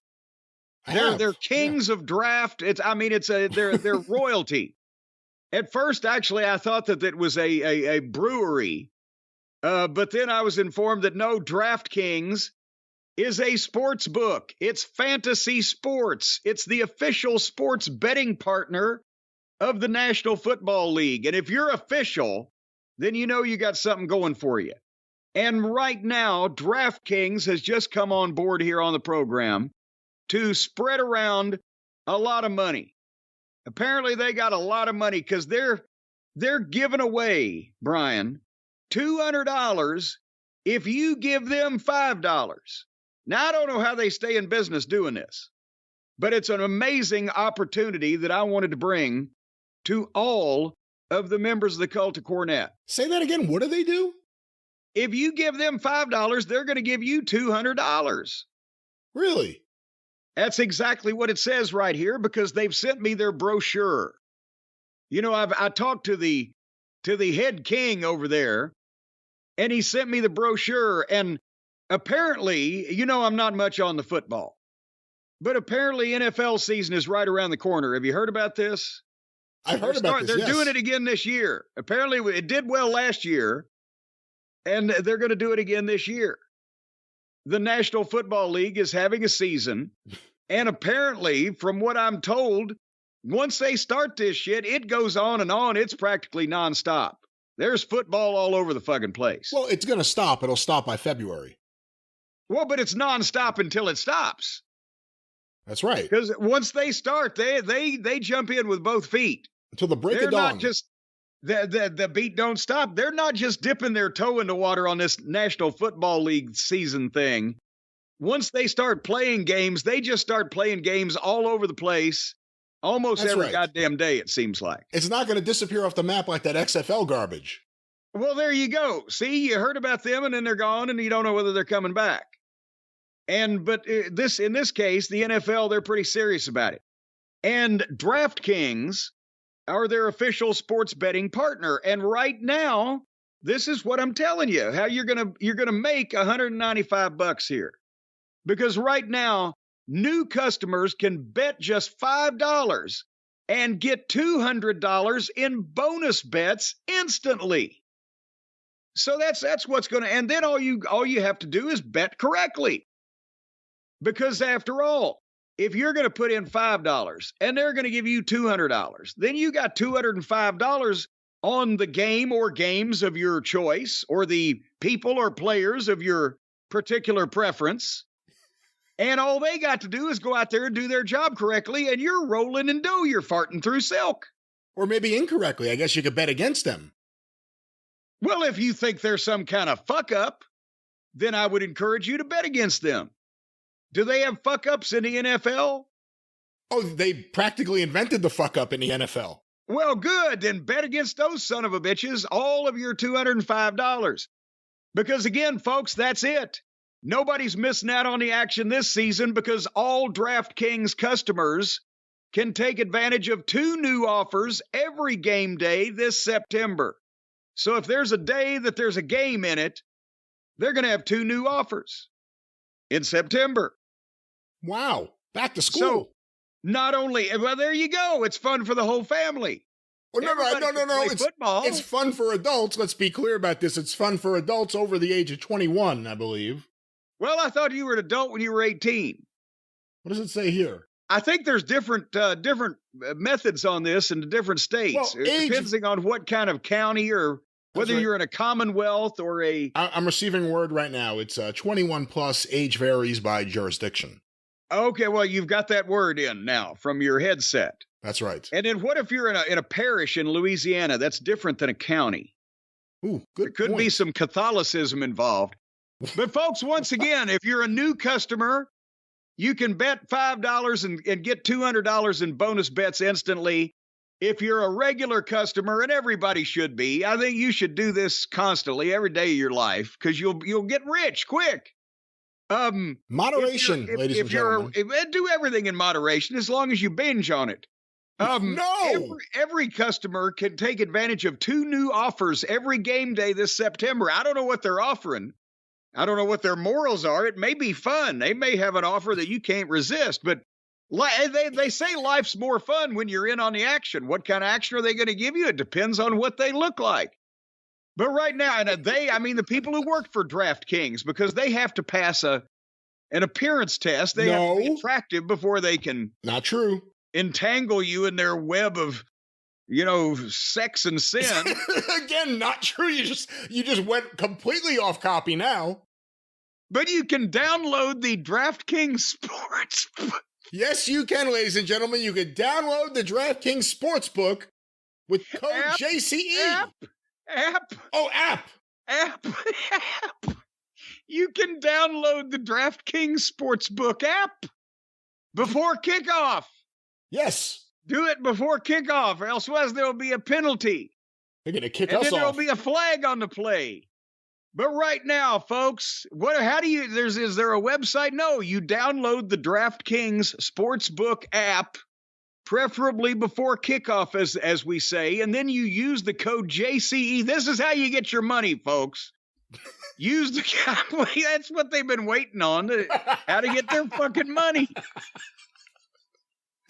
They're kings of draft. They're royalty. At first, actually, I thought that it was a brewery, but then I was informed that no, DraftKings is a sports book. It's fantasy sports. It's the official sports betting partner of the National Football League. And if you're official, then you know you got something going for you. And right now, DraftKings has just come on board here on the program to spread around a lot of money. Apparently, they got a lot of money because they're giving away, Brian, $200 if you give them $5. Now, I don't know how they stay in business doing this, but it's an amazing opportunity that I wanted to bring to all of the members of the cult of Cornette. Say that again. What do they do? If you give them $5, they're going to give you $200. Really? That's exactly what it says right here because they've sent me their brochure. I talked to the head king over there, and he sent me the brochure. And apparently, I'm not much on the football, but apparently NFL season is right around the corner. Have you heard about this? I've heard about this. They're doing it again this year. Apparently, it did well last year, and they're going to do it again this year. The National Football League is having a season, and apparently, from what I'm told, once they start this shit, it goes on and on. It's practically nonstop. There's football all over the fucking place. Well, it's going to stop. It'll stop by February. Well, but it's nonstop until it stops. That's right. Because once they start, they jump in with both feet. Until the break of dawn. They're not just the beat don't stop. They're not just dipping their toe in the water on this National Football League season thing. Once they start playing games, they just start playing games all over the place, almost every goddamn day, it seems like. It's not going to disappear off the map like that XFL garbage. Well, there you go. See, you heard about them, and then they're gone, and you don't know whether they're coming back. But in this case, the NFL, they're pretty serious about it. And DraftKings are their official sports betting partner. And right now, this is what I'm telling you, how you're gonna make $195 here. Because right now, new customers can bet just $5 and get $200 in bonus bets instantly. So that's what's going to, and then all you have to do is bet correctly. Because after all, if you're going to put in $5 and they're going to give you $200, then you got $205 on the game or games of your choice or the people or players of your particular preference. And all they got to do is go out there and do their job correctly, and you're rolling in dough. You're farting through silk. Or maybe incorrectly. I guess you could bet against them. Well, if you think they're some kind of fuck-up, then I would encourage you to bet against them. Do they have fuck-ups in the NFL? Oh, they practically invented the fuck-up in the NFL. Well, good. Then bet against those son of a bitches all of your $205. Because again, folks, that's it. Nobody's missing out on the action this season because all DraftKings customers can take advantage of 2 new offers every game day this September. So if there's a day that there's a game in it, they're going to have 2 new offers in September. Wow. Back to school. So not only, well, there you go. It's fun for the whole family. Well, no. It's fun for adults. Let's be clear about this. It's fun for adults over the age of 21, I believe. Well, I thought you were an adult when you were 18. What does it say here? I think there's different methods on this in the different states. Well, depending on what kind of county or whether you're in a Commonwealth or a... I'm receiving word right now. It's 21 plus. Age varies by jurisdiction. Okay, well, you've got that word in now from your headset. That's right. And then what if you're in a parish in Louisiana? That's different than a county. Ooh, good There could point. be some Catholicism involved. But folks, once again, if you're a new customer, you can bet $5 and get $200 in bonus bets instantly. If you're a regular customer, and everybody should be, I think you should do this constantly every day of your life because you'll get rich quick. Moderation, ladies and gentlemen. Do everything in moderation as long as you binge on it. No! Every customer can take advantage of 2 new offers every game day this September. I don't know what they're offering. I don't know what their morals are. It may be fun. They may have an offer that you can't resist, but they say life's more fun when you're in on the action. What kind of action are they going to give you? It depends on what they look like. But right now, and I mean the people who work for DraftKings, because they have to pass an appearance test. They have to be attractive before they can Not true. entangle you in their web of, sex and sin. Again, not true. You just went completely off copy now. But you can download the DraftKings Sports. Yes, you can, ladies and gentlemen. You can download the DraftKings Sportsbook with code JCE. App. Oh, app. You can download the DraftKings Sportsbook app before kickoff. Yes. Do it before kickoff, or else there'll be a penalty. They're going to kick us off. off. And then there'll be a flag on the play. But right now, folks, is there a website? No, you download the DraftKings Sportsbook app, preferably before kickoff, as we say, and then you use the code JCE. This is how you get your money, folks. Use the that's what they've been waiting on, how to get their fucking money.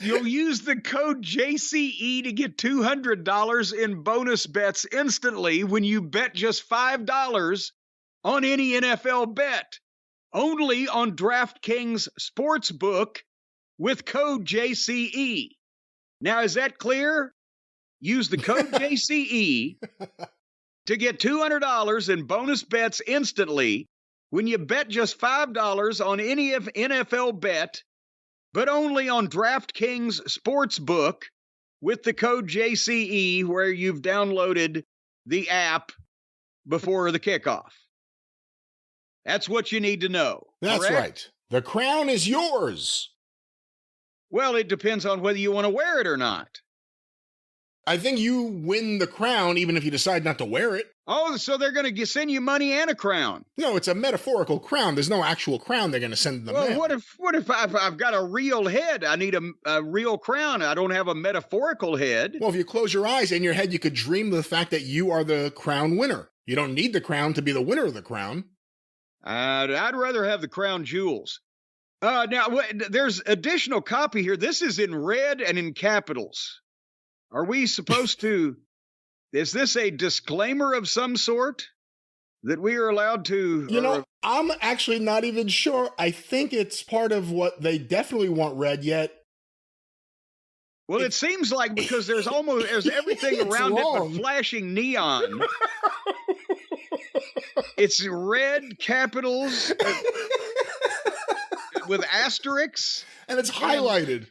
You'll use the code JCE to get $200 in bonus bets instantly when you bet just $5 on any NFL bet. Only on DraftKings Sportsbook with code JCE. Now, is that clear? Use the code JCE to get $200 in bonus bets instantly when you bet just $5 on any NFL bet, but only on DraftKings Sportsbook with the code JCE where you've downloaded the app before the kickoff. That's what you need to know. That's correct? Right. The crown is yours. Well, it depends on whether you want to wear it or not. I think you win the crown even if you decide not to wear it. Oh, so they're going to send you money and a crown. No, it's a metaphorical crown. There's no actual crown they're going to send them. Well, what if I've got a real head? I need a real crown. I don't have a metaphorical head. Well, if you close your eyes, in your head, you could dream the fact that you are the crown winner. You don't need the crown to be the winner of the crown. I'd rather have the crown jewels. Now, there's additional copy here. This is in red and in capitals. Are we supposed to... Is this a disclaimer of some sort that we are allowed to... I'm actually not even sure. I think it's part of what they definitely want read yet. Well, it seems like because there's everything around it but flashing neon. It's red capitals with asterisks. And it's highlighted.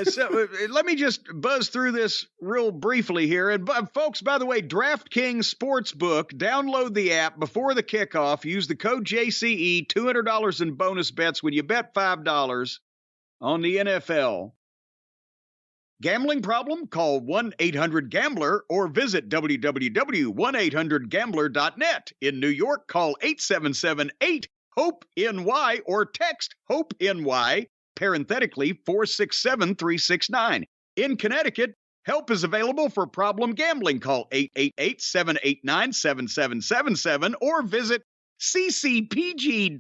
So let me just buzz through this real briefly here. And folks, by the way, DraftKings Sportsbook, download the app before the kickoff. Use the code JCE, $200 in bonus bets when you bet $5 on the NFL. Gambling problem? Call 1-800-GAMBLER or visit www.1800gambler.net. In New York, call 877-8-HOPE-NY or text HOPE-NY, parenthetically 467-369. In Connecticut, help is available for problem gambling. Call 888-789-7777 or visit ccpg.org.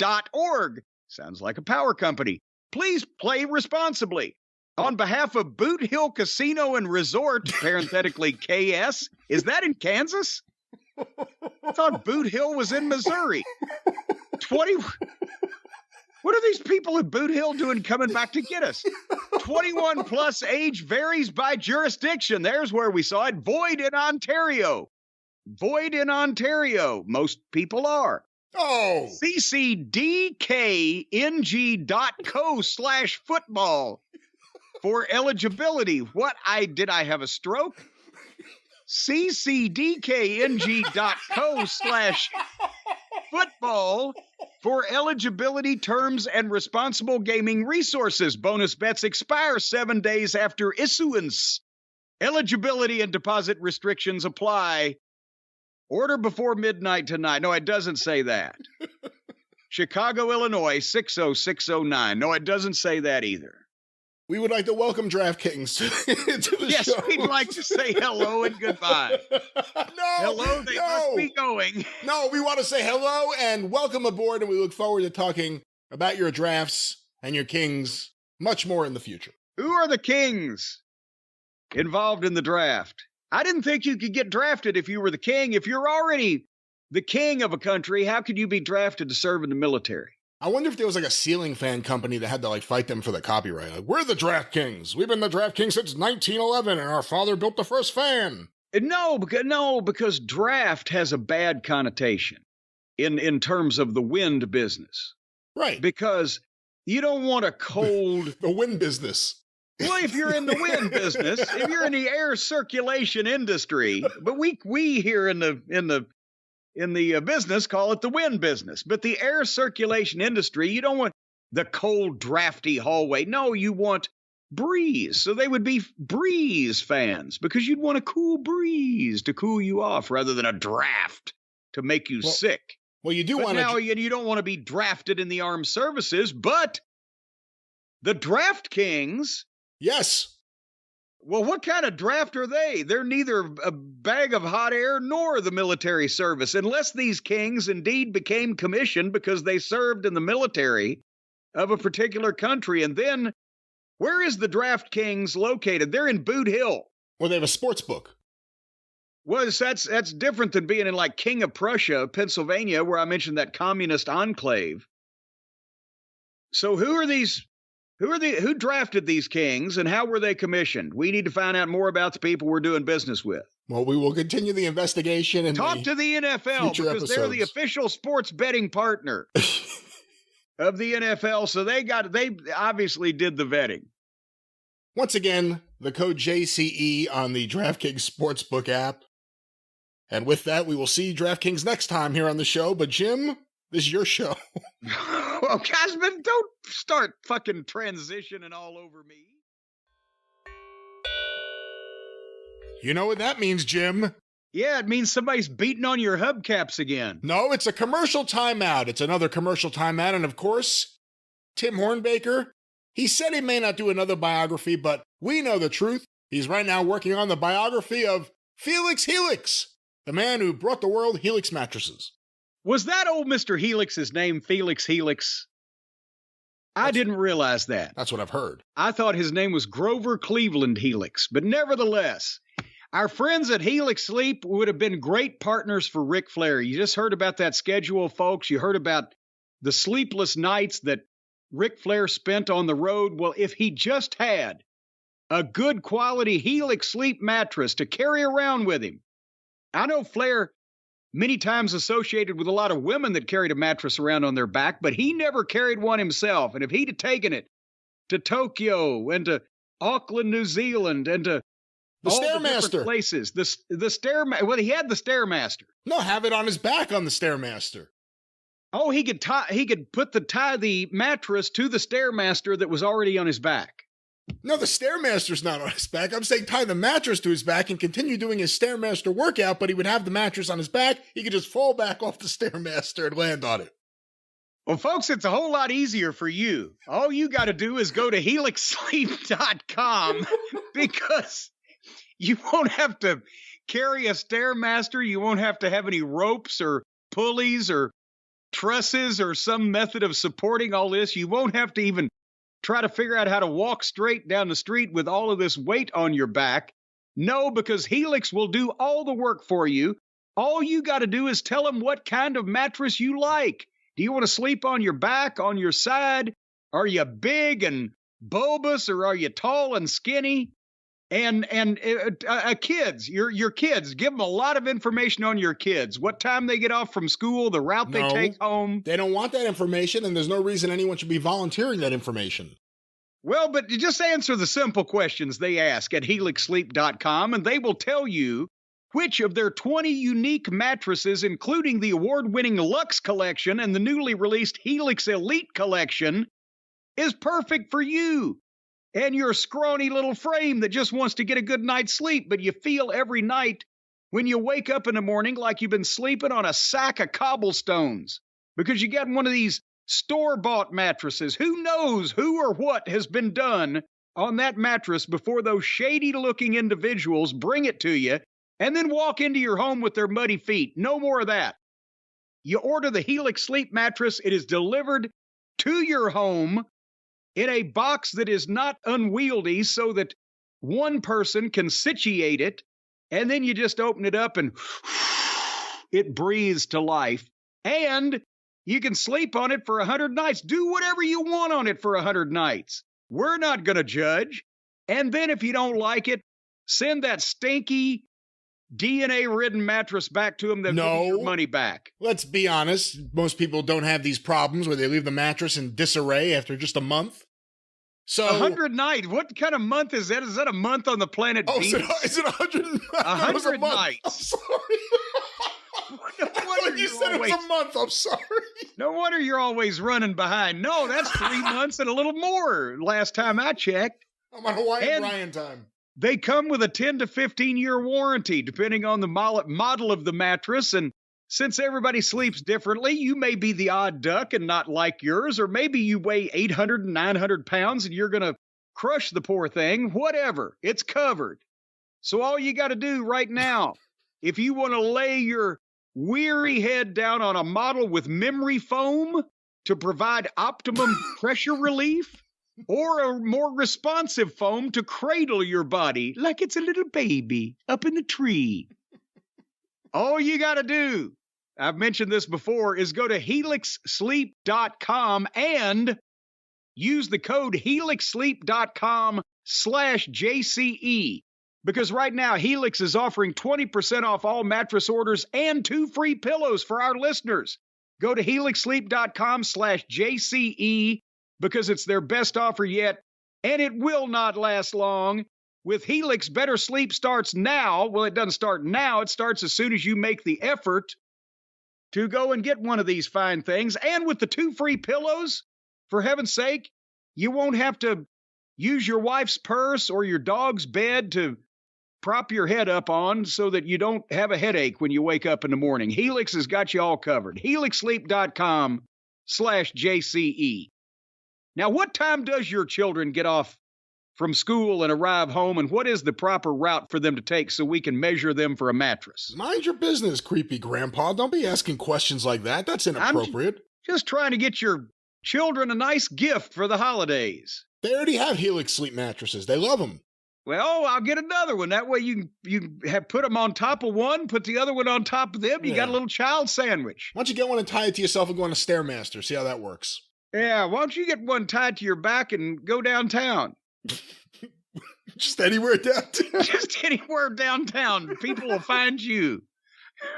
Sounds like a power company. Please play responsibly. On behalf of Boot Hill Casino and Resort, parenthetically KS, is that in Kansas? I thought Boot Hill was in Missouri. What are these people at Boot Hill doing coming back to get us? 21 plus age varies by jurisdiction. There's where we saw it. Void in Ontario. Most people are. Oh. ccdkng.co/football. For eligibility, did I have a stroke? ccdkng.co/football for eligibility terms and responsible gaming resources. Bonus bets expire 7 days after issuance. Eligibility and deposit restrictions apply. Order before midnight tonight. No, it doesn't say that. Chicago, Illinois, 60609. No, it doesn't say that either. We would like to welcome DraftKings to the yes, show. Yes, we'd like to say hello and goodbye. Hello, they must be going. No, we want to say hello and welcome aboard, and we look forward to talking about your drafts and your kings much more in the future. Who are the kings involved in the draft? I didn't think you could get drafted if you were the king. If you're already the king of a country, how could you be drafted to serve in the military? I wonder if there was like a ceiling fan company that had to like fight them for the copyright. Like, we're the Draft Kings. We've been the Draft Kings since 1911, and our father built the first fan. No, because draft has a bad connotation in terms of the wind business. Right. Because you don't want a cold... the wind business. Well, if you're in the wind business, if you're in the air circulation industry, but we here in the business call it the wind business. But the air circulation industry, you don't want the cold, drafty hallway. No, you want breeze. So they would be breeze fans because you'd want a cool breeze to cool you off rather than a draft to make you sick. Well, you do want to. You don't want to be drafted in the armed services, but the Draft Kings. Yes. Well, what kind of draft are they? They're neither a bag of hot air nor the military service, unless these kings indeed became commissioned because they served in the military of a particular country. And then, where is the Draft Kings located? They're in Boot Hill. Well, they have a sports book. Well, that's different than being in like King of Prussia, Pennsylvania, where I mentioned that communist enclave. So who drafted these kings and how were they commissioned? We need to find out more about the people we're doing business with. Well, we will continue the investigation and talk to the NFL because they're the official sports betting partner of the NFL. So they obviously did the vetting. Once again, the code JCE on the DraftKings Sportsbook app. And with that, we will see DraftKings next time here on the show. But Jim, this is your show. Well, Cosman, don't start fucking transitioning all over me. You know what that means, Jim? Yeah, it means somebody's beating on your hubcaps again. No, it's a commercial timeout. It's another commercial timeout. And of course, Tim Hornbaker, he said he may not do another biography, but we know the truth. He's right now working on the biography of Felix Helix, the man who brought the world Helix mattresses. Was that old Mr. Helix's name Felix Helix? I didn't realize that. That's what I've heard. I thought his name was Grover Cleveland Helix, but nevertheless, our friends at Helix Sleep would have been great partners for Ric Flair. You just heard about that schedule, folks. You heard about the sleepless nights that Ric Flair spent on the road. Well, if he just had a good quality Helix Sleep mattress to carry around with him. I know Flair many times associated with a lot of women that carried a mattress around on their back, but he never carried one himself. And if he'd have taken it to Tokyo and to Auckland, New Zealand, and to the all Stairmaster the different places, the Stairmaster. Well, he had the Stairmaster. No, have it on his back on the Stairmaster. Oh, he could put the mattress to the Stairmaster that was already on his back. No, the Stairmaster's not on his back. I'm saying tie the mattress to his back and continue doing his Stairmaster workout, but he would have the mattress on his back. He could just fall back off the Stairmaster and land on it. Well, folks, it's a whole lot easier for you. All you got to do is go to helixsleep.com because you won't have to carry a Stairmaster. You won't have to have any ropes or pulleys or trusses or some method of supporting all this. You won't have to even try to figure out how to walk straight down the street with all of this weight on your back. No, because Helix will do all the work for you. All you got to do is tell them what kind of mattress you like. Do you want to sleep on your back, on your side? Are you big and bulbous, or are you tall and skinny? And kids, your kids, give them a lot of information on your kids. What time they get off from school, the route they take home. They don't want that information, and there's no reason anyone should be volunteering that information. Well, but just answer the simple questions they ask at helixsleep.com, and they will tell you which of their 20 unique mattresses, including the award-winning Luxe Collection and the newly released Helix Elite Collection, is perfect for you and your scrawny little frame that just wants to get a good night's sleep, but you feel every night when you wake up in the morning like you've been sleeping on a sack of cobblestones because you got one of these store-bought mattresses. Who knows who or what has been done on that mattress before those shady-looking individuals bring it to you and then walk into your home with their muddy feet. No more of that. You order the Helix Sleep mattress. It is delivered to your home in a box that is not unwieldy so that one person can situate it, and then you just open it up and it breathes to life. And you can sleep on it for 100 nights. Do whatever you want on it for 100 nights. We're not going to judge. And then if you don't like it, send that stinky, DNA-ridden mattress back to them. They'll give you your money back. Let's be honest. Most people don't have these problems where they leave the mattress in disarray after just a month. So 100 nights. What kind of month is that? Is that a month on the planet Venus? Is it 100? 100 nights. I'm sorry. You said it was a month. I'm sorry. No wonder you're always running behind. No, that's 3 months and a little more last time I checked. I'm on Hawaiian Brian time. They come with a 10 to 15-year warranty, depending on the model of the mattress. And since everybody sleeps differently, you may be the odd duck and not like yours, or maybe you weigh 800 and 900 pounds and you're going to crush the poor thing. Whatever. It's covered. So all you got to do right now, if you want to lay your weary head down on a model with memory foam to provide optimum pressure relief, or a more responsive foam to cradle your body like it's a little baby up in the tree. All you got to do, I've mentioned this before, is go to helixsleep.com and use the code helixsleep.com/JCE. Because right now, Helix is offering 20% off all mattress orders and 2 free pillows for our listeners. Go to helixsleep.com/JCE because it's their best offer yet, and it will not last long. With Helix, better sleep starts now. Well, it doesn't start now. It starts as soon as you make the effort to go and get one of these fine things. And with the 2 free pillows, for heaven's sake, you won't have to use your wife's purse or your dog's bed to prop your head up on so that you don't have a headache when you wake up in the morning. Helix has got you all covered. helixsleep.com/JCE. Now, what time does your children get off from school and arrive home, and what is the proper route for them to take so we can measure them for a mattress? Mind your business, creepy grandpa. Don't be asking questions like that. That's inappropriate. I'm just trying to get your children a nice gift for the holidays. They already have Helix Sleep mattresses. They love them. Well, I'll get another one. That way you have put them on top of one, put the other one on top of them. You got a little child sandwich. Why don't you get one and tie it to yourself and go on a Stairmaster? See how that works. Yeah, why don't you get one tied to your back and go downtown? Just anywhere downtown. Just anywhere downtown. People will find you.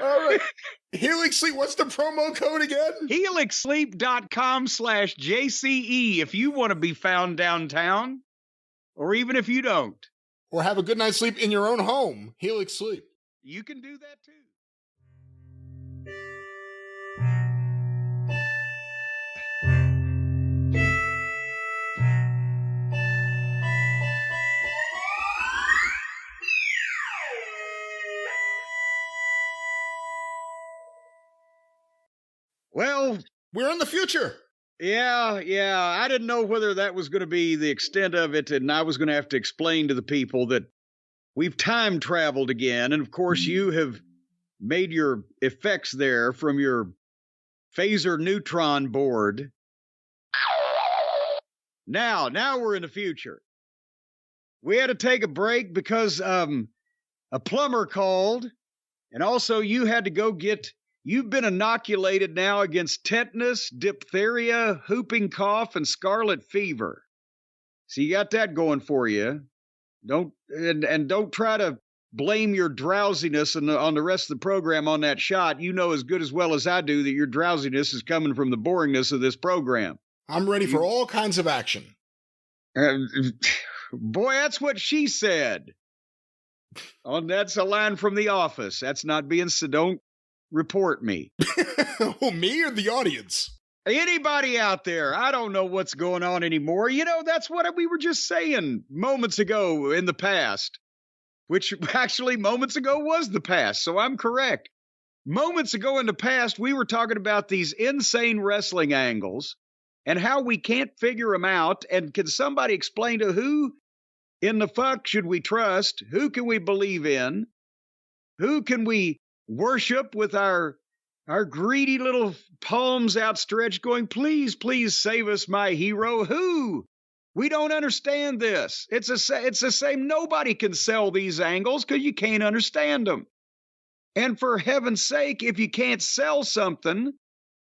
All right. Helix Sleep, what's the promo code again? helixsleep.com/JCE if you want to be found downtown, or even if you don't. Or have a good night's sleep in your own home. Helix Sleep. You can do that too. Well, we're in the future. Yeah. I didn't know whether that was going to be the extent of it, and I was going to have to explain to the people that we've time traveled again. And of course, you have made your effects there from your phaser neutron board. Now we're in the future. We had to take a break because a plumber called, and also you had to go get. You've been inoculated now against tetanus, diphtheria, whooping cough, and scarlet fever. So you got that going for you. Don't try to blame your drowsiness on the rest of the program on that shot. You know as good as well as I do that your drowsiness is coming from the boringness of this program. I'm ready for all kinds of action. Boy, that's what she said. Oh, that's a line from The Office. That's not being, so don't report me. Oh, me or the audience? Anybody out there, I don't know what's going on anymore. You know, that's what we were just saying moments ago in the past, which actually moments ago was the past, so I'm correct. Moments ago in the past, we were talking about these insane wrestling angles and how we can't figure them out. And can somebody explain to who in the fuck should we trust? Who can we believe in? Who can we worship with our greedy little palms outstretched going, please, please save us, my hero? Who? We don't understand this. It's the same. Nobody can sell these angles because you can't understand them. And for heaven's sake, if you can't sell something,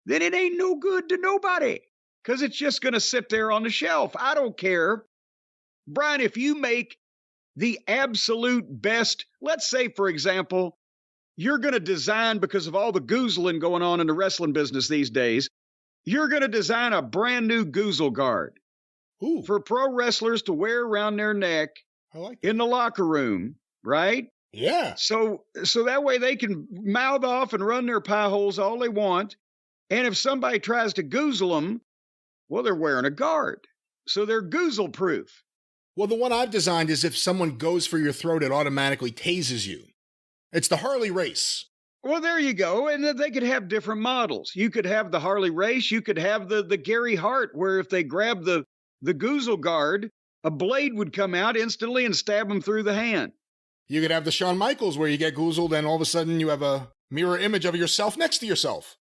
then it ain't no good to nobody because it's just going to sit there on the shelf. I don't care. Brian, if you make the absolute best, let's say, for example, you're going to design, because of all the goozling going on in the wrestling business these days, you're going to design a brand new goozle guard for pro wrestlers to wear around their neck in the locker room, right? Yeah. So that way they can mouth off and run their pie holes all they want. And if somebody tries to goozle them, well, they're wearing a guard. So they're goozle proof. Well, the one I've designed is if someone goes for your throat, it automatically tases you. It's the Harley race. Well, there you go. And they could have different models. You could have the Harley race. You could have the Gary Hart, where if they grab the goozle guard, a blade would come out instantly and stab them through the hand. You could have the Shawn Michaels, where you get goozled and all of a sudden you have a mirror image of yourself next to yourself.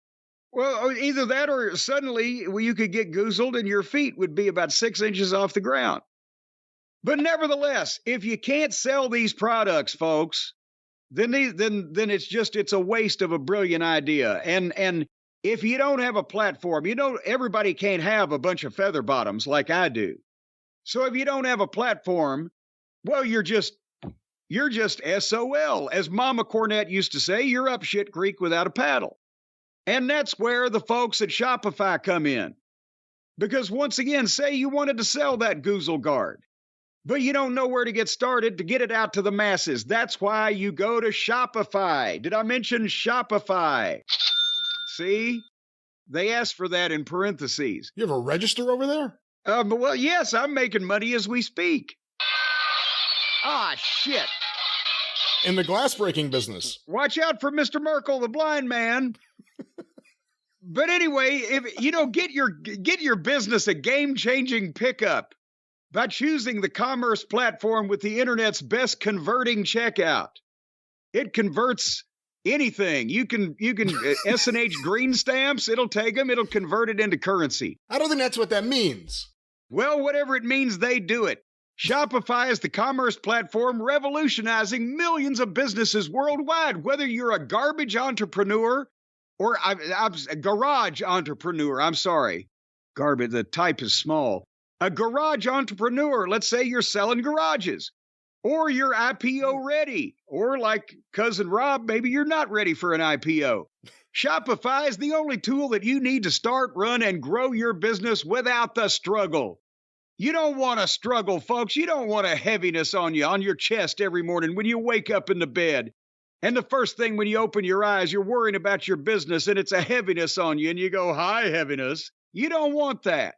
Well, either that or suddenly you could get goozled and your feet would be about 6 inches off the ground. But nevertheless, if you can't sell these products, folks, then it's a waste of a brilliant idea. And if you don't have a platform, everybody can't have a bunch of feather bottoms like I do. So if you don't have a platform, well, you're just SOL. As Mama Cornette used to say, you're up shit creek without a paddle. And that's where the folks at Shopify come in. Because once again, say you wanted to sell that goozle guard, but you don't know where to get started to get it out to the masses. That's why you go to Shopify. Did I mention Shopify? See? They asked for that in parentheses. You have a register over there? Well, yes, I'm making money as we speak. Ah, shit. In the glass-breaking business. Watch out for Mr. Merkel, the blind man. But anyway, get your business a game-changing pickup by choosing the commerce platform with the internet's best converting checkout. It converts anything. You can S&H green stamps. It'll take them. It'll convert it into currency. I don't think that's what that means. Well, whatever it means, they do it. Shopify is the commerce platform revolutionizing millions of businesses worldwide. Whether you're a garbage entrepreneur or a garage entrepreneur, I'm sorry. Garbage, the type is small. A garage entrepreneur, let's say you're selling garages, or you're IPO ready, or like Cousin Rob, maybe you're not ready for an IPO. Shopify is the only tool that you need to start, run, and grow your business without the struggle. You don't want to struggle, folks. You don't want a heaviness on your chest every morning when you wake up in the bed. And the first thing when you open your eyes, you're worrying about your business and it's a heaviness on you and you go, hi, heaviness. You don't want that.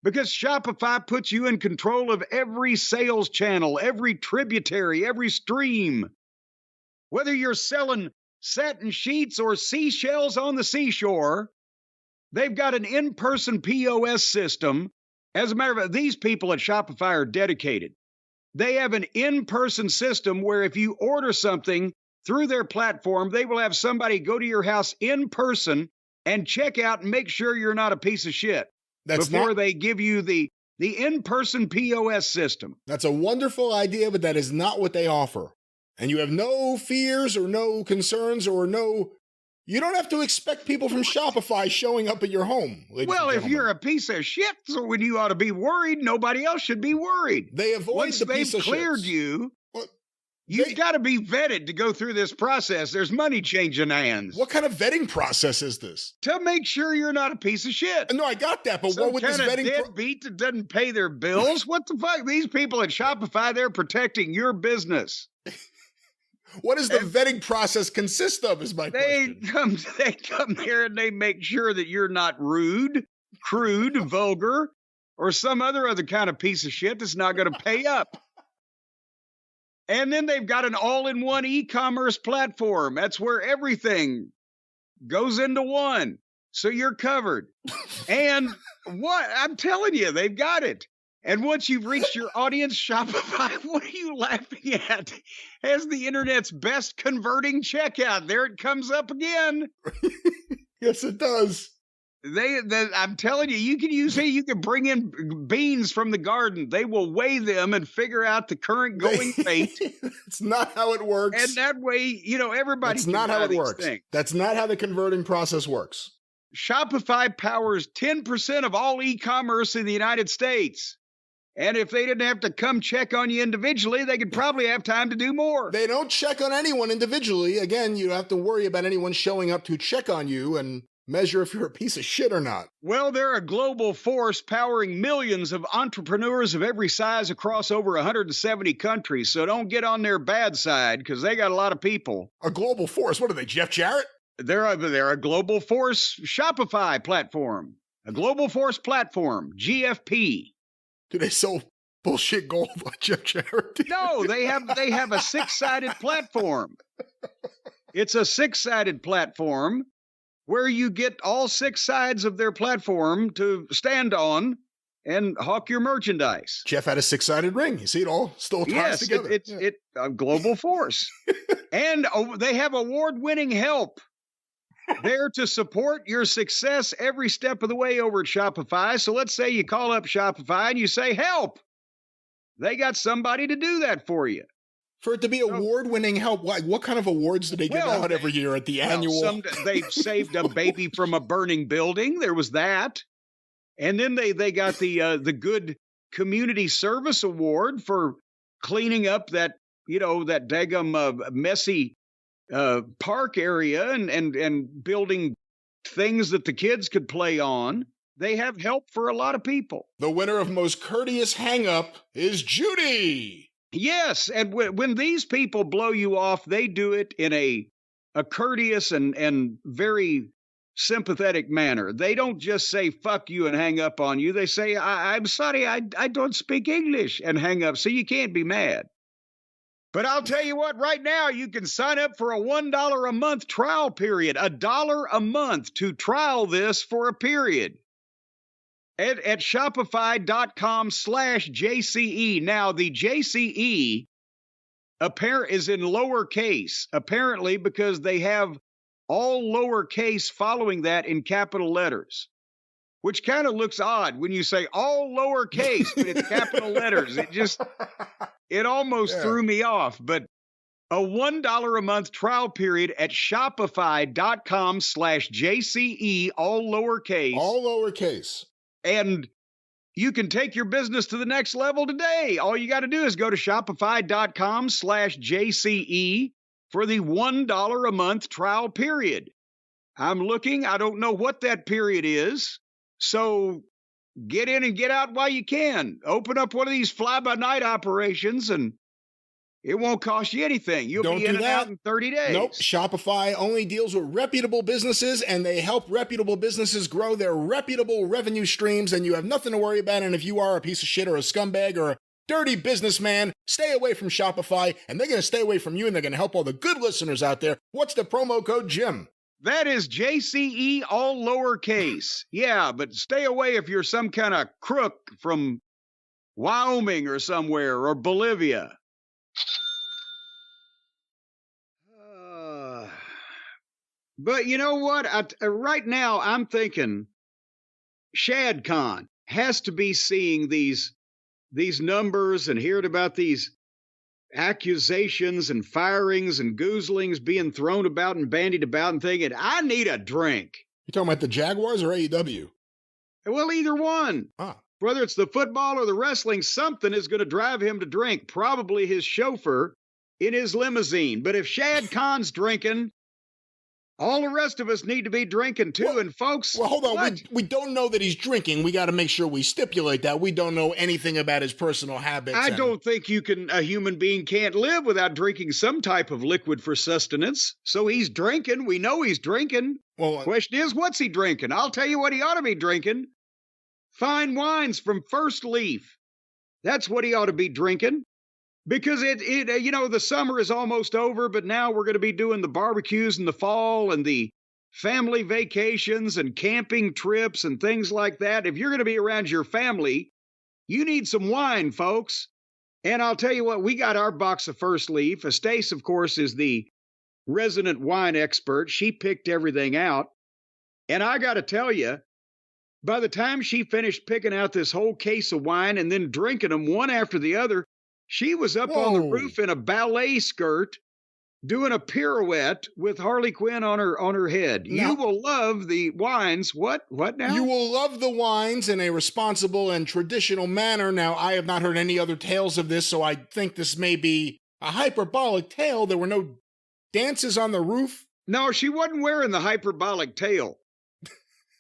Because Shopify puts you in control of every sales channel, every tributary, every stream. Whether you're selling satin sheets or seashells on the seashore, they've got an in-person POS system. As a matter of fact, these people at Shopify are dedicated. They have an in-person system where if you order something through their platform, they will have somebody go to your house in person and check out and make sure you're not a piece of shit before they give you the in-person POS system. That's a wonderful idea, but that is not what they offer. And you have no fears or no concerns or you don't have to expect people from Shopify showing up at your home. Well, if you're a piece of shit, so when you ought to be worried, nobody else should be worried. They avoid Once the piece of shit. Once they've cleared you. You've got to be vetted to go through this process. There's money changing hands. What kind of vetting process is this? To make sure you're not a piece of shit. No, I got that, but Some what would this kind of vetting deadbeat that doesn't pay their bills? What the fuck? These people at Shopify, they're protecting your business. What does the vetting process consist of, is my question. They come there and they make sure that you're not rude, crude, vulgar, or some other kind of piece of shit that's not going to pay up. And then they've got an all-in-one e-commerce platform. That's where everything goes into one. So you're covered. And what? I'm telling you, they've got it. And once you've reached your audience, Shopify, what are you laughing at? Has the internet's best converting checkout. There it comes up again. Yes, it does. I'm telling you, you can bring in beans from the garden. They will weigh them and figure out the current going rate. It's not how it works. And that way, everybody. That's not how it works. Things. That's not how the converting process works. Shopify powers 10% of all e-commerce in the United States. And if they didn't have to come check on you individually, they could probably have time to do more. They don't check on anyone individually. Again, you don't have to worry about anyone showing up to check on you and measure if you're a piece of shit or not. Well, they're a global force powering millions of entrepreneurs of every size across over 170 countries. So don't get on their bad side, because they got a lot of people. A global force? What are they, Jeff Jarrett? They're a global force Shopify platform. A global force platform, GFP. Do they sell bullshit gold like Jeff Jarrett? No, they have a 6-sided platform. It's a 6-sided platform where you get all 6 sides of their platform to stand on and hawk your merchandise. Jeff had a 6-sided ring. You see, it all still ties together. It's a global force. And they have award-winning help there to support your success every step of the way over at Shopify. So let's say you call up Shopify and you say, help. They got somebody to do that for you. For it to be award-winning help, what kind of awards do they give out every year at the annual? They saved a baby from a burning building. There was that. And then they got the Good Community Service Award for cleaning up that daggum messy park area and building things that the kids could play on. They have help for a lot of people. The winner of Most Courteous Hang-Up is Judy. Yes, and when these people blow you off, they do it in a courteous and very sympathetic manner. They don't just say, fuck you and hang up on you. They say, I'm sorry, I don't speak English, and hang up, so you can't be mad. But I'll tell you what, right now, you can sign up for a $1 a month trial period, $1 a month to trial this for a period. At Shopify.com/JCE. Now, the JCE is in lowercase, apparently because they have all lowercase following that in capital letters, which kind of looks odd when you say all lowercase, but it's capital letters. It almost threw me off. But a $1 a month trial period at Shopify.com/JCE, all lowercase. All lowercase. And you can take your business to the next level today. All you got to do is go to Shopify.com/JCE for the $1 a month trial period. I'm looking. I don't know what that period is. So get in and get out while you can. Open up one of these fly-by-night operations, and it won't cost you anything. You'll be in and out in 30 days. Nope. Shopify only deals with reputable businesses, and they help reputable businesses grow their reputable revenue streams, and you have nothing to worry about. And if you are a piece of shit or a scumbag or a dirty businessman, stay away from Shopify, and they're going to stay away from you, and they're going to help all the good listeners out there. What's the promo code, Jim? That is JCE, all lowercase. Yeah, but stay away if you're some kind of crook from Wyoming or somewhere, or Bolivia. But you know what? Right now, I'm thinking ShadCon has to be seeing these numbers and hearing about these accusations and firings and goozlings being thrown about and bandied about and thinking, I need a drink. You talking about the Jaguars or AEW? Well, either one. Whether it's the football or the wrestling, something is going to drive him to drink. Probably his chauffeur in his limousine. But if Shad Khan's drinking, all the rest of us need to be drinking too. Well, and folks, well, hold on. what? We don't know that he's drinking. We got to make sure we stipulate that. We don't know anything about his personal habits. I don't think a human being can't live without drinking some type of liquid for sustenance. So he's drinking. We know he's drinking. Well, question is, what's he drinking? I'll tell you what he ought to be drinking. Fine wines from First Leaf. That's what he ought to be drinking. Because the summer is almost over, but now we're going to be doing the barbecues in the fall and the family vacations and camping trips and things like that. If you're going to be around your family, you need some wine, folks. And I'll tell you what, we got our box of First Leaf. Stace, of course, is the resident wine expert. She picked everything out. And I got to tell you, by the time she finished picking out this whole case of wine and then drinking them one after the other, she was up on the roof in a ballet skirt doing a pirouette with Harley Quinn on her head. Now, you will love the wines. What now? You will love the wines in a responsible and traditional manner. Now, I have not heard any other tales of this, so I think this may be a hyperbolic tale. There were no dances on the roof. No, she wasn't wearing the hyperbolic tail.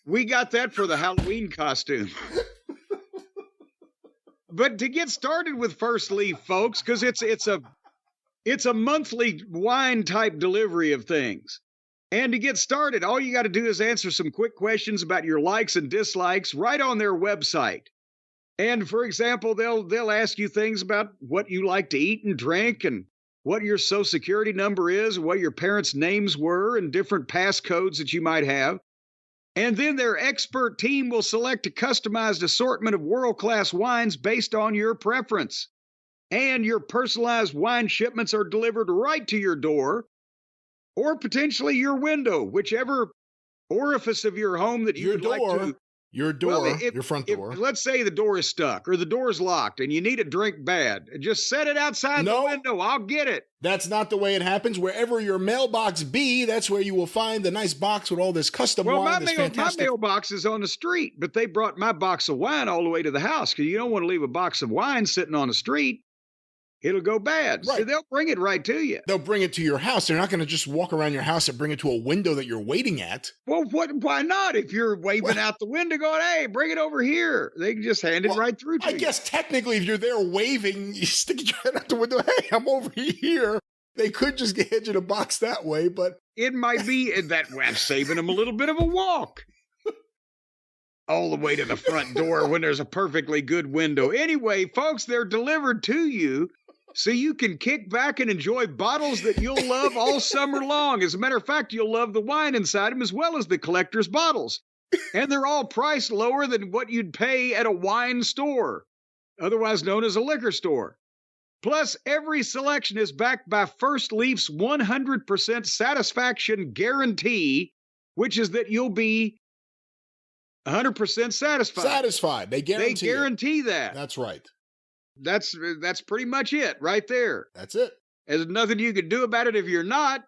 We got that for the Halloween costume. But to get started with First Leaf, folks, because it's a monthly wine type delivery of things. And to get started, all you got to do is answer some quick questions about your likes and dislikes right on their website. And for example, they'll ask you things about what you like to eat and drink and what your social security number is, what your parents' names were, and different passcodes that you might have. And then their expert team will select a customized assortment of world-class wines based on your preference. And your personalized wine shipments are delivered right to your door or potentially your window, whichever orifice of your home that you would like to. Your door, your front door. Let's say the door is stuck or the door is locked and you need a drink bad. Just set it outside the window. I'll get it. That's not the way it happens. Wherever your mailbox be, that's where you will find the nice box with all this custom wine. My mailbox is on the street, but they brought my box of wine all the way to the house because you don't want to leave a box of wine sitting on the street. It'll go bad. Right. So they'll bring it right to you. They'll bring it to your house. They're not going to just walk around your house and bring it to a window that you're waiting at. Well, why not? If you're waving out the window going, hey, bring it over here. They can just hand it right through to you. I guess technically if you're there waving, you stick your head out the window, hey, I'm over here. They could just get you in a box that way, but... It might be that I'm saving them a little bit of a walk. All the way to the front door when there's a perfectly good window. Anyway, folks, they're delivered to you. So you can kick back and enjoy bottles that you'll love all summer long. As a matter of fact, you'll love the wine inside them as well as the collector's bottles. And they're all priced lower than what you'd pay at a wine store, otherwise known as a liquor store. Plus, every selection is backed by First Leaf's 100% satisfaction guarantee, which is that you'll be 100% satisfied. Satisfied. They guarantee that. That's right. That's pretty much it right there. That's it. There's nothing you can do about it if you're not.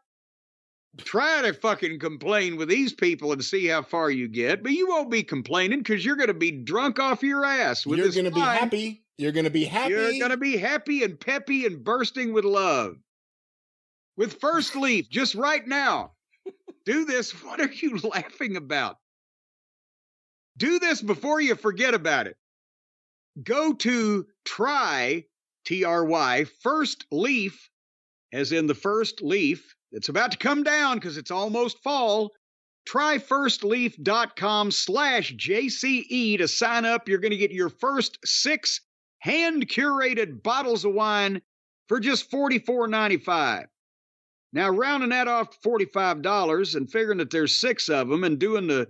Try to fucking complain with these people and see how far you get, but you won't be complaining because you're going to be drunk off your ass. You're going to be happy. You're going to be happy. You're going to be happy and peppy and bursting with love. With First Leaf, just right now. Do this. What are you laughing about? Do this before you forget about it. Go to try, T-R-Y, First Leaf, as in the first leaf. It's about to come down because it's almost fall. Tryfirstleaf.com/JCE to sign up. You're going to get your first 6 hand-curated bottles of wine for just $44.95. Now, rounding that off to $45 and figuring that there's 6 of them and doing the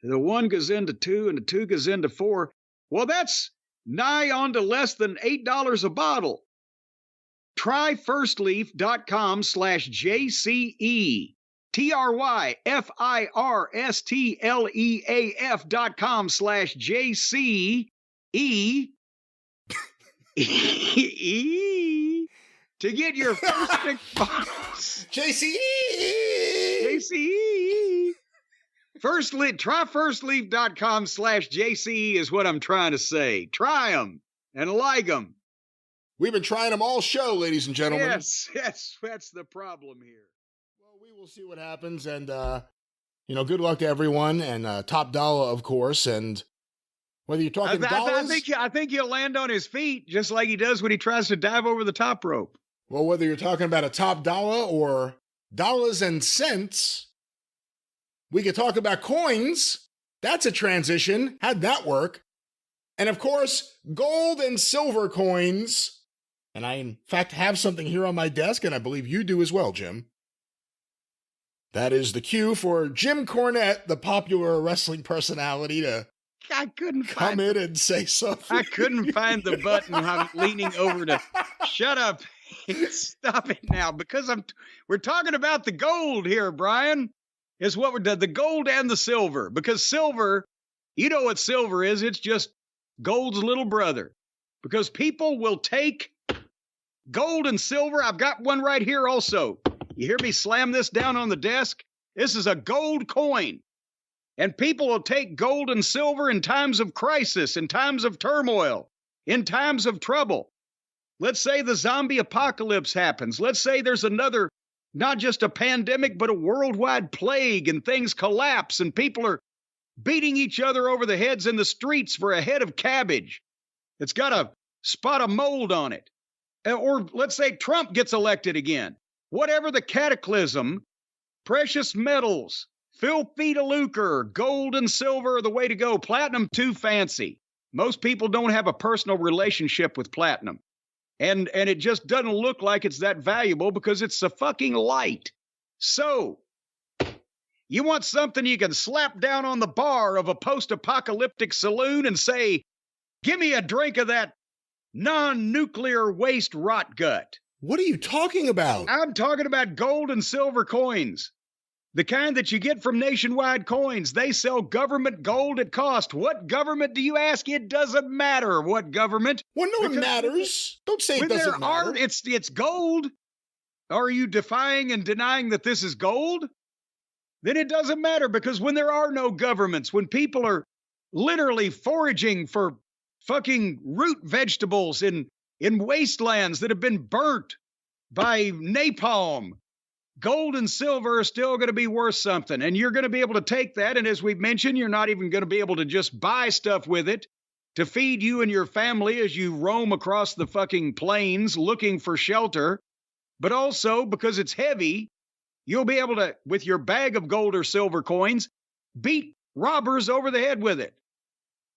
1 goes into 2 and the 2 goes into 4, well, that's nigh on to less than $8 a bottle. Tryfirstleaf.com/JCE. TRYFIRSTLEAF.com/JCE. To get your first 6 bottles. JCE. Tryfirstleaf.com/JCE is what I'm trying to say. Try them and like them. We've been trying them all show, ladies and gentlemen. Yes, that's the problem here. Well, we will see what happens, and good luck to everyone, and top dollar, of course, and whether you're talking dollars. I think he'll land on his feet just like he does when he tries to dive over the top rope. Well, whether you're talking about a top dollar or dollars and cents, we could talk about coins. That's a transition. How'd that work? And of course, gold and silver coins. And I, in fact, have something here on my desk, and I believe you do as well, Jim. That is the cue for Jim Cornette, the popular wrestling personality, to come in and say something. I couldn't find the button. I'm leaning over to shut up. Stop it now, because we're talking about the gold here, Brian. Is what we're doing, the gold and the silver. Because silver, you know what silver is. It's just gold's little brother. Because people will take gold and silver. I've got one right here also. You hear me slam this down on the desk? This is a gold coin. And people will take gold and silver in times of crisis, in times of turmoil, in times of trouble. Let's say the zombie apocalypse happens. Let's say there's another, not just a pandemic, but a worldwide plague, and things collapse and people are beating each other over the heads in the streets for a head of cabbage that's got a spot of mold on it. Or let's say Trump gets elected again. Whatever the cataclysm, precious metals, filthy to lucre, gold and silver are the way to go. Platinum, too fancy. Most people don't have a personal relationship with platinum. And it just doesn't look like it's that valuable because it's so fucking light. So, you want something you can slap down on the bar of a post-apocalyptic saloon and say, give me a drink of that non-nuclear waste rot gut. What are you talking about? I'm talking about gold and silver coins. The kind that you get from Nationwide Coins. They sell government gold at cost. What government do you ask? It doesn't matter what government. Well, no, it matters. Don't say it doesn't matter. It's gold. Are you defying and denying that this is gold? Then it doesn't matter, because when there are no governments, when people are literally foraging for fucking root vegetables in wastelands that have been burnt by napalm, gold and silver are still going to be worth something. And you're going to be able to take that. And as we've mentioned, you're not even going to be able to just buy stuff with it to feed you and your family as you roam across the fucking plains looking for shelter. But also, because it's heavy, you'll be able to, with your bag of gold or silver coins, beat robbers over the head with it.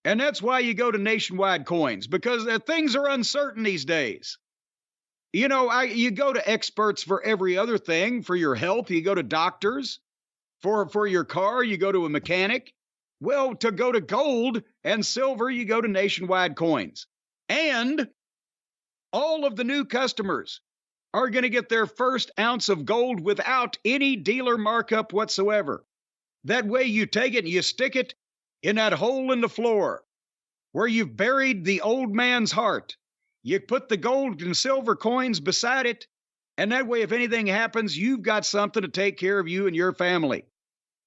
And that's why you go to Nationwide Coins, because things are uncertain these days. You know, you go to experts for every other thing. For your health, you go to doctors. For your car, you go to a mechanic. Well, to go to gold and silver, you go to Nationwide Coins. And all of the new customers are going to get their first ounce of gold without any dealer markup whatsoever. That way you take it and you stick it in that hole in the floor where you've buried the old man's heart. You put the gold and silver coins beside it, and that way if anything happens, you've got something to take care of you and your family.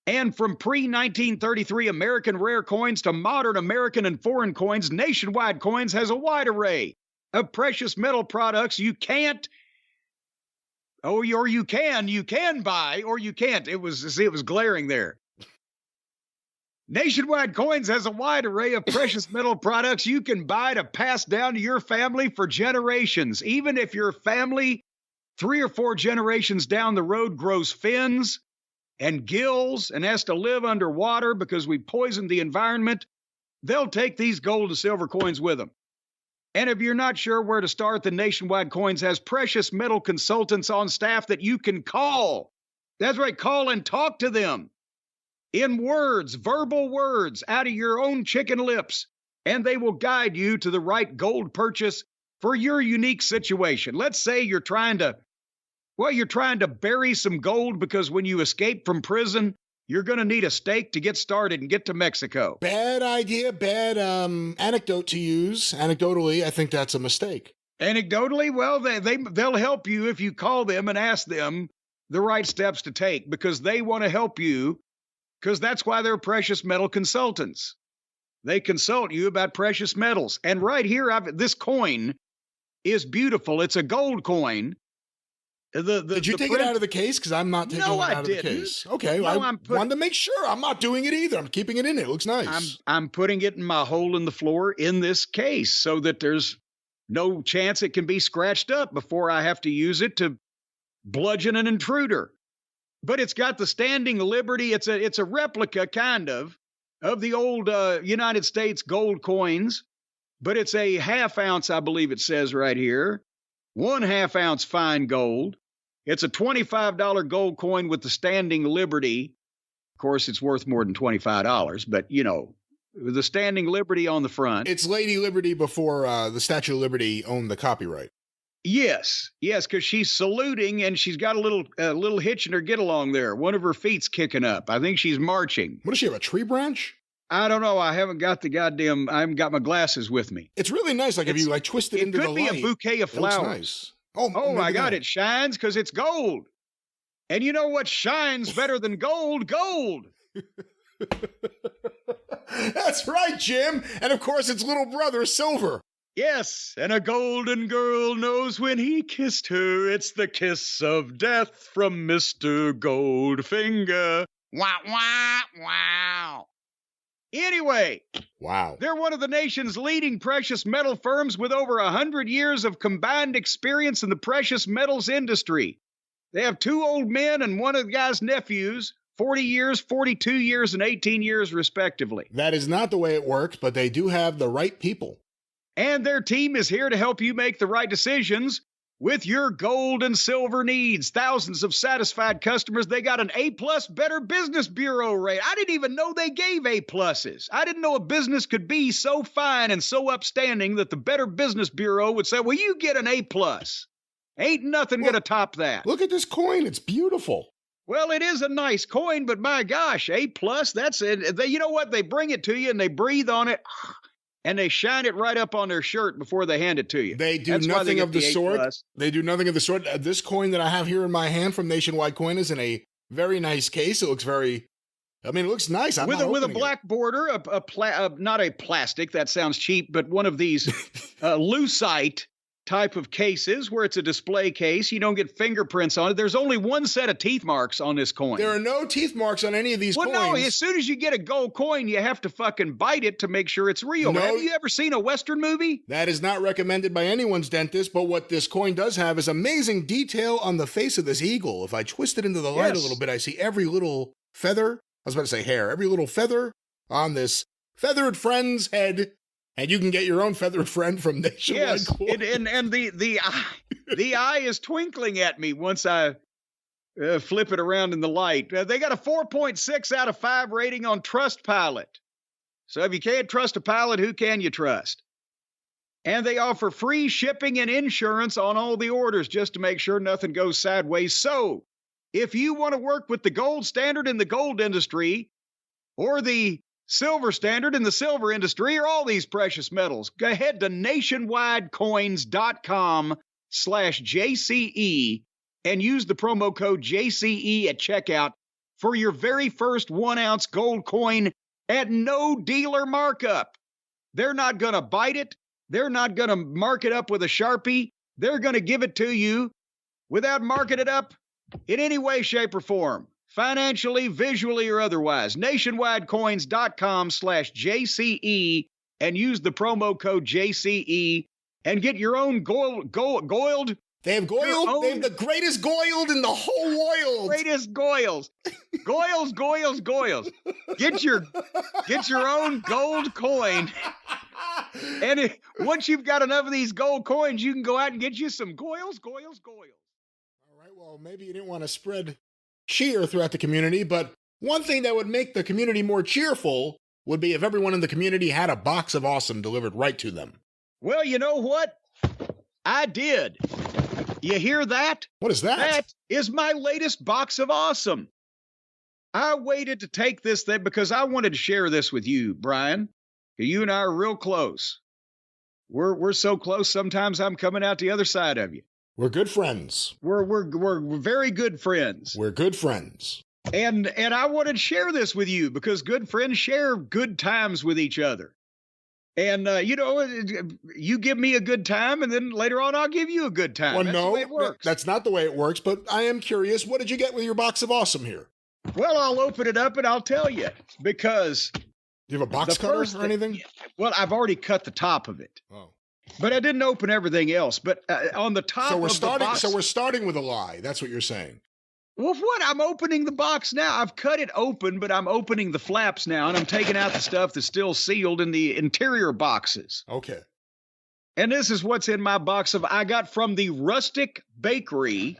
And from pre-1933 American rare coins to modern American and foreign coins, Nationwide Coins has a wide array of precious metal products you can't, or you can buy, or you can't. It was glaring there. Nationwide Coins has a wide array of precious metal products you can buy to pass down to your family for generations. Even if your family 3 or 4 generations down the road grows fins and gills and has to live underwater because we poisoned the environment, they'll take these gold and silver coins with them. And if you're not sure where to start, the Nationwide Coins has precious metal consultants on staff that you can call. That's right, call and talk to them in words, verbal words, out of your own chicken lips, and they will guide you to the right gold purchase for your unique situation. Let's say you're trying to bury some gold because when you escape from prison, you're going to need a stake to get started and get to Mexico. Bad idea, bad anecdote to use. Anecdotally, I think that's a mistake. Anecdotally, well, they'll help you if you call them and ask them the right steps to take, because they want to help you, because that's why they're precious metal consultants. They consult you about precious metals. And right here, this coin is beautiful. It's a gold coin. Did you take it out of the case? Because I'm not taking it out of the case. Okay, I wanted to make sure. I'm not doing it either. I'm keeping it in. It looks nice. I'm putting it in my hole in the floor in this case so that there's no chance it can be scratched up before I have to use it to bludgeon an intruder. But it's got the standing liberty. It's a replica, kind of the old United States gold coins, but it's a ½ ounce, I believe it says right here. 1/2 ounce fine gold. It's a $25 gold coin with the standing liberty. Of course, it's worth more than $25, but the standing liberty on the front. It's Lady Liberty before the Statue of Liberty owned the copyright. Yes, because she's saluting and she's got a little hitch in her get along there. One of her feet's kicking up. I think she's marching. What does she have, a tree branch? I don't know. I haven't got I haven't got my glasses with me. It's really nice. Like if you twist it into the light. It could be a bouquet of flowers. It looks nice. Oh my God, it shines because it's gold. And you know what shines better than gold? Gold. That's right, Jim. And of course, it's little brother, silver. Yes, and a golden girl knows when he kissed her. It's the kiss of death from Mr. Goldfinger. Wow, wow, wow. Anyway, wow. They're one of the nation's leading precious metal firms with over 100 years of combined experience in the precious metals industry. They have 2 old men and one of the guy's nephews, 40 years, 42 years, and 18 years, respectively. That is not the way it works, but they do have the right people. And their team is here to help you make the right decisions with your gold and silver needs. Thousands of satisfied customers. They got an A+ Better Business Bureau rate. I didn't even know they gave A+. I didn't know a business could be so fine and so upstanding that the Better Business Bureau would say, well, you get an A+. Ain't nothing going to top that. Look at this coin. It's beautiful. Well, it is a nice coin, but my gosh, A+, that's it. You know what? They bring it to you and they breathe on it. And they shine it right up on their shirt before they hand it to you. They do nothing of the sort. They do nothing of the sort. This coin that I have here in my hand from Nationwide Coin is in a very nice case. It looks it looks nice. With a black border, not a plastic, that sounds cheap, but one of these lucite type of cases where it's a display case. You don't get fingerprints on it. There's only one set of teeth marks on this coin. There are no teeth marks on any of these coins. Well, no, as soon as you get a gold coin, you have to fucking bite it to make sure it's real. No, have you ever seen a Western movie? That is not recommended by anyone's dentist, but what this coin does have is amazing detail on the face of this eagle. If I twist it into the light a little bit, I see every little feather. I was about to say hair. Every little feather on this feathered friend's head. And you can get your own feathered friend from Nationwide Coin. And the eye is twinkling at me once I flip it around in the light. They got a 4.6 out of 5 rating on Trustpilot. So if you can't trust a pilot, who can you trust? And they offer free shipping and insurance on all the orders just to make sure nothing goes sideways. So if you want to work with the gold standard in the gold industry or the silver standard in the silver industry or all these precious metals, go ahead to nationwidecoins.com/JCE and use the promo code JCE at checkout for your very first 1 ounce gold coin at no dealer markup. They're not going to bite it. They're not going to mark it up with a Sharpie. They're going to give it to you without marking it up in any way, shape, or form. Financially, visually, or otherwise. Nationwidecoins.com/JCE and use the promo code JCE and get your own goiled. They have goiled. They have the greatest goiled in the whole world. Greatest goils. Goils. Get your own gold coin. And once you've got enough of these gold coins, you can go out and get you some goils. All right, well, maybe you didn't want to spread cheer throughout the community, but one thing that would make the community more cheerful would be if everyone in the community had a box of awesome delivered right to them. Well, you know what? I did. You hear that? What is that? That is my latest box of awesome. I waited to take this thing because I wanted to share this with you, Brian. You and I are real close. We're so close, sometimes I'm coming out the other side of you. We're good friends. We're very good friends. We're good friends. And I wanted to share this with you because good friends share good times with each other. And, you give me a good time, and then later on I'll give you a good time. Well, That's no, the way it works. that's not the way it works, but I am curious. What did you get with your box of awesome here? Well, I'll open it up and I'll tell you, because... Do you have a box cutter or anything? Well, I've already cut the top of it. Oh. But I didn't open everything else. But on the top of the box... So we're starting with a lie. That's what you're saying. Well, what? I'm opening the box now. I've cut it open, but I'm opening the flaps now, and I'm taking out the stuff that's still sealed in the interior boxes. Okay. And this is what's in my box I got from the Rustic Bakery,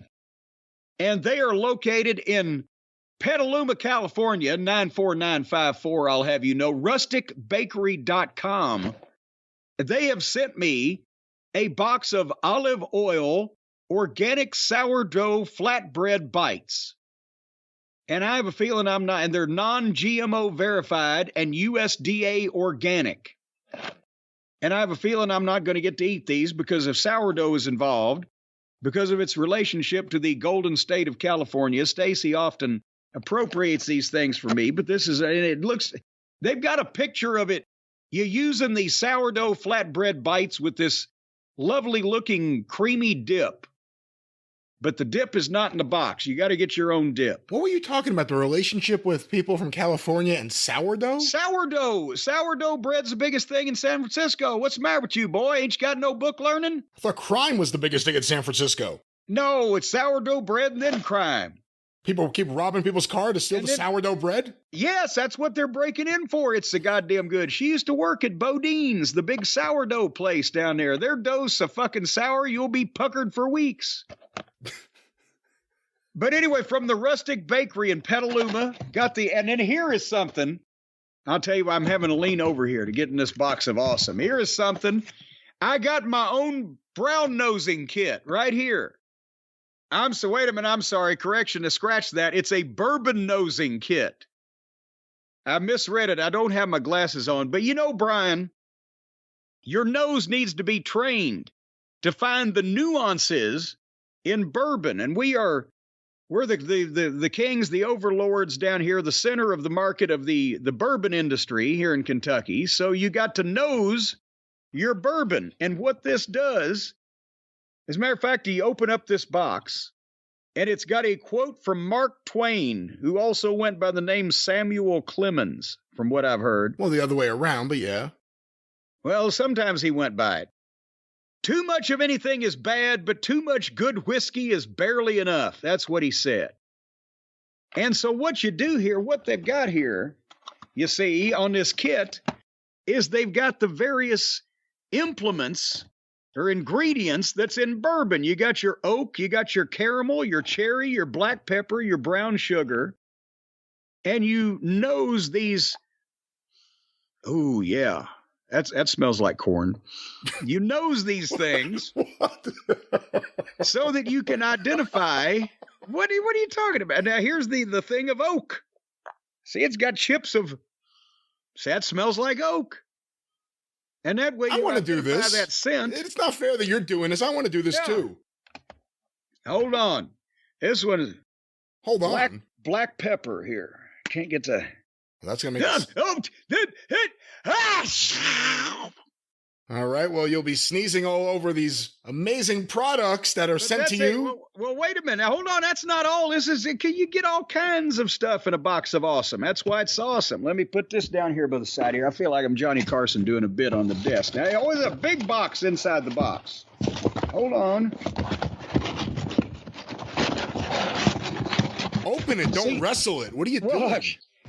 and they are located in Petaluma, California, 94954, I'll have you know, rusticbakery.com. They have sent me a box of olive oil organic sourdough flatbread bites. And I have a feeling and they're non-GMO verified and USDA organic. And I have a feeling I'm not going to get to eat these because if sourdough is involved, because of its relationship to the golden state of California. Stacy often appropriates these things for me, but they've got a picture of it. You're using these sourdough flatbread bites with this lovely looking creamy dip. But the dip is not in the box. You got to get your own dip. What were you talking about? The relationship with people from California and sourdough? Sourdough bread's the biggest thing in San Francisco. What's the matter with you, boy? Ain't you got no book learning? I thought crime was the biggest thing in San Francisco. No, it's sourdough bread and then crime. People keep robbing people's car to steal sourdough bread? Yes, that's what they're breaking in for. It's the goddamn good. She used to work at Bodine's, the big sourdough place down there. Their dough's so fucking sour, you'll be puckered for weeks. But anyway, from the Rustic Bakery in Petaluma, and then here is something. I'll tell you, I'm having to lean over here to get in this box of awesome. Here is something. I got my own brown nosing kit right here. Wait a minute, I'm sorry, correction, to scratch that. It's a bourbon nosing kit. I misread it. I don't have my glasses on. But you know, Brian, your nose needs to be trained to find the nuances in bourbon. And we're the kings, the overlords down here, the center of the market of the bourbon industry here in Kentucky. So you got to nose your bourbon. And what this does, as a matter of fact, you open up this box, and it's got a quote from Mark Twain, who also went by the name Samuel Clemens, from what I've heard. Well, the other way around, but yeah. Well, sometimes he went by it. Too much of anything is bad, but too much good whiskey is barely enough. That's what he said. And so what you do here, what they've got here, you see, on this kit, is they've got the various implements or ingredients that's in bourbon. You got your oak, you got your caramel, your cherry, your black pepper, your brown sugar, and you nose these. Oh, yeah. That smells like corn. You nose these things so that you can identify. What are you talking about? Now, here's the thing of oak. See, it's got chips of. See, that smells like oak. And that way I want to do this. That scent. It's not fair that you're doing this. I want to do this too. Hold on. This one is. Hold on. Black pepper here. Can't get to. That's going to make All right. Well, you'll be sneezing all over these amazing products that are sent to you. Well, wait a minute. Now, hold on. That's not all. You get all kinds of stuff in a box of awesome. That's why it's awesome. Let me put this down here by the side here. I feel like I'm Johnny Carson doing a bit on the desk. Now, always a big box inside the box. Hold on. Open it. Don't wrestle it. What are you doing?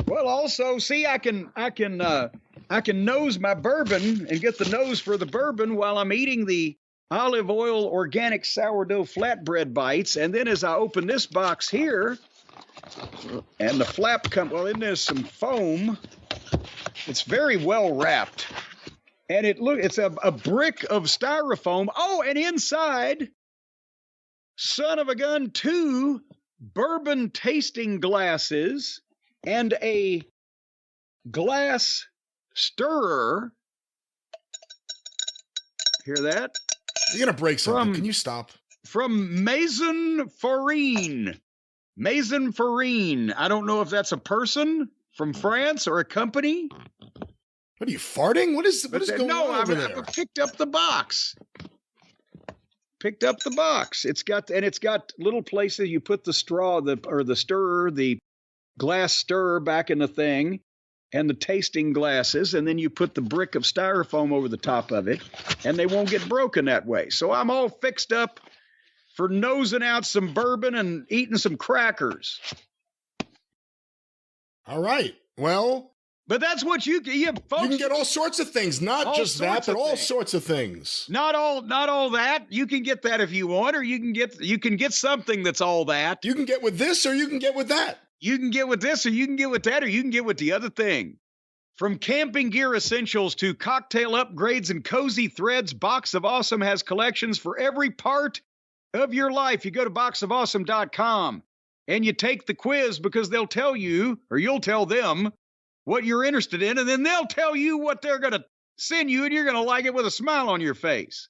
Well, also, see, I can nose my bourbon and get the nose for the bourbon while I'm eating the olive oil organic sourdough flatbread bites. And then as I open this box here, and the flap in there's some foam. It's very well wrapped. And it's a brick of styrofoam. Oh, and inside, son of a gun, 2 bourbon tasting glasses and a glass stirrer. Hear that? You're going to break something. Can you stop? From Maison Farine. Maison Farine. I don't know if that's a person from France or a company. What are you farting? What is going on over there? I picked up the box. It's got little places you put the straw, the glass stirrer back in the thing, and the tasting glasses, and then you put the brick of styrofoam over the top of it, and they won't get broken that way. So I'm all fixed up for nosing out some bourbon and eating some crackers. All right. Well, but that's what folks. You can get all sorts of things, not just that, but all sorts of things. Not all that. You can get that if you want, or you can get something that's all that. You can get with this, or you can get with that. You can get with this, or you can get with that, or you can get with the other thing. From camping gear essentials to cocktail upgrades and cozy threads, Box of Awesome has collections for every part of your life. You go to boxofawesome.com and you take the quiz, because they'll tell you, or you'll tell them, what you're interested in, and then they'll tell you what they're going to send you, and you're going to like it with a smile on your face.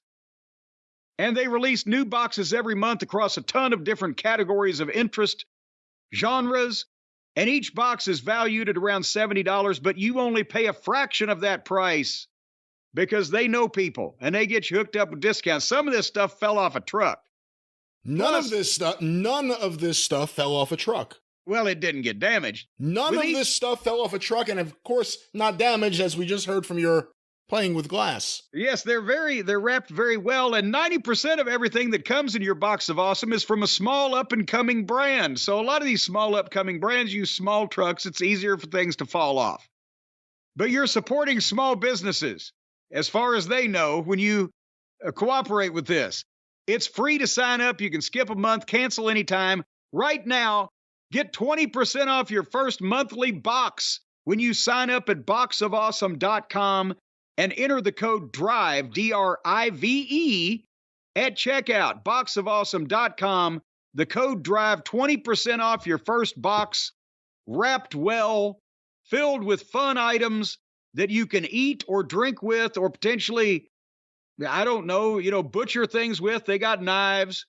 And they release new boxes every month across a ton of different categories of interest, genres, and each box is valued at around $70, but you only pay a fraction of that price because they know people, and they get you hooked up with discounts. Some of this stuff fell off a truck. None of this stuff fell off a truck. Well, it didn't get damaged. None of this stuff fell off a truck, and of course, not damaged, as we just heard from your playing with glass. Yes, they're wrapped very well, and 90% of everything that comes in your Box of Awesome is from a small up-and-coming brand. So a lot of these small up-coming brands use small trucks. It's easier for things to fall off. But you're supporting small businesses, as far as they know, when you cooperate with this. It's free to sign up. You can skip a month, cancel anytime. Right now, get 20% off your first monthly box when you sign up at boxofawesome.com and enter the code DRIVE, D-R-I-V-E, at checkout. Boxofawesome.com, the code DRIVE, 20% off your first box, wrapped well, filled with fun items that you can eat or drink with, or potentially, I don't know, butcher things with. They got knives.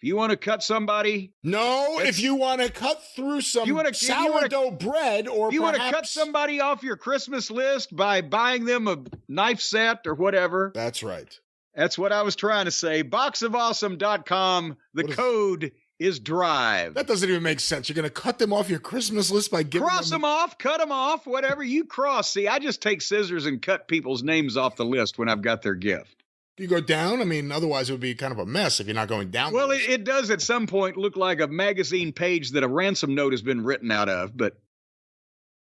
If you want to cut somebody. No, if you want to cut through some sourdough bread, or you want to cut somebody off your Christmas list by buying them a knife set or whatever. That's right. That's what I was trying to say. Boxofawesome.com. The code is DRIVE. That doesn't even make sense. You're going to cut them off your Christmas list by giving Cross them off, cut them off, whatever you cross. See, I just take scissors and cut people's names off the list when I've got their gift. Do you go down? I mean, otherwise it would be kind of a mess if you're not going down. Well, it does at some point look like a magazine page that a ransom note has been written out of, but...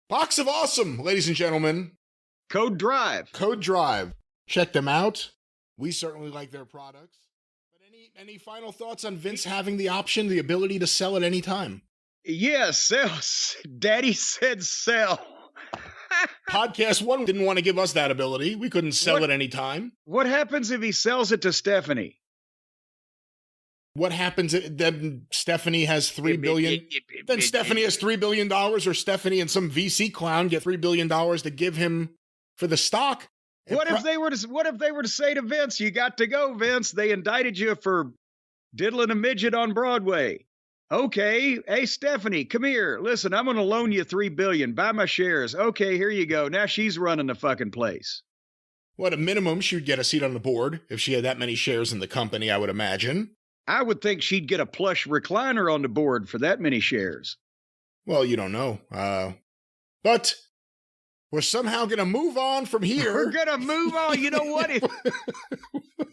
Box of Awesome, ladies and gentlemen. Code DRIVE. Code DRIVE. Check them out. We certainly like their products. But any final thoughts on Vince having the option, the ability to sell at any time? Yes, sell. Daddy said sell. Podcast One didn't want to give us that ability. We couldn't sell at any time. What happens if he sells it to Stephanie? What happens then? Stephanie has $3 billion. Then Stephanie has $3 billion, or Stephanie and some VC clown get $3 billion to give him for the stock. What if they were to say to Vince, "You got to go, Vince. They indicted you for diddling a midget on Broadway." Okay, hey, Stephanie, come here. Listen, I'm going to loan you $3 billion. Buy my shares. Okay, here you go. Now she's running the fucking place. Well, at a minimum, she would get a seat on the board if she had that many shares in the company, I would imagine. I would think she'd get a plush recliner on the board for that many shares. Well, you don't know. But we're somehow going to move on from here. We're going to move on. You know what?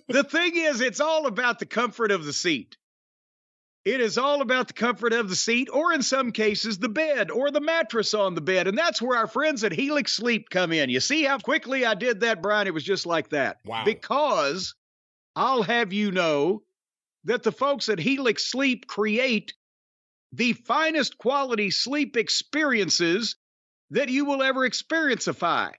The thing is, it's all about the comfort of the seat. It is all about the comfort of the seat, or in some cases, the bed or the mattress on the bed. And that's where our friends at Helix Sleep come in. You see how quickly I did that, Brian? It was just like that. Wow. Because I'll have you know that the folks at Helix Sleep create the finest quality sleep experiences that you will ever experienceify.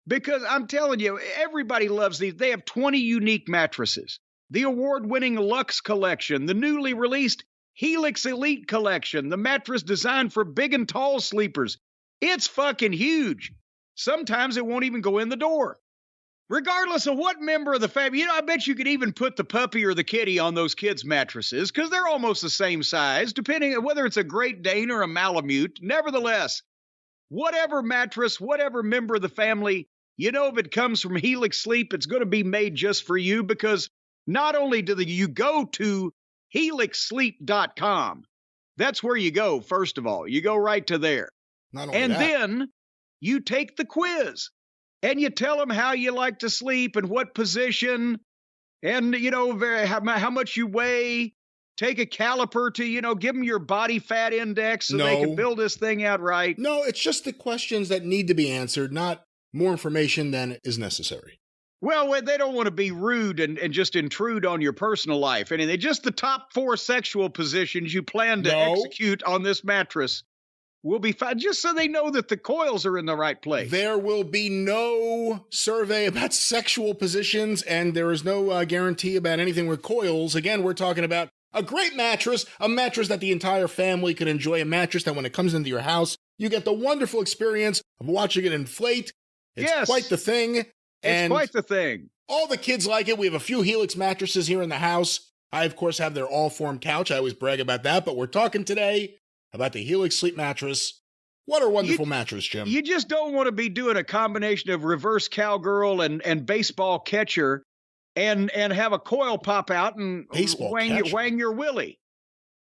Because I'm telling you, everybody loves these. They have 20 unique mattresses. The award-winning Luxe Collection, the newly released Helix Elite Collection, the mattress designed for big and tall sleepers. It's fucking huge. Sometimes it won't even go in the door. Regardless of what member of the family, I bet you could even put the puppy or the kitty on those kids' mattresses, because they're almost the same size, depending on whether it's a Great Dane or a Malamute. Nevertheless, whatever mattress, whatever member of the family, you know if it comes from Helix Sleep, it's going to be made just for you, because not only do you go to helixsleep.com, that's where you go, first of all. You go right to there. Not only And that, then you take the quiz and you tell them how you like to sleep and what position and, how much you weigh. Take a caliper to, give them your body fat index so they can build this thing out right. No, it's just the questions that need to be answered, not more information than is necessary. Well, they don't want to be rude and just intrude on your personal life. And they just the top 4 sexual positions you plan to execute on this mattress will be fine, just so they know that the coils are in the right place. There will be no survey about sexual positions, and there is no guarantee about anything with coils. Again, we're talking about a great mattress, a mattress that the entire family could enjoy, a mattress that when it comes into your house, you get the wonderful experience of watching it inflate. It's quite the thing. It's quite the thing. All the kids like it. We have a few Helix mattresses here in the house. I, of course, have their all-form couch. I always brag about that, but we're talking today about the Helix Sleep mattress. What a wonderful mattress, Jim. You just don't want to be doing a combination of reverse cowgirl and baseball catcher and have a coil pop out and wang your willy.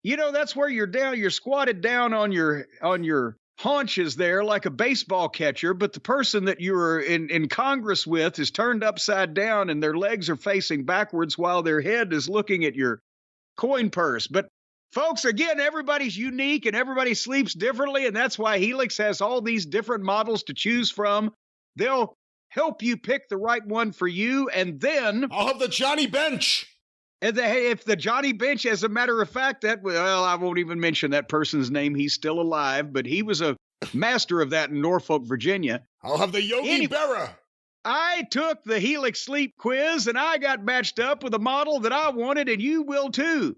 That's where you're squatted down on your haunches there like a baseball catcher, but the person that you're in Congress with is turned upside down and their legs are facing backwards while their head is looking at your coin purse. But folks, again, everybody's unique and everybody sleeps differently, and that's why Helix has all these different models to choose from. They'll help you pick the right one for you, and then I'll have the Johnny Bench. And if the Johnny Bench, as a matter of fact, I won't even mention that person's name. He's still alive, but he was a master of that in Norfolk, Virginia. I'll have the Yogi Berra. I took the Helix Sleep quiz, and I got matched up with a model that I wanted, and you will too.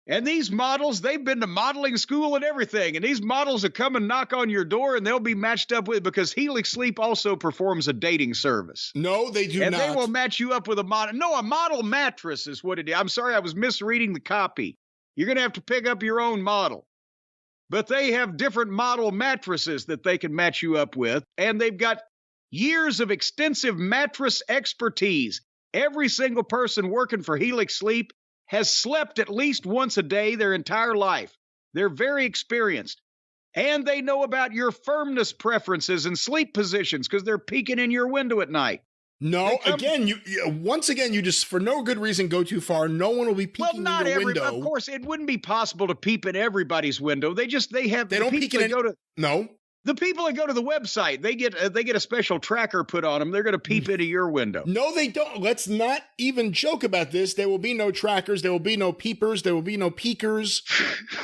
And these models, they've been to modeling school and everything. And these models will come and knock on your door and they'll be matched up with, because Helix Sleep also performs a dating service. No, they do not. And they will match you up with a model. No, a model mattress is what it is. I'm sorry, I was misreading the copy. You're going to have to pick up your own model. But they have different model mattresses that they can match you up with. And they've got years of extensive mattress expertise. Every single person working for Helix Sleep has slept at least once a day their entire life. They're very experienced. And they know about your firmness preferences and sleep positions because they're peeking in your window at night. No, once again, you just, for no good reason, go too far. No one will be peeking in your window. Of course, it wouldn't be possible to peep in everybody's window. They don't peek in No. The people that go to the website, they get a special tracker put on them. They're going to peep into your window. No, they don't. Let's not even joke about this. There will be no trackers. There will be no peepers. There will be no peekers.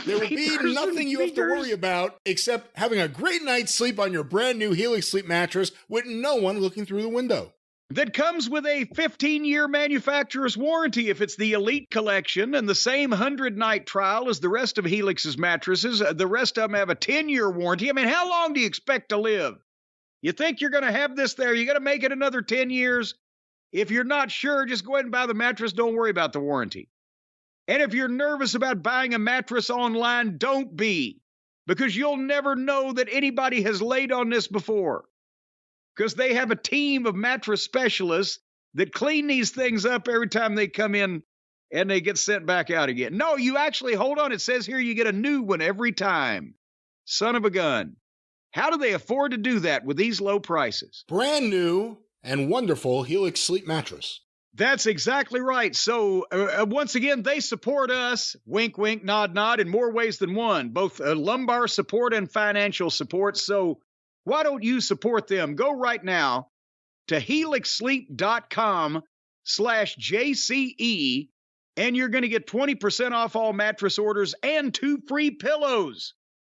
There will be nothing you have to worry about except having a great night's sleep on your brand new Helix Sleep mattress with no one looking through the window. That comes with a 15-year manufacturer's warranty if it's the Elite Collection, and the same 100-night trial as the rest of Helix's mattresses. The rest of them have a 10-year warranty. I mean, how long do you expect to live? You think you're going to have this there? You're going to make it another 10 years? If you're not sure, just go ahead and buy the mattress. Don't worry about the warranty. And if you're nervous about buying a mattress online, don't be, because you'll never know that anybody has laid on this before. Because they have a team of mattress specialists that clean these things up every time they come in and they get sent back out again. No, you actually, hold on, it says here you get a new one every time. Son of a gun. How do they afford to do that with these low prices? Brand new and wonderful Helix Sleep mattress. That's exactly right. So, once again, they support us, wink, wink, nod, nod, in more ways than one, both lumbar support and financial support. So, why don't you support them? Go right now to helixsleep.com/JCE, and you're going to get 20% off all mattress orders and 2 free pillows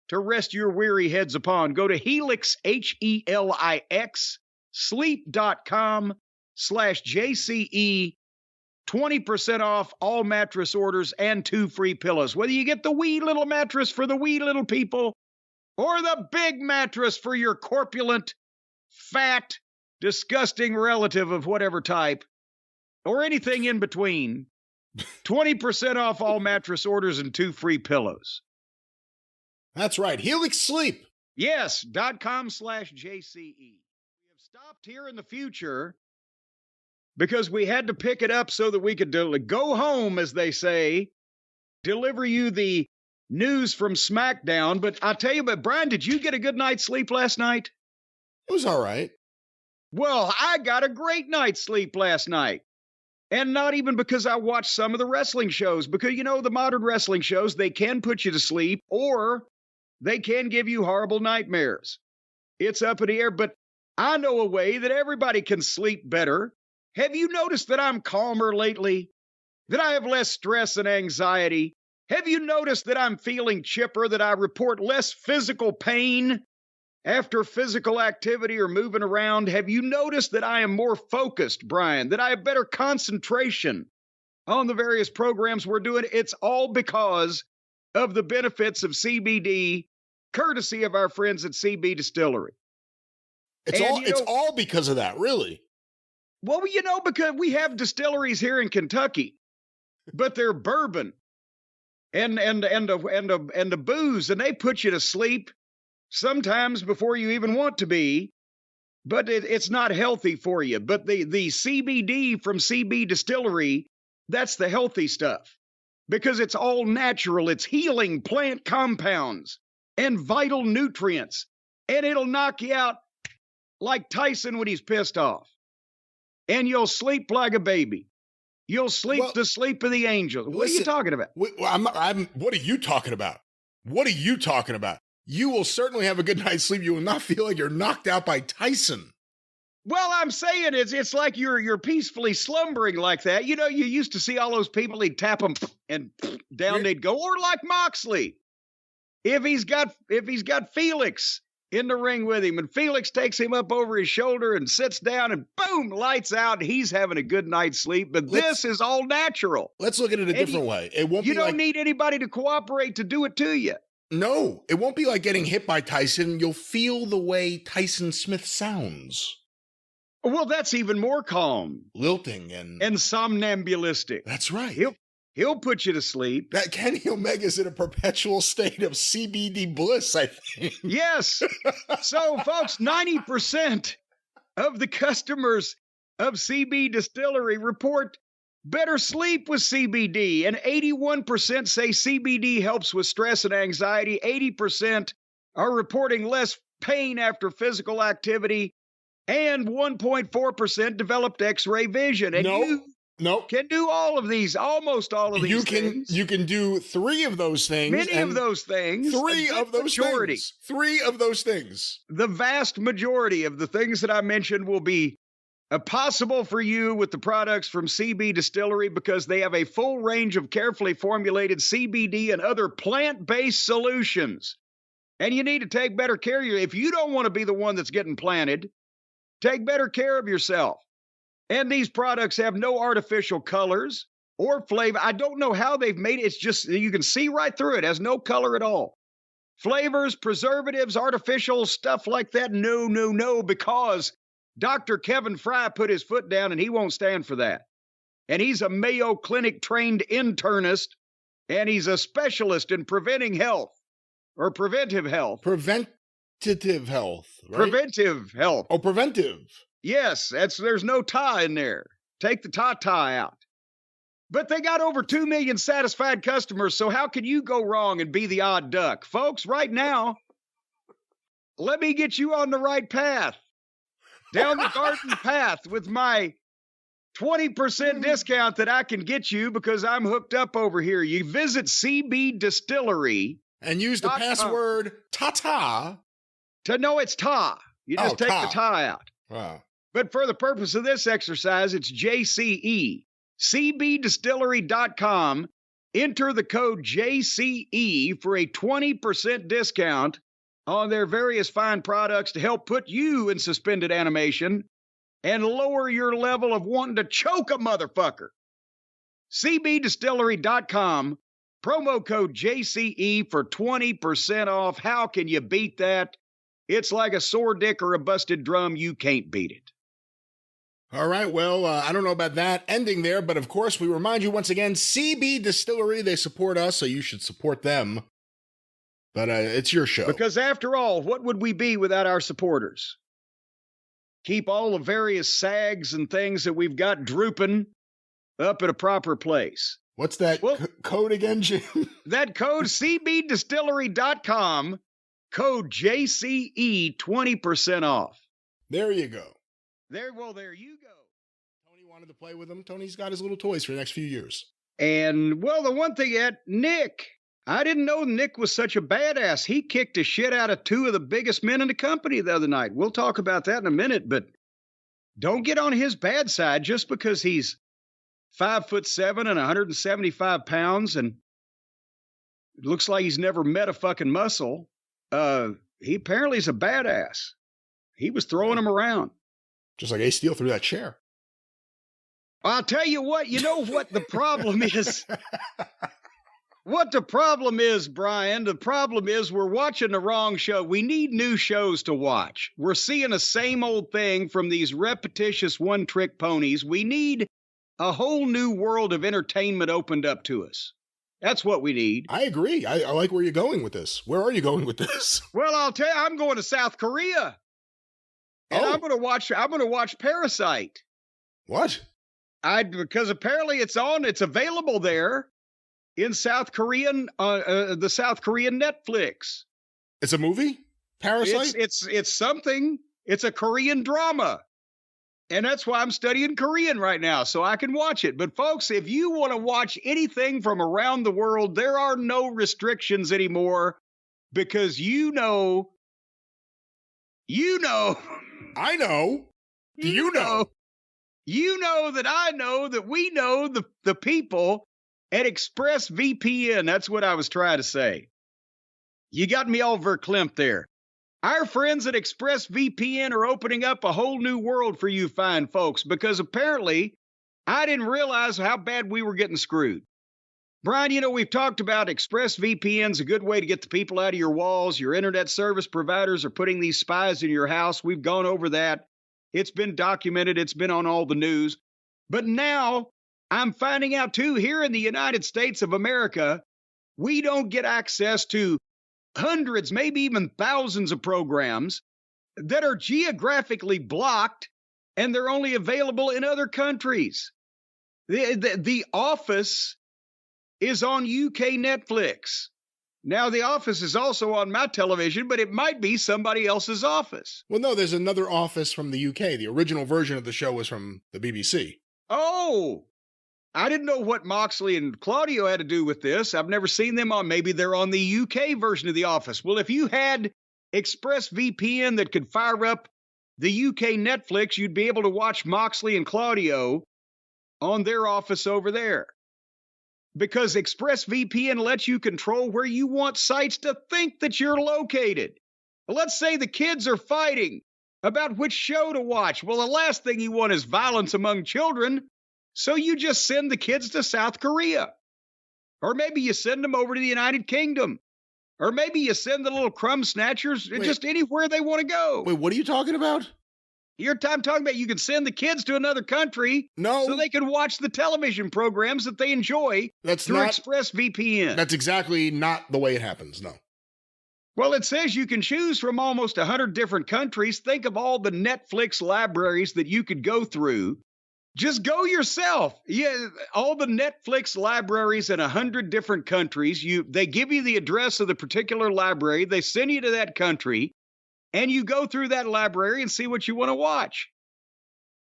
to rest your weary heads upon. Go to Helix, HELIX, sleep.com/JCE, 20% off all mattress orders and 2 free pillows. Whether you get the wee little mattress for the wee little people, or the big mattress for your corpulent, fat, disgusting relative of whatever type, or anything in between, 20% off all mattress orders and 2 free pillows. That's right. Helix Sleep. Yes, .com/JCE. We have stopped here in the future because we had to pick it up so that we could go home, as they say, deliver you the news from SmackDown. But I tell you, Brian, did you get a good night's sleep last night? It was all right. Well, I got a great night's sleep last night. And not even because I watched some of the wrestling shows, because, the modern wrestling shows, they can put you to sleep or they can give you horrible nightmares. It's up in the air, but I know a way that everybody can sleep better. Have you noticed that I'm calmer lately? That I have less stress and anxiety? Have you noticed that I'm feeling chipper, that I report less physical pain after physical activity or moving around? Have you noticed that I am more focused, Brian, that I have better concentration on the various programs we're doing? It's all because of the benefits of CBD, courtesy of our friends at CB Distillery. It's all because of that, really. Well, because we have distilleries here in Kentucky, but they're bourbon and a booze, and they put you to sleep sometimes before you even want to be, but it's not healthy for you. But the CBD from CB Distillery, that's the healthy stuff because it's all natural. It's healing plant compounds and vital nutrients, and it'll knock you out like Tyson when he's pissed off. And you'll sleep like a baby. You'll sleep the sleep of the angels. What are you talking about? What are you talking about? What are you talking about? You will certainly have a good night's sleep. You will not feel like you're knocked out by Tyson. Well, I'm saying it's like you're peacefully slumbering like that. You used to see all those people, they'd tap them and down they'd go. Or like Moxley, if he's got Felix in the ring with him, and Felix takes him up over his shoulder and sits down and boom, lights out. He's having a good night's sleep. But this is all natural. Let's look at it a different way. It won't. You don't need anybody to cooperate to do it to you. No, it won't be like getting hit by Tyson. You'll feel the way Tyson Smith sounds. Well, that's even more calm, lilting and somnambulistic. That's right. He'll put you to sleep. That Kenny Omega's in a perpetual state of CBD bliss, I think. Yes. So, folks, 90% of the customers of CB Distillery report better sleep with CBD, and 81% say CBD helps with stress and anxiety. 80% are reporting less pain after physical activity, and 1.4% developed X-ray vision. And you can do all of these, almost all of these things. You can do three of those things. Many of those things. Three of those things. The vast majority of the things that I mentioned will be possible for you with the products from CB Distillery because they have a full range of carefully formulated CBD and other plant-based solutions. And you need to take better care of you. If you don't want to be the one that's getting planted, take better care of yourself. And these products have no artificial colors or flavor. I don't know how they've made it. It's just, you can see right through it. It has no color at all. Flavors, preservatives, artificial stuff like that. No, because Dr. Kevin Fry put his foot down and he won't stand for that. And he's a Mayo Clinic trained internist, and he's a specialist in preventive health. Preventative health, right? Preventive health. Oh, preventive. Yes, there's no tie in there. Take the tie out. But they got over 2 million satisfied customers, so how can you go wrong and be the odd duck? Folks, right now, let me get you on the right path. Down the garden path with my 20% discount that I can get you because I'm hooked up over here. You visit CB Distillery. And use the password TATA. No, it's TA. You just take the tie out. Wow. But for the purpose of this exercise, it's JCE. CBDistillery.com. Enter the code JCE for a 20% discount on their various fine products to help put you in suspended animation and lower your level of wanting to choke a motherfucker. CBDistillery.com. Promo code JCE for 20% off. How can you beat that? It's like a sore dick or a busted drum. You can't beat it. All right, well, I don't know about that ending there, but of course, we remind you once again, CB Distillery, they support us, so you should support them. But it's your show. Because after all, what would we be without our supporters? keep all the various sags and things that we've got drooping up at a proper place. What's that code again, Jim? That code, cbdistillery.com, code JCE, 20% off. There you go. There you go. Tony wanted to play with him. Tony's got his little toys for the next few years. And, well, the one thing yet, Nick, I didn't know Nick was such a badass. He kicked the shit out of two of the biggest men in the company the other night. We'll talk about that in a minute, but don't get on his bad side just because he's 5'7" and 175 pounds and it looks like he's never met a fucking muscle. He apparently is a badass. He was throwing him around. Just like Ace Steel threw that chair. I'll tell you what the problem is? What the problem is, Brian, the problem is we're watching the wrong show. We need new shows to watch. We're seeing the same old thing from these repetitious one-trick ponies. We need a whole new world of entertainment opened up to us. That's what we need. I agree. I like where you're going with this. Where are you going with this? Well, I'll tell you, I'm going to South Korea. And I'm going to watch Parasite. What? Because apparently it's available there in South Korean, the South Korean Netflix. It's a movie? Parasite? It's something. It's a Korean drama. And that's why I'm studying Korean right now, so I can watch it. But folks, if you want to watch anything from around the world, there are no restrictions anymore because you know. I know. Do you know? You know that I know that we know the people at ExpressVPN. That's what I was trying to say. You got me all verklempt there. Our friends at ExpressVPN are opening up a whole new world for you fine folks because apparently I didn't realize how bad we were getting screwed. Brian, we've talked about ExpressVPN's a good way to get the people out of your walls. Your internet service providers are putting these spies in your house. We've gone over that. It's been documented. It's been on all the news. But now I'm finding out, too, here in the United States of America, we don't get access to hundreds, maybe even thousands of programs that are geographically blocked, and they're only available in other countries. The Office is on UK Netflix. Now, The Office is also on my television, but it might be somebody else's Office. Well, no, there's another Office from the UK. The original version of the show was from the BBC. Oh, I didn't know what Moxley and Claudio had to do with this. I've never seen them on. Maybe they're on the UK version of The Office. Well, if you had ExpressVPN that could fire up the UK Netflix, you'd be able to watch Moxley and Claudio on their Office over there. Because ExpressVPN lets you control where you want sites to think that you're located. Well, let's say the kids are fighting about which show to watch. Well, the last thing you want is violence among children. So you just send the kids to South Korea. Or maybe you send them over to the United Kingdom. Or maybe you send the little crumb snatchers just anywhere they want to go. Wait, what are you talking about? I'm talking about you can send the kids to another country so they can watch the television programs that they enjoy through ExpressVPN. That's exactly not the way it happens, no. Well, it says you can choose from almost 100 different countries. Think of all the Netflix libraries that you could go through. Just go yourself. Yeah, all the Netflix libraries in 100 different countries. They give you the address of the particular library. They send you to that country, and you go through that library and see what you want to watch.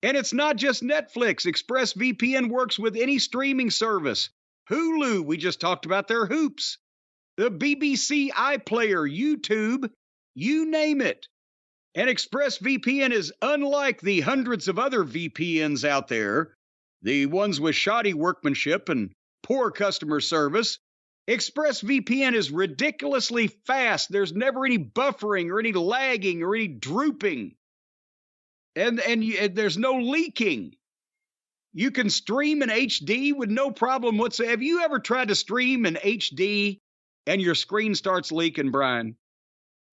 And it's not just Netflix. ExpressVPN works with any streaming service. Hulu, we just talked about their Hoops. The BBC iPlayer, YouTube, you name it. And ExpressVPN is unlike the hundreds of other VPNs out there, the ones with shoddy workmanship and poor customer service. ExpressVPN is ridiculously fast. There's never any buffering or any lagging or any drooping. And there's no leaking. You can stream in HD with no problem whatsoever. Have you ever tried to stream in HD and your screen starts leaking, Brian?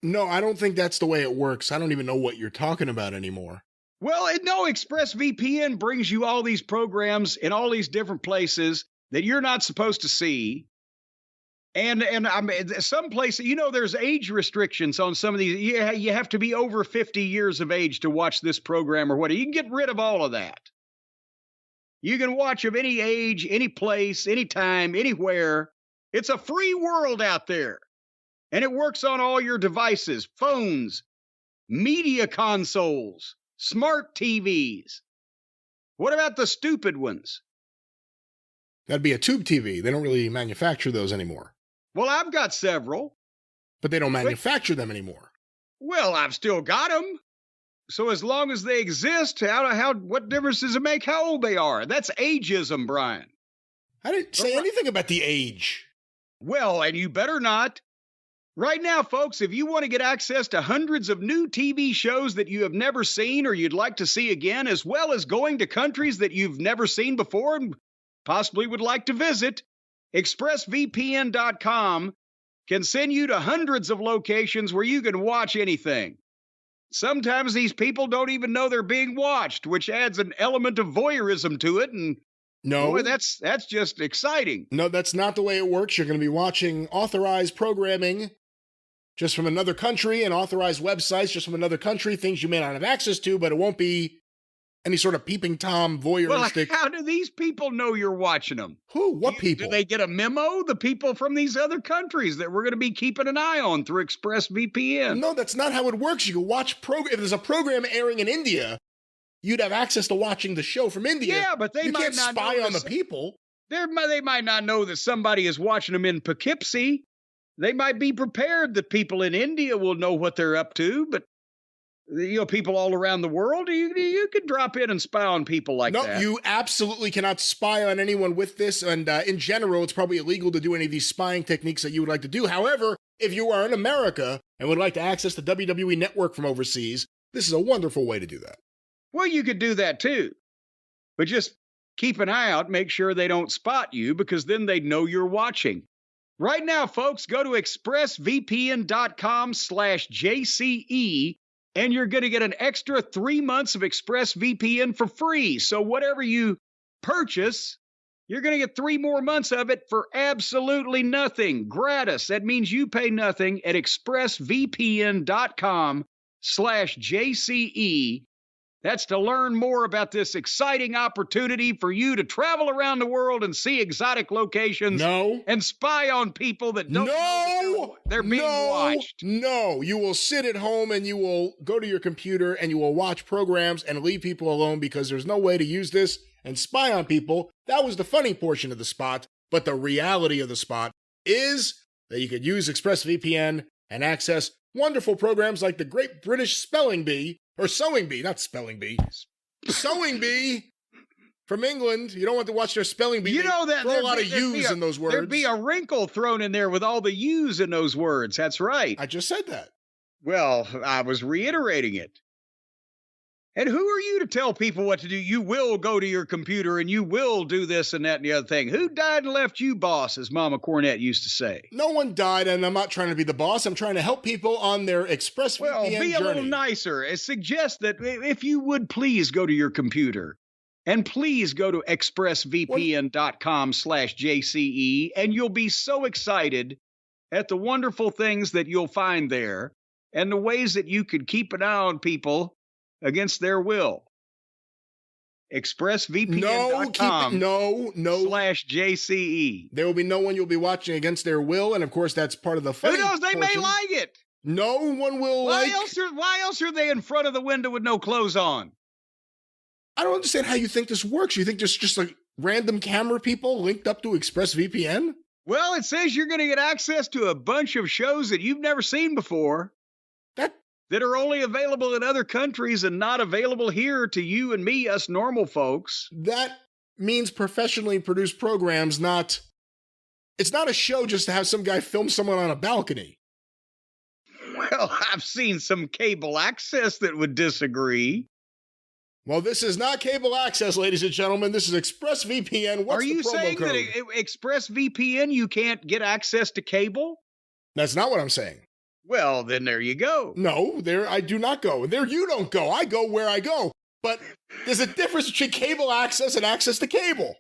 No, I don't think that's the way it works. I don't even know what you're talking about anymore. Well, no, ExpressVPN brings you all these programs in all these different places that you're not supposed to see. And I mean, some places, there's age restrictions on some of these. You have to be over 50 years of age to watch this program or whatever. You can get rid of all of that. You can watch of any age, any place, anytime, anywhere. It's a free world out there. And it works on all your devices, phones, media consoles, smart TVs. What about the stupid ones? That'd be a tube TV. They don't really manufacture those anymore. Well, I've got several. But they don't manufacture them anymore. Well, I've still got them. So as long as they exist, what difference does it make how old they are? That's ageism, Brian. I didn't say anything about the age. Well, and you better not. Right now, folks, if you want to get access to hundreds of new TV shows that you have never seen or you'd like to see again, as well as going to countries that you've never seen before and possibly would like to visit, ExpressVPN.com can send you to hundreds of locations where you can watch anything. Sometimes these people don't even know they're being watched, which adds an element of voyeurism to it. And no, boy, that's just exciting. No, that's not the way it works. You're going to be watching authorized programming just from another country and authorized websites just from another country, things you may not have access to, but it won't be any sort of peeping Tom voyeuristic. Well, how do these people know you're watching them? Who? What people? Do they get a memo? The people from these other countries that we're going to be keeping an eye on through ExpressVPN. No, that's not how it works. You can watch if there's a program airing in India, you'd have access to watching the show from India. Yeah, but they might can't not spy on the people. They might not know that somebody is watching them in Poughkeepsie. They might be prepared that people in India will know what they're up to, but people all around the world, you could drop in and spy on people like that. No, you absolutely cannot spy on anyone with this. And in general, it's probably illegal to do any of these spying techniques that you would like to do. However, if you are in America and would like to access the WWE network from overseas, this is a wonderful way to do that. Well, you could do that too. But just keep an eye out, make sure they don't spot you, because then they'd know you're watching. Right now, folks, go to expressvpn.com/JCE. And you're going to get an extra 3 months of ExpressVPN for free. So whatever you purchase, you're going to get 3 more months of it for absolutely nothing. Gratis. That means you pay nothing at expressvpn.com/JCE. That's to learn more about this exciting opportunity for you to travel around the world and see exotic locations. No. And spy on people that don't know they're being watched. No, you will sit at home and you will go to your computer and you will watch programs and leave people alone because there's no way to use this and spy on people. That was the funny portion of the spot, but the reality of the spot is that you could use ExpressVPN and access wonderful programs like the Great British Spelling Bee, or Sewing Bee, not Spelling Bee. Sewing Bee from England. You don't want to watch their spelling bee. You know that throw a lot of U's in those words. There'd be a wrinkle thrown in there with all the U's in those words. That's right. I just said that. Well, I was reiterating it. And who are you to tell people what to do? You will go to your computer and you will do this and that and the other thing. Who died and left you, boss, as Mama Cornette used to say? No one died, and I'm not trying to be the boss. I'm trying to help people on their ExpressVPN journey. Well, be a little nicer. Suggest that if you would please go to your computer and please go to expressvpn.com/JCE, and you'll be so excited at the wonderful things that you'll find there and the ways that you could keep an eye on people against their will. expressvpn.com/JCE. There will be no one you'll be watching against their will, and of course that's part of the funny Who knows? They may like it. No one will why else are they in front of the window with no clothes on? I don't understand how you think this works. You think there's just like random camera people linked up to ExpressVPN? Well, it says you're going to get access to a bunch of shows that you've never seen before. That are only available in other countries and not available here to you and me, us normal folks. That means professionally produced programs, it's not a show just to have some guy film someone on a balcony. Well, I've seen some cable access that would disagree. Well, this is not cable access, ladies and gentlemen. This is ExpressVPN. What's the promo code? Are you saying that ExpressVPN, you can't get access to cable? That's not what I'm saying. Well, then there you go. No, there I do not go. There you don't go. I go where I go. But there's a difference between cable access and access to cable.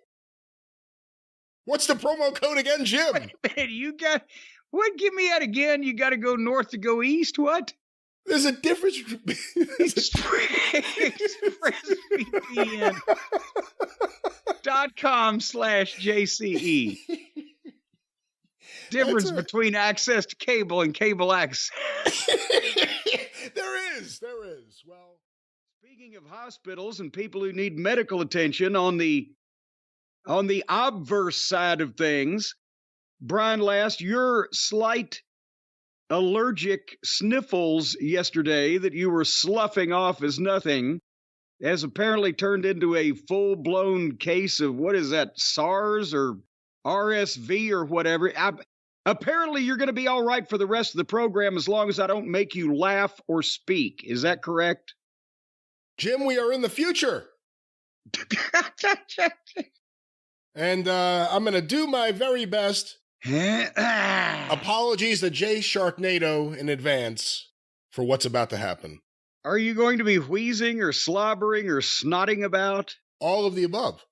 What's the promo code again, Jim? Wait a minute, you got what? Give me that again. You got to go north to go east. What? There's a difference. ExpressVPN.com/JCE. Difference between access to cable and cable access. There is. Well, speaking of hospitals and people who need medical attention on the obverse side of things, Brian Last, your slight allergic sniffles yesterday that you were sloughing off as nothing has apparently turned into a full-blown case of, what is that, SARS or RSV or whatever. Apparently, you're going to be all right for the rest of the program as long as I don't make you laugh or speak. Is that correct? Jim, we are in the future. And I'm going to do my very best. Apologies to Jay Sharknado in advance for what's about to happen. Are you going to be wheezing or slobbering or snotting about? All of the above.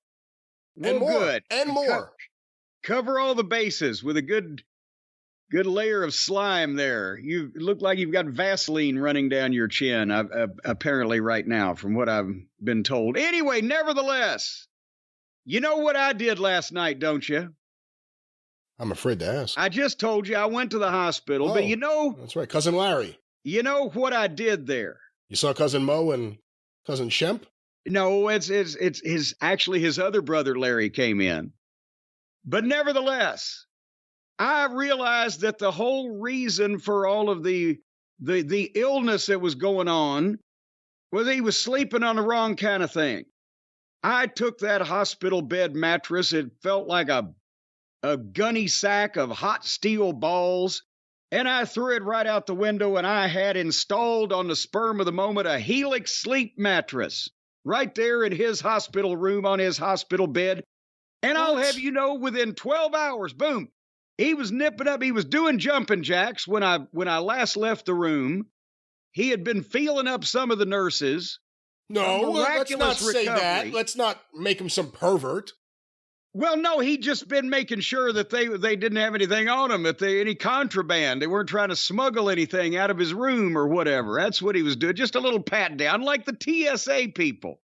Well, and more. Good. And more. Cover all the bases with a good layer of slime there. You look like you've got Vaseline running down your chin, apparently right now, from what I've been told. Anyway, nevertheless, you know what I did last night, don't you? I'm afraid to ask. I just told you I went to the hospital, but you know... That's right, Cousin Larry. You know what I did there? You saw Cousin Mo and Cousin Shemp? No, it's his other brother, Larry, came in. But nevertheless, I realized that the whole reason for all of the illness that was going on was he was sleeping on the wrong kind of thing. I took that hospital bed mattress. It felt like a gunny sack of hot steel balls, and I threw it right out the window, and I had installed on the spur of the moment a Helix sleep mattress right there in his hospital room on his hospital bed. And I'll have you know, within 12 hours, boom, he was nipping up. He was doing jumping jacks when I last left the room. He had been feeling up some of the nurses. No, let's not say that. Let's not make him some pervert. Well, no, he'd just been making sure that they didn't have anything on him, any contraband. They weren't trying to smuggle anything out of his room or whatever. That's what he was doing. Just a little pat down like the TSA people.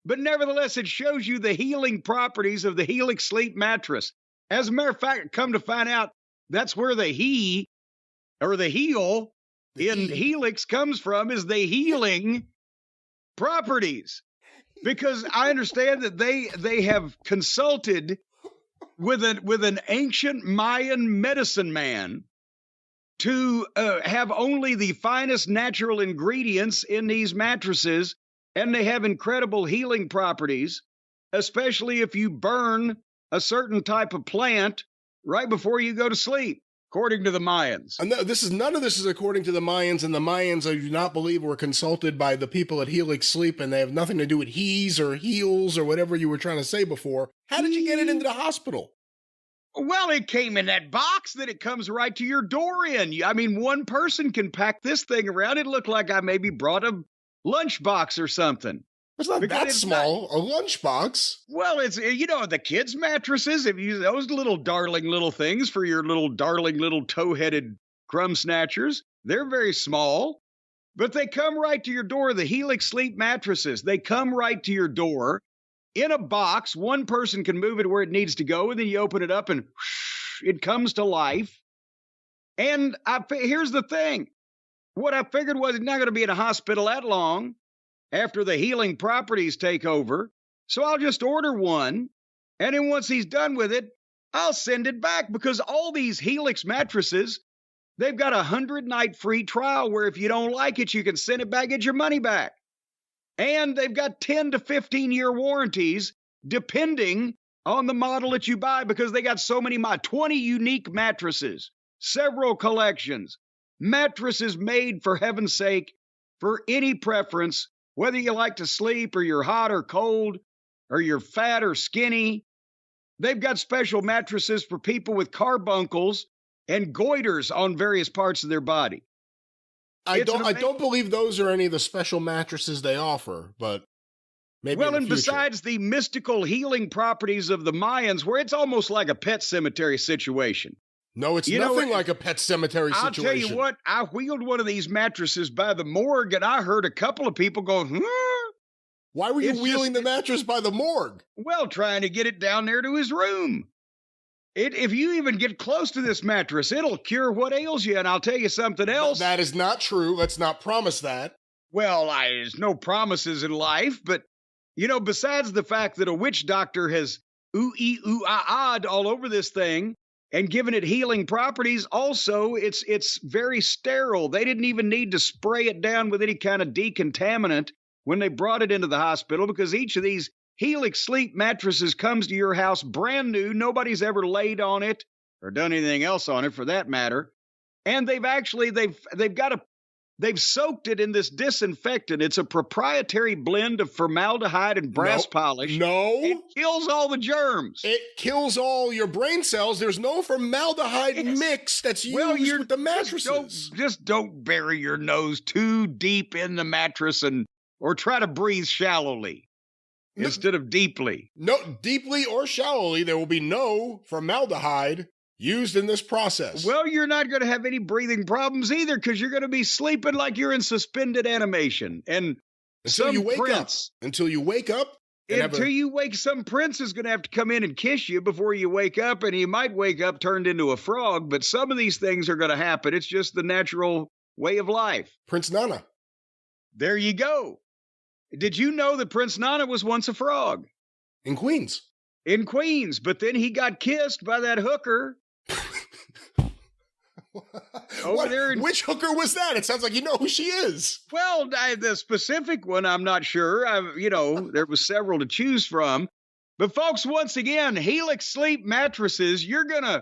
But nevertheless, it shows you the healing properties of the Helix sleep mattress. As a matter of fact, come to find out, that's where the heel in Helix comes from, is the healing properties. Because I understand that they have consulted with an ancient Mayan medicine man to have only the finest natural ingredients in these mattresses, and they have incredible healing properties, especially if you burn a certain type of plant right before you go to sleep, according to the Mayans. None of this is according to the Mayans, and the Mayans, I do not believe, were consulted by the people at Helix Sleep, and they have nothing to do with he's or heels or whatever you were trying to say before. How did you get it into the hospital? Well, it came in that box that it comes right to your door in. I mean, one person can pack this thing around. It looked like I maybe brought a lunchbox or something. It's not that small, a lunchbox. Well, it's, the kids' mattresses, if you those little darling little things for your little darling little toe-headed crumb snatchers, they're very small, but they come right to your door. The Helix sleep mattresses, they come right to your door in a box. One person can move it where it needs to go, and then you open it up and whoosh, it comes to life. And here's the thing. What I figured was he's not going to be in a hospital that long after the healing properties take over. So I'll just order one. And then once he's done with it, I'll send it back, because all these Helix mattresses, they've got a 100-night free trial where if you don't like it, you can send it back, get your money back. And they've got 10 to 15-year warranties, depending on the model that you buy, because they got so many, 20 unique mattresses, several collections, mattresses made, for heaven's sake, for any preference, whether you like to sleep or you're hot or cold or you're fat or skinny. They've got special mattresses for people with carbuncles and goiters on various parts of their body. I don't believe those are any of the special mattresses they offer, but Maybe Well, in the and future. besides the mystical healing properties of the Mayans, where it's almost like a pet cemetery situation. No, it's You know, nothing like a pet cemetery I'll situation. tell you what, I wheeled one of these mattresses by the morgue, and I heard a couple of people going, huh? Why were you It's wheeling just- the mattress by the morgue? Well, trying to get it down there to his room. If you even get close to this mattress, it'll cure what ails you. And I'll tell you something else. That is not true. Let's not promise that. Well, there's no promises in life, but, besides the fact that a witch doctor has ooh-ee-ooh-ah-ah'd all over this thing and given it healing properties, also, it's very sterile. They didn't even need to spray it down with any kind of decontaminant when they brought it into the hospital, because each of these Helix Sleep mattresses comes to your house brand new. Nobody's ever laid on it or done anything else on it for that matter. And they've soaked it in this disinfectant. It's a proprietary blend of formaldehyde and brass polish. No. It kills all the germs. It kills all your brain cells. There's no formaldehyde mix that's used with the mattresses. Just don't bury your nose too deep in the mattress or try to breathe shallowly instead of deeply. No, deeply or shallowly, there will be no formaldehyde used in this process. Well, you're not going to have any breathing problems either, because you're going to be sleeping like you're in suspended animation. And until you wake up. Until you wake up. Some prince is going to have to come in and kiss you before you wake up, and you might wake up turned into a frog, but some of these things are going to happen. It's just the natural way of life. Prince Nana. There you go. Did you know that Prince Nana was once a frog? In Queens. In Queens, but then he got kissed by that hooker. Which hooker was that? It sounds like you know who she is. Well, the specific one, I'm not sure. There was several to choose from. But folks, once again, Helix Sleep mattresses, you're gonna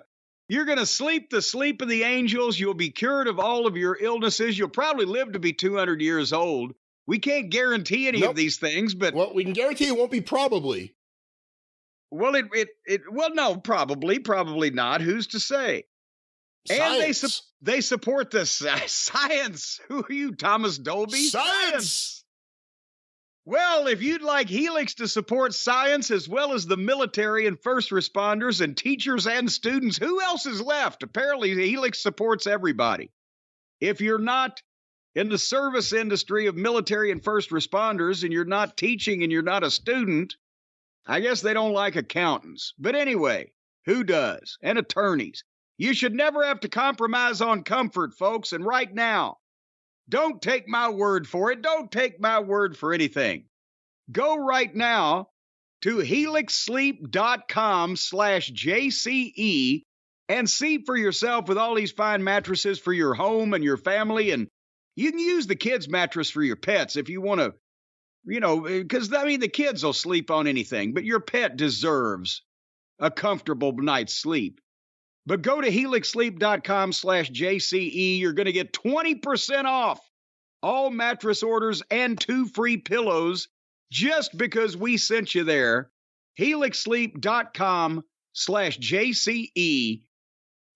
sleep the sleep of the angels. You'll be cured of all of your illnesses. You'll probably live to be 200 years old. We can't guarantee any of these things, but we can guarantee it won't be probably. Well, no, probably not. Who's to say? Science. And they support the science. Who are you, Thomas Dolby? Science. Well, if you'd like Helix to support science as well as the military and first responders and teachers and students, who else is left? Apparently, Helix supports everybody. If you're not in the service industry of military and first responders, and you're not teaching and you're not a student, I guess they don't like accountants. But anyway, who does? And attorneys. You should never have to compromise on comfort, folks. And right now, don't take my word for it. Don't take my word for anything. Go right now to helixsleep.com/JCE and see for yourself with all these fine mattresses for your home and your family. And you can use the kids' mattress for your pets if you want to, because, the kids will sleep on anything, but your pet deserves a comfortable night's sleep. But go to helixsleep.com/JCE. You're going to get 20% off all mattress orders and 2 free pillows just because we sent you there. helixsleep.com/JCE.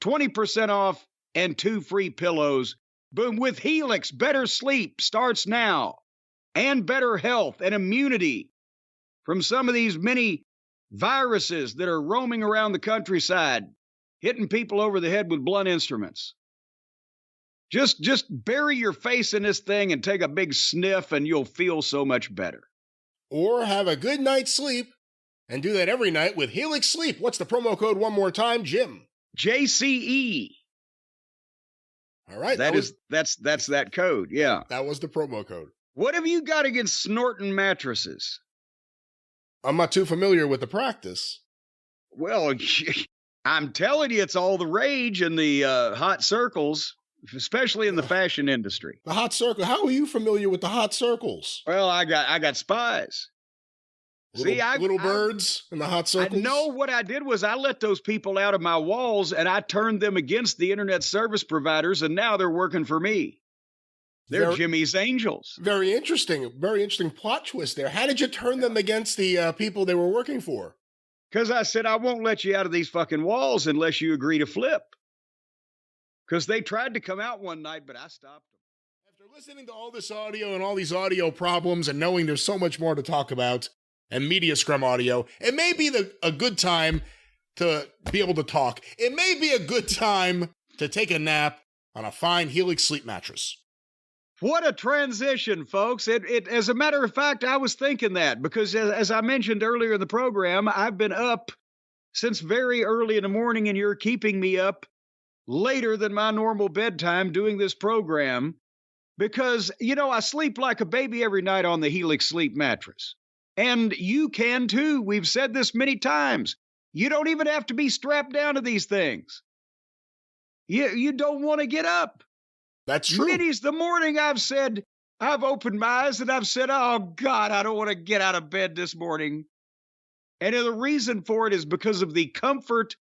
20% off and 2 free pillows. Boom. With Helix, better sleep starts now, and better health and immunity from some of these many viruses that are roaming around the countryside, hitting people over the head with blunt instruments. Just bury your face in this thing and take a big sniff, and you'll feel so much better. Or have a good night's sleep, and do that every night with Helix Sleep. What's the promo code one more time, Jim? JCE. All right. That's that code. Yeah. That was the promo code. What have you got against snorting mattresses? I'm not too familiar with the practice. Well, I'm telling you, it's all the rage in the hot circles, especially in the fashion industry. The hot circle. How are you familiar with the hot circles? Well, I got spies. Little birds in the hot circles? I know what I did was I let those people out of my walls, and I turned them against the internet service providers, and now they're working for me. They're Jimmy's angels. Very interesting. Very interesting plot twist there. How did you turn them against the people they were working for? Because I said, I won't let you out of these fucking walls unless you agree to flip. Because they tried to come out one night, but I stopped them. After Listening to all this audio and all these audio problems and knowing there's so much more to talk about and Media Scrum audio, it may be a good time to be able to talk. It may be a good time to take a nap on a fine Helix sleep mattress. What a transition, folks. As a matter of fact, I was thinking that because as I mentioned earlier in the program, I've been up since very early in the morning, and you're keeping me up later than my normal bedtime doing this program. Because, I sleep like a baby every night on the Helix sleep mattress. And you can too. We've said this many times. You don't even have to be strapped down to these things. You don't want to get up. That's true. Many's the morning I've opened my eyes and I've said, oh God, I don't want to get out of bed this morning. And the reason for it is because of the comfort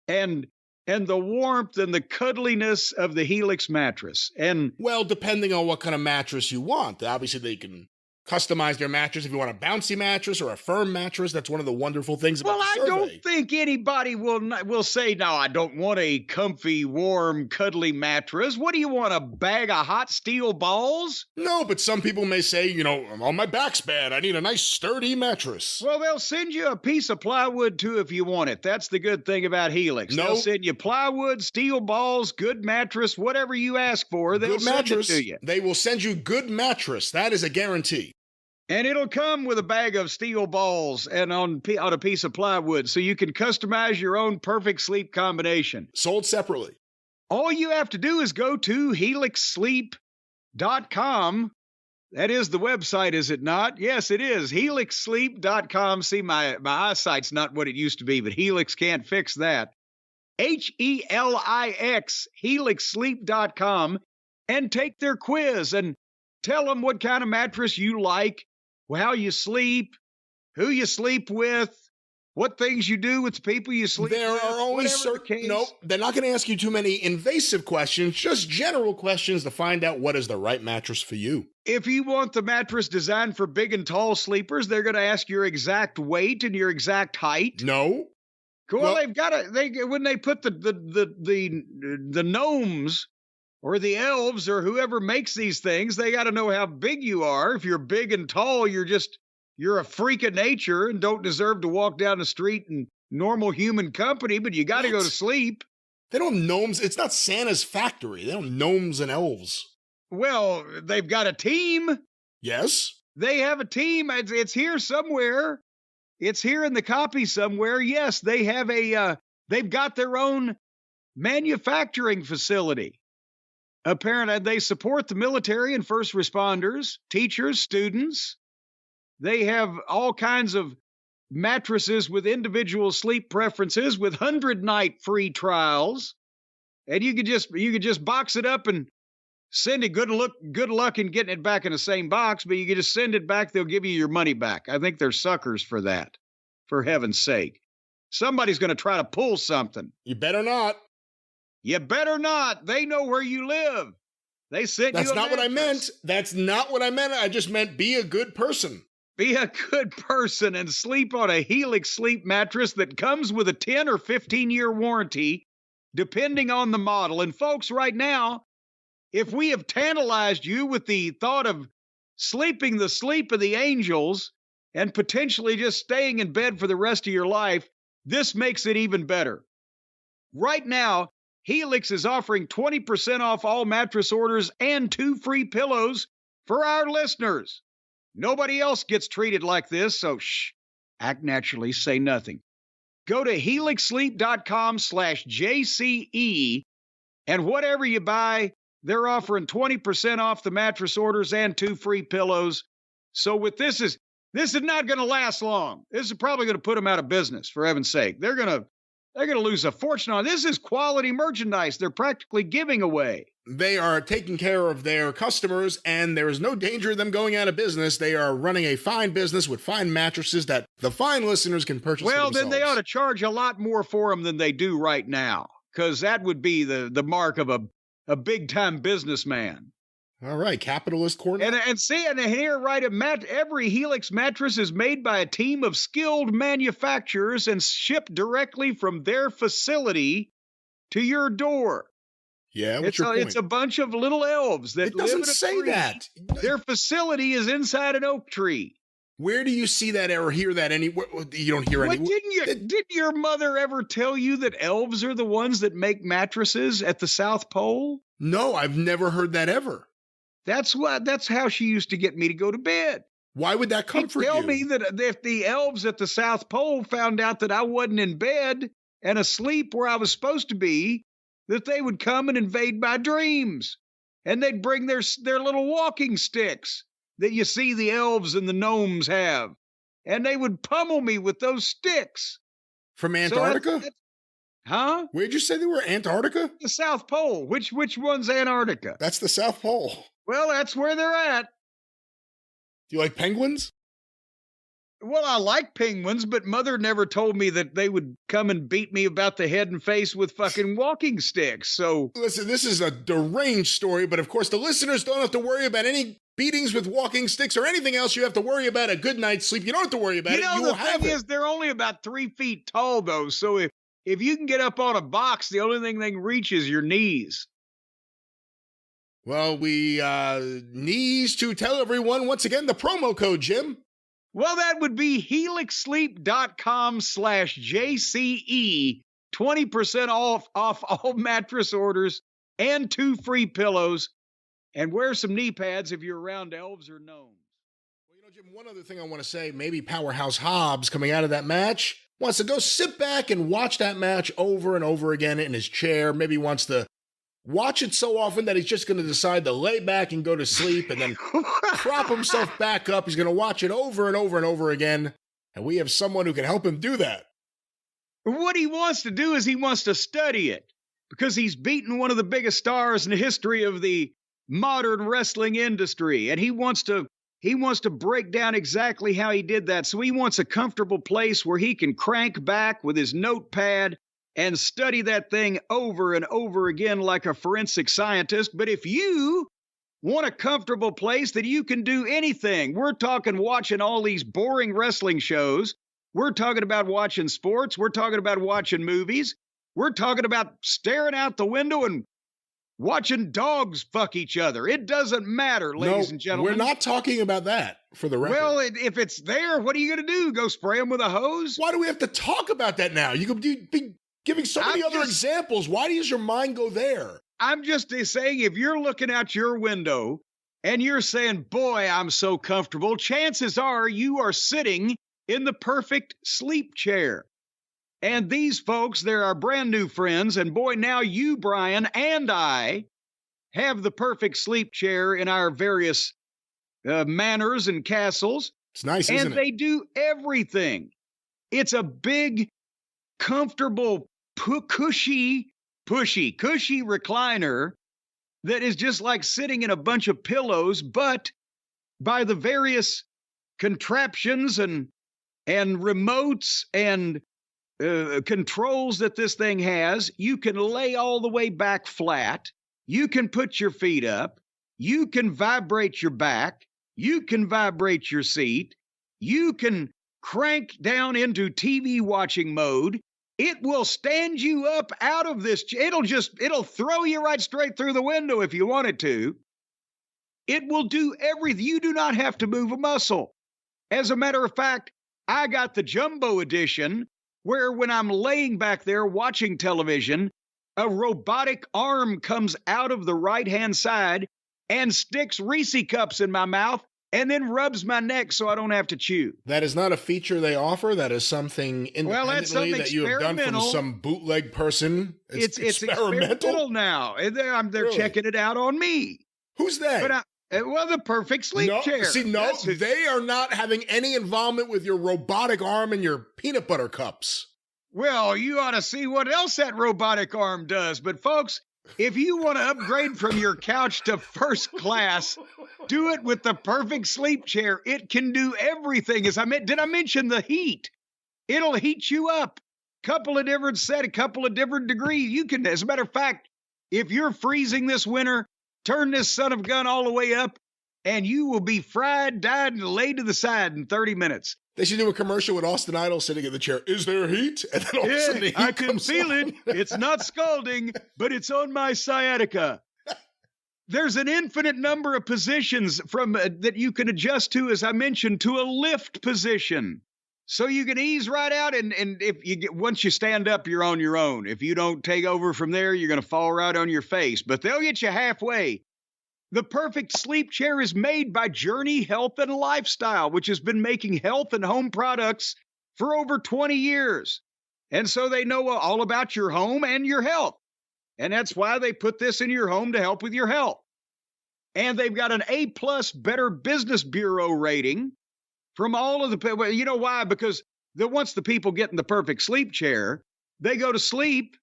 and the warmth and the cuddliness of the Helix mattress. And well, depending on what kind of mattress you want. Obviously, they can customize their mattress if you want a bouncy mattress or a firm mattress. That's one of the wonderful things about the survey. Well, I don't think anybody will say, no, I don't want a comfy, warm, cuddly mattress. What do you want, a bag of hot steel balls? No, but some people may say, oh, my back's bad. I need a nice, sturdy mattress. Well, they'll send you a piece of plywood, too, if you want it. That's the good thing about Helix. No. They'll send you plywood, steel balls, good mattress, whatever you ask for, they'll send it to you. They will send you good mattress. That is a guarantee. And it'll come with a bag of steel balls and on a piece of plywood, so you can customize your own perfect sleep combination. Sold separately. All you have to do is go to helixsleep.com. That is the website, is it not? Yes, it is. helixsleep.com. See, my eyesight's not what it used to be, but Helix can't fix that. HELIX, helixsleep.com, and take their quiz and tell them what kind of mattress you like, how you sleep, who you sleep with, what things you do with the people you sleep with. There are only certain... Nope, they're not going to ask you too many invasive questions, just general questions to find out what is the right mattress for you. If you want the mattress designed for big and tall sleepers, they're going to ask your exact weight and your exact height. No. Well, they've got to... when they put the gnomes or the elves or whoever makes these things, they got to know how big you are. If you're big and tall, you're a freak of nature and don't deserve to walk down the street in normal human company, but you got to go to sleep. They don't have gnomes. It's not Santa's factory. They don't have gnomes and elves. Well, they've got a team. Yes. They have a team. It's here somewhere. It's here in the copy somewhere. Yes, they have they've got their own manufacturing facility. Apparently, they support the military and first responders, teachers, students. They have all kinds of mattresses with individual sleep preferences with 100-night free trials. And you could just box it up and send it. Good luck in getting it back in the same box, but you can just send it back. They'll give you your money back. I think they're suckers for that, for heaven's sake. Somebody's going to try to pull something. You better not. You better not. They know where you live. They sent you a mattress. That's not what I meant. That's not what I meant. I just meant be a good person. Be a good person and sleep on a Helix sleep mattress that comes with a 10 or 15-year warranty, depending on the model. And folks, right now, if we have tantalized you with the thought of sleeping the sleep of the angels and potentially just staying in bed for the rest of your life, this makes it even better. Right now, Helix is offering 20% off all mattress orders and 2 free pillows for our listeners. Nobody else gets treated like this, so shh, act naturally, say nothing. Go to helixsleep.com/JCE, and whatever you buy, they're offering 20% off the mattress orders and 2 free pillows. So with this is not going to last long. This is probably going to put them out of business, for heaven's sake. They're going to lose a fortune on this. Is quality merchandise they're practically giving away. They are taking care of their customers, and there is no danger of them going out of business. They are running a fine business with fine mattresses that the fine listeners can purchase for themselves. Well, then they ought to charge a lot more for them than they do right now, because that would be the mark of a big-time businessman. All right, capitalist Cornette. And here, right, every Helix mattress is made by a team of skilled manufacturers and shipped directly from their facility to your door. Yeah, what's your point? It's a bunch of little elves that It live in doesn't a say tree. that. Their facility is inside an oak tree. Where do you see that or hear that anywhere? You don't hear any. Didn't your mother ever tell you that elves are the ones that make mattresses at the South Pole? No, I've never heard that ever. That's how she used to get me to go to bed. Why would that comfort you? Tell me that if the elves at the South Pole found out that I wasn't in bed and asleep where I was supposed to be, that they would come and invade my dreams. And they'd bring their little walking sticks that you see the elves and the gnomes have. And they would pummel me with those sticks. From Antarctica? Huh? Where'd you say they were? Antarctica? The South Pole. Which one's Antarctica? That's the South Pole. Well, that's where they're at. Do you like penguins? Well, I like penguins, but Mother never told me that they would come and beat me about the head and face with fucking walking sticks. So listen, this is a deranged story, but of course the listeners don't have to worry about any beatings with walking sticks or anything else. You have to worry about a good night's sleep. You don't have to worry about it. You will have it. The thing is, they're only about 3 feet tall, though. So if you can get up on a box, the only thing they can reach is your knees. Well, we need to tell everyone once again the promo code, Jim. Well, that would be helixsleep.com/JCE, 20% off all mattress orders and 2 free pillows. And wear some knee pads if you're around elves or gnomes. Well, Jim, one other thing I want to say, maybe Powerhouse Hobbs coming out of that match wants to go sit back and watch that match over and over again in his chair. Maybe wants to watch it so often that he's just going to decide to lay back and go to sleep and then prop himself back up. He's going to watch it over and over and over again. And we have someone who can help him do that. What he wants to do is he wants to study it because he's beaten one of the biggest stars in the history of the modern wrestling industry. And he wants to break down exactly how he did that. So he wants a comfortable place where he can crank back with his notepad and study that thing over and over again like a forensic scientist. But if you want a comfortable place that you can do anything, we're talking watching all these boring wrestling shows. We're talking about watching sports. We're talking about watching movies. We're talking about staring out the window and watching dogs fuck each other. It doesn't matter, ladies and gentlemen. We're not talking about that, for the record. Well, if it's there, what are you going to do? Go spray them with a hose? Why do we have to talk about that now? You could be giving so many other examples. Why does your mind go there? I'm just saying, if you're looking out your window and you're saying, boy, I'm so comfortable, chances are you are sitting in the perfect sleep chair. And these folks, they're our brand new friends. And boy, now you, Brian, and I have the perfect sleep chair in our various manors and castles. It's nice, isn't it? And they do everything. It's a big, comfortable, cushy recliner that is just like sitting in a bunch of pillows, but by the various contraptions and remotes and controls that this thing has, you can lay all the way back flat. You can put your feet up. You can vibrate your back. You can vibrate your seat. You can crank down into TV watching mode. It will stand you up out of this. It'll throw you right straight through the window if you want it to. It will do everything. You do not have to move a muscle. As a matter of fact, I got the jumbo edition, where when I'm laying back there watching television, a robotic arm comes out of the right-hand side and sticks Reese cups in my mouth and then rubs my neck so I don't have to chew. That is not a feature they offer. That is something independently that you have done from some bootleg person. It's experimental now. They're checking it out on me. Who's that? Well, the perfect sleep chair. See, they are not having any involvement with your robotic arm and your peanut butter cups. Well, you ought to see what else that robotic arm does. But folks, if you want to upgrade from your couch to first class, do it with the perfect sleep chair. It can do everything. Did I mention the heat? It'll heat you up. A couple of different degrees. You can, as a matter of fact, if you're freezing this winter, turn this son of a gun all the way up, and you will be fried, dyed, and laid to the side in 30 minutes. They should do a commercial with Austin Idol sitting in the chair. Is there heat? And then all of a sudden the heat I can comes feel on. it. It's not scalding, but it's on my sciatica. There's an infinite number of positions from that you can adjust to, as I mentioned, to a lift position. So you can ease right out, and if you get, once you stand up, you're on your own. If you don't take over from there, you're going to fall right on your face. But they'll get you halfway. The perfect sleep chair is made by Journey Health and Lifestyle, which has been making health and home products for over 20 years. And so they know all about your home and your health. And that's why they put this in your home to help with your health. And they've got an A+ Better Business Bureau rating from all of the people. You know why? Because once the people get in the perfect sleep chair, they go to sleep.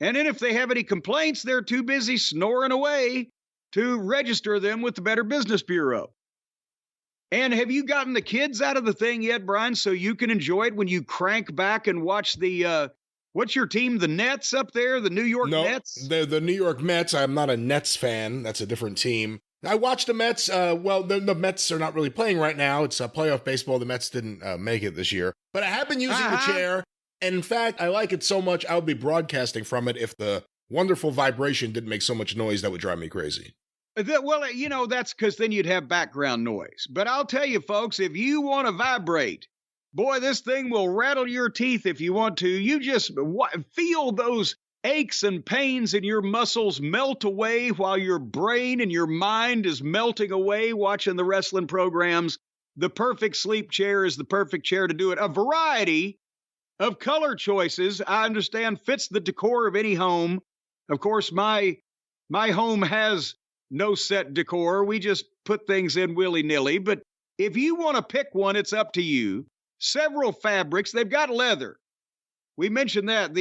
And then if they have any complaints, they're too busy snoring away to register them with the Better Business Bureau. And have you gotten the kids out of the thing yet, Brian, so you can enjoy it when you crank back and watch the, what's your team, the Nets up there, the New York Nets? The New York Mets. I'm not a Nets fan. That's a different team. I watched the Mets. The Mets are not really playing right now. It's playoff baseball. The Mets didn't make it this year. But I have been using the chair. And in fact, I like it so much, I would be broadcasting from it if the wonderful vibration didn't make so much noise that would drive me crazy. Well, you know, that's because then you'd have background noise. But I'll tell you, folks, if you want to vibrate, boy, this thing will rattle your teeth if you want to. You just feel those aches and pains in your muscles melt away while your brain and your mind is melting away watching the wrestling programs. The perfect sleep chair is the perfect chair to do it. A variety of color choices, I understand, fits the decor of any home. Of course, my home has no set decor. We just put things in willy-nilly. But if you want to pick one, it's up to you. Several fabrics. They've got leather. We mentioned that.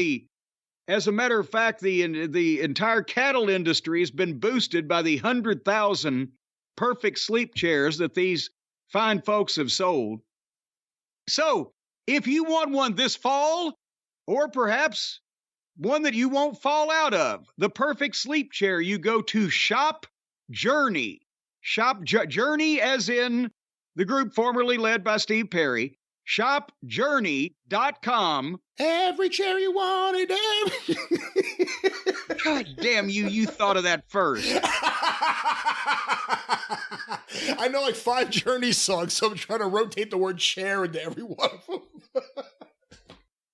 As a matter of fact, the entire cattle industry has been boosted by the 100,000 perfect sleep chairs that these fine folks have sold. So if you want one this fall, or perhaps one that you won't fall out of, the perfect sleep chair, you go to Shop Journey. Journey as in the group formerly led by Steve Perry. ShopJourney.com. Every chair you wanted. God damn you thought of that first. I know like 5 Journey songs, so I'm trying to rotate the word chair into every one of them.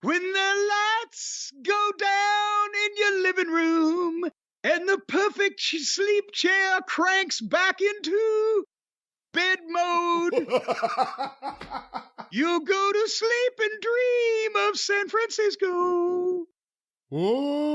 When the lights go down in your living room and the perfect sleep chair cranks back into bed mode, you'll go to sleep and dream of San Francisco. Oh.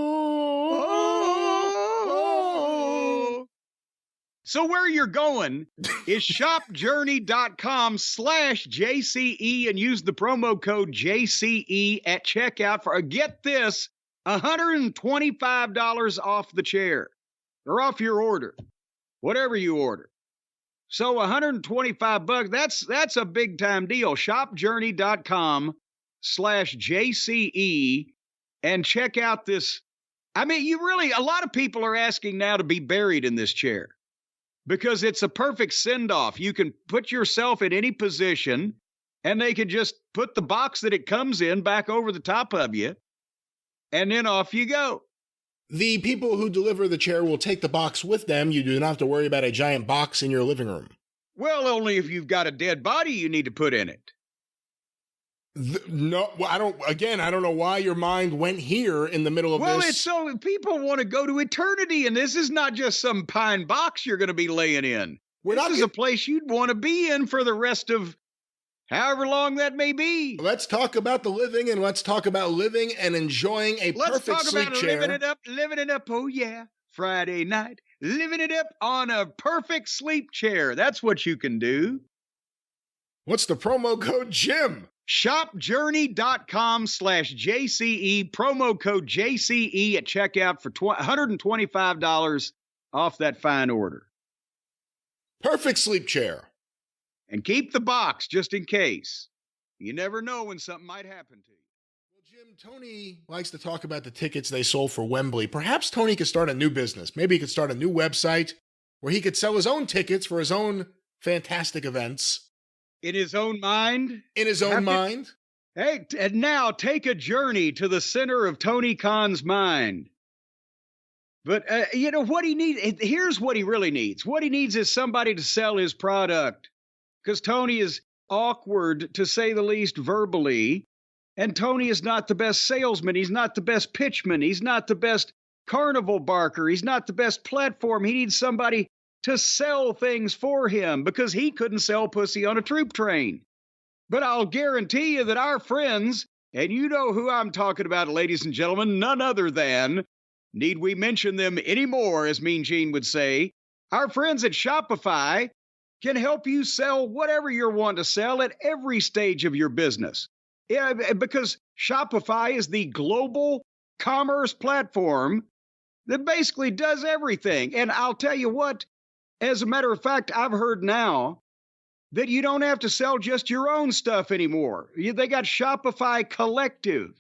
So where you're going is shopjourney.com/JCE and use the promo code JCE at checkout for, get this, $125 off the chair or off your order, whatever you order. So $125, that's a big time deal. Shopjourney.com/JCE and check out this. I mean, a lot of people are asking now to be buried in this chair because it's a perfect send-off. You can put yourself in any position and they can just put the box that it comes in back over the top of you and then off you go. The people who deliver the chair will take the box with them. You do not have to worry about a giant box in your living room. Well, only if you've got a dead body you need to put in it. No, I don't know why your mind went here in the middle of this. Well, it's so people want to go to eternity, and this is not just some pine box you're going to be laying in. This is a place you'd want to be in for the rest of however long that may be. Let's talk about the living, and let's talk about living and enjoying a perfect sleep chair. Living it up, oh yeah, Friday night. Living it up on a perfect sleep chair. That's what you can do. What's the promo code, Jim? ShopJourney.com/JCE, promo code JCE at checkout for $125 off that fine order. Perfect sleep chair. And keep the box just in case. You never know when something might happen to you. Well, Jim, Tony likes to talk about the tickets they sold for Wembley. Perhaps Tony could start a new business. Maybe he could start a new website where he could sell his own tickets for his own fantastic events. In his own mind? In his own mind? Hey, and now take a journey to the center of Tony Khan's mind. But, what he needs, here's what he really needs. What he needs is somebody to sell his product. Because Tony is awkward, to say the least, verbally. And Tony is not the best salesman. He's not the best pitchman. He's not the best carnival barker. He's not the best platform. He needs somebody to sell things for him because he couldn't sell pussy on a troop train. But I'll guarantee you that our friends, and you know who I'm talking about, ladies and gentlemen, none other than, need we mention them anymore, as Mean Gene would say, our friends at Shopify can help you sell whatever you're wanting to sell at every stage of your business. Yeah, because Shopify is the global commerce platform that basically does everything. And I'll tell you what, as a matter of fact, I've heard now that you don't have to sell just your own stuff anymore. They got Shopify Collective,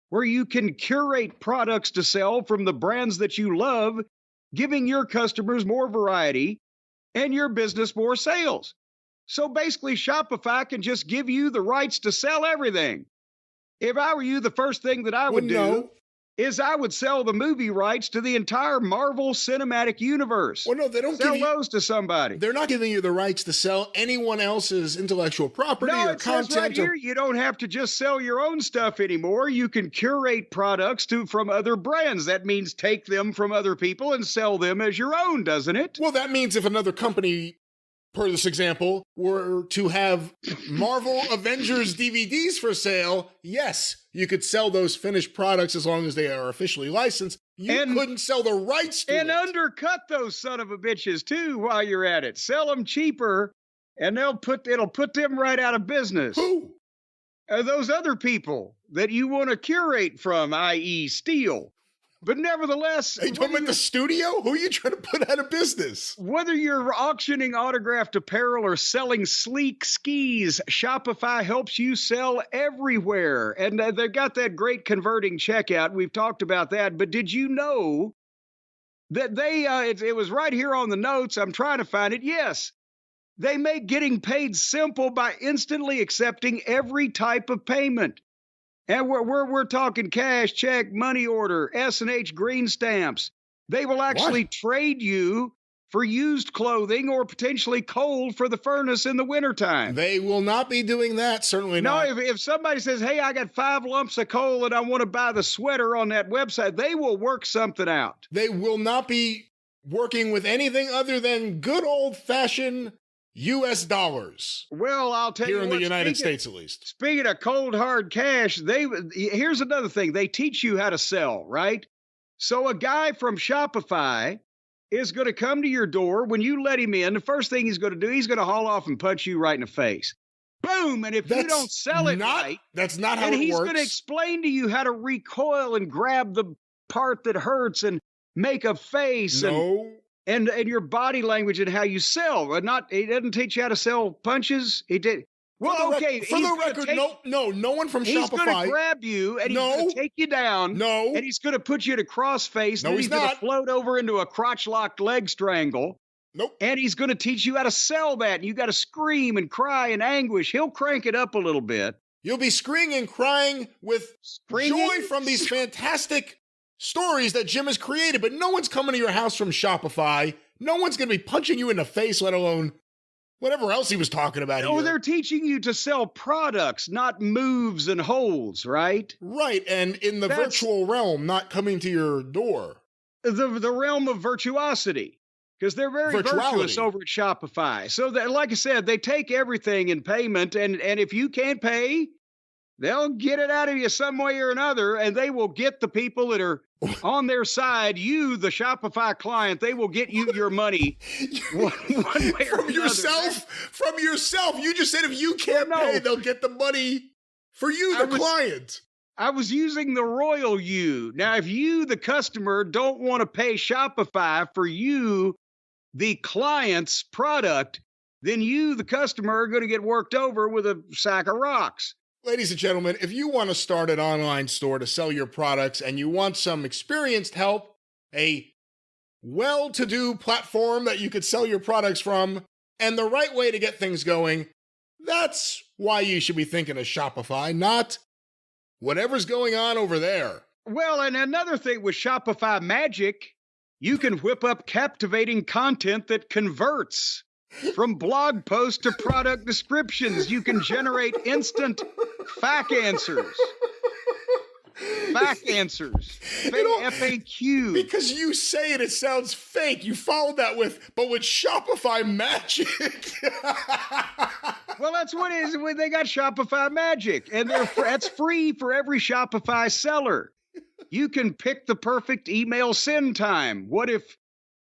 where you can curate products to sell from the brands that you love, giving your customers more variety and your business more sales. So basically, Shopify can just give you the rights to sell everything. If I were you, the first thing that I would do is I would sell the movie rights to the entire Marvel Cinematic Universe. Well, no, they don't sell give you those to somebody. They're not giving you the rights to sell anyone else's intellectual property or it says content. Right here, you don't have to just sell your own stuff anymore. You can curate products from other brands. That means take them from other people and sell them as your own, doesn't it? Well, that means if another company, per this example, were to have Marvel Avengers DVDs for sale, yes, you could sell those finished products as long as they are officially licensed. You couldn't sell the rights to it. And undercut those son of a bitches, too, while you're at it. Sell them cheaper, and it'll put them right out of business. Who? Those other people that you want to curate from, i.e. steal. But nevertheless... Are you talking about the studio? Who are you trying to put out of business? Whether you're auctioning autographed apparel or selling sleek skis, Shopify helps you sell everywhere. And they've got that great converting checkout. We've talked about that. But did you know that it was right here on the notes. I'm trying to find it. Yes, they make getting paid simple by instantly accepting every type of payment. And we're talking cash, check, money order, S&H green stamps. They will actually trade you for used clothing or potentially coal for the furnace in the wintertime. They will not be doing that, certainly not. No, if somebody says, hey, I got 5 lumps of coal and I want to buy the sweater on that website, they will work something out. They will not be working with anything other than good old-fashioned U.S. dollars. Well, I'll tell you here in the United States, at least. Speaking of cold hard cash, here's another thing. They teach you how to sell, right? So a guy from Shopify is going to come to your door. When you let him in, the first thing he's going to do, he's going to haul off and punch you right in the face. Boom! And if you don't sell it right, that's not how it works. And he's going to explain to you how to recoil and grab the part that hurts and make a face. And your body language and how you sell. He doesn't teach you how to sell punches. He did. Well, okay. For the record, no one from Shopify. He's going to grab you and he's going to take you down. No. And he's going to put you in a cross face. No, and he's going not. to float over into a crotch-locked leg strangle. Nope. And he's going to teach you how to sell that. And you got to scream and cry in anguish. He'll crank it up a little bit. You'll be screaming and crying with joy from these fantastic stories that Jim has created, but no one's coming to your house from Shopify. No one's going to be punching you in the face, let alone whatever else he was talking about here. They're teaching you to sell products, not moves and holds, right? Right, and in the virtual realm, not coming to your door. The realm of virtuosity, because they're very virtuous over at Shopify. So, like I said, they take everything in payment, and if you can't pay, they'll get it out of you some way or another, and they will get the people that are on their side. You, the Shopify client, they will get you your money one way or another. From yourself. You just said if you can't pay, they'll get the money for you, the client. I was using the royal you. Now, if you, the customer, don't want to pay Shopify for you, the client's product, then you, the customer, are going to get worked over with a sack of rocks. Ladies and gentlemen, if you want to start an online store to sell your products and you want some experienced help, a well-to-do platform that you could sell your products from, and the right way to get things going, That's why you should be thinking of Shopify, not whatever's going on over there. Well, and another thing with Shopify Magic, you can whip up captivating content that converts. From blog posts to product descriptions, you can generate instant FAQ answers. FAQ answers. FAQ. Because you say it, it sounds fake. You followed that but with Shopify Magic. Well, that's what it is. They got Shopify Magic, and that's free for every Shopify seller. You can pick the perfect email send time. What if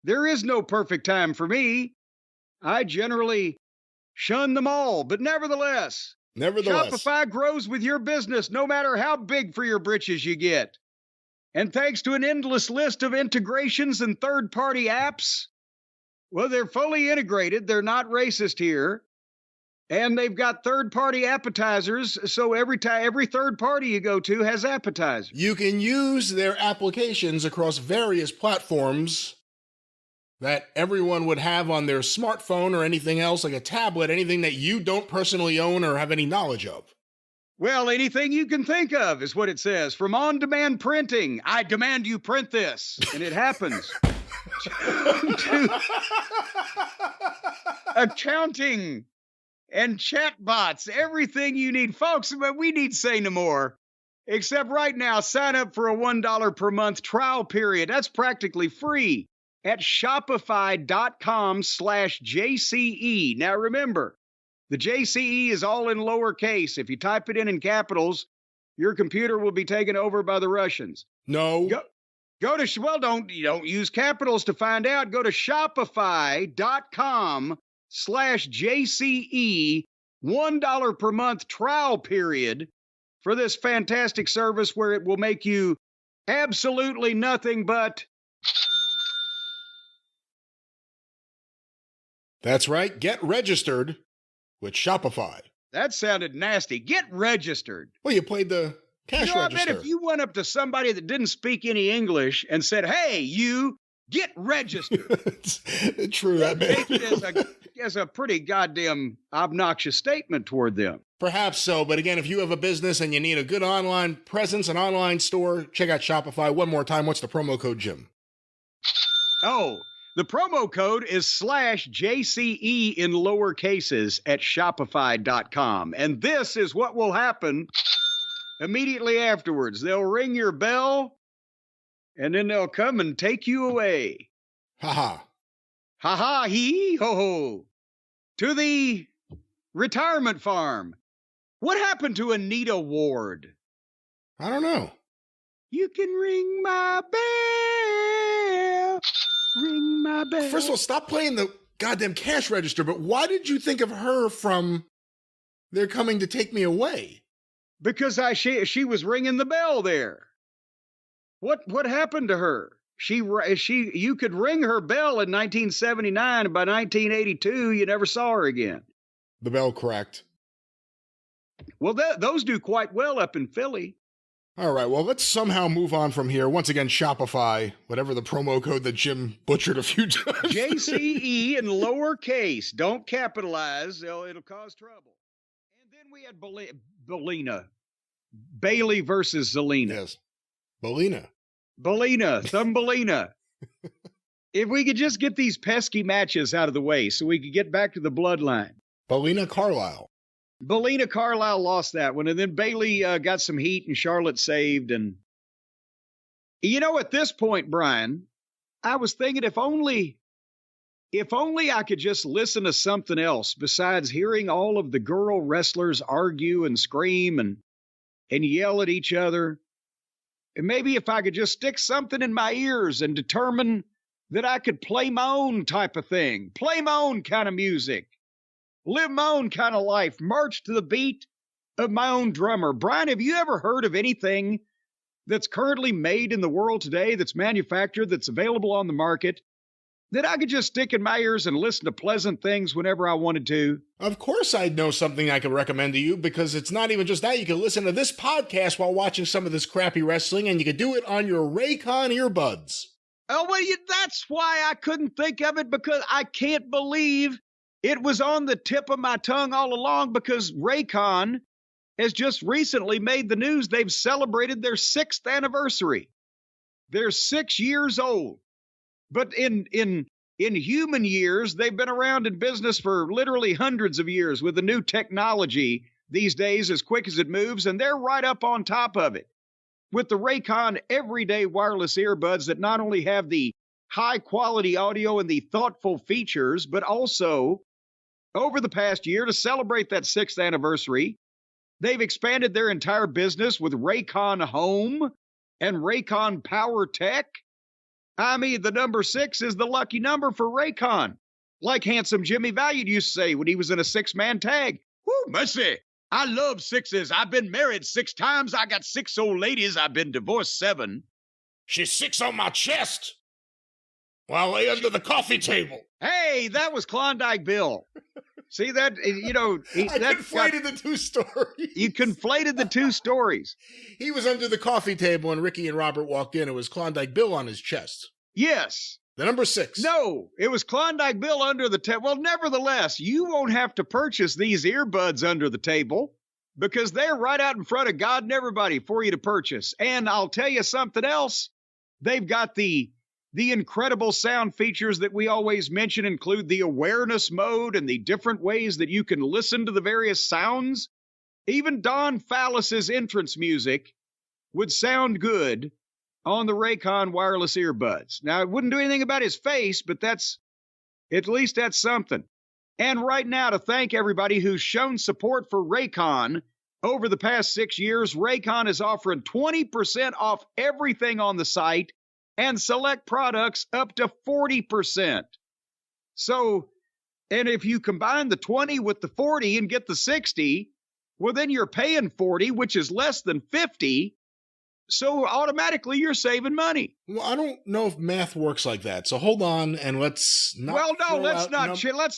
there is no perfect time for me? I generally shun them all, but nevertheless, Shopify grows with your business no matter how big for your britches you get. And thanks to an endless list of integrations and third-party apps, well, they're fully integrated. They're not racist here. And they've got third-party appetizers, so every third party you go to has appetizers. You can use their applications across various platforms that everyone would have on their smartphone or anything else, like a tablet, anything that you don't personally own or have any knowledge of. Well, anything you can think of is what it says. From on-demand printing, I demand you print this, and it happens. to accounting and chatbots, everything you need. Folks, but we need say no more. Except right now, sign up for a $1 per month trial period. That's practically free at shopify.com/JCE. Now remember, the JCE is all in lowercase. If you type it in capitals, your computer will be taken over by the Russians. No. Don't use capitals to find out. Go to shopify.com/JCE, $1 per month trial period for this fantastic service where it will make you absolutely nothing but... That's right. Get registered with Shopify. That sounded nasty. Get registered. Well, you played the cash register. I bet if you went up to somebody that didn't speak any English and said, hey, you, get registered. True, that may be. As a pretty goddamn obnoxious statement toward them. Perhaps so, but again, if you have a business and you need a good online presence, an online store, check out Shopify. One more time, what's the promo code, Jim? Oh, the promo code is /JCE in lower cases at Shopify.com. And this is what will happen immediately afterwards. They'll ring your bell, and then they'll come and take you away. Ha-ha. Ha-ha, hee-ho-ho. To the retirement farm. What happened to Anita Ward? I don't know. You can ring my bell. Ring my bell. First of all, stop playing the goddamn cash register, but why did you think of her from They're Coming to Take Me Away? Because she was ringing the bell there. What happened to her? You could ring her bell in 1979, and by 1982, you never saw her again. The bell cracked. Well, those do quite well up in Philly. All right, well, let's somehow move on from here. Once again, Shopify, whatever the promo code that Jim butchered a few times. JCE in lowercase. Don't capitalize. It'll cause trouble. And then we had Belina. Bailey versus Zelina. Yes. Belina. Thumbelina. If we could just get these pesky matches out of the way so we could get back to the bloodline. Belina Carlisle lost that one, and then Bailey got some heat, and Charlotte saved. And at this point, Brian, I was thinking if only I could just listen to something else besides hearing all of the girl wrestlers argue and scream and yell at each other. And maybe if I could just stick something in my ears and determine that I could play my own type of thing, play my own kind of music, live my own kind of life, march to the beat of my own drummer. Brian, have you ever heard of anything that's currently made in the world today, that's manufactured, that's available on the market, that I could just stick in my ears and listen to pleasant things whenever I wanted to? Of course I'd know something I could recommend to you, because it's not even just that. You can listen to this podcast while watching some of this crappy wrestling, and you can do it on your Raycon earbuds. Oh, well, that's why I couldn't think of it, because I can't believe It was on the tip of my tongue all along because Raycon has just recently made the news. They've celebrated their 6th anniversary. They're 6 years old. But in human years, they've been around in business for literally hundreds of years with the new technology these days, as quick as it moves, and they're right up on top of it with the Raycon everyday wireless earbuds that not only have the high-quality audio and the thoughtful features, but also, over the past year, to celebrate that 6th anniversary, they've expanded their entire business with Raycon Home and Raycon Power Tech. I mean, the number 6 is the lucky number for Raycon. Like handsome Jimmy Valued used to say when he was in a 6-man tag. Whoo, mercy. I love 6s. I've been married 6 times. I got 6 old ladies. I've been divorced 7. She's 6 on my chest while I lay under the coffee table. Hey, that was Klondike Bill. See that? You know, I conflated the two stories. You conflated the two stories. He was under the coffee table and Ricky and Robert walked in. It was Klondike Bill on his chest. Yes. The number 6. No, it was Klondike Bill under the table. Well, nevertheless, you won't have to purchase these earbuds under the table because they're right out in front of God and everybody for you to purchase. And I'll tell you something else. They've got the incredible sound features that we always mention, include the awareness mode and the different ways that you can listen to the various sounds. Even Don Fallis's entrance music would sound good on the Raycon wireless earbuds. Now, it wouldn't do anything about his face, but at least that's something. And right now, to thank everybody who's shown support for Raycon over the past 6 years, Raycon is offering 20% off everything on the site and select products up to 40%. So, and if you combine the 20 with the 40 and get the 60, well, then you're paying 40, which is less than 50. So automatically you're saving money. Well, I don't know if math works like that. So hold on and let's not. Well, no, let's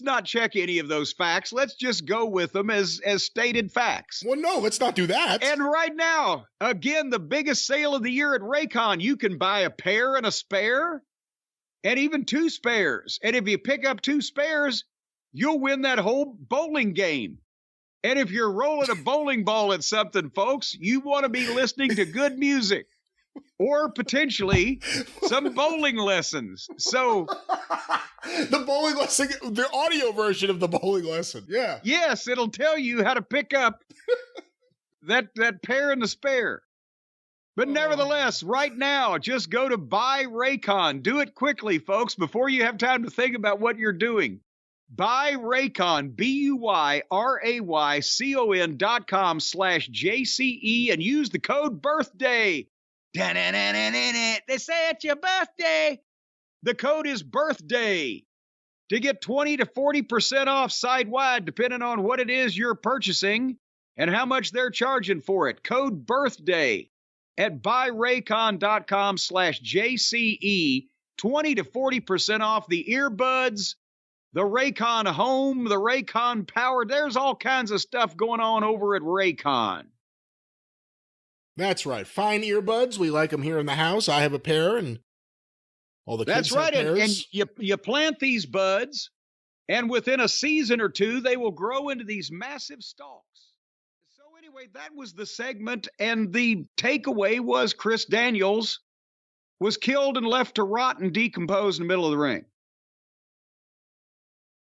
not check any of those facts. Let's just go with them as stated facts. Well, no, let's not do that. And right now, again, the biggest sale of the year at Raycon, you can buy a pair and a spare and even 2 spares. And if you pick up 2 spares, you'll win that whole bowling game. And if you're rolling a bowling ball at something, folks, you want to be listening to good music or potentially some bowling lessons. So the bowling lesson, the audio version of the bowling lesson. Yeah. Yes, it'll tell you how to pick up that pair and the spare. But nevertheless, right now, just go to Buy Raycon. Do it quickly, folks, before you have time to think about what you're doing. Buy Raycon, BUYRAYCON.com/JCE and use the code BIRTHDAY. They say it's your birthday. The code is BIRTHDAY to get 20 to 40% off side-wide, depending on what it is you're purchasing and how much they're charging for it. Code BIRTHDAY at buyraycon.com/JCE. 20 to 40% off the earbuds, the Raycon Home, the Raycon Power. There's all kinds of stuff going on over at Raycon. That's right. Fine earbuds. We like them here in the house. I have a pair, and all the kids have pairs. And you plant these buds, and within a season or two, they will grow into these massive stalks. So anyway, that was the segment, and the takeaway was Chris Daniels was killed and left to rot and decompose in the middle of the ring.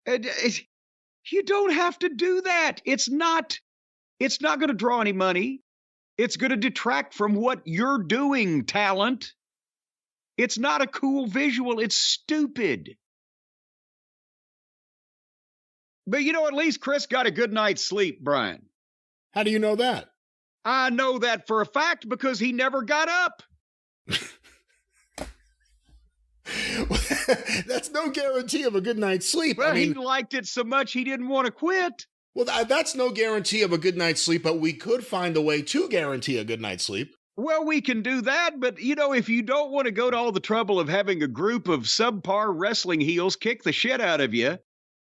You don't have to do that. It's not going to draw any money. It's going to detract from what you're doing, talent. It's not a cool visual. It's stupid. But at least Chris got a good night's sleep, Brian. How do you know that? I know that for a fact because he never got up. That's no guarantee of a good night's sleep. Well, he liked it so much he didn't want to quit. Well, that's no guarantee of a good night's sleep, but we could find a way to guarantee a good night's sleep. Well, we can do that, but, if you don't want to go to all the trouble of having a group of subpar wrestling heels kick the shit out of you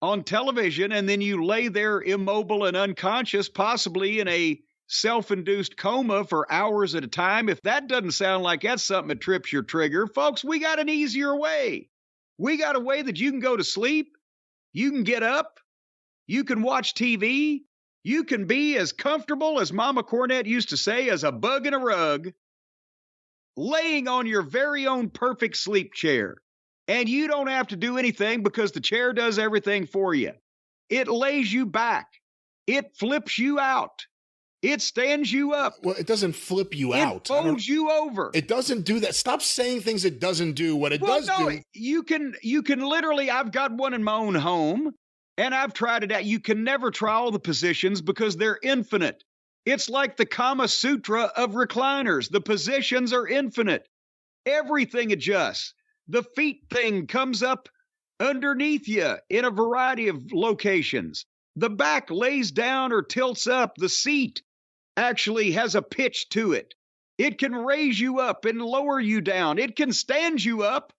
on television, and then you lay there immobile and unconscious, possibly in a self-induced coma for hours at a time, if that doesn't sound like that's something that trips your trigger, folks, we got an easier way. We got a way that you can go to sleep, you can get up, You can watch TV. You can be as comfortable, as Mama Cornette used to say, as a bug in a rug, laying on your very own perfect sleep chair. And you don't have to do anything because the chair does everything for you. It lays you back. It flips you out. It stands you up. Well, it doesn't flip you out. It folds you over. It doesn't do that. Stop saying things it doesn't do. What it does do. You can literally, I've got one in my own home, and I've tried it out. You can never try all the positions because they're infinite. It's like the Kama Sutra of recliners. The positions are infinite. Everything adjusts. The feet thing comes up underneath you in a variety of locations. The back lays down or tilts up. The seat actually has a pitch to it. It can raise you up and lower you down. It can stand you up.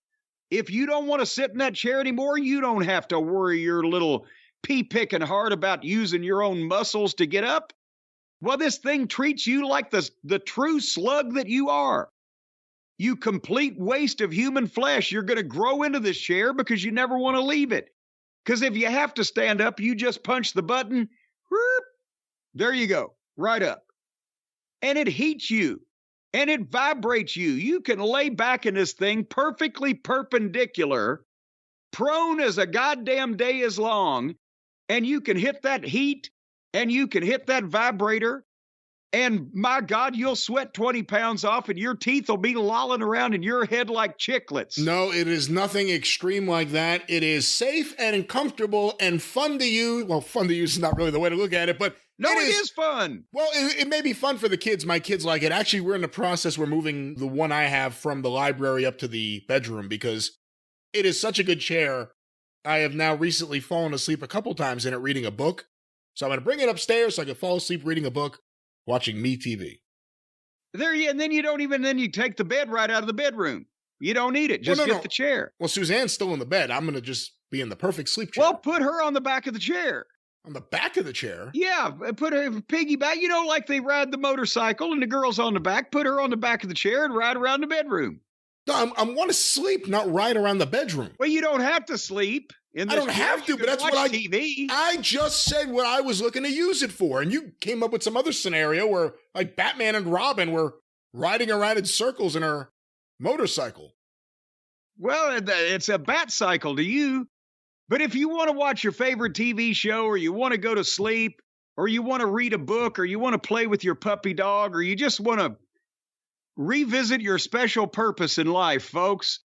If you don't want to sit in that chair anymore, you don't have to worry your little pea-picking heart about using your own muscles to get up. Well, this thing treats you like the true slug that you are. You complete waste of human flesh. You're going to grow into this chair because you never want to leave it. Because if you have to stand up, you just punch the button. Whoop, there you go, right up. And it heats you, and it vibrates you. You can lay back in this thing perfectly perpendicular, prone as a goddamn day is long, and you can hit that heat, and you can hit that vibrator, and my God, you'll sweat 20 pounds off, and your teeth will be lolling around in your head like chiclets. No, it is nothing extreme like that. It is safe and comfortable and fun to use. Well, fun to use is not really the way to look at it, but no, it is fun. Well, it may be fun for the kids. My kids like it. Actually, we're in the process. We're moving the one I have from the library up to the bedroom because it is such a good chair. I have now recently fallen asleep a couple times in it reading a book. So I'm going to bring it upstairs so I can fall asleep reading a book, watching Me TV. And then you take the bed right out of the bedroom. You don't need it. Just get the chair. Well, Suzanne's still in the bed. I'm going to just be in the perfect sleep chair. Well, put her on the back of the chair. On the back of the chair? Yeah, put her piggyback. You know, like they ride the motorcycle and the girl's on the back. Put her on the back of the chair and ride around the bedroom. No, I want to sleep, not ride around the bedroom. Well, you don't have to sleep. I don't have to, but that's what I just said what I was looking to use it for. And you came up with some other scenario where like Batman and Robin were riding around in circles in her motorcycle. Well, it's a bat cycle to you. But if you want to watch your favorite TV show, or you want to go to sleep, or you want to read a book, or you want to play with your puppy dog, or you just want to revisit your special purpose in life, folks,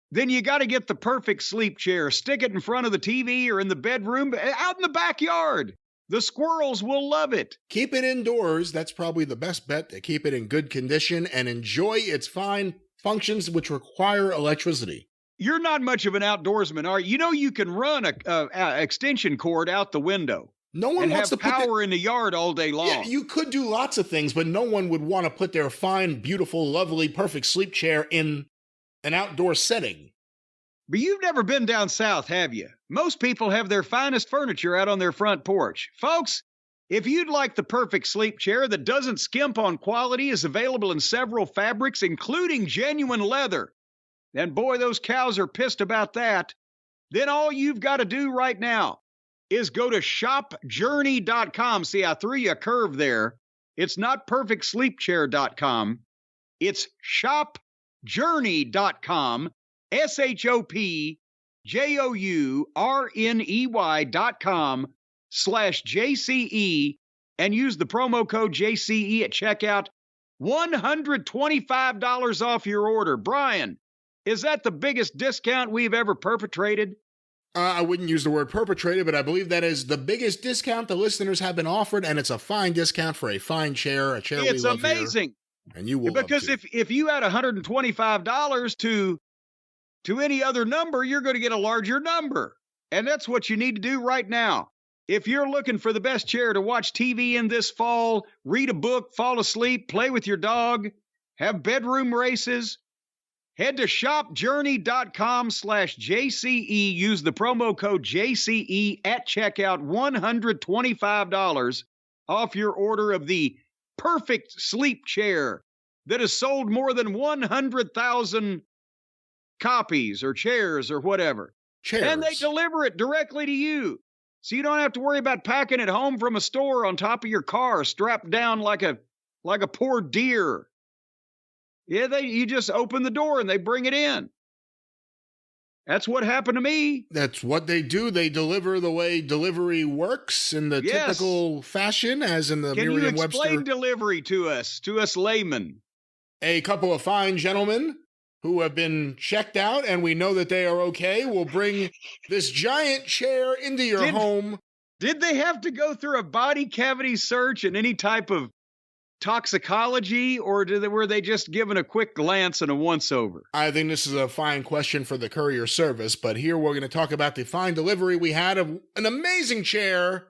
then you got to get the perfect sleep chair. Stick it in front of the TV or in the bedroom, out in the backyard. The squirrels will love it. Keep it indoors. That's probably the best bet, to keep it in good condition and enjoy its fine functions which require electricity. You're not much of an outdoorsman, are you? You know you can run a extension cord out the window. No one and wants have to put power in the yard all day long. Yeah, you could do lots of things, but no one would want to put their fine, beautiful, lovely, perfect sleep chair in an outdoor setting. But you've never been down south, have you? Most people have their finest furniture out on their front porch. Folks, if you'd like the perfect sleep chair that doesn't skimp on quality, is available in several fabrics, including genuine leather. And boy, those cows are pissed about that. Then all you've got to do right now is go to shopjourney.com. See, I threw you a curve there. It's not perfectsleepchair.com. It's shopjourney.com. shopjourney.com/JCE and use the promo code JCE at checkout. $125 off your order. Brian, is that the biggest discount we've ever perpetrated? I wouldn't use the word perpetrated, but I believe that is the biggest discount the listeners have been offered, and it's a fine discount for a fine chair, a chair we love. It's amazing. Here, and you will because if you add $125 to any other number, you're going to get a larger number. And that's what you need to do right now. If you're looking for the best chair to watch TV in this fall, read a book, fall asleep, play with your dog, have bedroom races, head to shopjourney.com/JCE. Use the promo code JCE at checkout. $125 off your order of the perfect sleep chair that has sold more than 100,000 copies or chairs or whatever. Chairs. And they deliver it directly to you. So you don't have to worry about packing it home from a store on top of your car, strapped down like a poor deer. Yeah, you just open the door and they bring it in. That's what happened to me. That's what they do. They deliver the way delivery works in the typical fashion, as in the Merriam-Webster. Can you explain delivery to us laymen? A couple of fine gentlemen who have been checked out, and we know that they are okay, will bring this giant chair into your home. Did they have to go through a body cavity search and any type of toxicology, or were they just given a quick glance and a once-over? I think this is a fine question for the courier service, but here we're going to talk about the fine delivery we had of an amazing chair,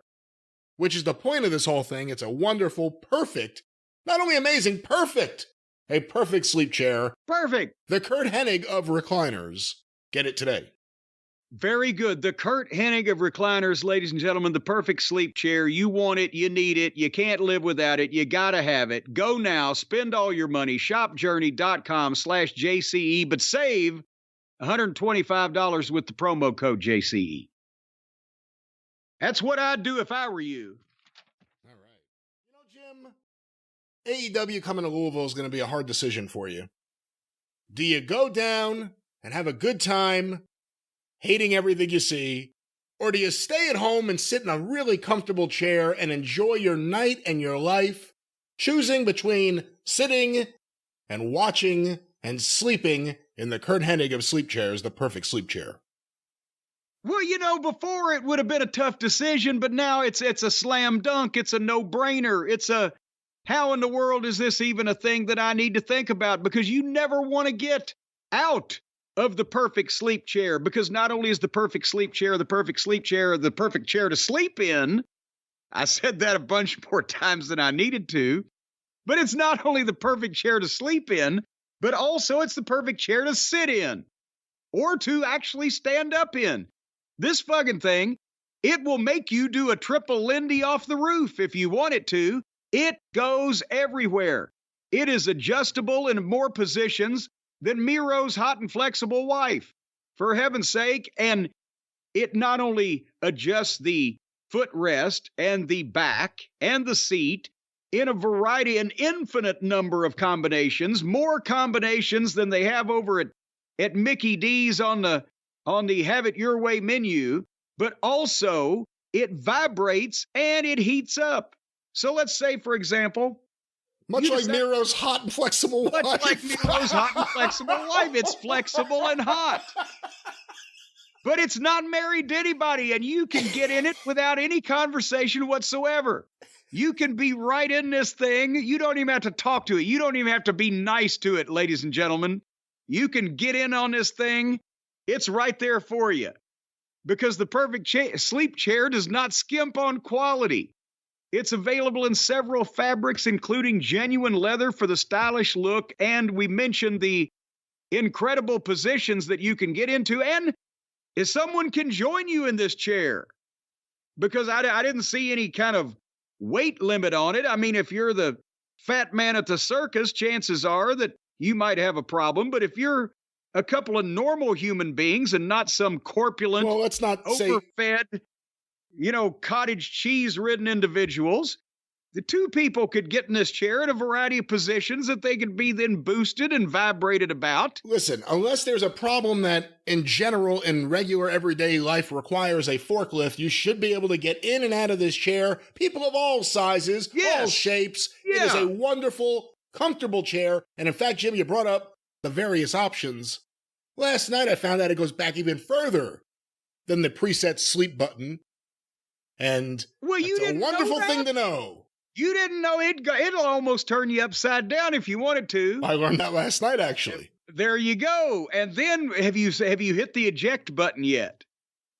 which is the point of this whole thing. It's a wonderful, perfect, not only amazing, perfect, a perfect sleep chair. Perfect. The Curt Hennig of recliners. Get it today. Very good. The Curt Hennig of recliners, ladies and gentlemen, the perfect sleep chair. You want it, you need it, you can't live without it, you gotta have it. Go now, spend all your money, shopjourney.com/JCE, but save $125 with the promo code JCE. That's what I'd do if I were you. All right. Jim, AEW coming to Louisville is going to be a hard decision for you. Do you go down and have a good time, hating everything you see, or do you stay at home and sit in a really comfortable chair and enjoy your night and your life, choosing between sitting and watching and sleeping in the Curt Hennig of sleep chairs, the perfect sleep chair? Well, before it would have been a tough decision, but now it's a slam dunk. It's a no-brainer. It's a, how in the world is this even a thing that I need to think about? Because you never want to get out of the perfect sleep chair, because not only is the perfect sleep chair the perfect chair to sleep in, I said that a bunch more times than I needed to, but it's not only the perfect chair to sleep in, but also it's the perfect chair to sit in or to actually stand up in. This fucking thing, it will make you do a triple Lindy off the roof if you want it to. It goes everywhere. It is adjustable in more positions than Miro's hot and flexible wife, for heaven's sake. And it not only adjusts the footrest and the back and the seat in a variety, an infinite number of combinations, more combinations than they have over at Mickey D's on the Have It Your Way menu, but also it vibrates and it heats up. So let's say, for example, Much like Miro's hot and flexible wife. Much like Miro's hot and flexible wife. It's flexible and hot. But it's not married to anybody, and you can get in it without any conversation whatsoever. You can be right in this thing. You don't even have to talk to it. You don't even have to be nice to it, ladies and gentlemen. You can get in on this thing. It's right there for you. Because the perfect sleep chair does not skimp on quality. It's available in several fabrics, including genuine leather for the stylish look, and we mentioned the incredible positions that you can get into, and if someone can join you in this chair, because I didn't see any kind of weight limit on it. I mean, if you're the fat man at the circus, chances are that you might have a problem, but if you're a couple of normal human beings and not some corpulent, overfed, cottage cheese-ridden individuals, the two people could get in this chair in a variety of positions that they could be then boosted and vibrated about. Listen, unless there's a problem that in general in regular everyday life requires a forklift, you should be able to get in and out of this chair. People of all sizes, all shapes. Yeah. It is a wonderful, comfortable chair. And in fact, Jim, you brought up the various options. Last night I found out it goes back even further than the preset sleep button. And it's a wonderful thing to know. You didn't know it'll almost turn you upside down if you wanted to. I learned that last night, actually. There you go. And then have you hit the eject button yet?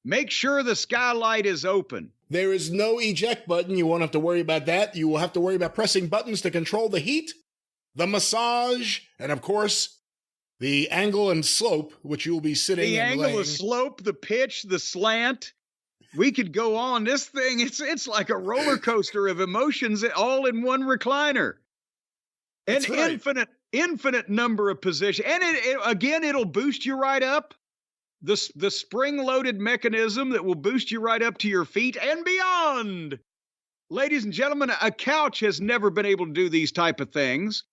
Make sure the skylight is open. There is no eject button. You won't have to worry about that. You will have to worry about pressing buttons to control the heat, the massage, and of course, the angle and slope, which you will be sitting and laying. The angle, the slope, the pitch, the slant. We could go on. This thing, it's like a roller coaster of emotions all in one recliner. An infinite number of positions. And it'll boost you right up. the spring-loaded mechanism that will boost you right up to your feet and beyond. Ladies and gentlemen, a couch has never been able to do these type of things.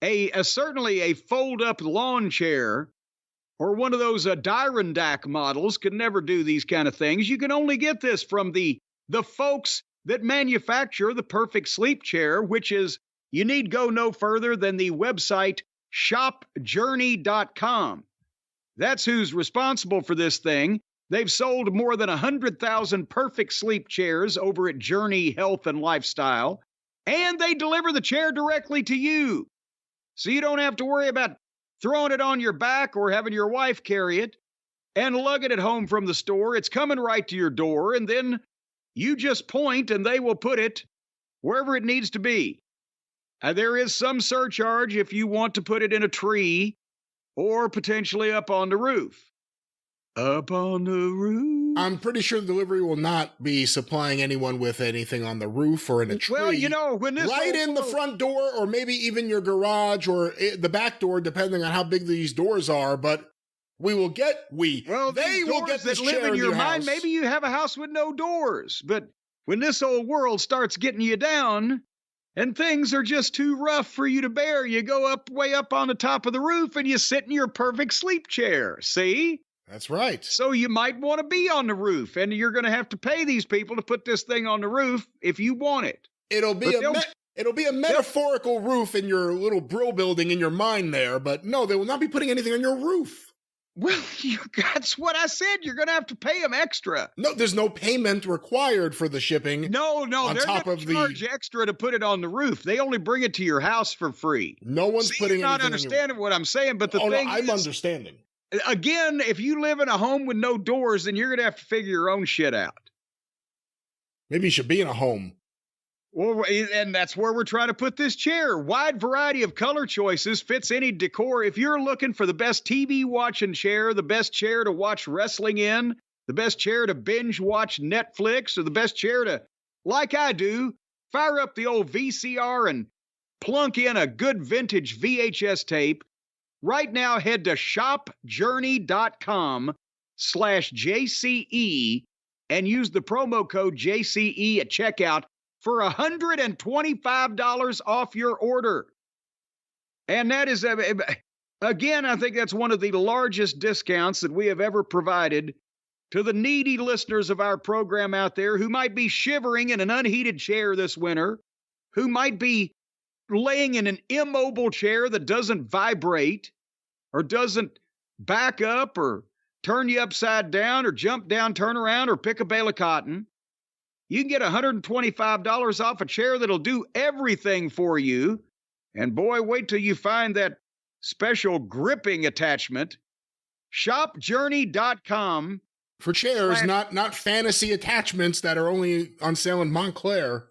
Certainly a fold-up lawn chair or one of those Dirondack models could never do these kind of things. You can only get this from the folks that manufacture the perfect sleep chair, which is, you need go no further than the website shopjourney.com. That's who's responsible for this thing. They've sold more than 100,000 perfect sleep chairs over at Journey Health and Lifestyle, and they deliver the chair directly to you. So you don't have to worry about throwing it on your back or having your wife carry it and lugging it home from the store. It's coming right to your door, and then you just point and they will put it wherever it needs to be. There is some surcharge if you want to put it in a tree or potentially up on the roof. Up on the roof. I'm pretty sure the delivery will not be supplying anyone with anything on the roof or in a tree. Well, you know, when this right in the front door, or maybe even your garage or the back door, depending on how big these doors are. But they will get this that live chair in your mind. house. Maybe you have a house with no doors, but when this old world starts getting you down and things are just too rough for you to bear, you go way up on the top of the roof and you sit in your perfect sleep chair. See? That's right. So you might want to be on the roof, and you're going to have to pay these people to put this thing on the roof if you want it. It'll be a metaphorical roof in your little brill building in your mind there, but no, they will not be putting anything on your roof. Well, that's what I said. You're going to have to pay them extra. No, there's no payment required for the shipping. No, they're going to charge extra to put it on the roof. They only bring it to your house for free. No one's putting anything on your roof. You're not understanding what I'm saying, but I'm understanding. Again, if you live in a home with no doors, then you're going to have to figure your own shit out. Maybe you should be in a home. Well, and that's where we're trying to put this chair. Wide variety of color choices, fits any decor. If you're looking for the best TV watching chair, the best chair to watch wrestling in, the best chair to binge watch Netflix, or the best chair to, like I do, fire up the old VCR and plunk in a good vintage VHS tape, right now head to shopjourney.com/JCE and use the promo code JCE at checkout for $125 off your order. And that is, again, I think that's one of the largest discounts that we have ever provided to the needy listeners of our program out there who might be shivering in an unheated chair this winter, who might be laying in an immobile chair that doesn't vibrate or doesn't back up or turn you upside down or jump down, turn around, or pick a bale of cotton. You can get $125 off a chair that'll do everything for you. And boy, wait till you find that special gripping attachment. Shopjourney.com. For chairs, not fantasy attachments that are only on sale in Montclair.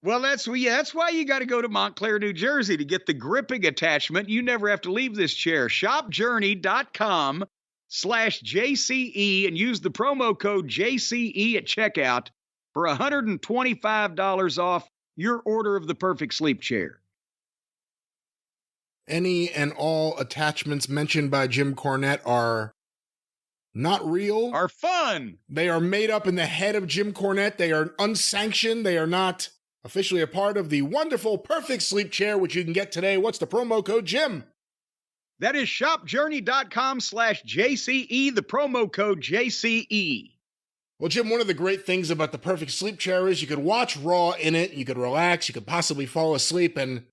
Well, that's why you got to go to Montclair, New Jersey to get the gripping attachment. You never have to leave this chair. Shopjourney.com/JCE and use the promo code JCE at checkout for $125 off your order of the perfect sleep chair. Any and all attachments mentioned by Jim Cornette are not real. Are fun. They are made up in the head of Jim Cornette. They are unsanctioned. They are not officially a part of the wonderful perfect sleep chair, which you can get today. What's the promo code, Jim? That is shopjourney.com/JCE, the promo code JCE. Well, Jim, one of the great things about the perfect sleep chair is you could watch Raw in it, you could relax, you could possibly fall asleep, and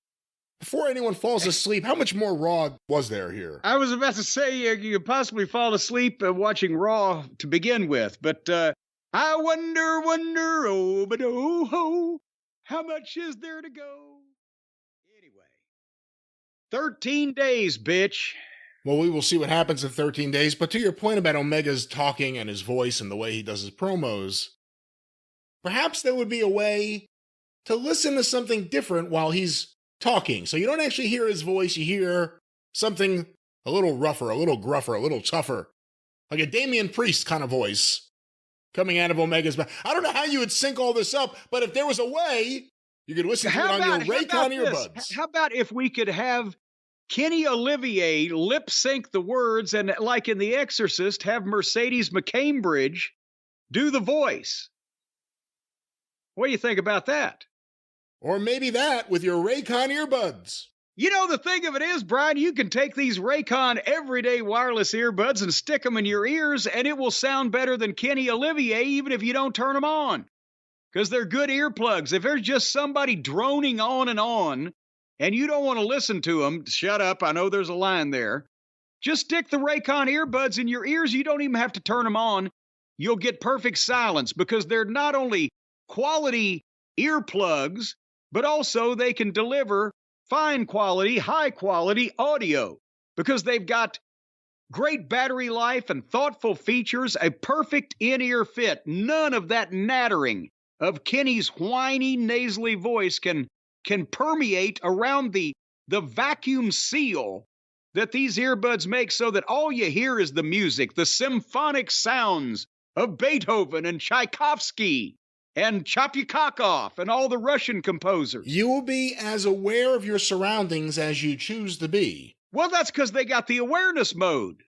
before anyone falls asleep, how much more Raw was there here? I was about to say you could possibly fall asleep watching Raw to begin with, but I wonder, oh, but oh, ho, how much is there to go? Anyway, 13 days, bitch. Well, we will see what happens in 13 days, but to your point about Omega's talking and his voice and the way he does his promos, perhaps there would be a way to listen to something different while he's talking. So you don't actually hear his voice, you hear something a little rougher, a little gruffer, a little tougher, like a Damian Priest kind of voice coming out of Omega's mouth. I don't know how you would sync all this up, but if there was a way, you could listen to it on your Raycon earbuds. How about if we could have Kenny Olivier lip sync the words and, like in The Exorcist, have Mercedes McCambridge do the voice. What do you think about that? Or maybe that with your Raycon earbuds. You know, the thing of it is, Brian, you can take these Raycon everyday wireless earbuds and stick them in your ears, and it will sound better than Kenny Olivier, even if you don't turn them on. Because they're good earplugs. If there's just somebody droning on, and you don't want to listen to them, shut up, I know there's a line there. Just stick the Raycon earbuds in your ears. You don't even have to turn them on. You'll get perfect silence because they're not only quality earplugs, but also they can deliver fine quality, high quality audio because they've got great battery life and thoughtful features, a perfect in-ear fit. None of that nattering of Kenny's whiny, nasally voice can permeate around the vacuum seal that these earbuds make so that all you hear is the music, the symphonic sounds of Beethoven and Tchaikovsky and Chapyakov and all the Russian composers. You will be as aware of your surroundings as you choose to be. Well, that's because they got the awareness mode.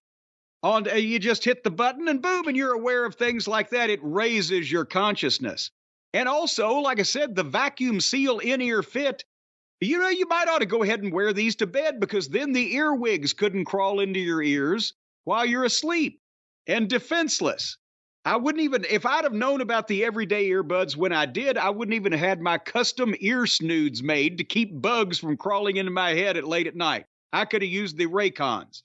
You just hit the button and boom, and you're aware of things like that. It raises your consciousness. And also, like I said, the vacuum seal in-ear fit, you know, you might ought to go ahead and wear these to bed because then the earwigs couldn't crawl into your ears while you're asleep and defenseless. I wouldn't even, if I'd have known about the everyday earbuds when I did, I wouldn't even have had my custom ear snoods made to keep bugs from crawling into my head late at night. I could have used the Raycons.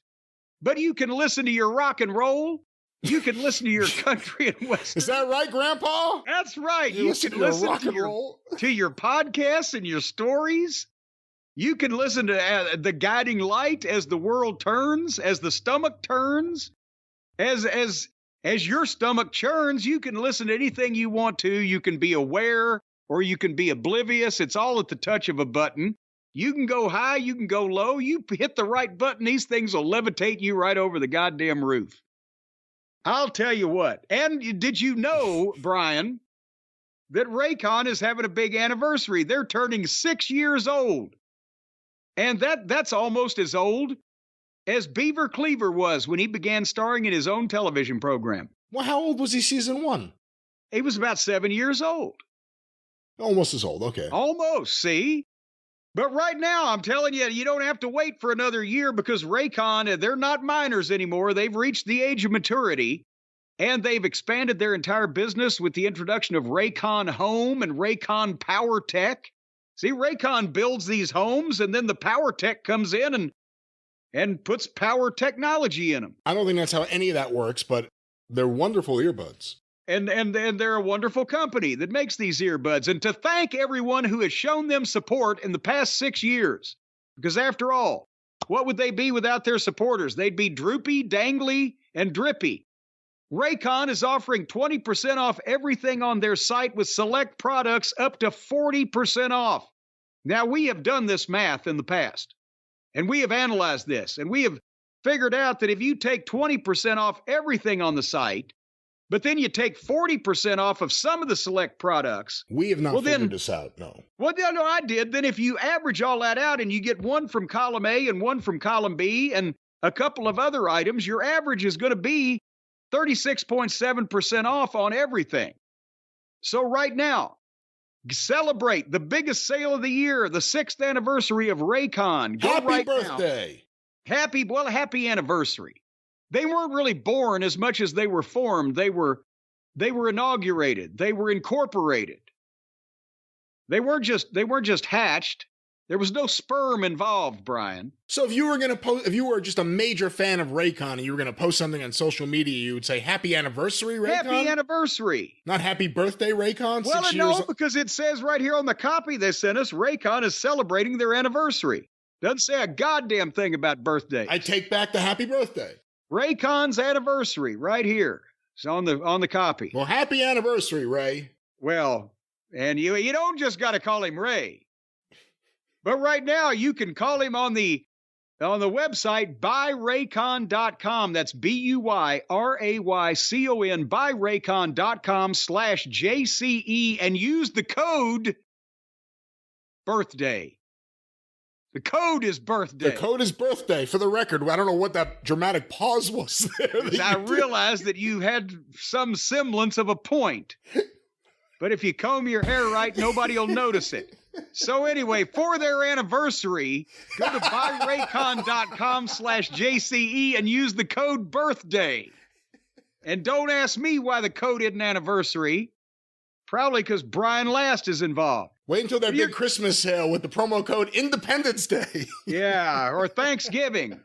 But you can listen to your rock and roll. You can listen to your country and western. Is that right, Grandpa? That's right. You can listen to your podcasts and your stories. You can listen to the guiding light as the world turns, as the stomach turns, as your stomach churns. You can listen to anything you want to. You can be aware or you can be oblivious. It's all at the touch of a button. You can go high, you can go low. You hit the right button, these things will levitate you right over the goddamn roof. I'll tell you what. And did you know, Brian, that Raycon is having a big anniversary? They're turning 6 years old. And that's almost as old as Beaver Cleaver was when he began starring in his own television program. Well, how old was he season 1? He was about 7 years old. Almost as old, okay. Almost, see? But right now, I'm telling you, you don't have to wait for another year because Raycon, they're not minors anymore. They've reached the age of maturity, and they've expanded their entire business with the introduction of Raycon Home and Raycon Power Tech. See, Raycon builds these homes, and then the Power Tech comes in and puts power technology in them. I don't think that's how any of that works, but they're wonderful earbuds. And they're a wonderful company that makes these earbuds. And to thank everyone who has shown them support in the past 6 years. Because after all, what would they be without their supporters? They'd be droopy, dangly, and drippy. Raycon is offering 20% off everything on their site with select products up to 40% off. Now, we have done this math in the past. And we have analyzed this. And we have figured out that if you take 20% off everything on the site, but then you take 40% off of some of the select products. We have not figured this out, no. Well, no, I did. Then if you average all that out and you get one from column A and one from column B and a couple of other items, your average is going to be 36.7% off on everything. So right now, celebrate the biggest sale of the year, the 6th anniversary of Raycon. Go Happy right birthday. Now. Happy anniversary. They weren't really born as much as they were formed. They were inaugurated. They were incorporated. They weren't just hatched. There was no sperm involved, Brian. So if you were just a major fan of Raycon and you were going to post something on social media, you would say happy anniversary, Raycon? Happy anniversary. Not happy birthday, Raycon? Well, no, because it says right here on the copy they sent us, Raycon is celebrating their anniversary. Doesn't say a goddamn thing about birthdays. I take back the happy birthday. Raycon's anniversary right here. It's on the copy. Well, happy anniversary, Ray. Well, and you don't just got to call him Ray. But right now you can call him on the website buyraycon.com. That's BUYRAYCON buyraycon.com/JCE and use the code birthday. The code is birthday. The code is birthday. For the record, I don't know what that dramatic pause was there. I realized that you had some semblance of a point. But if you comb your hair right, nobody will notice it. So anyway, for their anniversary, go to buyraycon.com/JCE and use the code birthday. And don't ask me why the code isn't anniversary. Probably because Brian Last is involved. Wait until their big Christmas sale with the promo code Independence Day. Yeah, or Thanksgiving.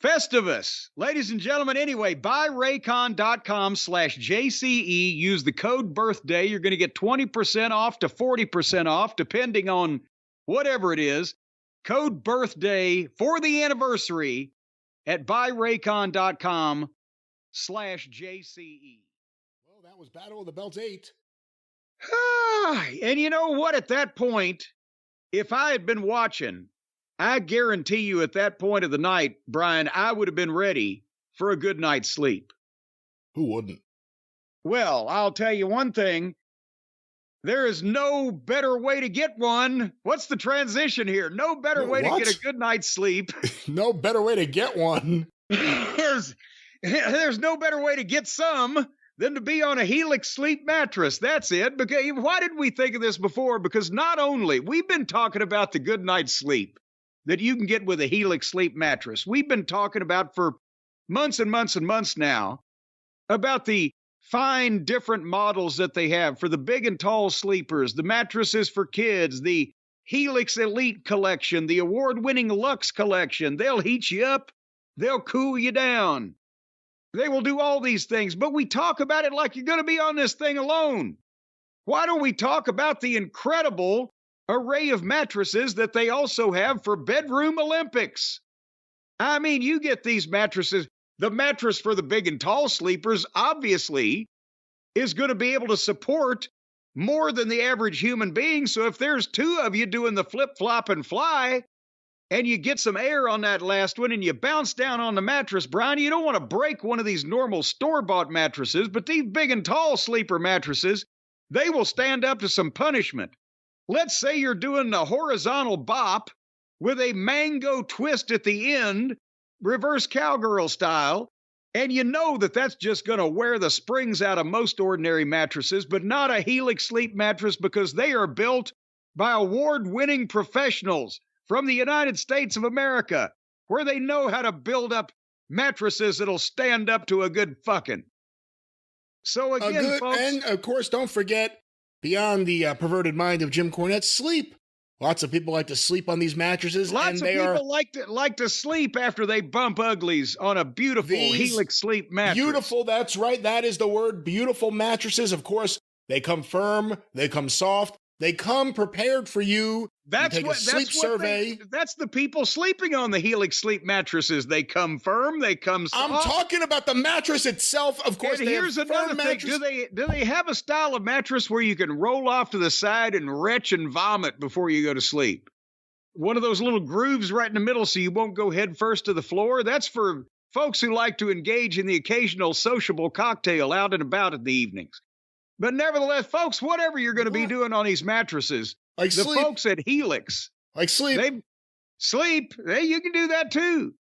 Festivus. Ladies and gentlemen, anyway, buyraycon.com/JCE. Use the code birthday. You're going to get 20% off to 40% off, depending on whatever it is. Code birthday for the anniversary at buyraycon.com/JCE. Well, that was Battle of the Belts 8. And you know what? At that point, if I had been watching, I guarantee you at that point of the night, Brian, I would have been ready for a good night's sleep. Who wouldn't? Well, I'll tell you one thing. There is no better way to get one. What's the transition here? No better way to get a good night's sleep. No better way to get one. There's no better way to get some than to be on a Helix sleep mattress. That's it. Because why didn't we think of this before? Because not only we've been talking about the good night's sleep that you can get with a Helix sleep mattress. We've been talking about for months and months and months now about the fine different models that they have for the big and tall sleepers, the mattresses for kids, the Helix Elite collection, the award-winning Luxe collection. They'll heat you up. They'll cool you down. They will do all these things, but we talk about it like you're going to be on this thing alone. Why don't we talk about the incredible array of mattresses that they also have for bedroom Olympics? I mean, you get these mattresses. The mattress for the big and tall sleepers, obviously, is going to be able to support more than the average human being. So if there's two of you doing the flip, flop, and fly, and you get some air on that last one and you bounce down on the mattress, Brian, you don't want to break one of these normal store-bought mattresses, but these big and tall sleeper mattresses, they will stand up to some punishment. Let's say you're doing a horizontal bop with a mango twist at the end, reverse cowgirl style, and you know that that's just going to wear the springs out of most ordinary mattresses, but not a Helix sleep mattress because they are built by award-winning professionals from the United States of America, where they know how to build up mattresses that'll stand up to a good fucking. So again, folks. And of course, don't forget, beyond the perverted mind of Jim Cornette, sleep. Lots of people like to sleep on these mattresses. Lots of people like to sleep after they bump uglies on a beautiful Helix sleep mattress. Beautiful, that's right. That is the word. Beautiful mattresses. Of course, they come firm. They come soft. They come prepared for you. That's the people sleeping on the Helix sleep mattresses. They come firm. They come soft. I'm talking about the mattress itself. Of course, and here's another thing. Do they have a style of mattress where you can roll off to the side and retch and vomit before you go to sleep? One of those little grooves right in the middle so you won't go head first to the floor. That's for folks who like to engage in the occasional sociable cocktail out and about in the evenings. But nevertheless, folks, whatever you're going to be doing on these mattresses, like the sleep. Folks at Helix, like sleep, hey, you can do that too.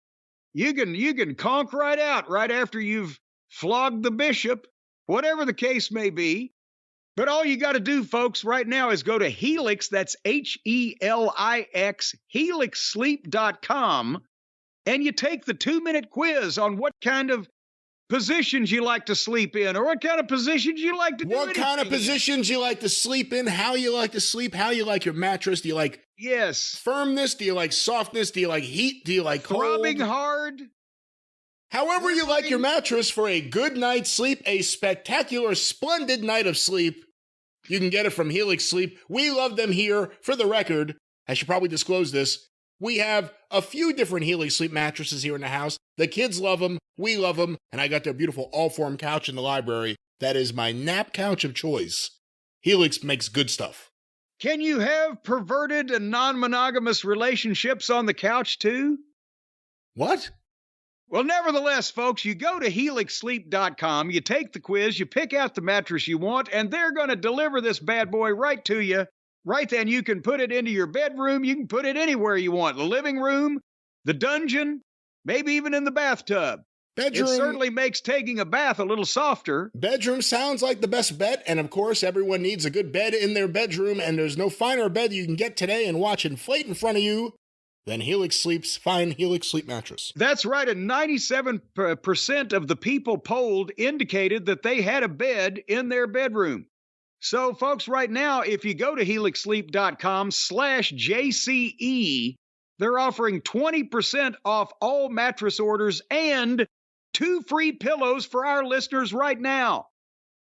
You can conk right out right after you've flogged the bishop, whatever the case may be. But all you got to do, folks, right now is go to Helix. That's HELIX, HelixSleep.com, and you take the 2-minute quiz on what kind of positions you like to sleep in, or what kind of positions you like to do. What kind of positions you like to sleep in, how you like to sleep, how you like your mattress. Do you like firmness? Do you like softness? Do you like heat? Do you like cold? Throbbing hard? However you like your mattress for a good night's sleep, a spectacular, splendid night of sleep, you can get it from Helix Sleep. We love them here. For the record, I should probably disclose this. We have a few different Helix Sleep mattresses here in the house. The kids love them. We love them. And I got their beautiful all-form couch in the library. That is my nap couch of choice. Helix makes good stuff. Can you have perverted and non-monogamous relationships on the couch too? What? Well, nevertheless, folks, you go to HelixSleep.com, you take the quiz, you pick out the mattress you want, and they're going to deliver this bad boy right to you Right then, you can put it into your bedroom. You can put it anywhere you want. The living room, the dungeon, maybe even in the bathtub. Bedroom. It certainly makes taking a bath a little softer. Bedroom sounds like the best bet, and of course, everyone needs a good bed in their bedroom, and there's no finer bed you can get today and watch inflate in front of you than Helix Sleep's fine Helix Sleep mattress. That's right, and 97% of the people polled indicated that they had a bed in their bedroom. So, folks, right now, if you go to helixsleep.com/JCE, they're offering 20% off all mattress orders and 2 free pillows for our listeners right now.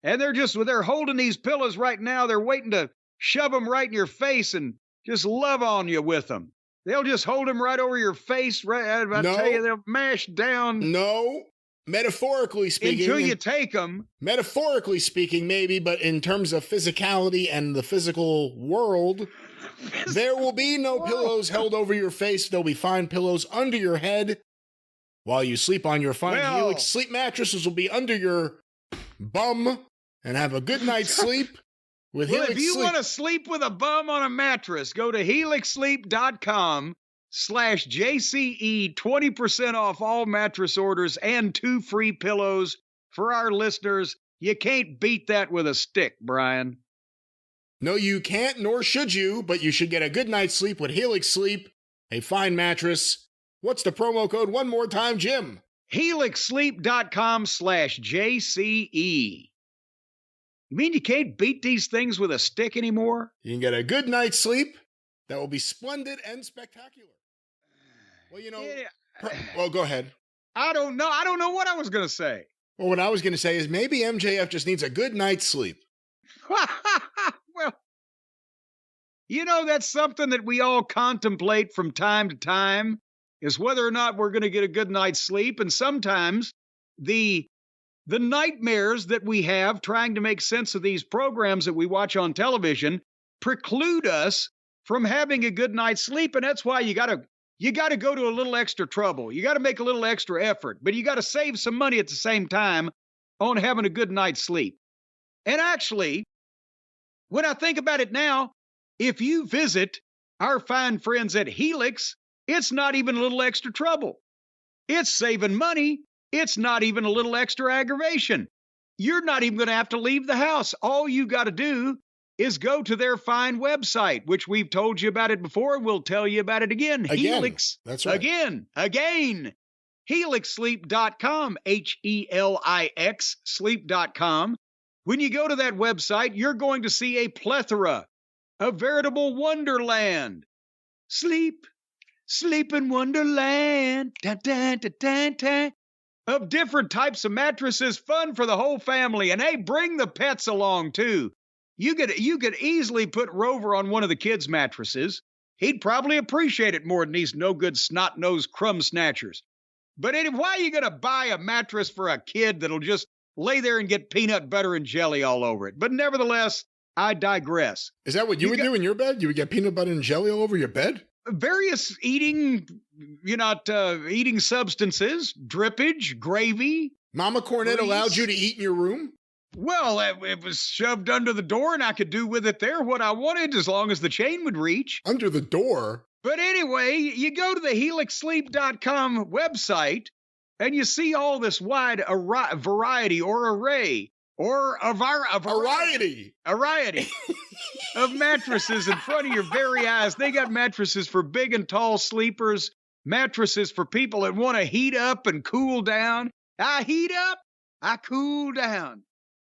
And they're holding these pillows right now. They're waiting to shove them right in your face and just love on you with them. They'll just hold them right over your face. Right, tell you, they'll mash down. No. Metaphorically speaking. Until you take them. Metaphorically speaking, maybe, but in terms of physicality and the physical world, there will be no pillows held over your face. There'll be fine pillows under your head while you sleep on your fine Helix Sleep mattresses will be under your bum and have a good night's sleep with Helix Sleep. If you want to sleep with a bum on a mattress, go to helixsleep.com/JCE, 20% off all mattress orders and 2 free pillows for our listeners. You can't beat that with a stick, Brian. No, you can't, nor should you, but you should get a good night's sleep with Helix Sleep, a fine mattress. What's the promo code one more time, Jim? helixsleep.com/JCE. You mean you can't beat these things with a stick anymore? You can get a good night's sleep that will be splendid and spectacular. Well, well, go ahead. I don't know. I don't know what I was going to say. Well, what I was going to say is maybe MJF just needs a good night's sleep. Well, that's something that we all contemplate from time to time, is whether or not we're going to get a good night's sleep. And sometimes the nightmares that we have trying to make sense of these programs that we watch on television preclude us from having a good night's sleep. And that's why you got to go to a little extra trouble. You got to make a little extra effort, but you got to save some money at the same time on having a good night's sleep. And actually, when I think about it now, if you visit our fine friends at Helix, it's not even a little extra trouble. It's saving money. It's not even a little extra aggravation. You're not even going to have to leave the house. All you got to do is go to their fine website, which we've told you about it before, and we'll tell you about it again. Helix. That's right. Again. helixsleep.com, HELIX sleep.com. When you go to that website, you're going to see a plethora, a veritable wonderland. Sleep in Wonderland, dun, dun, dun, dun, dun, of different types of mattresses, fun for the whole family. And hey, bring the pets along too. You could easily put Rover on one of the kids' mattresses. He'd probably appreciate it more than these no-good snot-nosed crumb snatchers. But anyway, why are you going to buy a mattress for a kid that'll just lay there and get peanut butter and jelly all over it? But nevertheless, I digress. Is that what you would do in your bed? You would get peanut butter and jelly all over your bed? Various eating substances, drippage, gravy. Mama Cornette allowed you to eat in your room? Well, it was shoved under the door, and I could do with it there what I wanted as long as the chain would reach. Under the door? But anyway, you go to the helixsleep.com website, and you see all this wide variety or array or a variety of mattresses in front of your very eyes. They got mattresses for big and tall sleepers, mattresses for people that want to heat up and cool down. I heat up, I cool down.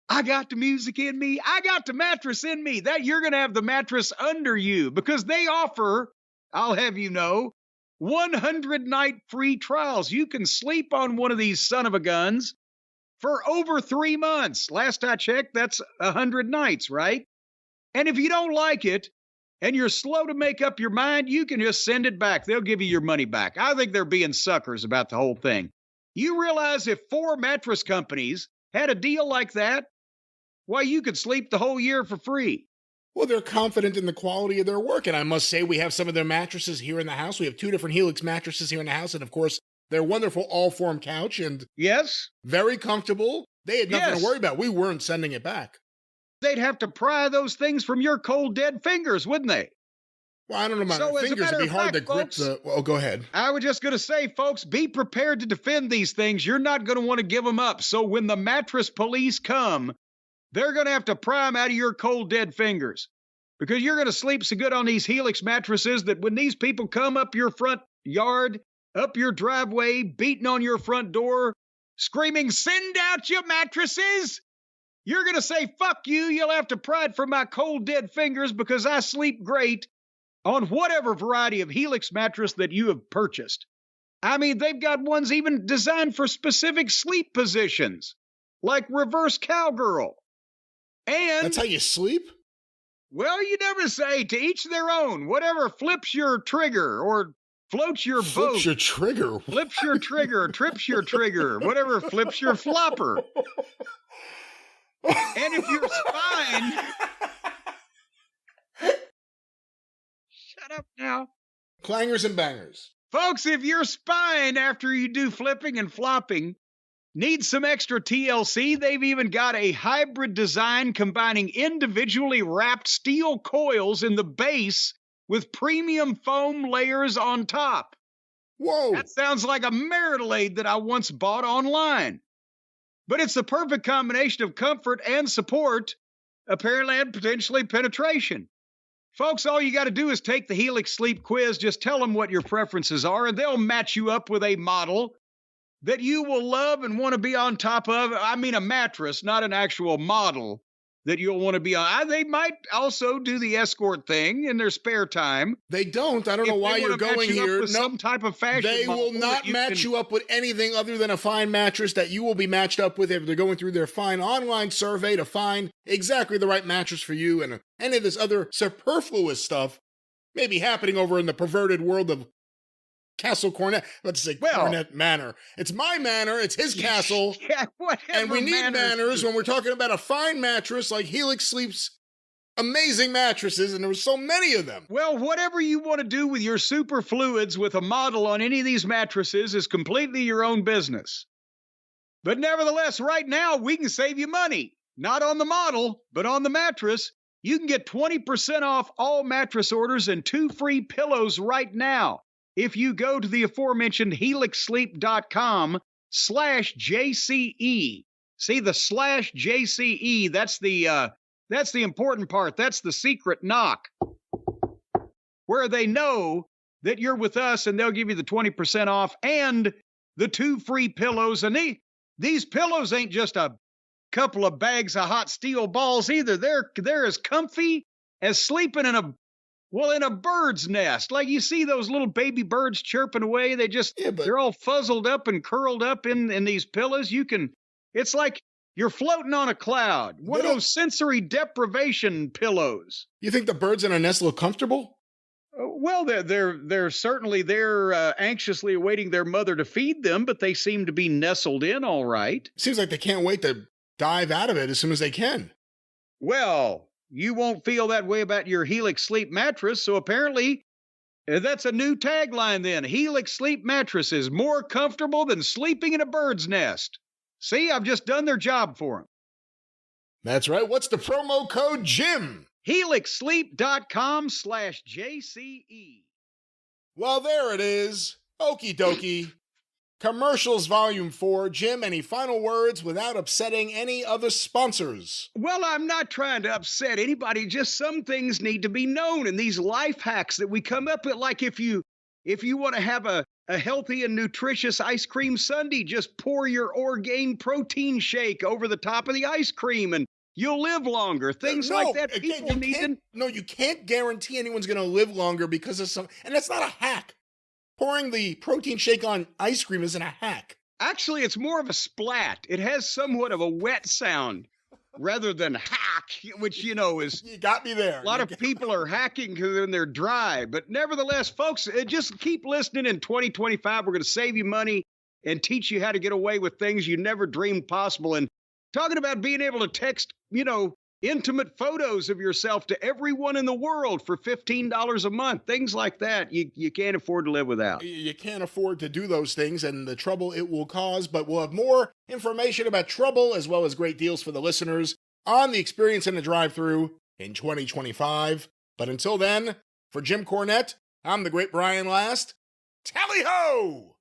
I got the music in me. I got the mattress in me. That you're going to have the mattress under you because they offer, I'll have you know, 100-night free trials. You can sleep on one of these son of a guns for over 3 months. Last I checked, that's 100 nights, right? And if you don't like it and you're slow to make up your mind, you can just send it back. They'll give you your money back. I think they're being suckers about the whole thing. You realize if 4 mattress companies had a deal like that, why, you could sleep the whole year for free. Well, they're confident in the quality of their work, and I must say we have some of their mattresses here in the house. We have 2 different Helix mattresses here in the house, and of course, their wonderful all-form couch, and yes, very comfortable. They had nothing to worry about. We weren't sending it back. they'd have to pry those things from your cold, dead fingers, wouldn't they? Well, I don't know about So, as a fingers. matter It'd be of hard fact, to grip folks, the. Oh, go ahead. I was just going to say, folks, be prepared to defend these things. You're not going to want to give them up. So when the mattress police come, they're going to have to pry them out of your cold, dead fingers, because you're going to sleep so good on these Helix mattresses that when these people come up your front yard, up your driveway, beating on your front door, screaming, "Send out your mattresses," you're going to say, "Fuck you, you'll have to pry it from my cold, dead fingers because I sleep great on whatever variety of Helix mattress that you have purchased." I mean, they've got ones even designed for specific sleep positions, like reverse cowgirl. And That's how you sleep? well, you never say, to each their own. Whatever flips your trigger or floats your boat. Flips your trigger. Flips your trigger, trips your trigger, whatever flips your flopper. And if your spine... Shut up now. Clangers and bangers. Folks, if your spine, after you do flipping and flopping, needs some extra TLC, they've even got a hybrid design combining individually wrapped steel coils in the base with premium foam layers on top. Whoa. That sounds like a marital aid that I once bought online. But it's the perfect combination of comfort and support, apparently, and potentially penetration. Folks, all you got to do is take the Helix Sleep Quiz. Just tell them what your preferences are, and they'll match you up with a model that you will love and want to be on top of. I mean, a mattress, not an actual model that you'll want to be on. They might also do the escort thing in their spare time. They don't. I don't know why you're going here. No, some type of fashion. They will not match you up with anything other than a fine mattress that you will be matched up with if they're going through their fine online survey to find exactly the right mattress for you. And any of this other superfluous stuff may be happening over in the perverted world of Castle Cornette. Let's say Cornette Manor. It's my manor. It's his castle. Yeah, whatever. And we need manners when we're talking about a fine mattress like Helix Sleep's amazing mattresses, and there were so many of them. Well, whatever you want to do with your superfluids with a model on any of these mattresses is completely your own business. But nevertheless, right now, we can save you money. Not on the model, but on the mattress. You can get 20% off all mattress orders and 2 free pillows right now if you go to the aforementioned helixsleep.com/JCE. See the /JCE, that's the important part. That's the secret knock, where they know that you're with us and they'll give you the 20% off and the 2 free pillows. And these pillows ain't just a couple of bags of hot steel balls either. They're as comfy as sleeping in a bird's nest. Like you see those little baby birds chirping away. They're all fuzzled up and curled up in these pillows. It's like you're floating on a cloud. One of those sensory deprivation pillows. You think the birds in a nest look comfortable? Well, they're certainly anxiously awaiting their mother to feed them, but they seem to be nestled in all right. Seems like they can't wait to dive out of it as soon as they can. Well, you won't feel that way about your Helix Sleep mattress, so apparently that's a new tagline then. Helix Sleep mattress is more comfortable than sleeping in a bird's nest. See, I've just done their job for them. That's right. What's the promo code, Jim? helixsleep.com/JCE. Well, there it is. Okie dokie. Commercials Volume 4. Jim, any final words without upsetting any other sponsors? Well, I'm not trying to upset anybody. Just some things need to be known. And these life hacks that we come up with, like if you want to have a healthy and nutritious ice cream sundae, just pour your Orgain protein shake over the top of the ice cream and you'll live longer. Things like that. You can't guarantee anyone's going to live longer because of some, and that's not a hack. Pouring the protein shake on ice cream isn't a hack. Actually, it's more of a splat. It has somewhat of a wet sound rather than hack, which, is... You got me there. A lot of people are hacking when they're dry. But nevertheless, folks, just keep listening. In 2025, we're going to save you money and teach you how to get away with things you never dreamed possible. And talking about being able to text, intimate photos of yourself to everyone in the world for $15 a month. Things like that you can't afford to live without. You can't afford to do those things and the trouble it will cause, but we'll have more information about trouble as well as great deals for the listeners on the Experience in the Drive-Thru in 2025. But until then, for Jim Cornette, I'm the great Brian Last. Tally ho!